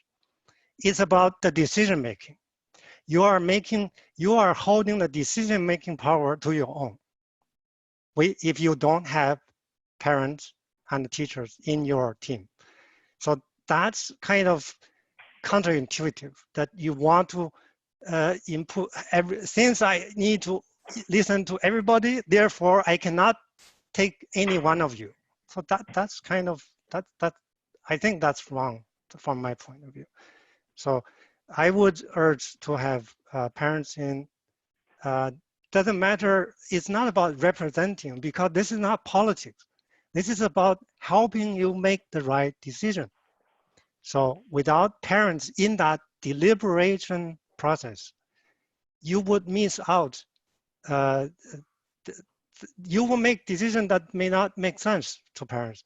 Speaker 21: It's about the decision making. You are holding the decision making power to your own. If you don't have parents and teachers in your team. So that's kind of counterintuitive, that you want to input since I need to listen to everybody, therefore I cannot take any one of you. So that's kind of that I think that's wrong from my point of view. So I would urge to have parents in. Doesn't matter, it's not about representing, because this is not politics. This is about helping you make the right decision. So without parents in that deliberation process, you would miss out. You will make decisions that may not make sense to parents.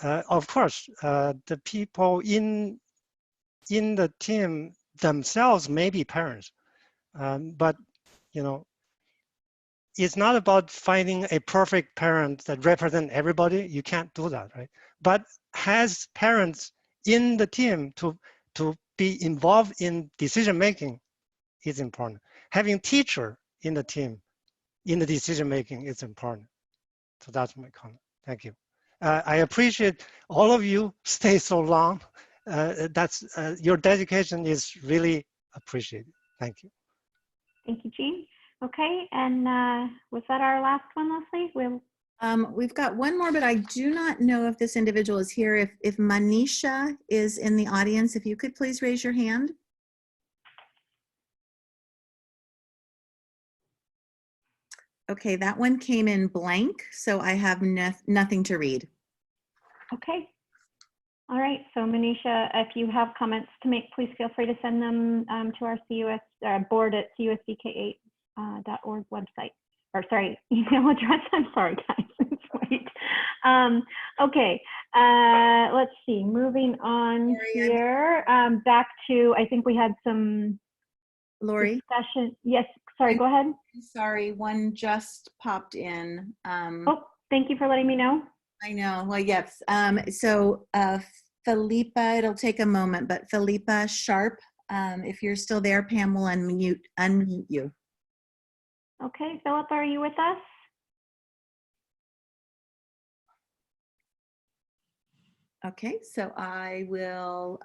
Speaker 21: Of course, the people in the team themselves may be parents, but you know, it's not about finding a perfect parent that represents everybody. You can't do that, right? But as parents in the team to be involved in decision making is important. Having teacher in the team in the decision making is important. So that's my comment. Thank you. I appreciate all of you stay so long. Your dedication is really appreciated. Thank you.
Speaker 8: Thank you, Jean. Okay, and was that our last one, Leslie?
Speaker 7: We've got one more, but I do not know if this individual is here. If Manisha is in the audience, if you could please raise your hand. Okay, that one came in blank, so I have nothing to read.
Speaker 8: Okay. All right, so Manisha, if you have comments to make, please feel free to send them to our board at cusdk8.org website, or sorry, email address. I'm sorry, guys, it's late. Okay, let's see, moving on here, back to, I think we had some
Speaker 7: Lori?
Speaker 8: discussion. Yes, sorry, go ahead.
Speaker 7: Sorry, one just popped in.
Speaker 8: Oh, thank you for letting me know.
Speaker 7: I know, well, yes. So Philippa, it'll take a moment, but Philippa Sharp, if you're still there, Pam will unmute you.
Speaker 8: Okay, Philippa, are you with us?
Speaker 7: Okay, so I will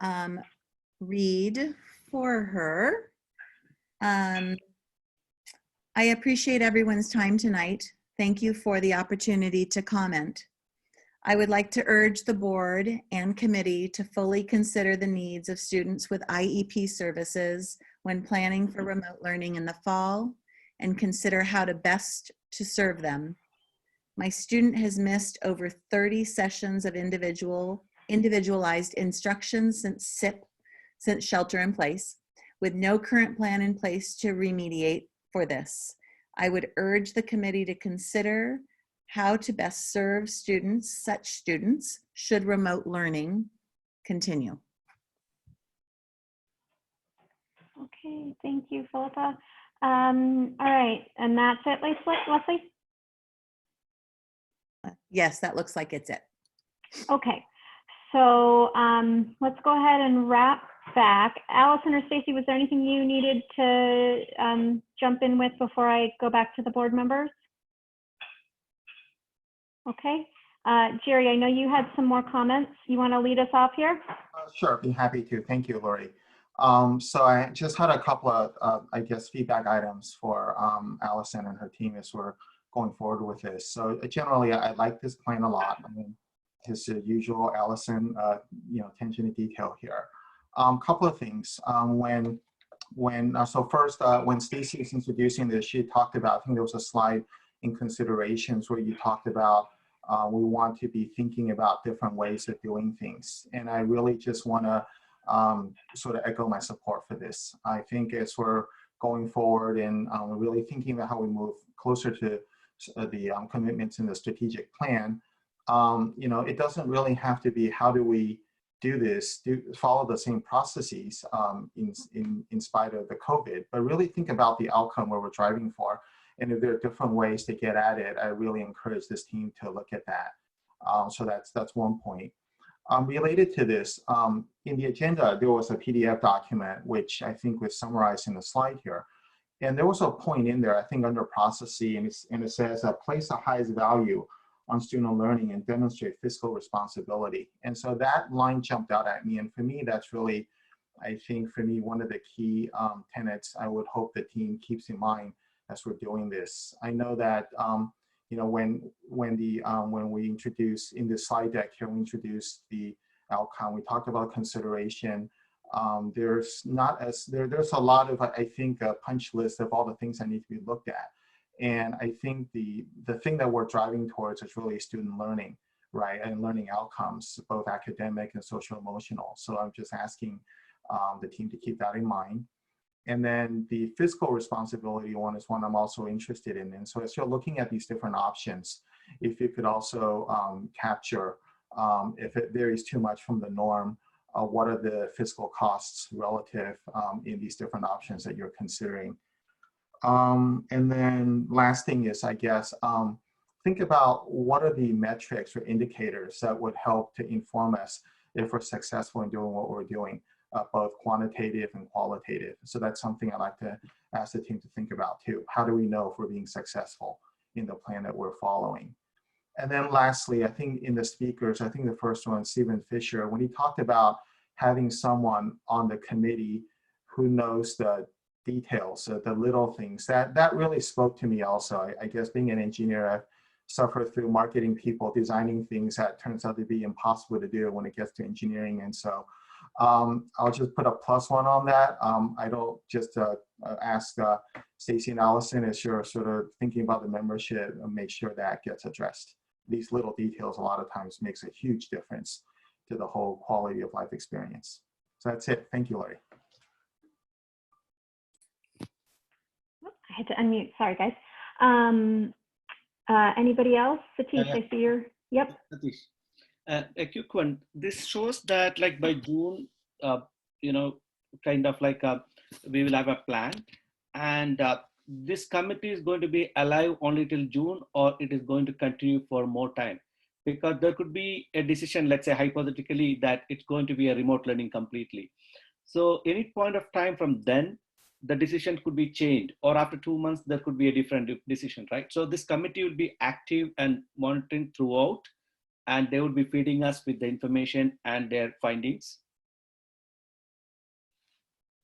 Speaker 7: read for her. I appreciate everyone's time tonight. Thank you for the opportunity to comment. I would like to urge the board and committee to fully consider the needs of students with IEP services when planning for remote learning in the fall and consider how to best to serve them. My student has missed over 30 sessions of individualized instruction since shelter in place, with no current plan in place to remediate for this. I would urge the committee to consider how to best serve students, such students, should remote learning continue.
Speaker 8: Okay, thank you, Philippa. All right, and that's it, Leslie?
Speaker 7: Yes, that looks like it's it.
Speaker 8: Okay, so let's go ahead and wrap back. Allison or Stacy, was there anything you needed to jump in with before I go back to the board members? Okay, Jerry, I know you had some more comments. You want to lead us off here?
Speaker 2: Sure, be happy to. Thank you, Lori. So I just had a couple of, I guess, feedback items for Allison and her team as we're going forward with this. So generally, I like this plan a lot. I mean, his usual Allison, attention to detail here. Couple of things. So first, when Stacy was introducing this, she talked about, I think there was a slide in considerations where you talked about we want to be thinking about different ways of doing things. And I really just want to sort of echo my support for this. I think as we're going forward and we're really thinking about how we move closer to the commitments in the strategic plan, it doesn't really have to be how do we do this, follow the same processes in spite of the COVID, but really think about the outcome where we're driving for. And if there are different ways to get at it, I really encourage this team to look at that. So that's one point. Related to this, in the agenda, there was a PDF document, which I think was summarized in the slide here. And there was a point in there, I think under processing, and it says place the highest value on student learning and demonstrate fiscal responsibility. And so that line jumped out at me. And for me, that's really, I think for me, one of the key tenets I would hope the team keeps in mind as we're doing this. I know that when we introduced in the slide deck here, we introduced the outcome. We talked about consideration. There's a lot of, I think, a punch list of all the things that need to be looked at. And I think the thing that we're driving towards is really student learning, right? And learning outcomes, both academic and social emotional. So I'm just asking the team to keep that in mind. And then the fiscal responsibility one is one I'm also interested in. And so as you're looking at these different options, if you could also capture, if it varies too much from the norm, what are the fiscal costs relative in these different options that you're considering? And then last thing is, I guess, think about what are the metrics or indicators that would help to inform us, if we're successful in doing what we're doing, both quantitative and qualitative. So that's something I'd like to ask the team to think about too. How do we know if we're being successful in the plan that we're following? And then lastly, I think in the speakers, I think the first one, Stephen Fisher, when he talked about having someone on the committee who knows the details, the little things, that really spoke to me also. I guess being an engineer, I've suffered through marketing people designing things that turns out to be impossible to do when it gets to engineering. And so I'll just put a +1 on that. I don't just ask Stacy and Allison as you're sort of thinking about the membership and make sure that gets addressed. These little details a lot of times makes a huge difference to the whole quality of life experience. So that's it. Thank you, Larry.
Speaker 8: I had to unmute. Sorry, guys. Anybody else? Satish, I see your. Yep.
Speaker 1: Satish, a quick one. This shows that like by June, you know, kind of like we will have a plan, and this committee is going to be alive only till June, or it is going to continue for more time, because there could be a decision, let's say hypothetically, that it's going to be a remote learning completely. So any point of time from then, the decision could be changed, or after 2 months, there could be a different decision, right? So this committee will be active and monitoring throughout, and they would be feeding us with the information and their findings.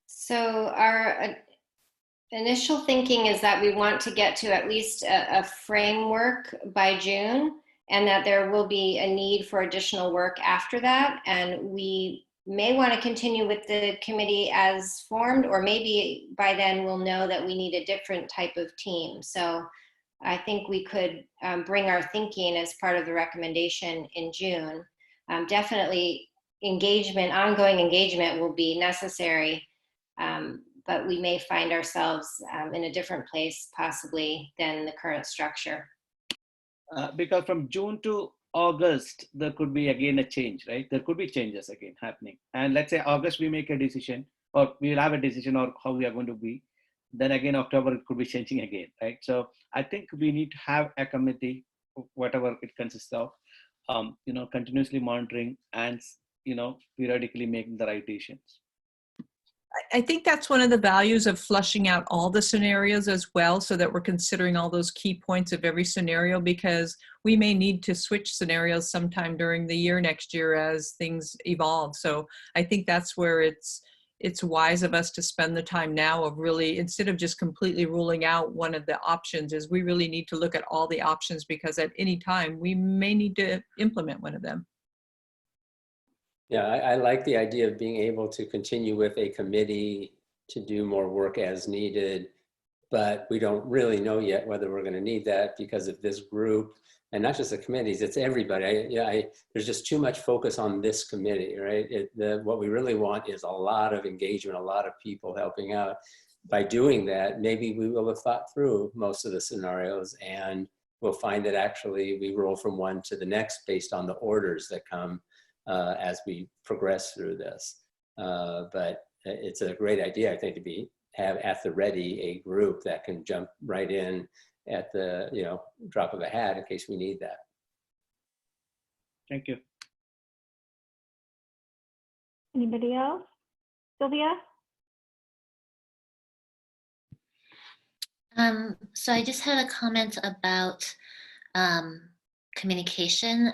Speaker 19: So our initial thinking is that we want to get to at least a framework by June, and that there will be a need for additional work after that. And we may want to continue with the committee as formed, or maybe by then we'll know that we need a different type of team. So I think we could bring our thinking as part of the recommendation in June. Definitely engagement, ongoing engagement will be necessary, but we may find ourselves in a different place possibly than the current structure.
Speaker 1: Because from June to August, there could be again a change, right? There could be changes again happening. And let's say August, we make a decision, or we'll have a decision or how we are going to be. Then again, October, it could be changing again, right? So I think we need to have a committee, whatever it consists of, you know, continuously monitoring and, you know, periodically making the right decisions.
Speaker 4: I think that's one of the values of flushing out all the scenarios as well, so that we're considering all those key points of every scenario, because we may need to switch scenarios sometime during the year next year as things evolve. So I think that's where it's wise of us to spend the time now of really, instead of just completely ruling out one of the options, is we really need to look at all the options, because at any time we may need to implement one of them.
Speaker 3: Yeah, I like the idea of being able to continue with a committee to do more work as needed, but we don't really know yet whether we're going to need that because of this group, and not just the committees, it's everybody. There's just too much focus on this committee, right? What we really want is a lot of engagement, a lot of people helping out. By doing that, maybe we will have thought through most of the scenarios, and we'll find that actually we roll from one to the next based on the orders that come as we progress through this. But it's a great idea, I think, to have at the ready a group that can jump right in at the drop of a hat in case we need that.
Speaker 1: Thank you.
Speaker 8: Anybody else? Sylvia?
Speaker 6: So I just had a comment about communication.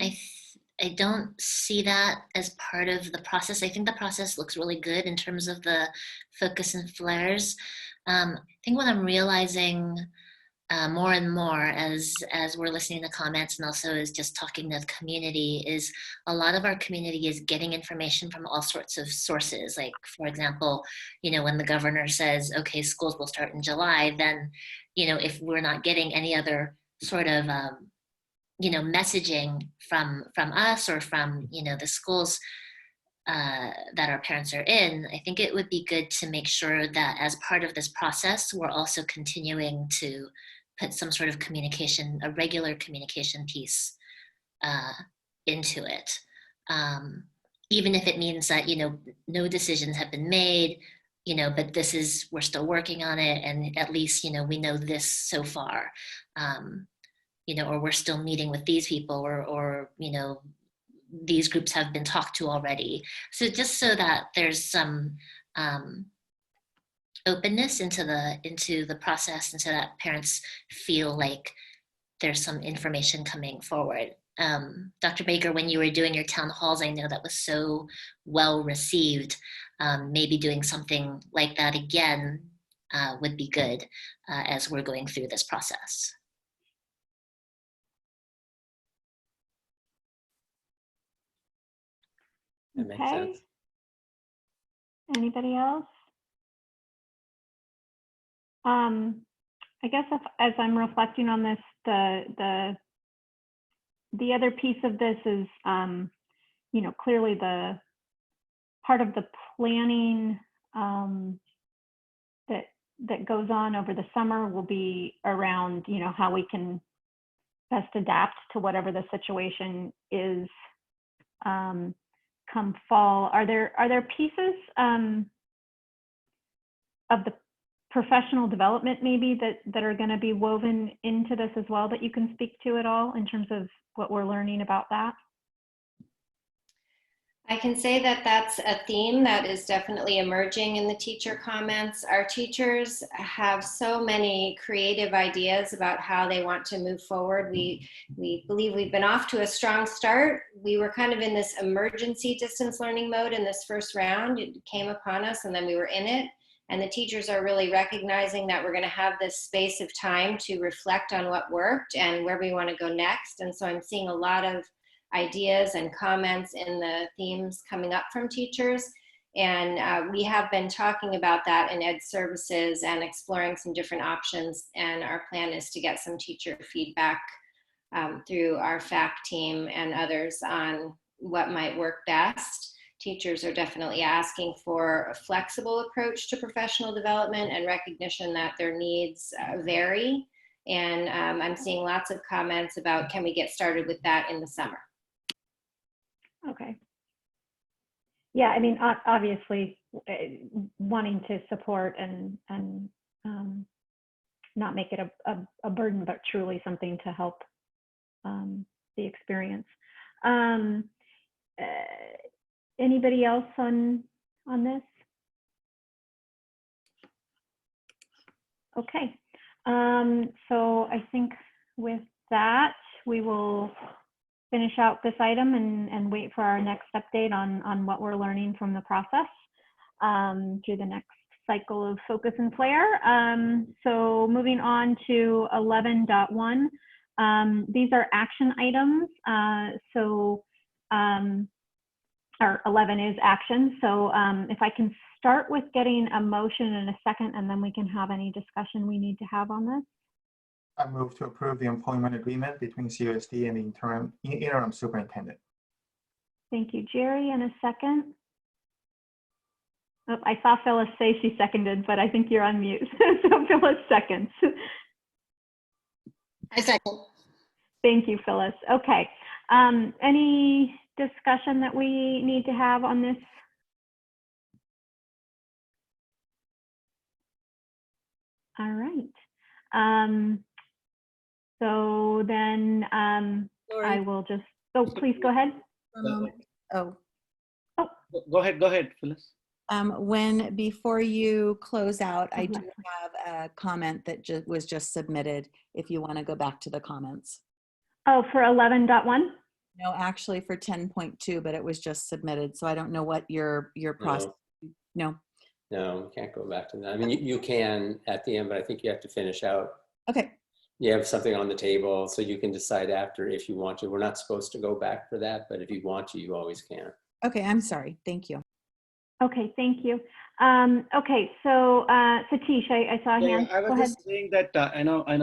Speaker 6: I don't see that as part of the process. I think the process looks really good in terms of the focus and flares. I think what I'm realizing more and more as we're listening to comments and also as just talking to the community is a lot of our community is getting information from all sorts of sources. Like, for example, when the governor says, okay, schools will start in July, then, if we're not getting any other sort of messaging from us or from the schools that our parents are in, I think it would be good to make sure that as part of this process, we're also continuing to put some sort of communication, a regular communication piece into it. Even if it means that, no decisions have been made, but we're still working on it, and at least, we know this so far. Or we're still meeting with these people, or these groups have been talked to already. So just so that there's some openness into the process, and so that parents feel like there's some information coming forward. Dr. Baker, when you were doing your town halls, I know that was so well received. Maybe doing something like that again would be good as we're going through this process.
Speaker 3: That makes
Speaker 8: Okay.
Speaker 3: sense.
Speaker 8: Anybody else? I guess as I'm reflecting on this, the other piece of this is, you know, clearly the part of the planning that goes on over the summer will be around, you know, how we can best adapt to whatever the situation is come fall. Are there pieces of the professional development maybe that are going to be woven into this as well that you can speak to at all in terms of what we're learning about that?
Speaker 19: I can say that that's a theme that is definitely emerging in the teacher comments. Our teachers have so many creative ideas about how they want to move forward. We believe we've been off to a strong start. We were kind of in this emergency distance learning mode in this first round. It came upon us and then we were in it. And the teachers are really recognizing that we're going to have this space of time to reflect on what worked and where we want to go next. And so I'm seeing a lot of ideas and comments in the themes coming up from teachers. And we have been talking about that in Ed Services and exploring some different options. And our plan is to get some teacher feedback through our FAC team and others on what might work best. Teachers are definitely asking for a flexible approach to professional development and recognition that their needs vary. And I'm seeing lots of comments about, can we get started with that in the summer?
Speaker 8: Okay. Yeah, I mean, obviously, wanting to support and not make it a burden, but truly something to help the experience. Anybody else on this? Okay. So I think with that, we will finish out this item and wait for our next update on what we're learning from the process through the next cycle of focus and flare. So moving on to 11.1, these are action items. Or 11 is action. So if I can start with getting a motion in a second, and then we can have any discussion we need to have on this.
Speaker 2: I move to approve the employment agreement between CUSD and the interim superintendent.
Speaker 8: Thank you, Jerry. And a second. Oh, I saw Phyllis say she seconded, but I think you're on mute. So Phyllis seconds.
Speaker 10: I second.
Speaker 8: Thank you, Phyllis. Okay. Any discussion that we need to have on this? All right. So then I will just, oh, please go ahead.
Speaker 7: Oh.
Speaker 1: Go ahead, Phyllis.
Speaker 7: Before you close out, I do have a comment that was just submitted, if you want to go back to the comments.
Speaker 8: Oh, for 11.1?
Speaker 7: No, actually for 10.2, but it was just submitted. So I don't know what your process. No.
Speaker 3: No, we can't go back to that. I mean, you can at the end, but I think you have to finish out.
Speaker 7: Okay.
Speaker 3: You have something on the table, so you can decide after if you want to. We're not supposed to go back for that, but if you want to, you always can.
Speaker 7: Okay, I'm sorry. Thank you.
Speaker 8: Okay, thank you. Okay, so Satish, I saw a hand.
Speaker 1: I was
Speaker 8: Go
Speaker 1: just
Speaker 8: ahead.
Speaker 1: saying that I know. I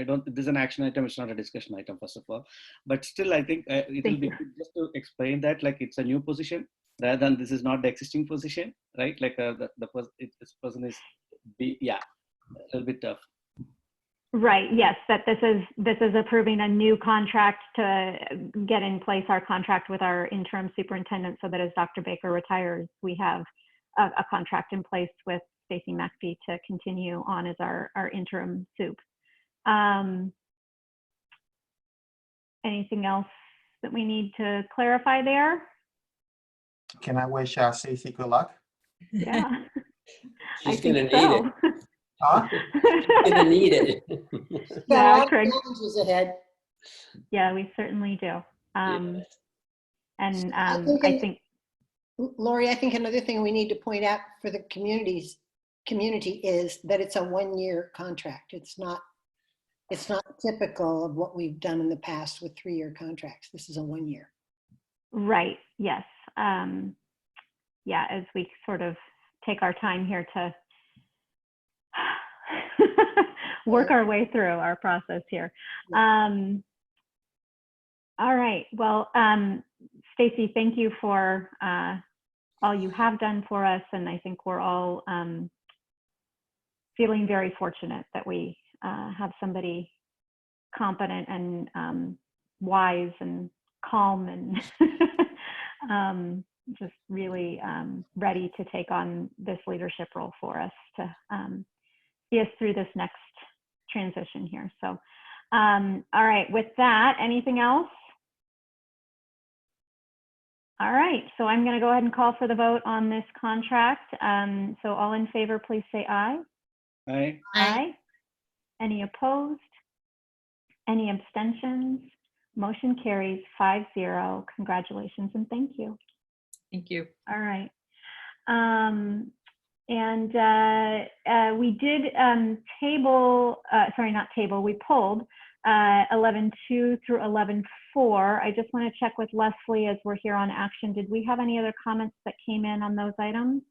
Speaker 1: don't. This is an action item. It's not a discussion item, first of all. But still, I think it will be good just to explain that, like, it's a new position rather than this is not the existing position, right? Like this person is, a little bit tough.
Speaker 8: Right. Yes. That this is approving a new contract to get in place our contract with our interim superintendent, so that as Dr. Baker retires, we have a contract in place with Stacey McPhee to continue on as our interim soup. Anything else that we need to clarify there?
Speaker 2: Can I wish Stacy good luck?
Speaker 8: Yeah.
Speaker 3: She's
Speaker 8: I
Speaker 3: going to
Speaker 8: think
Speaker 3: need
Speaker 8: so.
Speaker 3: it.
Speaker 2: Huh?
Speaker 3: She's going to need it.
Speaker 10: Got a lot
Speaker 8: Yeah,
Speaker 10: of
Speaker 8: Craig.
Speaker 10: challenges ahead.
Speaker 8: Yeah, we certainly do. And I think,
Speaker 10: Lori, I think another thing we need to point out for the community is that it's a one-year contract. It's not typical of what we've done in the past with 3-year contracts. This is a 1 year.
Speaker 8: right, yes. Yeah, as we sort of take our time here to work our way through our process here. All right, well, Stacy, thank you for all you have done for us, and I think we're all feeling very fortunate that we have somebody competent and wise and calm and just really ready to take on this leadership role for us to see us through this next transition here. So, all right, with that, anything else? All right, so I'm going to go ahead and call for the vote on this contract. So all in favor, please say aye.
Speaker 1: Aye.
Speaker 8: Aye. Any opposed? Any abstentions? Motion carries 5-0. Congratulations and thank you.
Speaker 4: Thank you.
Speaker 8: All right. We did we pulled 11.2 through 11.4. I just want to check with Leslie as we're here on action. Did we have any other comments that came in on those items?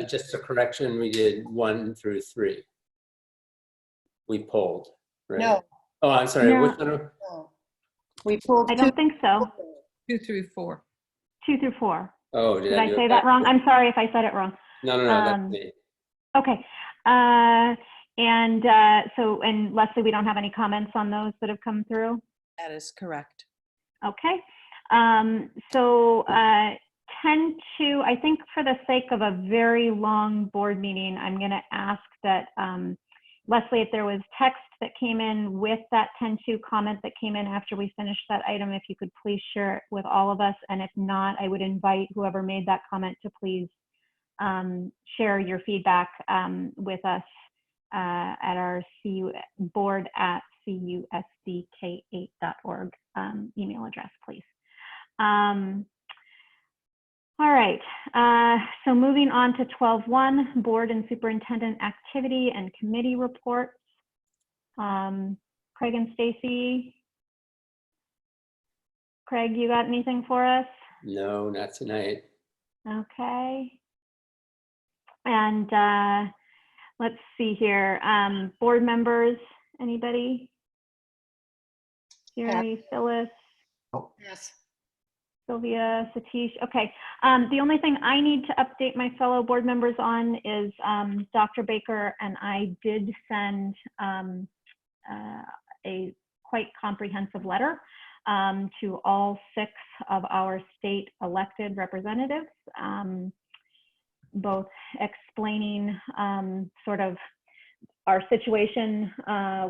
Speaker 3: Just a correction, we did 1 through 3. We pulled, right?
Speaker 10: No.
Speaker 3: Oh, I'm sorry.
Speaker 8: No.
Speaker 3: Which one?
Speaker 10: No. We pulled
Speaker 8: I don't think so.
Speaker 4: 2 through 4.
Speaker 8: 2 through 4.
Speaker 3: Oh,
Speaker 8: Did I
Speaker 3: do
Speaker 8: say
Speaker 3: it
Speaker 8: that wrong?
Speaker 3: backwards?
Speaker 8: I'm sorry if I said it wrong.
Speaker 3: No, that's me.
Speaker 8: Okay. And Leslie, we don't have any comments on those that have come through?
Speaker 13: That is correct.
Speaker 8: Okay. 10-2, I think for the sake of a very long board meeting, I'm going to ask that, Leslie, if there was text that came in with that 10-2 comment that came in after we finished that item, if you could please share it with all of us. And if not, I would invite whoever made that comment to please share your feedback with us at our board@cusdk8.org email address, please. All right, so moving on to 12.1, board and superintendent activity and committee reports. Craig and Stacy. Craig, you got anything for us?
Speaker 3: No, not tonight.
Speaker 8: Okay. And let's see here. Board members, anybody? Jerry, Phyllis?
Speaker 10: Yes.
Speaker 8: Sylvia, Satish. Okay. The only thing I need to update my fellow board members on is Dr. Baker and I did send a quite comprehensive letter to all 6 of our state elected representatives, both explaining sort of our situation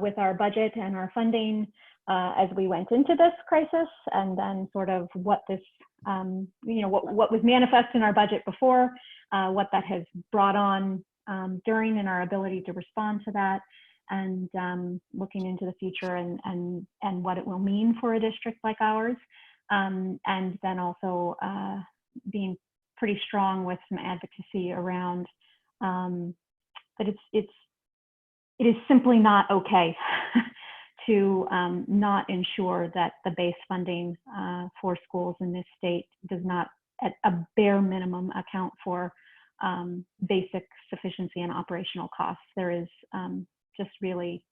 Speaker 8: with our budget and our funding as we went into this crisis, and then sort of what this, what was manifest in our budget before, what that has brought on during, and our ability to respond to that, and looking into the future and what it will mean for a district like ours, and then also being pretty strong with some advocacy around that it is simply not okay to not ensure that the base funding for schools in this state does not, at a bare minimum, account for basic sufficiency and operational costs. There is just really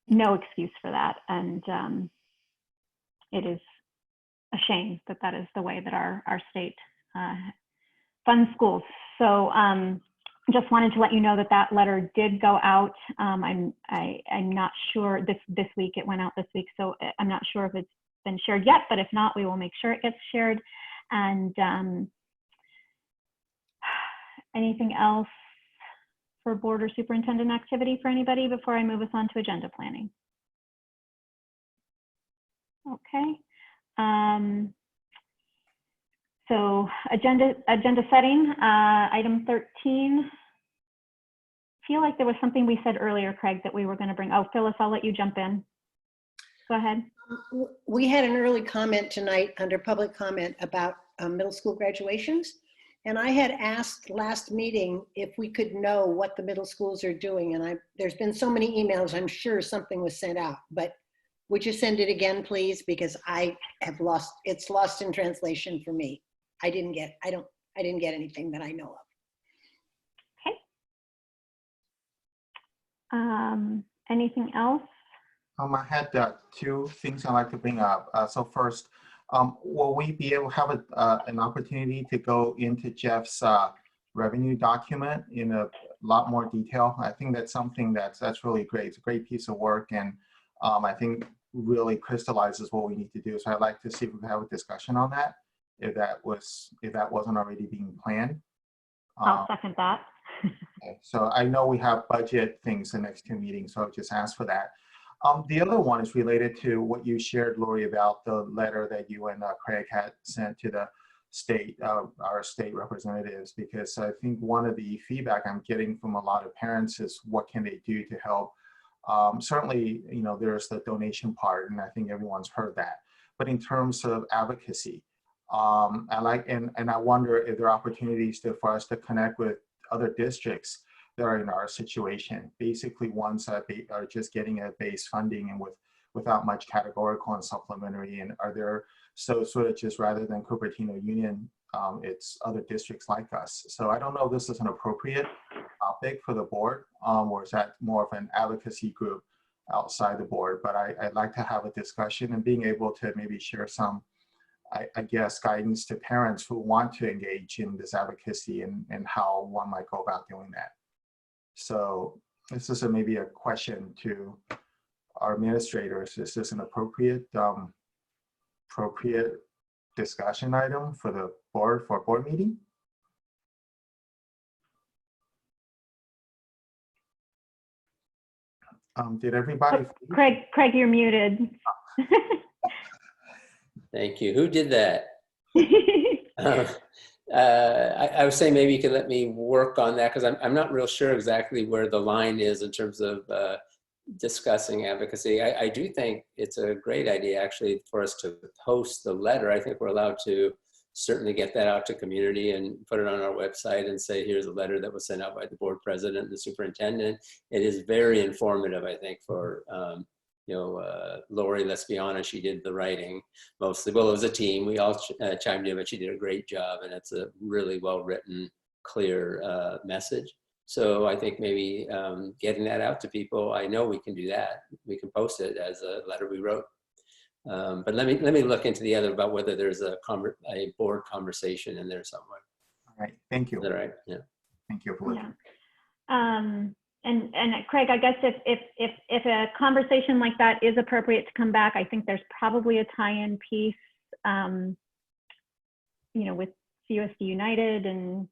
Speaker 8: no excuse for that. And it is a shame that that is the way that our state funds schools. So just wanted to let you know that that letter did go out. I'm not sure, this week, it went out this week, so I'm not sure if it's been shared yet, but if not, we will make sure it gets shared. And anything else for board or superintendent activity for anybody before I move us on to agenda planning? Okay. So agenda setting, item 13. I feel like there was something we said earlier, Craig, that we were going to bring. Oh, Phyllis, I'll let you jump in. Go ahead.
Speaker 10: We had an early comment tonight under public comment about middle school graduations. And I had asked last meeting if we could know what the middle schools are doing. And there's been so many emails, I'm sure something was sent out, but would you send it again, please? Because it's lost in translation for me. I didn't get anything that I know of.
Speaker 8: Anything else?
Speaker 2: I had two things I'd like to bring up. So first, will we be able to have an opportunity to go into Jeff's revenue document in a lot more detail? I think that's something that's really great. It's a great piece of work, and I think really crystallizes what we need to do. So I'd like to see if we can have a discussion on that, if that wasn't already being planned.
Speaker 8: I'll second that.
Speaker 2: Okay. So I know we have budget things the next two meetings, so I'll just ask for that. The other one is related to what you shared, Lori, about the letter that you and Craig had sent to the state, our state representatives, because I think one of the feedback I'm getting from a lot of parents is what can they do to help. Certainly, you know, there's the donation part, and I think everyone's heard that. But in terms of advocacy, I wonder if there are opportunities for us to connect with other districts that are in our situation, basically ones that are just getting a base funding and without much categorical and supplementary. And are there, so sort of just rather than Cupertino Union, it's other districts like us. So I don't know if this is an appropriate topic for the board, or is that more of an advocacy group outside the board? But I'd like to have a discussion and being able to maybe share some, I guess, guidance to parents who want to engage in this advocacy and how one might go about doing that. So this is maybe a question to our administrators. Is this an appropriate discussion item for the board, for a board meeting? Did everybody?
Speaker 8: Craig, you're muted.
Speaker 3: Thank you. Who did that? I was saying maybe you could let me work on that, because I'm not real sure exactly where the line is in terms of discussing advocacy. I do think it's a great idea actually for us to post the letter. I think we're allowed to certainly get that out to community and put it on our website and say, here's a letter that was sent out by the board president and the superintendent. It is very informative, I think, for Lori, let's be honest, she did the writing mostly. Well, it was a team. We all chimed in, but she did a great job, and it's a really well-written, clear message. So I think maybe getting that out to people, I know we can do that. We can post it as a letter we wrote. But let me look into the other about whether there's a board conversation in there somewhere.
Speaker 2: All right, thank you.
Speaker 3: Is that all right? Yeah.
Speaker 2: Thank you for listening.
Speaker 8: Yeah. And Craig, I guess if a conversation like that is appropriate to come back, I think there's probably a tie-in piece, with CUSD United and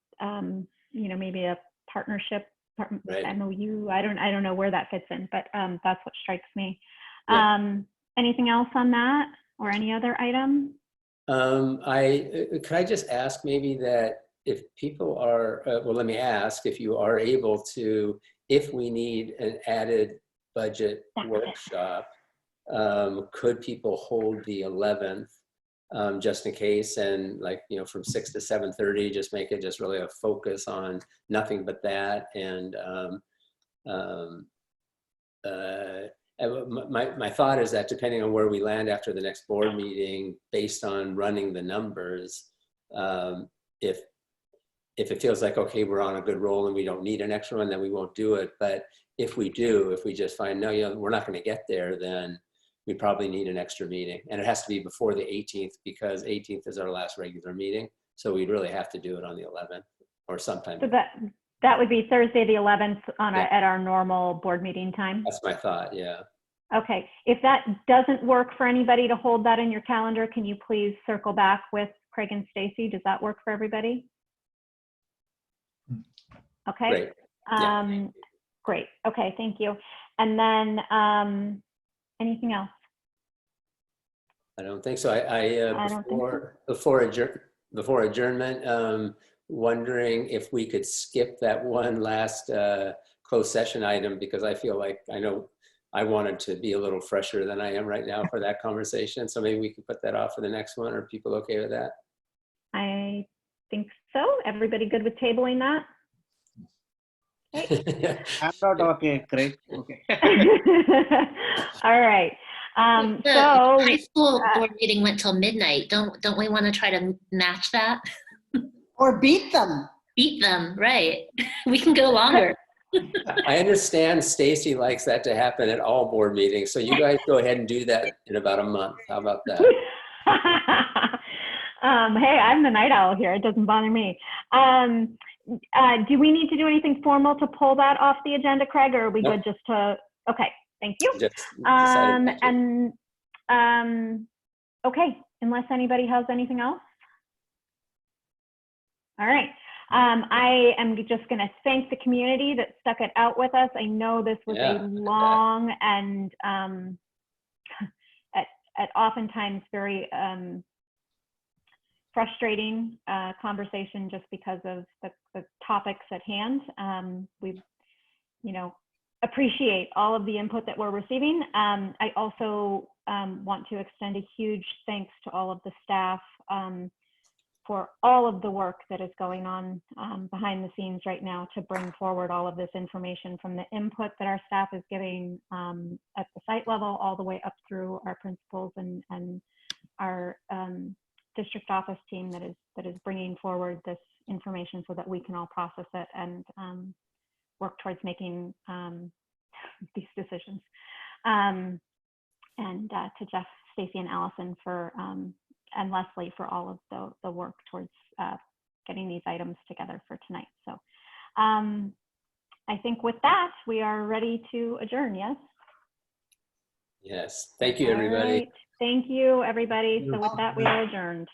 Speaker 8: maybe a partnership MOU. I don't know where that fits in, but that's what strikes me. Yeah. Anything else on that or any other item?
Speaker 3: Could I just ask maybe that if people are, let me ask if you are able to, if we need an added budget workshop, could people hold the 11th just in case, and from 6 to 7:30, just make it just really a focus on nothing but that. And my thought is that depending on where we land after the next board meeting, based on running the numbers, if it feels like, okay, we're on a good roll and we don't need an extra one, then we won't do it. But if we do, if we just find, no, we're not going to get there, then we probably need an extra meeting. And it has to be before the 18th, because 18th is our last regular meeting. So we'd really have to do it on the 11th or sometime.
Speaker 8: So that would be Thursday, the 11th at our normal board meeting time?
Speaker 3: That's my thought, yeah.
Speaker 8: Okay. If that doesn't work for anybody to hold that in your calendar, can you please circle back with Craig and Stacy? Does that work for everybody? Okay.
Speaker 3: Great. Yeah.
Speaker 8: Great. Okay. Thank you. And then anything else?
Speaker 3: I don't think so.
Speaker 8: I don't think so.
Speaker 3: Before adjournment, wondering if we could skip that one last closed session item, because I feel like I know I wanted to be a little fresher than I am right now for that conversation. So maybe we could put that off for the next one. Are people okay with that?
Speaker 8: I think so. Everybody good with tabling that?
Speaker 1: I'm not okay. Great. Okay.
Speaker 8: All right.
Speaker 6: The
Speaker 8: So
Speaker 6: high school board meeting went till midnight. Don't we want to try to match that?
Speaker 10: Or beat them.
Speaker 6: Beat them, right? We can go longer.
Speaker 3: I understand Stacy likes that to happen at all board meetings. So you guys go ahead and do that in about a month. How about that?
Speaker 8: Hey, I'm the night owl here. It doesn't bother me. Do we need to do anything formal to pull that off the agenda, Craig, or are we
Speaker 3: Nope.
Speaker 8: good just to, okay, thank you.
Speaker 3: Just decided not to.
Speaker 8: Okay, unless anybody has anything else. All right. I am just going to thank the community that stuck it out with us. I know this was a long and at oftentimes very frustrating conversation just because of the topics at hand. We, appreciate all of the input that we're receiving. I also want to extend a huge thanks to all of the staff for all of the work that is going on behind the scenes right now to bring forward all of this information, from the input that our staff is giving at the site level all the way up through our principals and our district office team that is bringing forward this information so that we can all process it and work towards making these decisions. And to Jeff, Stacy, and Allison for and Leslie for all of the work towards getting these items together for tonight. So I think with that, we are ready to adjourn, yes?
Speaker 3: Yes. Thank you, everybody.
Speaker 8: All right. Thank you, everybody. So with that, we are adjourned.